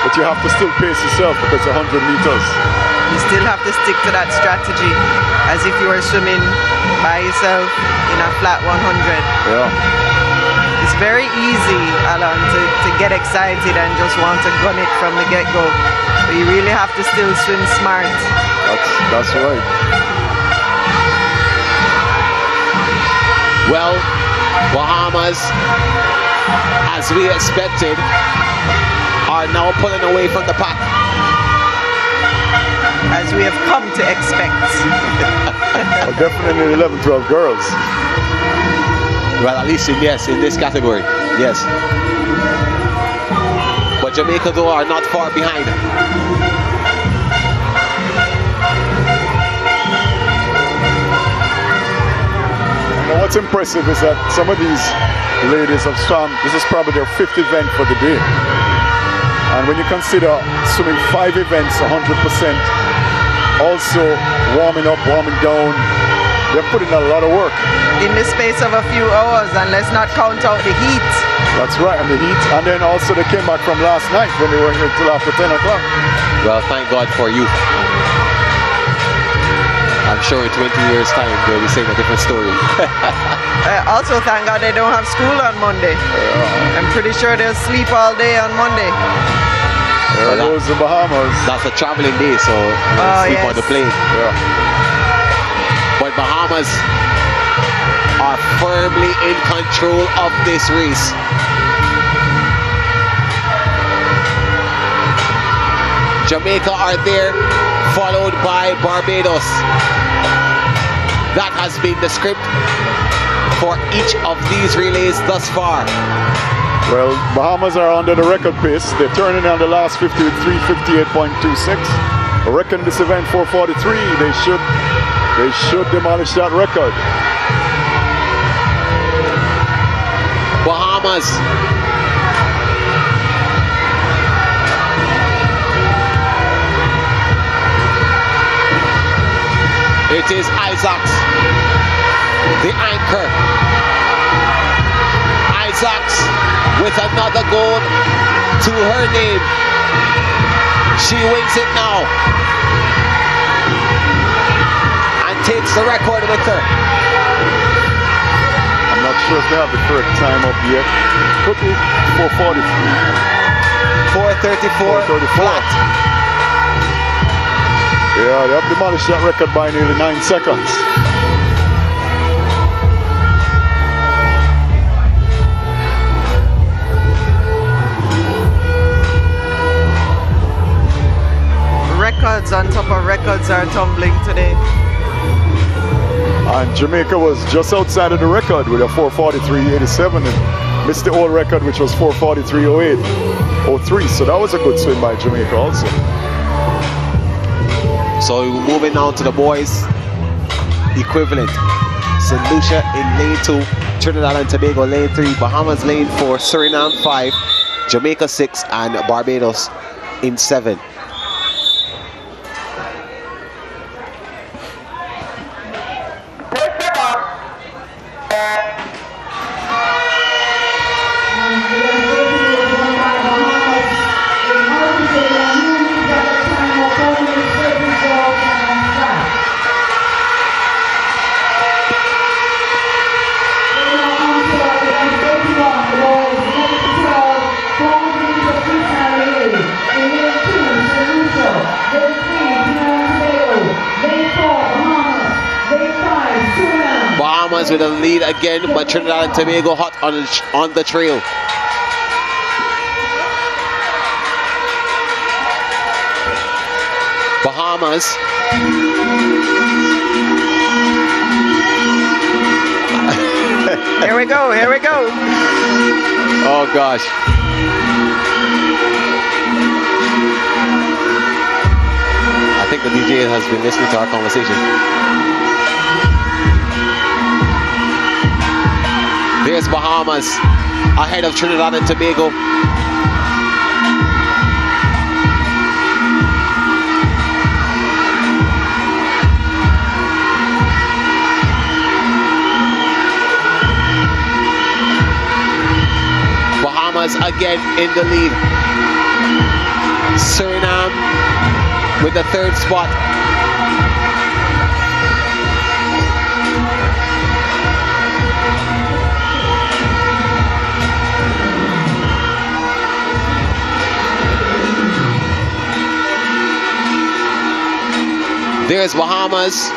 But you have to still pace yourself because it's 100 meters. You still have to stick to that strategy as if you were swimming by yourself in a flat 100. Yeah. It's very easy, Alan, to get excited and just want to gun it from the get-go. But you really have to still swim smart. That's right. Well, Bahamas, as we expected, are now pulling away from the pack. As we have come to expect. Well, definitely 11-12 girls. Well, at least in this category, yes. But Jamaica, though, are not far behind. What's impressive is that some of these ladies have swum, this is probably their 5th event for the day. And when you consider swimming 5 events 100%, also warming up, warming down, they're putting a lot of work. In the space of a few hours, and let's not count out the heat. That's right, and the heat. And then also they came back from last night when they were here till after 10 o'clock. Well, thank God for you. I'm sure in 20 years' time they'll be saying a different story. Also, thank God they don't have school on Monday. I'm pretty sure they'll sleep all day on Monday. There goes the Bahamas. That's a traveling day, so sleep on the plane. Yeah. But Bahamas are firmly in control of this race. Jamaica are there, followed by Barbados. That has been the script for each of these relays thus far. Well, Bahamas are under the record pace. They're turning on the last 50 with 358.26. I reckon this event 443. They should demolish that record. Bahamas. It is Isaacs, the anchor. Isaacs with another gold to her name. She wins it now and takes the record with her. I'm not sure if they have the correct time up yet. Could be 4:43. 4:34 flat. Yeah, they have demolished that record by nearly 9 seconds. Records on top of records are tumbling today. And Jamaica was just outside of the record with a 4:43.87 and missed the old record, which was 4:43.03. So that was a good swim by Jamaica also. So we're moving on to the boys equivalent. St. Lucia in lane 2, Trinidad and Tobago lane 3, Bahamas lane 4, Suriname 5, Jamaica 6, and Barbados in 7. Bahamas with a lead again, but Trinidad and Tobago hot on the trail. Bahamas we go, here we go. Oh gosh. I think the DJ has been listening to our conversation. There's Bahamas ahead of Trinidad and Tobago. Bahamas again in the lead. Suriname with the third spot. There's Bahamas.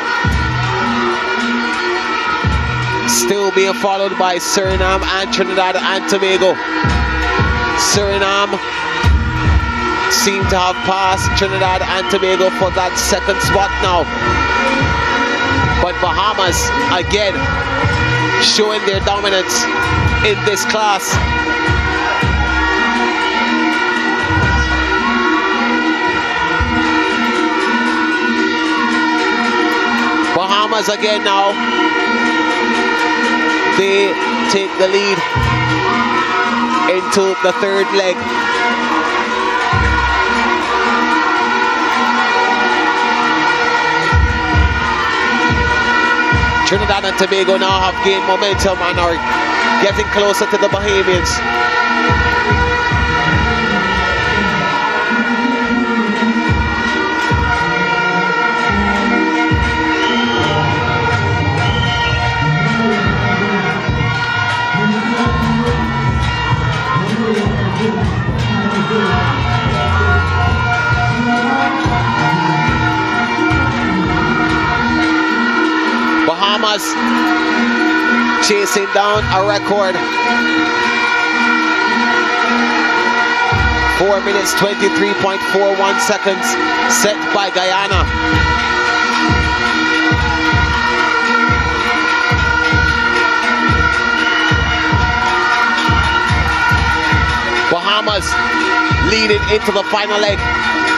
Still being followed by Suriname and Trinidad and Tobago. Suriname seem to have passed Trinidad and Tobago for that second spot now. But Bahamas again showing their dominance in this class. Bahamas again now. They take the lead into the third leg. Trinidad and Tobago now have gained momentum and are getting closer to the Bahamians. Bahamas chasing down a record. 4 minutes 23.41 seconds set by Guyana. Bahamas leading into the final leg,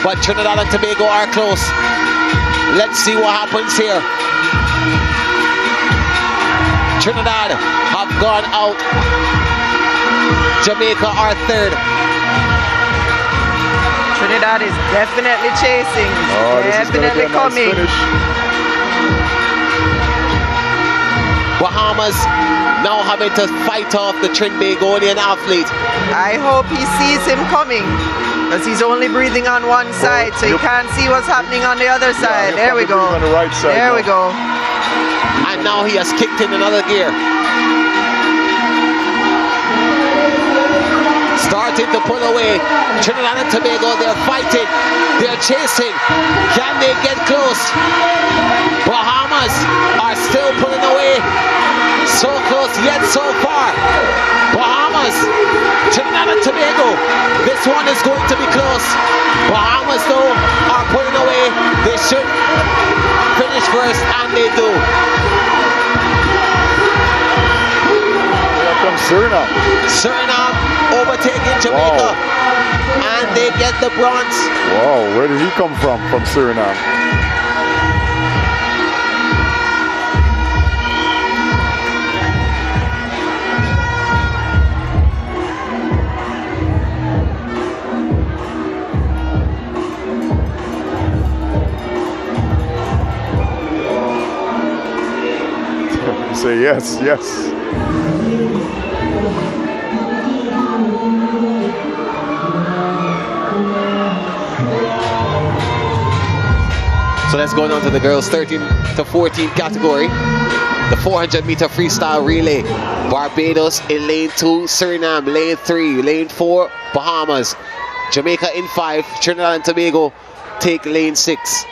but Trinidad and Tobago are close. Let's see what happens here. Trinidad have gone out. Jamaica are third. Trinidad is definitely chasing. Definitely coming. Bahamas now having to fight off the Trinbagonian athlete. I hope he sees him coming, because he's only breathing on one side, so he can't see what's happening on the other side. There we go. On the right side there we go. And now he has kicked in another gear. Starting to pull away. Trinidad and Tobago, they're fighting. They're chasing. Can they get close? Bahamas are still pulling away. So close yet so far. Bahamas, Trinidad and Tobago. This one is going to be close. Bahamas though are pulling away. They should finish first, and they do. Here comes Suriname. Suriname overtaking Jamaica. Wow. And they get the bronze. Wow, where did he come from Suriname? Say yes, yes. So let's go down to the girls 13 to 14 category. The 400-meter freestyle relay. Barbados in lane 2, Suriname lane 3, lane 4, Bahamas. Jamaica in 5, Trinidad and Tobago take lane 6.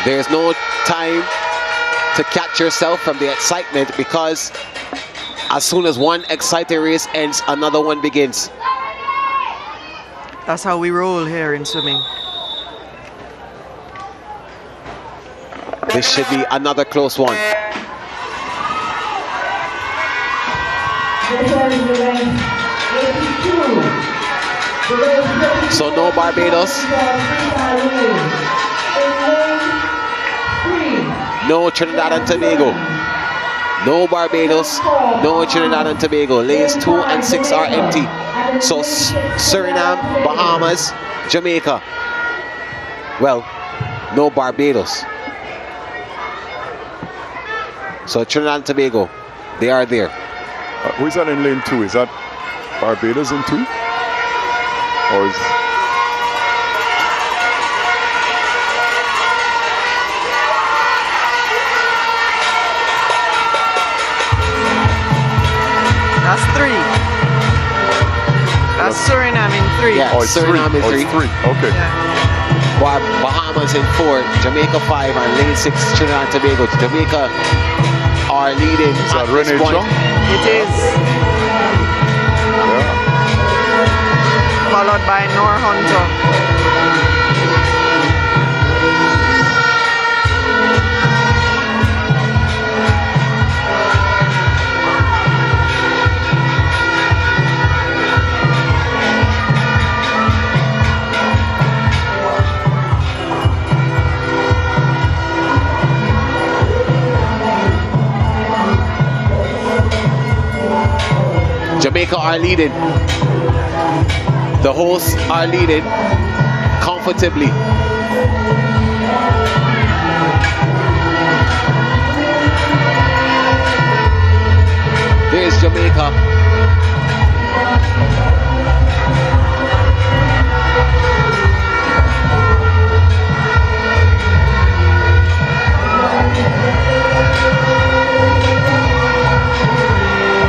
There's no time to catch yourself from the excitement, because as soon as one exciting race ends, another one begins. That's how we roll here in swimming. This should be another close one. So no Barbados. No Trinidad and Tobago. No Barbados. No Trinidad and Tobago. Lanes 2 and 6 are empty. So Suriname, Bahamas, Jamaica. Well, no Barbados. So Trinidad and Tobago, they are there. Who is that in lane 2? Is that Barbados in 2? Or is... That's 3. That's Suriname in 3. Yeah, Suriname in 3. Okay. Yeah. Bahamas in 4, Jamaica 5, and lane 6, Trinidad and Tobago. Jamaica are leading at this point. It is. Yeah. Followed by Nor Hunter. Jamaica are leading. The hosts are leading comfortably. There's Jamaica.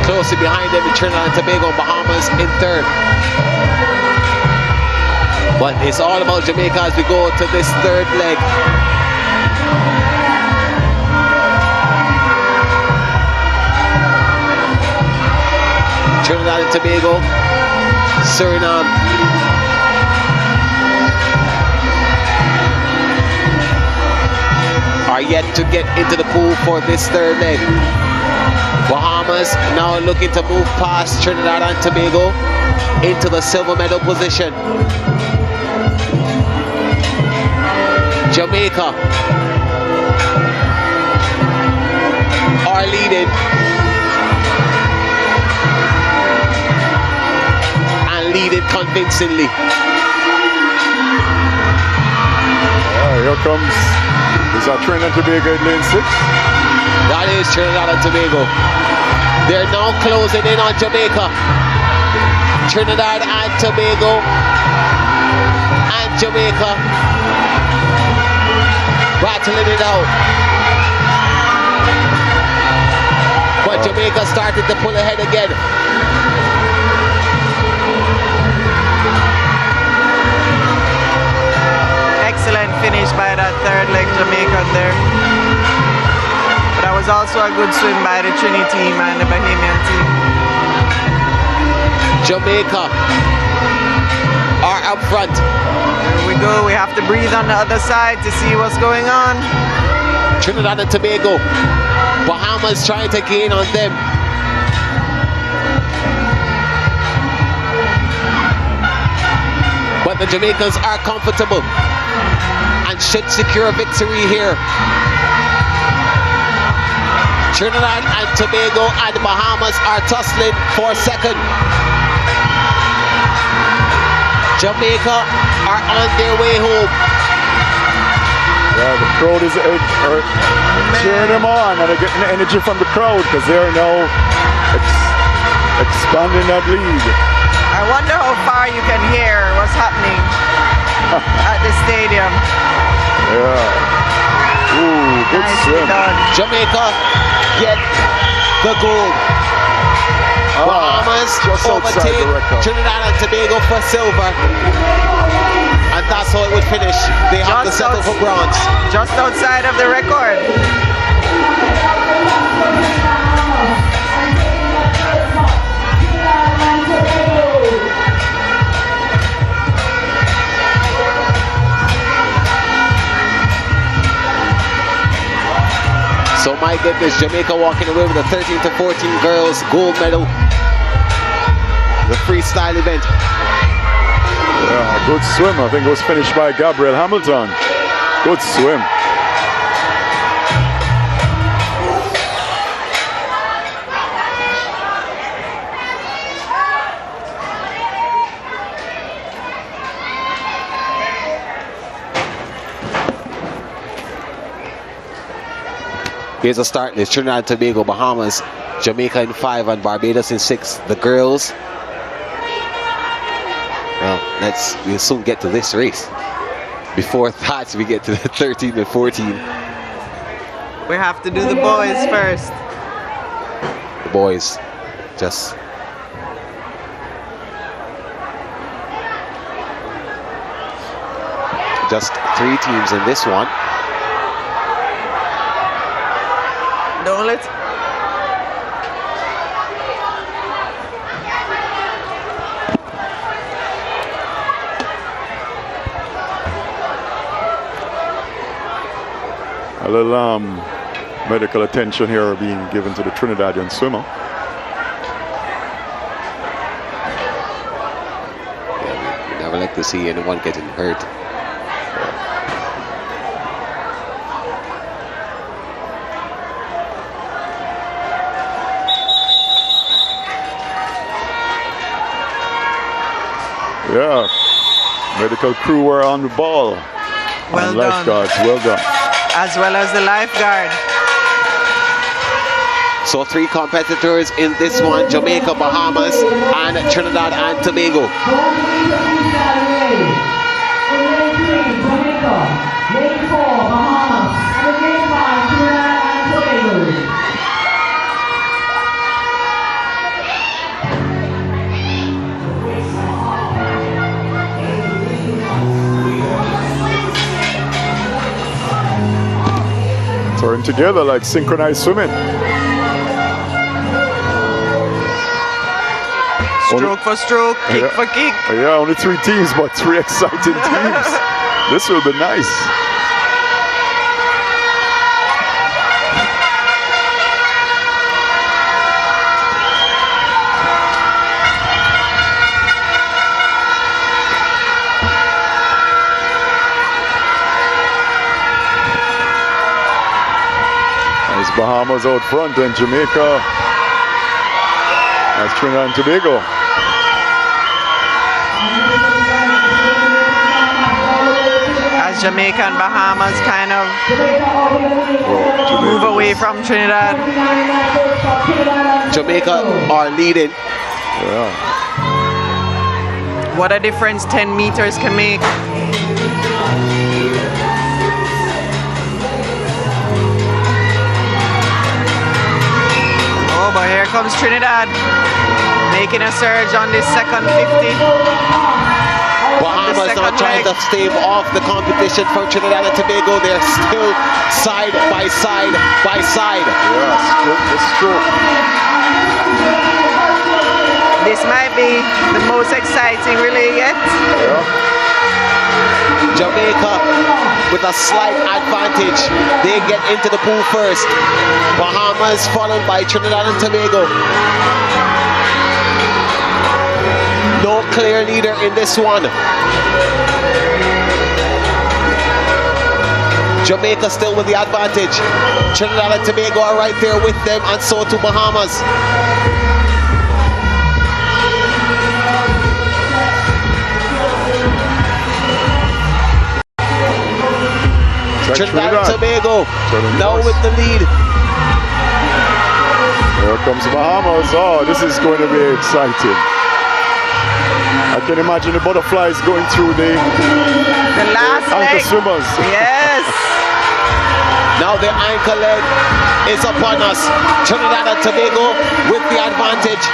Closely behind them, Trinidad and Tobago and Bahamas in 3rd. But it's all about Jamaica as we go to this 3rd leg. Trinidad and Tobago, Suriname. Are yet to get into the pool for this 3rd leg. Bahamas now looking to move past Trinidad and Tobago into the silver medal position. Jamaica are leading and leading convincingly. Here comes, is that Trinidad and Tobago in lane 6? That is Trinidad and Tobago. They're now closing in on Jamaica. Trinidad and Tobago and Jamaica battling it out. But Jamaica started to pull ahead again. Excellent finish by that 3rd leg Jamaican there. That was also a good swim by the Trini team and the Bahamian team. Jamaica are up front. Here we go. We have to breathe on the other side to see what's going on. Trinidad and Tobago. Bahamas trying to gain on them. But the Jamaicans are comfortable and should secure victory here. Trinidad and Tobago and Bahamas are tussling for 2nd. Jamaica are on their way home. Yeah, the crowd is cheering them on, and they're getting the energy from the crowd because they're now expanding that lead. I wonder how far you can hear what's happening at the stadium. Yeah. Ooh, good swim. Jamaica get the gold. Bahamas overtake Trinidad and Tobago for silver. And that's how it would finish. They have to settle for bronze. Just outside of the record. So my goodness, Jamaica walking away with a 13 to 14 girls gold medal. The freestyle event. Yeah, good swim. I think it was finished by Gabrielle Hamilton. Good swim. Here's a start list. Trinidad and Tobago, Bahamas, Jamaica in 5 and Barbados in 6. The girls. Well, we'll soon get to this race. Before that, we get to the 13 and 14. We have to do the boys first. The boys just three teams in this one. Don't let. A little medical attention here being given to the Trinidadian swimmer. Yeah, we never like to see anyone getting hurt. Yeah, medical crew were on the ball. Well and done. Lifeguards, well done. As well as the lifeguard. So 3 competitors in this one, Jamaica, Bahamas, and Trinidad and Tobago. Turn together like synchronized swimming. Stroke for stroke, kick for kick. Yeah, only 3 teams, but 3 exciting teams. This will be nice. As Bahamas out front and Jamaica as Trinidad and Tobago. As Jamaica and Bahamas kind of move away from Trinidad. Jamaica are leading. Yeah. What a difference 10 meters can make. Oh, but here comes Trinidad, making a surge on this second 50. Bahamas are trying to stave off the competition from Trinidad and Tobago. They're still side by side by side. Yeah, stroke to stroke. This might be the most exciting relay yet. Yeah. Jamaica with a slight advantage. They get into the pool first. Bahamas followed by Trinidad and Tobago. No clear leader in this one. Jamaica still with the advantage. Trinidad and Tobago are right there with them, and so too Bahamas. Trinidad and Tobago now with the lead. Here comes Bahamas. Oh, this is going to be exciting. I can imagine the butterflies going through the last anchor leg. swimmers. Yes. Now the anchor leg is upon us. Trinidad and Tobago with the advantage.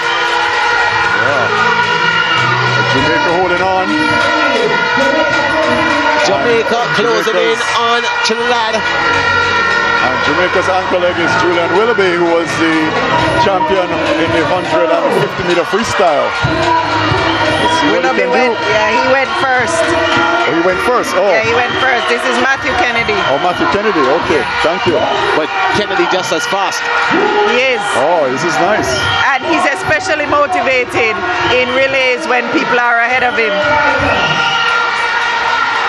Yeah. Jamaica holding on. Jamaica closing in on Trinidad. And Jamaica's anchor leg is Julian Willoughby, who was the champion in the 100 and 50 meter freestyle. See what he can do. He went first. Oh, he went first. Oh. Yeah, he went first. This is Matthew Kennedy. Oh, Matthew Kennedy. Okay, thank you. But Kennedy just as fast. He is. Oh, this is nice. And he's especially motivated in relays when people are ahead of him.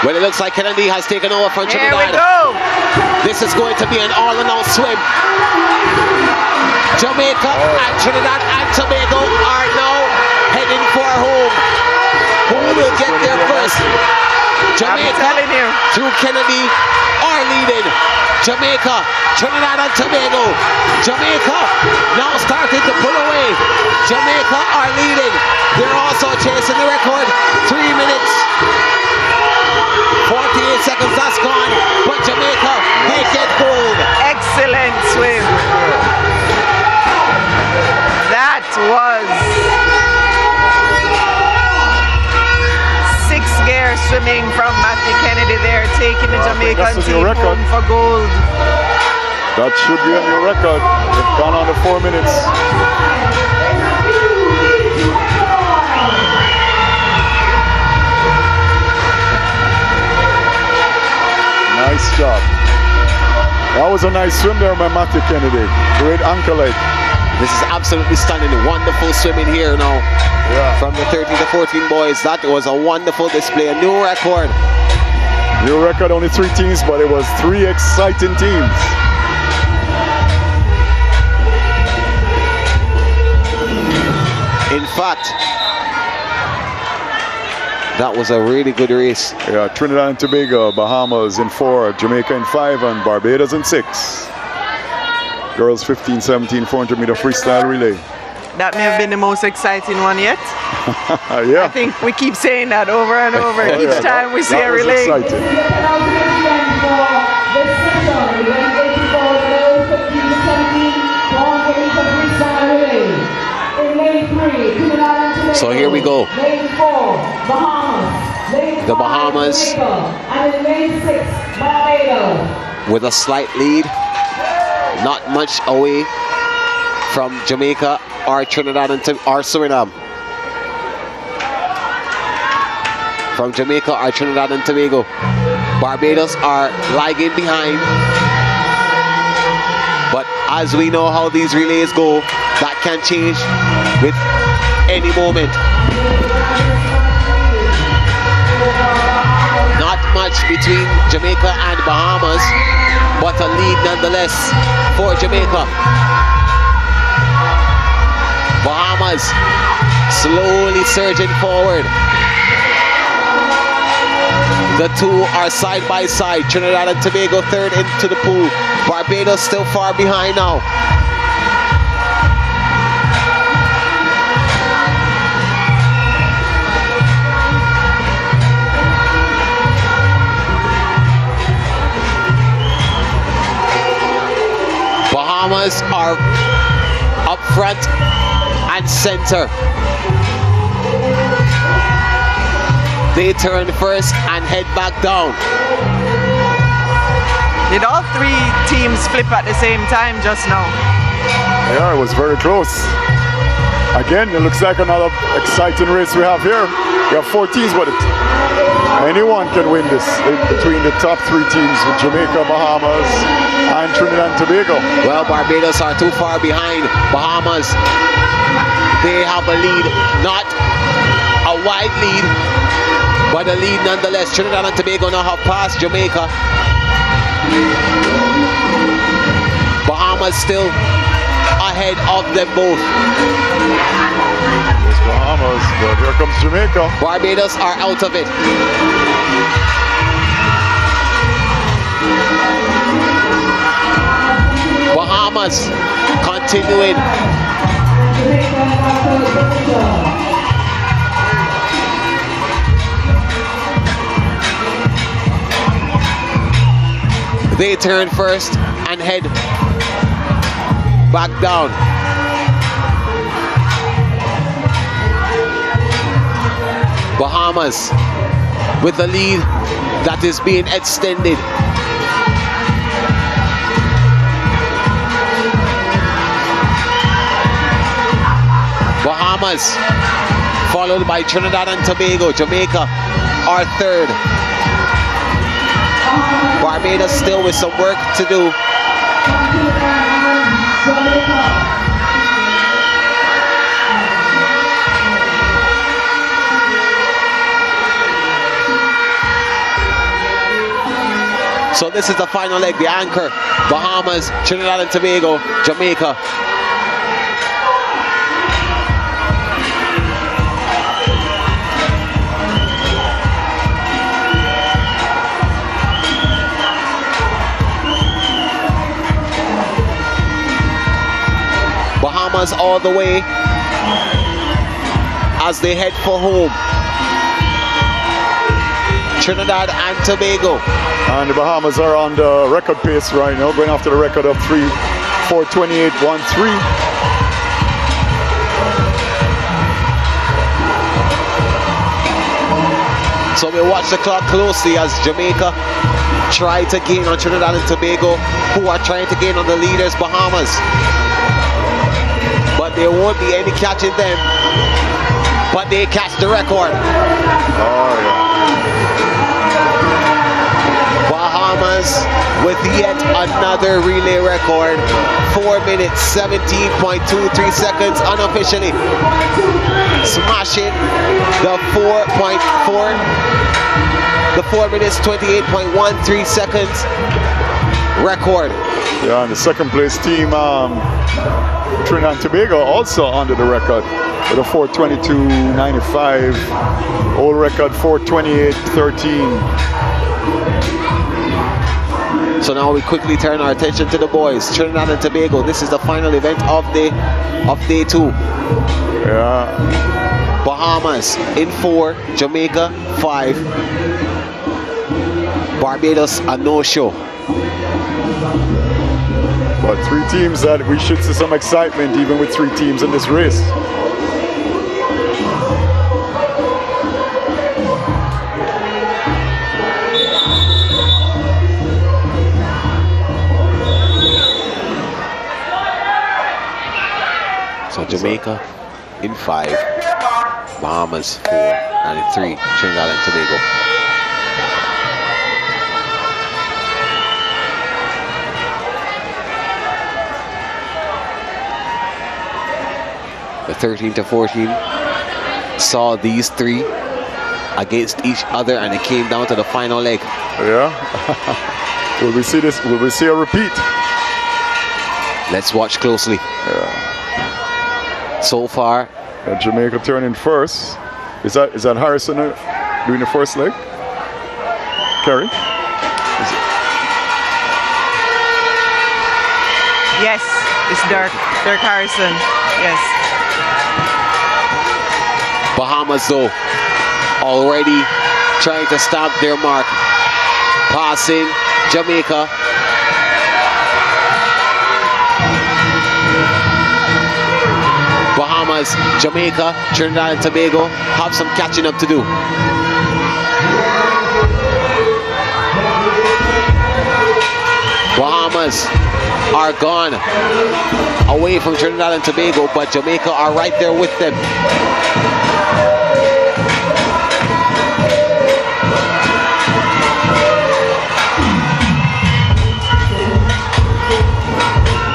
Well, it looks like Kennedy has taken over from Here Trinidad. we go. This is going to be an all-in-all swim. Jamaica and Trinidad and Tobago are now heading for home. Who will get there first? Jamaica through Kennedy are leading. Jamaica, Trinidad and Tobago. Jamaica now starting to pull away. Jamaica are leading. They're also chasing the record. 3 minutes. 48 seconds, that's gone. But Jamaica, they get gold. Excellent swim. That was 6-gear swimming from Matthew Kennedy there, taking the Jamaican team home for gold. That should be a new record. They've gone on to 4 minutes. Nice job. That was a nice swim there by Matthew Kennedy. Great ankle leg. This is absolutely stunning. Wonderful swimming here now. Yeah. From the 13 to 14 boys. That was a wonderful display. A new record. New record, only 3 teams, but it was 3 exciting teams. In fact, that was a really good race. Yeah, Trinidad and Tobago, Bahamas in 4, Jamaica in 5, and Barbados in 6. Girls 15-17 400-meter freestyle relay. That may have been the most exciting one yet. Yeah. I think we keep saying that over and over each time we see a relay. Exciting. So here we go. The Bahamas with a slight lead, not much away from Jamaica or Trinidad and or Suriname. From Jamaica or Trinidad and Tobago. Barbados are lagging behind. But as we know how these relays go, that can change with any moment. Not much between Jamaica and Bahamas, but a lead nonetheless for Jamaica. Bahamas slowly surging forward. The two are side by side. Trinidad and Tobago third into the pool. Barbados still far behind now. Bahamas are up front and center. They turn first and head back down. Did all 3 teams flip at the same time just now? Yeah, it was very close. Again, it looks like another exciting race we have here. We have 4 teams, but anyone can win this between the top 3 teams with Jamaica, Bahamas, and Trinidad and Tobago. Well, Barbados are too far behind Bahamas. They have a lead, not a wide lead, but a lead nonetheless. Trinidad and Tobago now have passed Jamaica. Bahamas still ahead of them both. It's Bahamas, but here comes Jamaica. Barbados are out of it. Bahamas continuing. They turn first and head back down. Bahamas with the lead that is being extended. Bahamas followed by Trinidad and Tobago. Jamaica are third. Barbados still with some work to do. So this is the final leg, the anchor. Bahamas, Trinidad and Tobago, Jamaica. Bahamas all the way as they head for home. Trinidad and Tobago. And the Bahamas are on the record pace right now, going after the record of 4:28.13. So we'll watch the clock closely as Jamaica try to gain on Trinidad and Tobago, who are trying to gain on the leaders, Bahamas. But there won't be any catching them. But they catch the record. Oh, yeah. Bahamas with yet another relay record. 4 minutes, 17.23 seconds unofficially. Smashing the 4 minutes, 28.13 seconds record. Yeah, and the second place team, Trinidad and Tobago, also under the record with a 4:22.95. Old record 4:28.13. So now we quickly turn our attention to the boys. Trinidad and Tobago. This is the final event of day 2. Yeah. Bahamas in 4, Jamaica 5. Barbados a no-show. But 3 teams that we should see some excitement even with 3 teams in this race. So Jamaica in 5, Bahamas 4, and in 3, Trinidad and Tobago. The 13 to 14 saw these 3 against each other, and it came down to the final leg. Yeah. Will we see this? Will we see a repeat? Let's watch closely. Yeah. So far, Jamaica turning first. Is that Harrison doing the first leg? Kerry? Yes, it's Dirk Harrison. Yes. Bahamas though already trying to stamp their mark. Passing Jamaica. Bahamas, Jamaica, Trinidad and Tobago have some catching up to do. Bahamas are gone away from Trinidad and Tobago, but Jamaica are right there with them.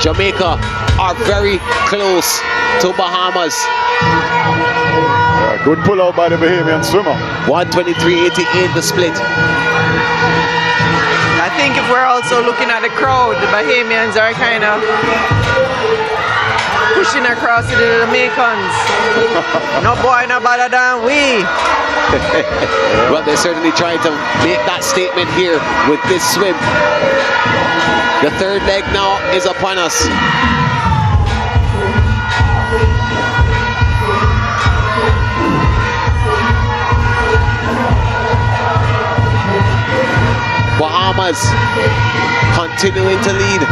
Jamaica are very close to Bahamas. Good pull out by the Bahamian swimmer. 123.88 the split. I think if we're also looking at the crowd, the Bahamians are kind of pushing across to the Jamaicans. No boy, no better than we. Well, they're certainly trying to make that statement here with this swim. The third leg now is upon us. Bahamas continuing to lead.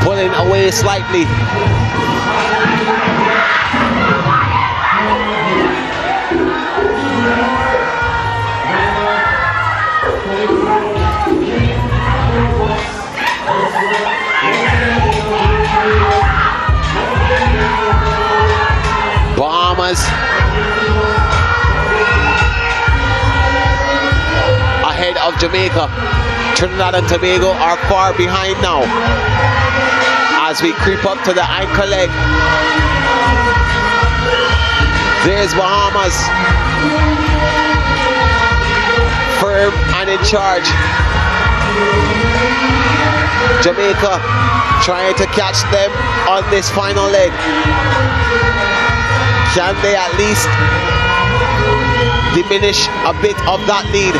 Pulling away slightly. of Jamaica. Trinidad and Tobago are far behind now. As we creep up to the anchor leg. There's Bahamas. Firm and in charge. Jamaica trying to catch them on this final leg. Can they at least diminish a bit of that lead?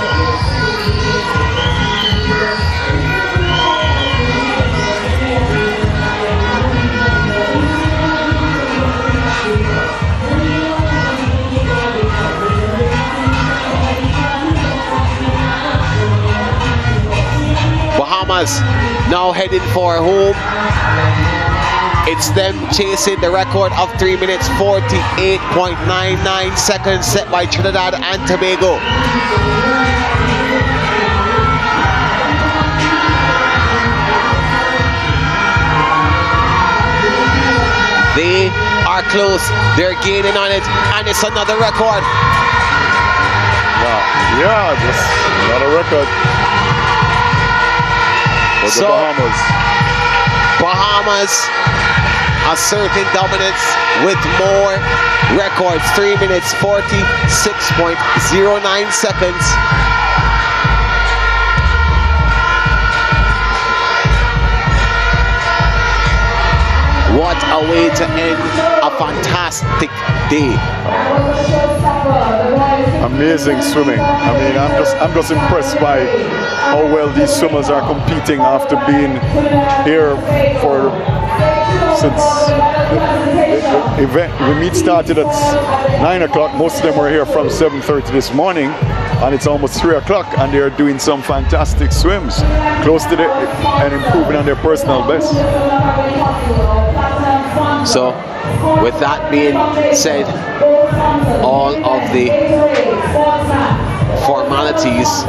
Bahamas now heading for home. It's them chasing the record of 3 minutes 48.99 seconds set by Trinidad and Tobago. They are close, they're gaining on it, and it's another record. Wow. Yeah, just another record. For the Bahamas asserting dominance with more records. 3 minutes 46.09 seconds. What a way to end a fantastic day. Amazing swimming. I mean, I'm just impressed by how well these swimmers are competing after being here since the event. The meet started at 9 o'clock. Most of them were here from 7:30 this morning, and it's almost 3 o'clock, and they're doing some fantastic swims, close to and improving on their personal best. So, with that being said, all of the formalities,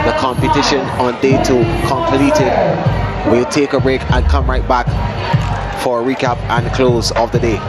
the competition on day 2 completed. We'll take a break and come right back for a recap and close of the day.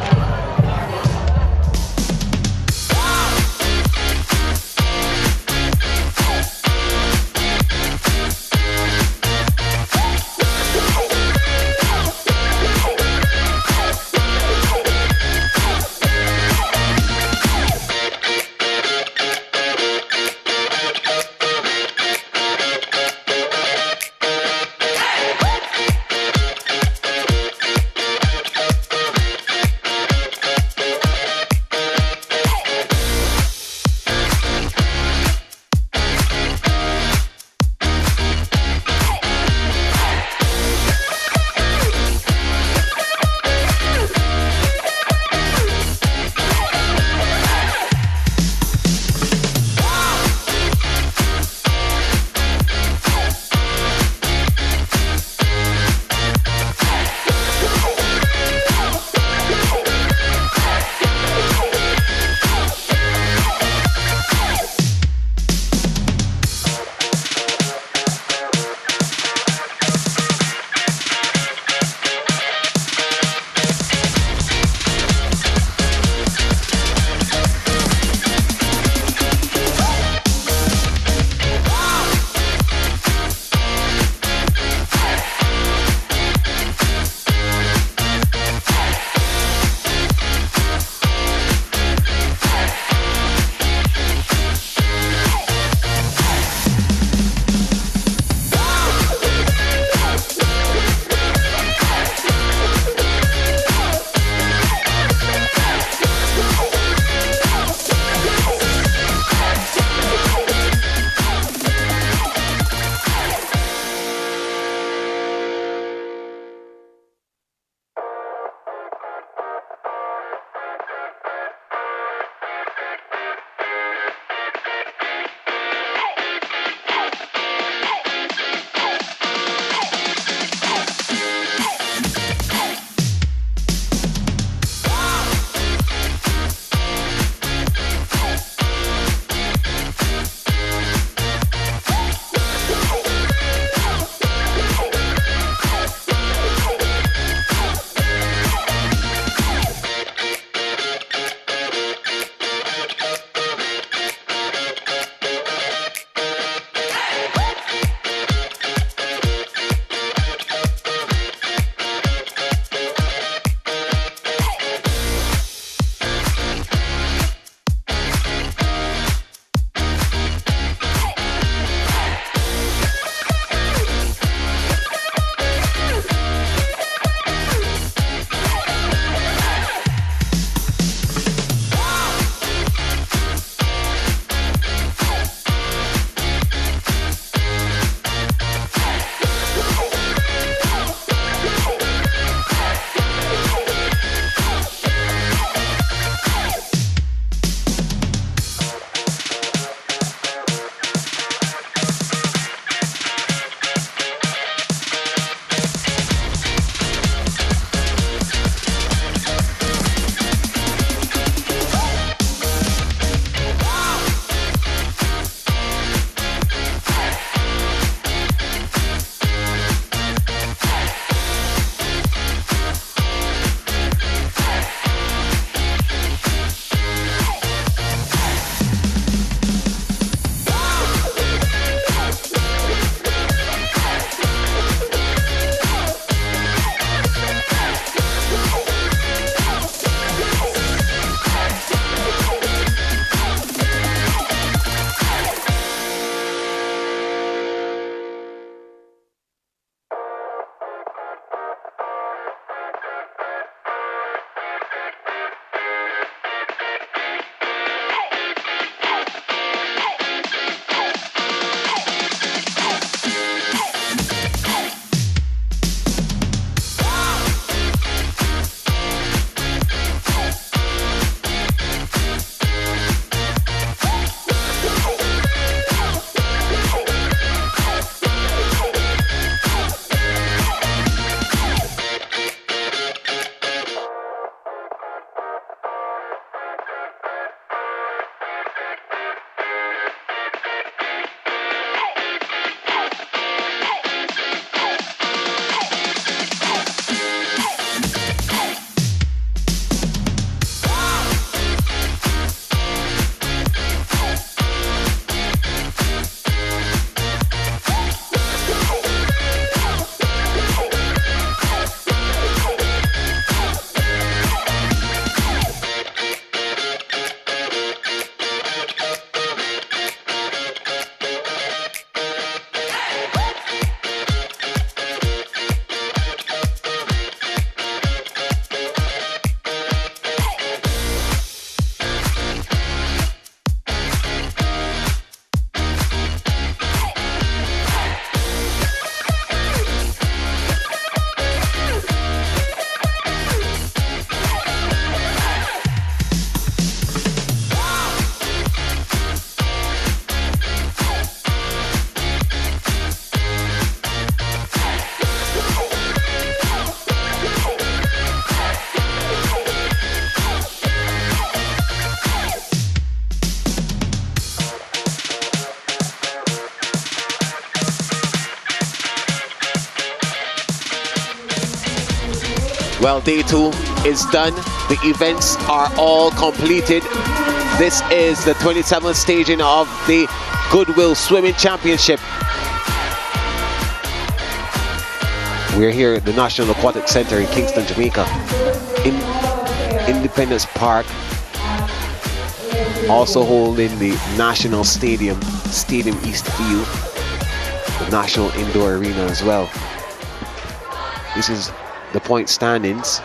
Well, day 2 is done. The events are all completed. This is the 27th staging of the Goodwill Swimming Championship. We're here at the National Aquatic Center in Kingston, Jamaica. In Independence Park, also holding the National Stadium East Field, the National Indoor Arena as well. This is the point standings.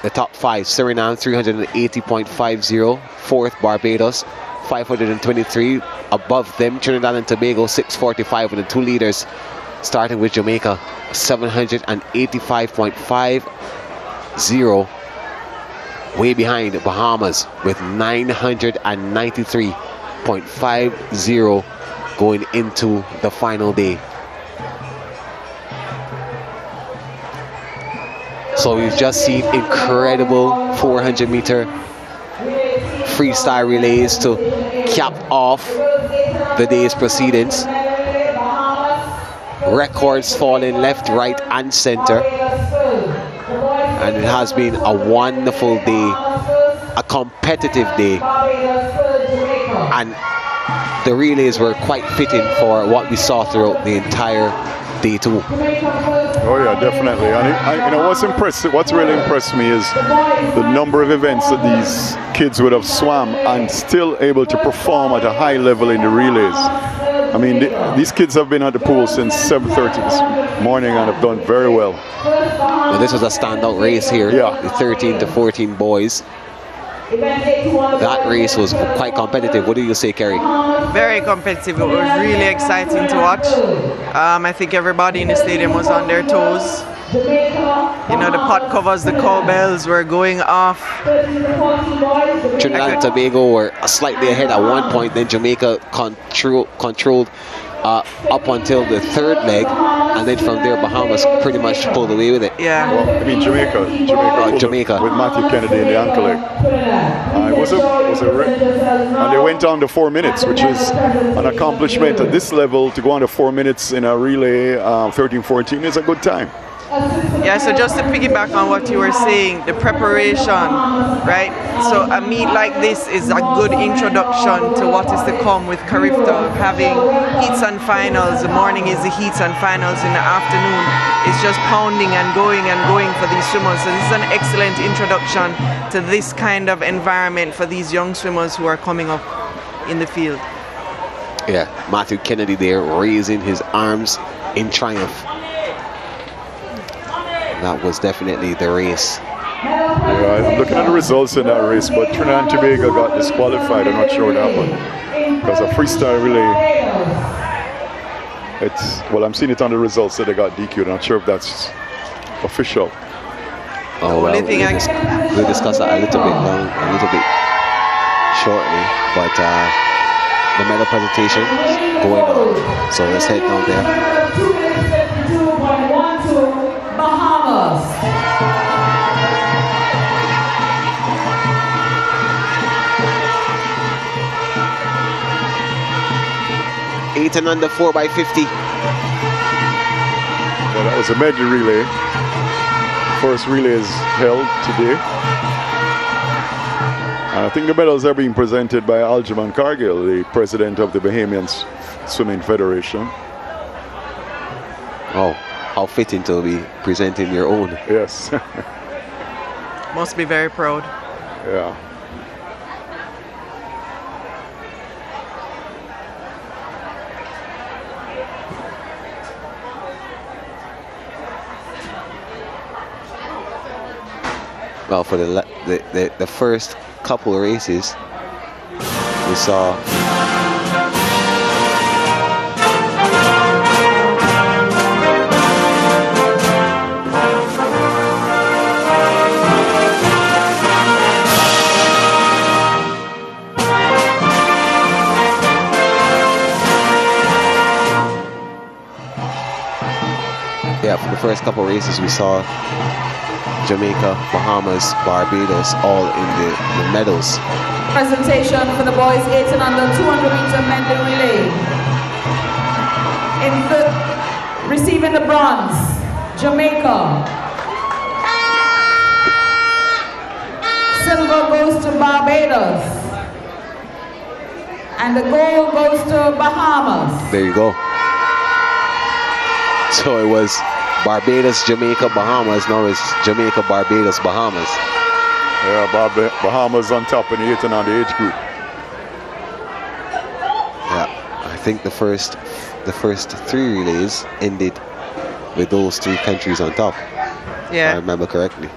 The top 5, Suriname 380.50, 4th Barbados 523. Above them, Trinidad and Tobago 645 with the 2 leaders, starting with Jamaica 785.50. Way behind Bahamas with 993.50 going into the final day. So we've just seen incredible 400-meter freestyle relays to cap off the day's proceedings. Records falling left, right, and center. And it has been a wonderful day, a competitive day. And the relays were quite fitting for what we saw throughout the entire day 2. Oh yeah, definitely. And what's really impressed me is the number of events that these kids would have swam and still able to perform at a high level in the relays. I mean, these kids have been at the pool since 7:30 this morning and have done very well. Well, this was a standout race here. Yeah. The 13 to 14 boys. That race was quite competitive. What do you say, Kerry? Very competitive. It was really exciting to watch. I think everybody in the stadium was on their toes. You know, the pot covers, the cowbells were going off. Trinidad and Tobago were slightly ahead at one point, then Jamaica controlled up until the 3rd leg, and then from there Bahamas pretty much pulled away with it. Yeah. Well, I mean Jamaica with Matthew Kennedy in the ankle leg. And they went down to 4 minutes, which is an accomplishment at this level. To go on to 4 minutes in a relay 13-14 is a good time. Yeah, so just to piggyback on what you were saying, the preparation, right? So a meet like this is a good introduction to what is to come with Carifta, having heats and finals. The morning is the heats and finals in the afternoon. It's just pounding and going for these swimmers. So this is an excellent introduction to this kind of environment for these young swimmers who are coming up in the field. Yeah, Matthew Kennedy there raising his arms in triumph. That was definitely the race. Yeah, I'm looking at the results in that race, but Trinidad and Tobago got disqualified. I'm not sure what happened. Because a freestyle relay, I'm seeing it on the results that they got DQ'd. I'm not sure if that's official. Oh, well, we'll discuss that a little bit shortly. But the medal presentation going on. So let's head down there. Bahamas. Eight and under 4x50. Well, that was a medley relay. First relay is held today. And I think the medals are being presented by Algerman Cargill, the president of the Bahamian Swimming Federation. Oh, how fitting to be presenting your own. Yes. Must be very proud. Yeah. Well, for the first couple of races, we saw for the first couple of races we saw Jamaica, Bahamas, Barbados all in the medals. Presentation for the boys 8 and under 200-meter medley relay. Receiving the bronze, Jamaica. silver goes to Barbados. And the gold goes to Bahamas. There you go. So it was Barbados, Jamaica, Bahamas. Now it's Jamaica, Barbados, Bahamas. Yeah, Bahamas on top in the 8 and on the age group. Yeah, I think the first 3 relays ended with those 3 countries on top. Yeah. If I remember correctly.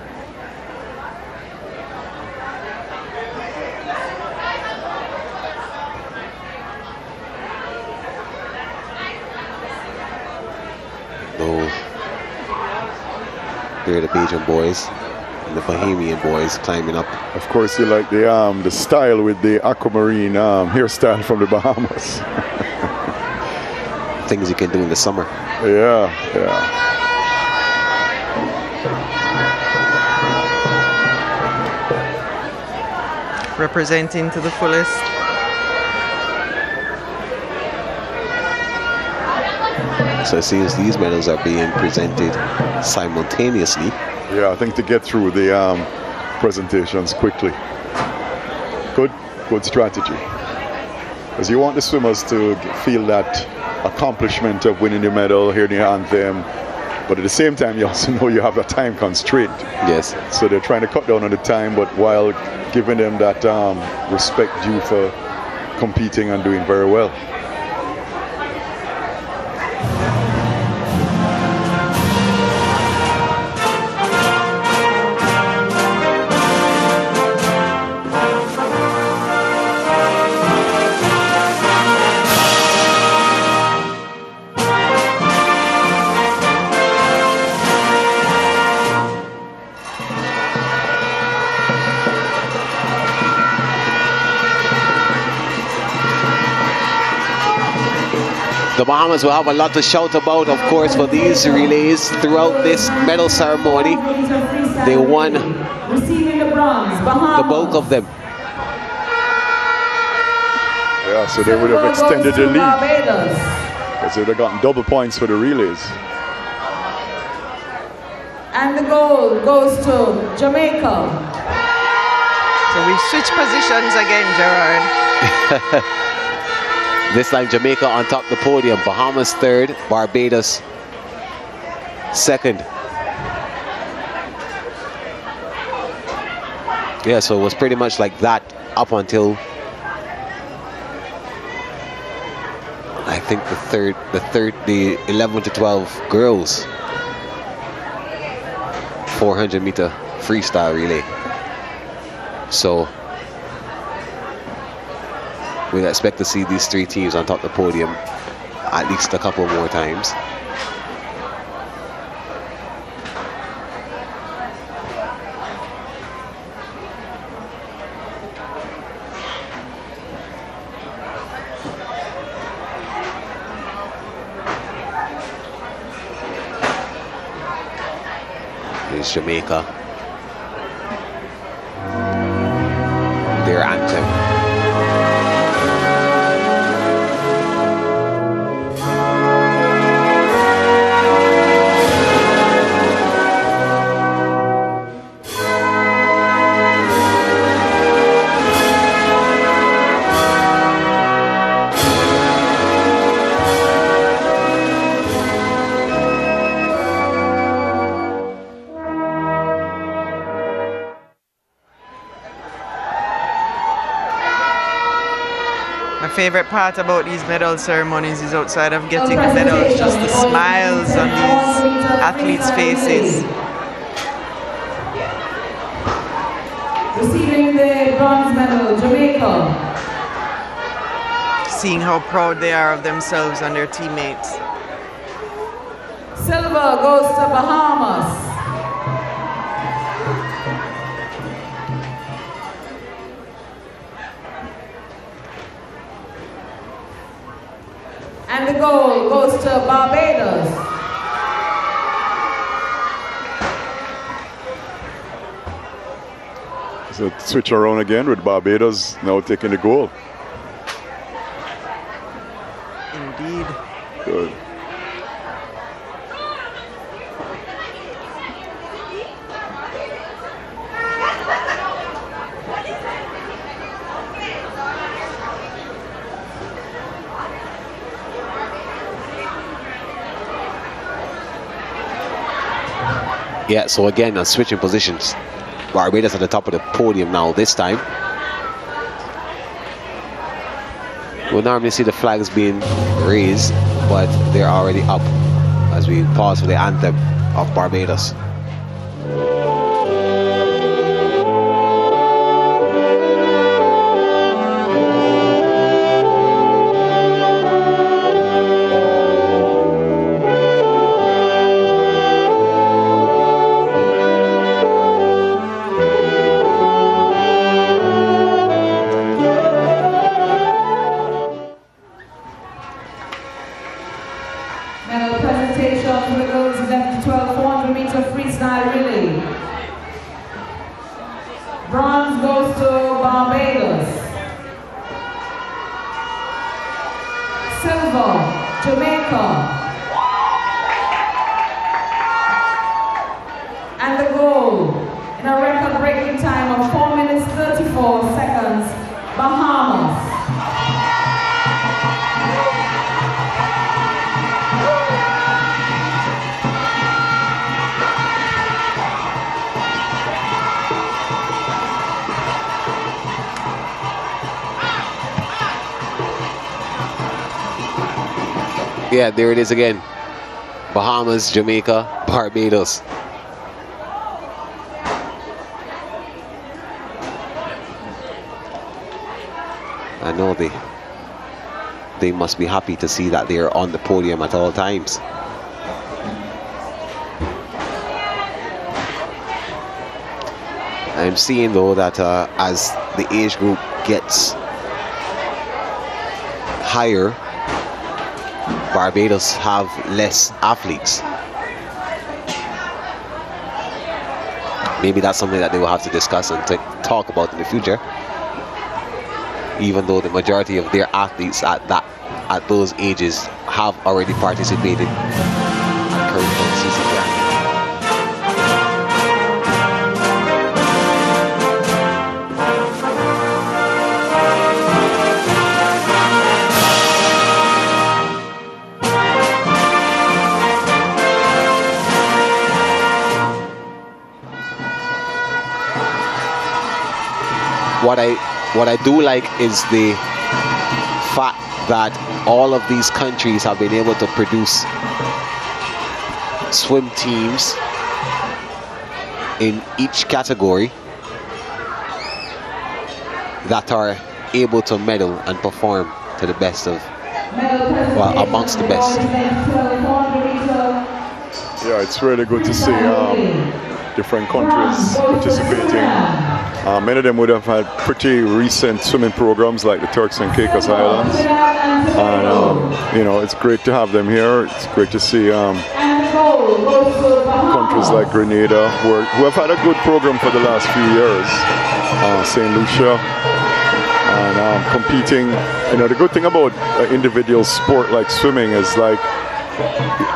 Here are the Bajan boys and the Bahamian boys climbing up. Of course, you like the style with the aquamarine hairstyle from the Bahamas. Things you can do in the summer. Yeah, yeah. Representing to the fullest. So it seems these medals are being presented simultaneously. Yeah, I think to get through the presentations quickly. Good strategy. Because you want the swimmers to feel that accomplishment of winning the medal, hearing the anthem, but at the same time you also know you have a time constraint. Yes. So they're trying to cut down on the time, but while giving them that respect due for competing and doing very well. The Bahamas will have a lot to shout about, of course, for these relays throughout this medal ceremony. They won the bulk of them. Yeah, so they would have extended the lead. Because they would have gotten double points for the relays. And the gold goes to Jamaica. So we switch positions again, Gerard. This time Jamaica on top of the podium. Bahamas 3rd, Barbados 2nd. Yeah, so it was pretty much like that up until I think the 11 to 12 girls 400 meter freestyle relay. So we'll expect to see these 3 teams on top of the podium at least a couple more times. Here's Jamaica. Their anthem. Favorite part about these medal ceremonies is outside of getting the medals, just the smiles on these athletes' faces. Receiving the bronze medal, Jamaica. Seeing how proud they are of themselves and their teammates. Silver goes to Bahamas. And the gold goes to Barbados. So switch around again with Barbados now taking the goal. Indeed. Good. Yeah, so again, switching positions. Barbados at the top of the podium now this time. We'll normally see the flags being raised, but they're already up as we pause for the anthem of Barbados. Medal presentation for the girls 11 to 12 400 meter freestyle relay. Bronze goes to Barbados. Silver, Jamaica. And the gold, in a record-breaking time of 4 minutes 34 seconds, Bahamas. Yeah, there it is again. Bahamas, Jamaica, Barbados. I know they must be happy to see that they're on the podium at all times. I'm seeing though that as the age group gets higher, Barbados have less athletes. Maybe that's something that they will have to discuss and talk about in the future. Even though the majority of their athletes at those ages have already participated at current season. What I do like is the fact that all of these countries have been able to produce swim teams in each category that are able to medal and perform to the best of, well, amongst the best. Yeah, it's really good to see different countries participating. Many of them would have had pretty recent swimming programs like the Turks and Caicos Islands, and you know, it's great to have them here. It's great to see countries like Grenada who have had a good program for the last few years, St. Lucia, and competing. You know, the good thing about individual sport like swimming is, like,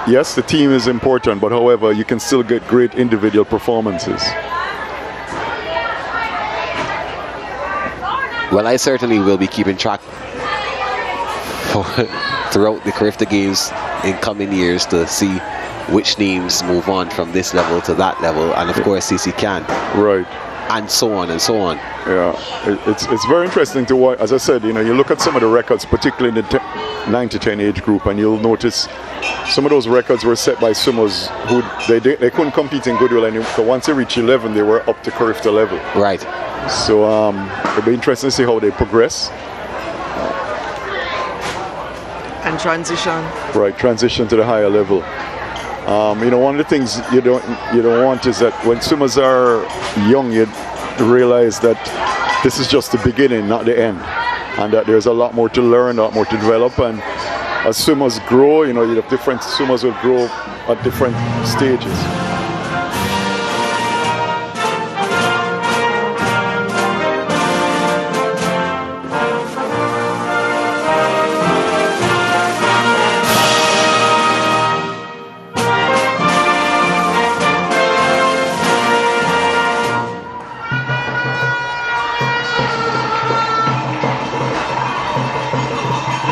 yes, the team is important, but however, you can still get great individual performances. Well, I certainly will be keeping track throughout the Carifta Games in coming years to see which names move on from this level to that level, and of course CC can. Right. And so on and so on. Yeah, it's very interesting to watch. As I said, you know, you look at some of the records, particularly in the 9 to 10 age group, and you'll notice some of those records were set by swimmers who they couldn't compete in Goodwill anymore. So once they reached 11, they were up to Carifta level. Right. So it'll be interesting to see how they progress. And transition. Right, transition to the higher level. You know, one of the things you don't want is that when swimmers are young, you realize that this is just the beginning, not the end, and that there's a lot more to learn, a lot more to develop. And as swimmers grow, you know, you have different swimmers will grow at different stages.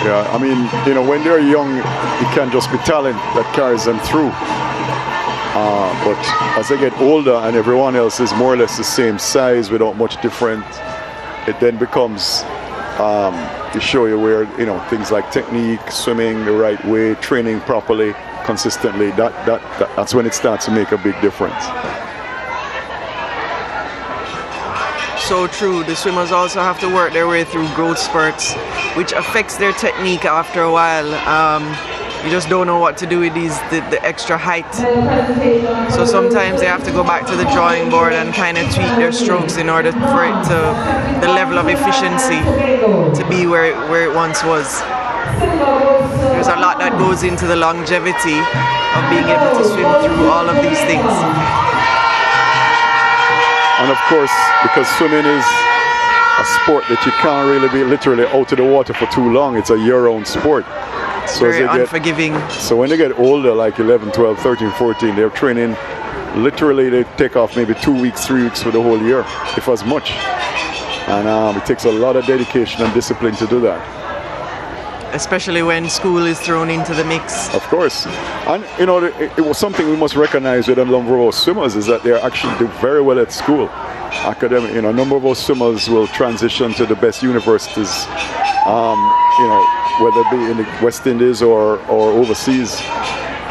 Yeah, I mean, you know, when they're young, it can't just be talent that carries them through. But as they get older and everyone else is more or less the same size without much different, it then becomes to show you where, things like technique, swimming the right way, training properly, consistently, that's when it starts to make a big difference. So true. The swimmers also have to work their way through growth spurts, which affects their technique after a while. You just don't know what to do with the extra height. So sometimes they have to go back to the drawing board and kind of tweak their strokes in order for it to, the level of efficiency to be where it once was. There's a lot that goes into the longevity of being able to swim through all of these things. And of course, because swimming is a sport that you can't really be literally out of the water for too long, it's a year-round sport. So very unforgiving. So when they get older, like 11, 12, 13, 14, they're training, literally they take off maybe 2 weeks, 3 weeks for the whole year, if as much. And it takes a lot of dedication and discipline to do that. Especially when school is thrown into the mix. Of course. And it was something we must recognize with a number of our swimmers is that they actually do very well at school. Academic, a number of our swimmers will transition to the best universities, whether it be in the West Indies or overseas,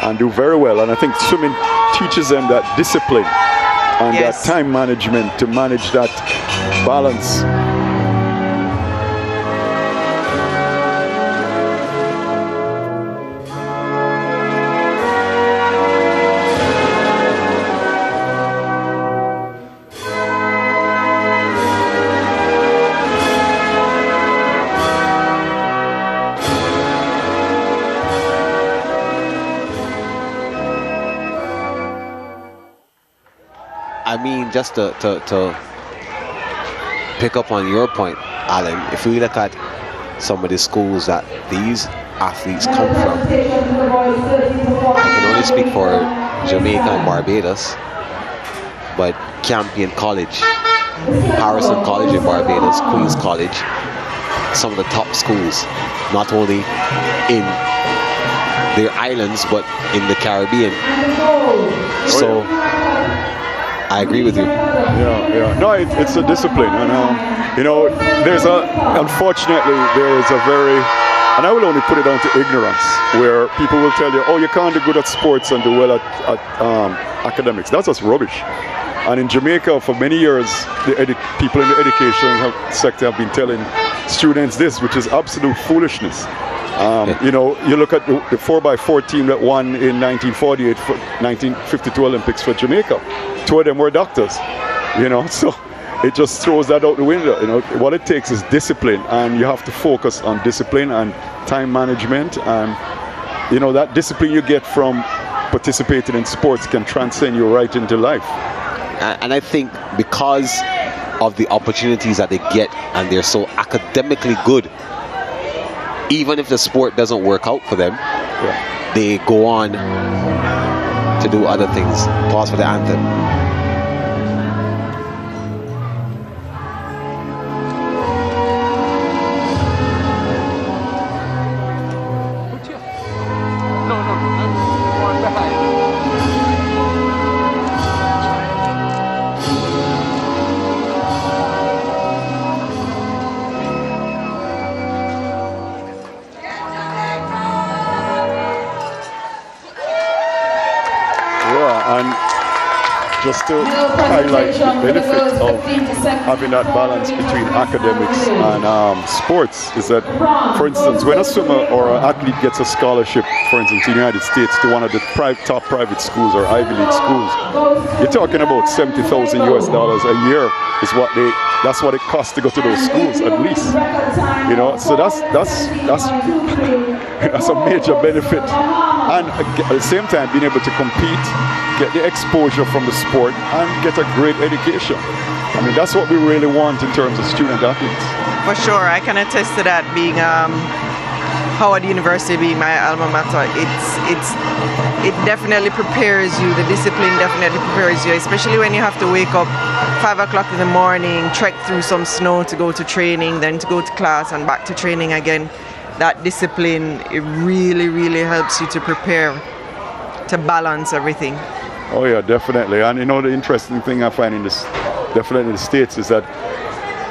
and do very well. And I think swimming teaches them that discipline and that time management to manage that balance. I mean, just to pick up on your point, Alan, if we look at some of the schools that these athletes come from, I can only speak for Jamaica and Barbados, but Campion College, Harrison College in Barbados, Queen's College, some of the top schools, not only in their islands, but in the Caribbean. So I agree with you. Yeah. No, it's a discipline, and unfortunately, there is a very, and I will only put it down to ignorance, where people will tell you, oh, you can't do good at sports and do well at academics. That's just rubbish. And in Jamaica, for many years, people in the education sector have been telling students this, which is absolute foolishness. You look at the 4x4 team that won in 1948, 1952 Olympics for Jamaica. 2 of them were doctors, so it just throws that out the window. What it takes is discipline, and you have to focus on discipline and time management, and that discipline you get from participating in sports can transcend you right into life. And I think because of the opportunities that they get, and they're so academically good, even if the sport doesn't work out for them, they go on to do other things. Pause for the anthem. Just to highlight the benefit of having that balance between academics and sports is that, for instance, when a swimmer or an athlete gets a scholarship, for instance, in the United States to one of the top private schools or Ivy League schools, you're talking about $70,000 a year is that's what it costs to go to those schools, at least. So that's a major benefit. And at the same time, being able to compete, get the exposure from the sport, and get a great education. I mean, that's what we really want in terms of student athletes. For sure, I can attest to that. Being Howard University being my alma mater, it definitely prepares you. The discipline definitely prepares you, especially when you have to wake up 5 o'clock in the morning, trek through some snow to go to training, then to go to class and back to training again. That discipline, it really, really helps you to prepare, to balance everything. Oh yeah, definitely. And you know, the interesting thing I find in this, definitely in the States, is that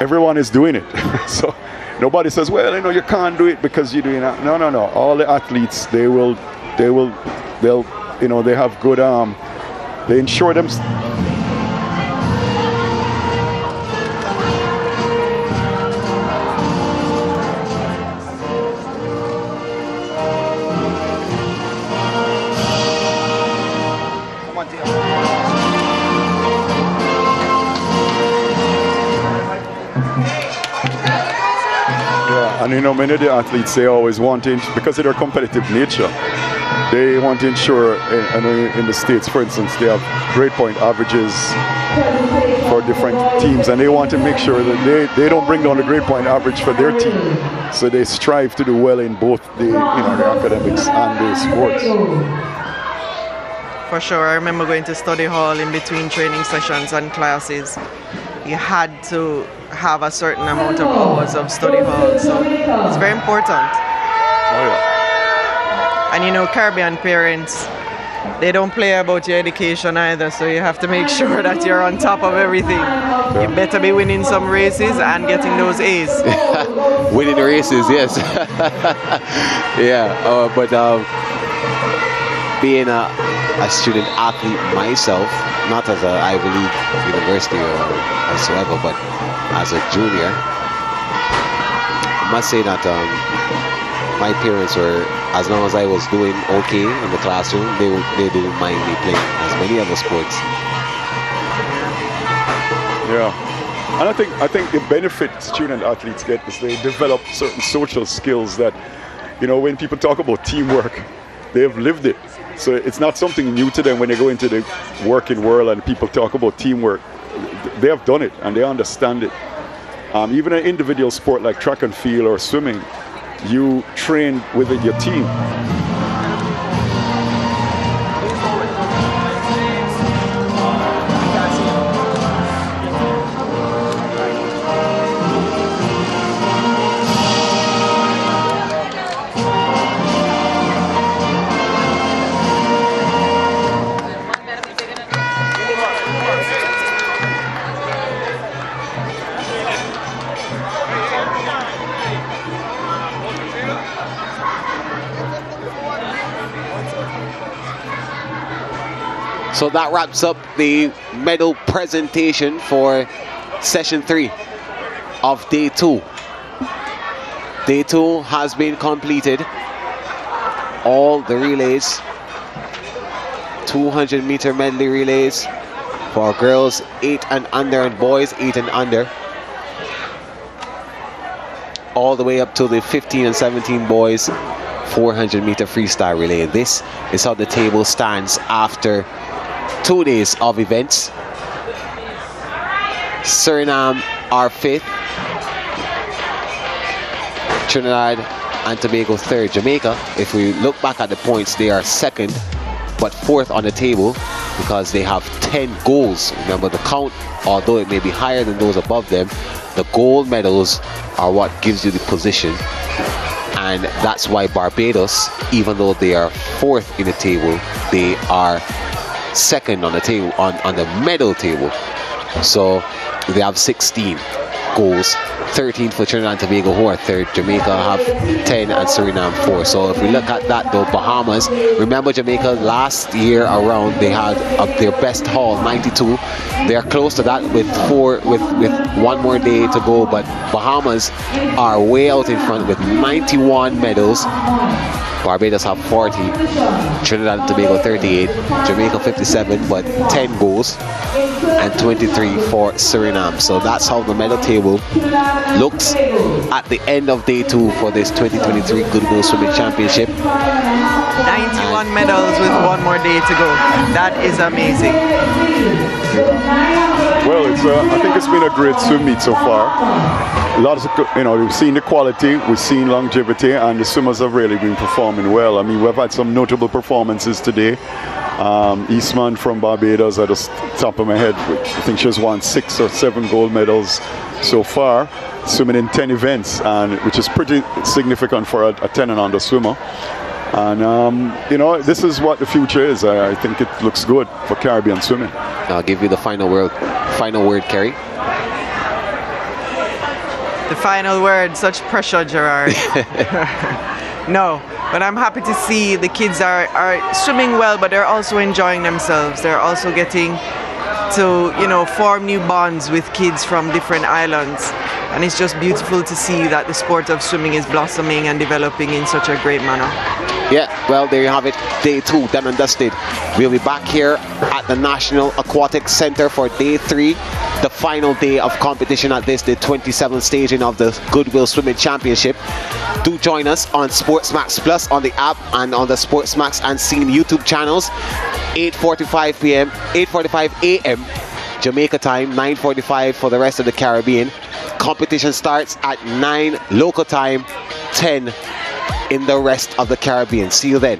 everyone is doing it. So nobody says, well, you know, you can't do it because you're doing that. No. All the athletes, they'll, you know, they have good, they ensure them. And you know, many of the athletes, they always want to, because of their competitive nature, they want to ensure, in the States, for instance, they have grade point averages for different teams, and they want to make sure that they don't bring down the grade point average for their team. So they strive to do well in both the, you know, the academics and the sports. For sure, I remember going to study hall in between training sessions and classes. You had to have a certain amount of hours of study hall, so it's very important. Oh yeah. And you know, Caribbean parents, they don't play about your education either, so you have to make sure that you're on top of everything. Yeah. You better be winning some races and getting those A's. Winning races, yes. Yeah, but being a student athlete myself, not as an Ivy League university or whatsoever, but as a junior, I must say that my parents were, as long as I was doing okay in the classroom, they didn't mind me playing as many other sports. Yeah, and I think the benefit student athletes get is they develop certain social skills that, you know, when people talk about teamwork, they've lived it. So it's not something new to them when they go into the working world and people talk about teamwork. They have done it and they understand it. Even an individual sport like track and field or swimming, you train within your team. So that wraps up the medal presentation for session 3 of day 2. Day 2 has been completed. All the relays, 200-meter medley relays for girls 8 and under and boys 8 and under. All the way up to the 15 and 17 boys 400-meter freestyle relay. This is how the table stands after 2 days of events. Suriname are 5th, Trinidad and Tobago 3rd. Jamaica, if we look back at the points, they are 2nd but 4th on the table because they have 10 goals. Remember, the count, although it may be higher than those above them, the gold medals are what gives you the position. And that's why Barbados, even though they are 4th in the table, they are 2nd on the table, on the medal table. So they have 16 goals, 13 for Trinidad and Tobago, who are 3rd. Jamaica have 10 and Suriname 4. So if we look at that though, Bahamas, remember Jamaica last year around, they had their best haul, 92. They're close to that with 1 more day to go, but Bahamas are way out in front with 91 medals. Barbados have 40, Trinidad and Tobago 38, Jamaica 57, but 10 goals, and 23 for Suriname. So that's how the medal table looks at the end of day 2 for this 2023 Goodwill Swimming Championship. 91 medals with 1 more day to go. That is amazing. Well, I think it's been a great swim meet so far. A lot of, you know, we've seen the quality, we've seen longevity, and the swimmers have really been performing well. I mean, we've had some notable performances today. Eastman from Barbados, at the top of my head, I think she has won 6 or 7 gold medals so far, swimming in 10 events, and which is pretty significant for a 10 and under swimmer. And, this is what the future is. I think it looks good for Caribbean swimming. I'll give you the final word, Kerry. The final word, such pressure, Gerard. No, but I'm happy to see the kids are swimming well, but they're also enjoying themselves. They're also getting to, form new bonds with kids from different islands. And it's just beautiful to see that the sport of swimming is blossoming and developing in such a great manner. Yeah, well, there you have it. Day 2, done and dusted. We'll be back here at the National Aquatic Center for day 3, the final day of competition at this, the 27th staging of the Goodwill Swimming Championship. Do join us on SportsMax Plus on the app and on the SportsMax and Scene YouTube channels. 8:45 a.m. Jamaica time, 9:45 for the rest of the Caribbean. Competition starts at 9 local time, 10 in the rest of the Caribbean. See you then.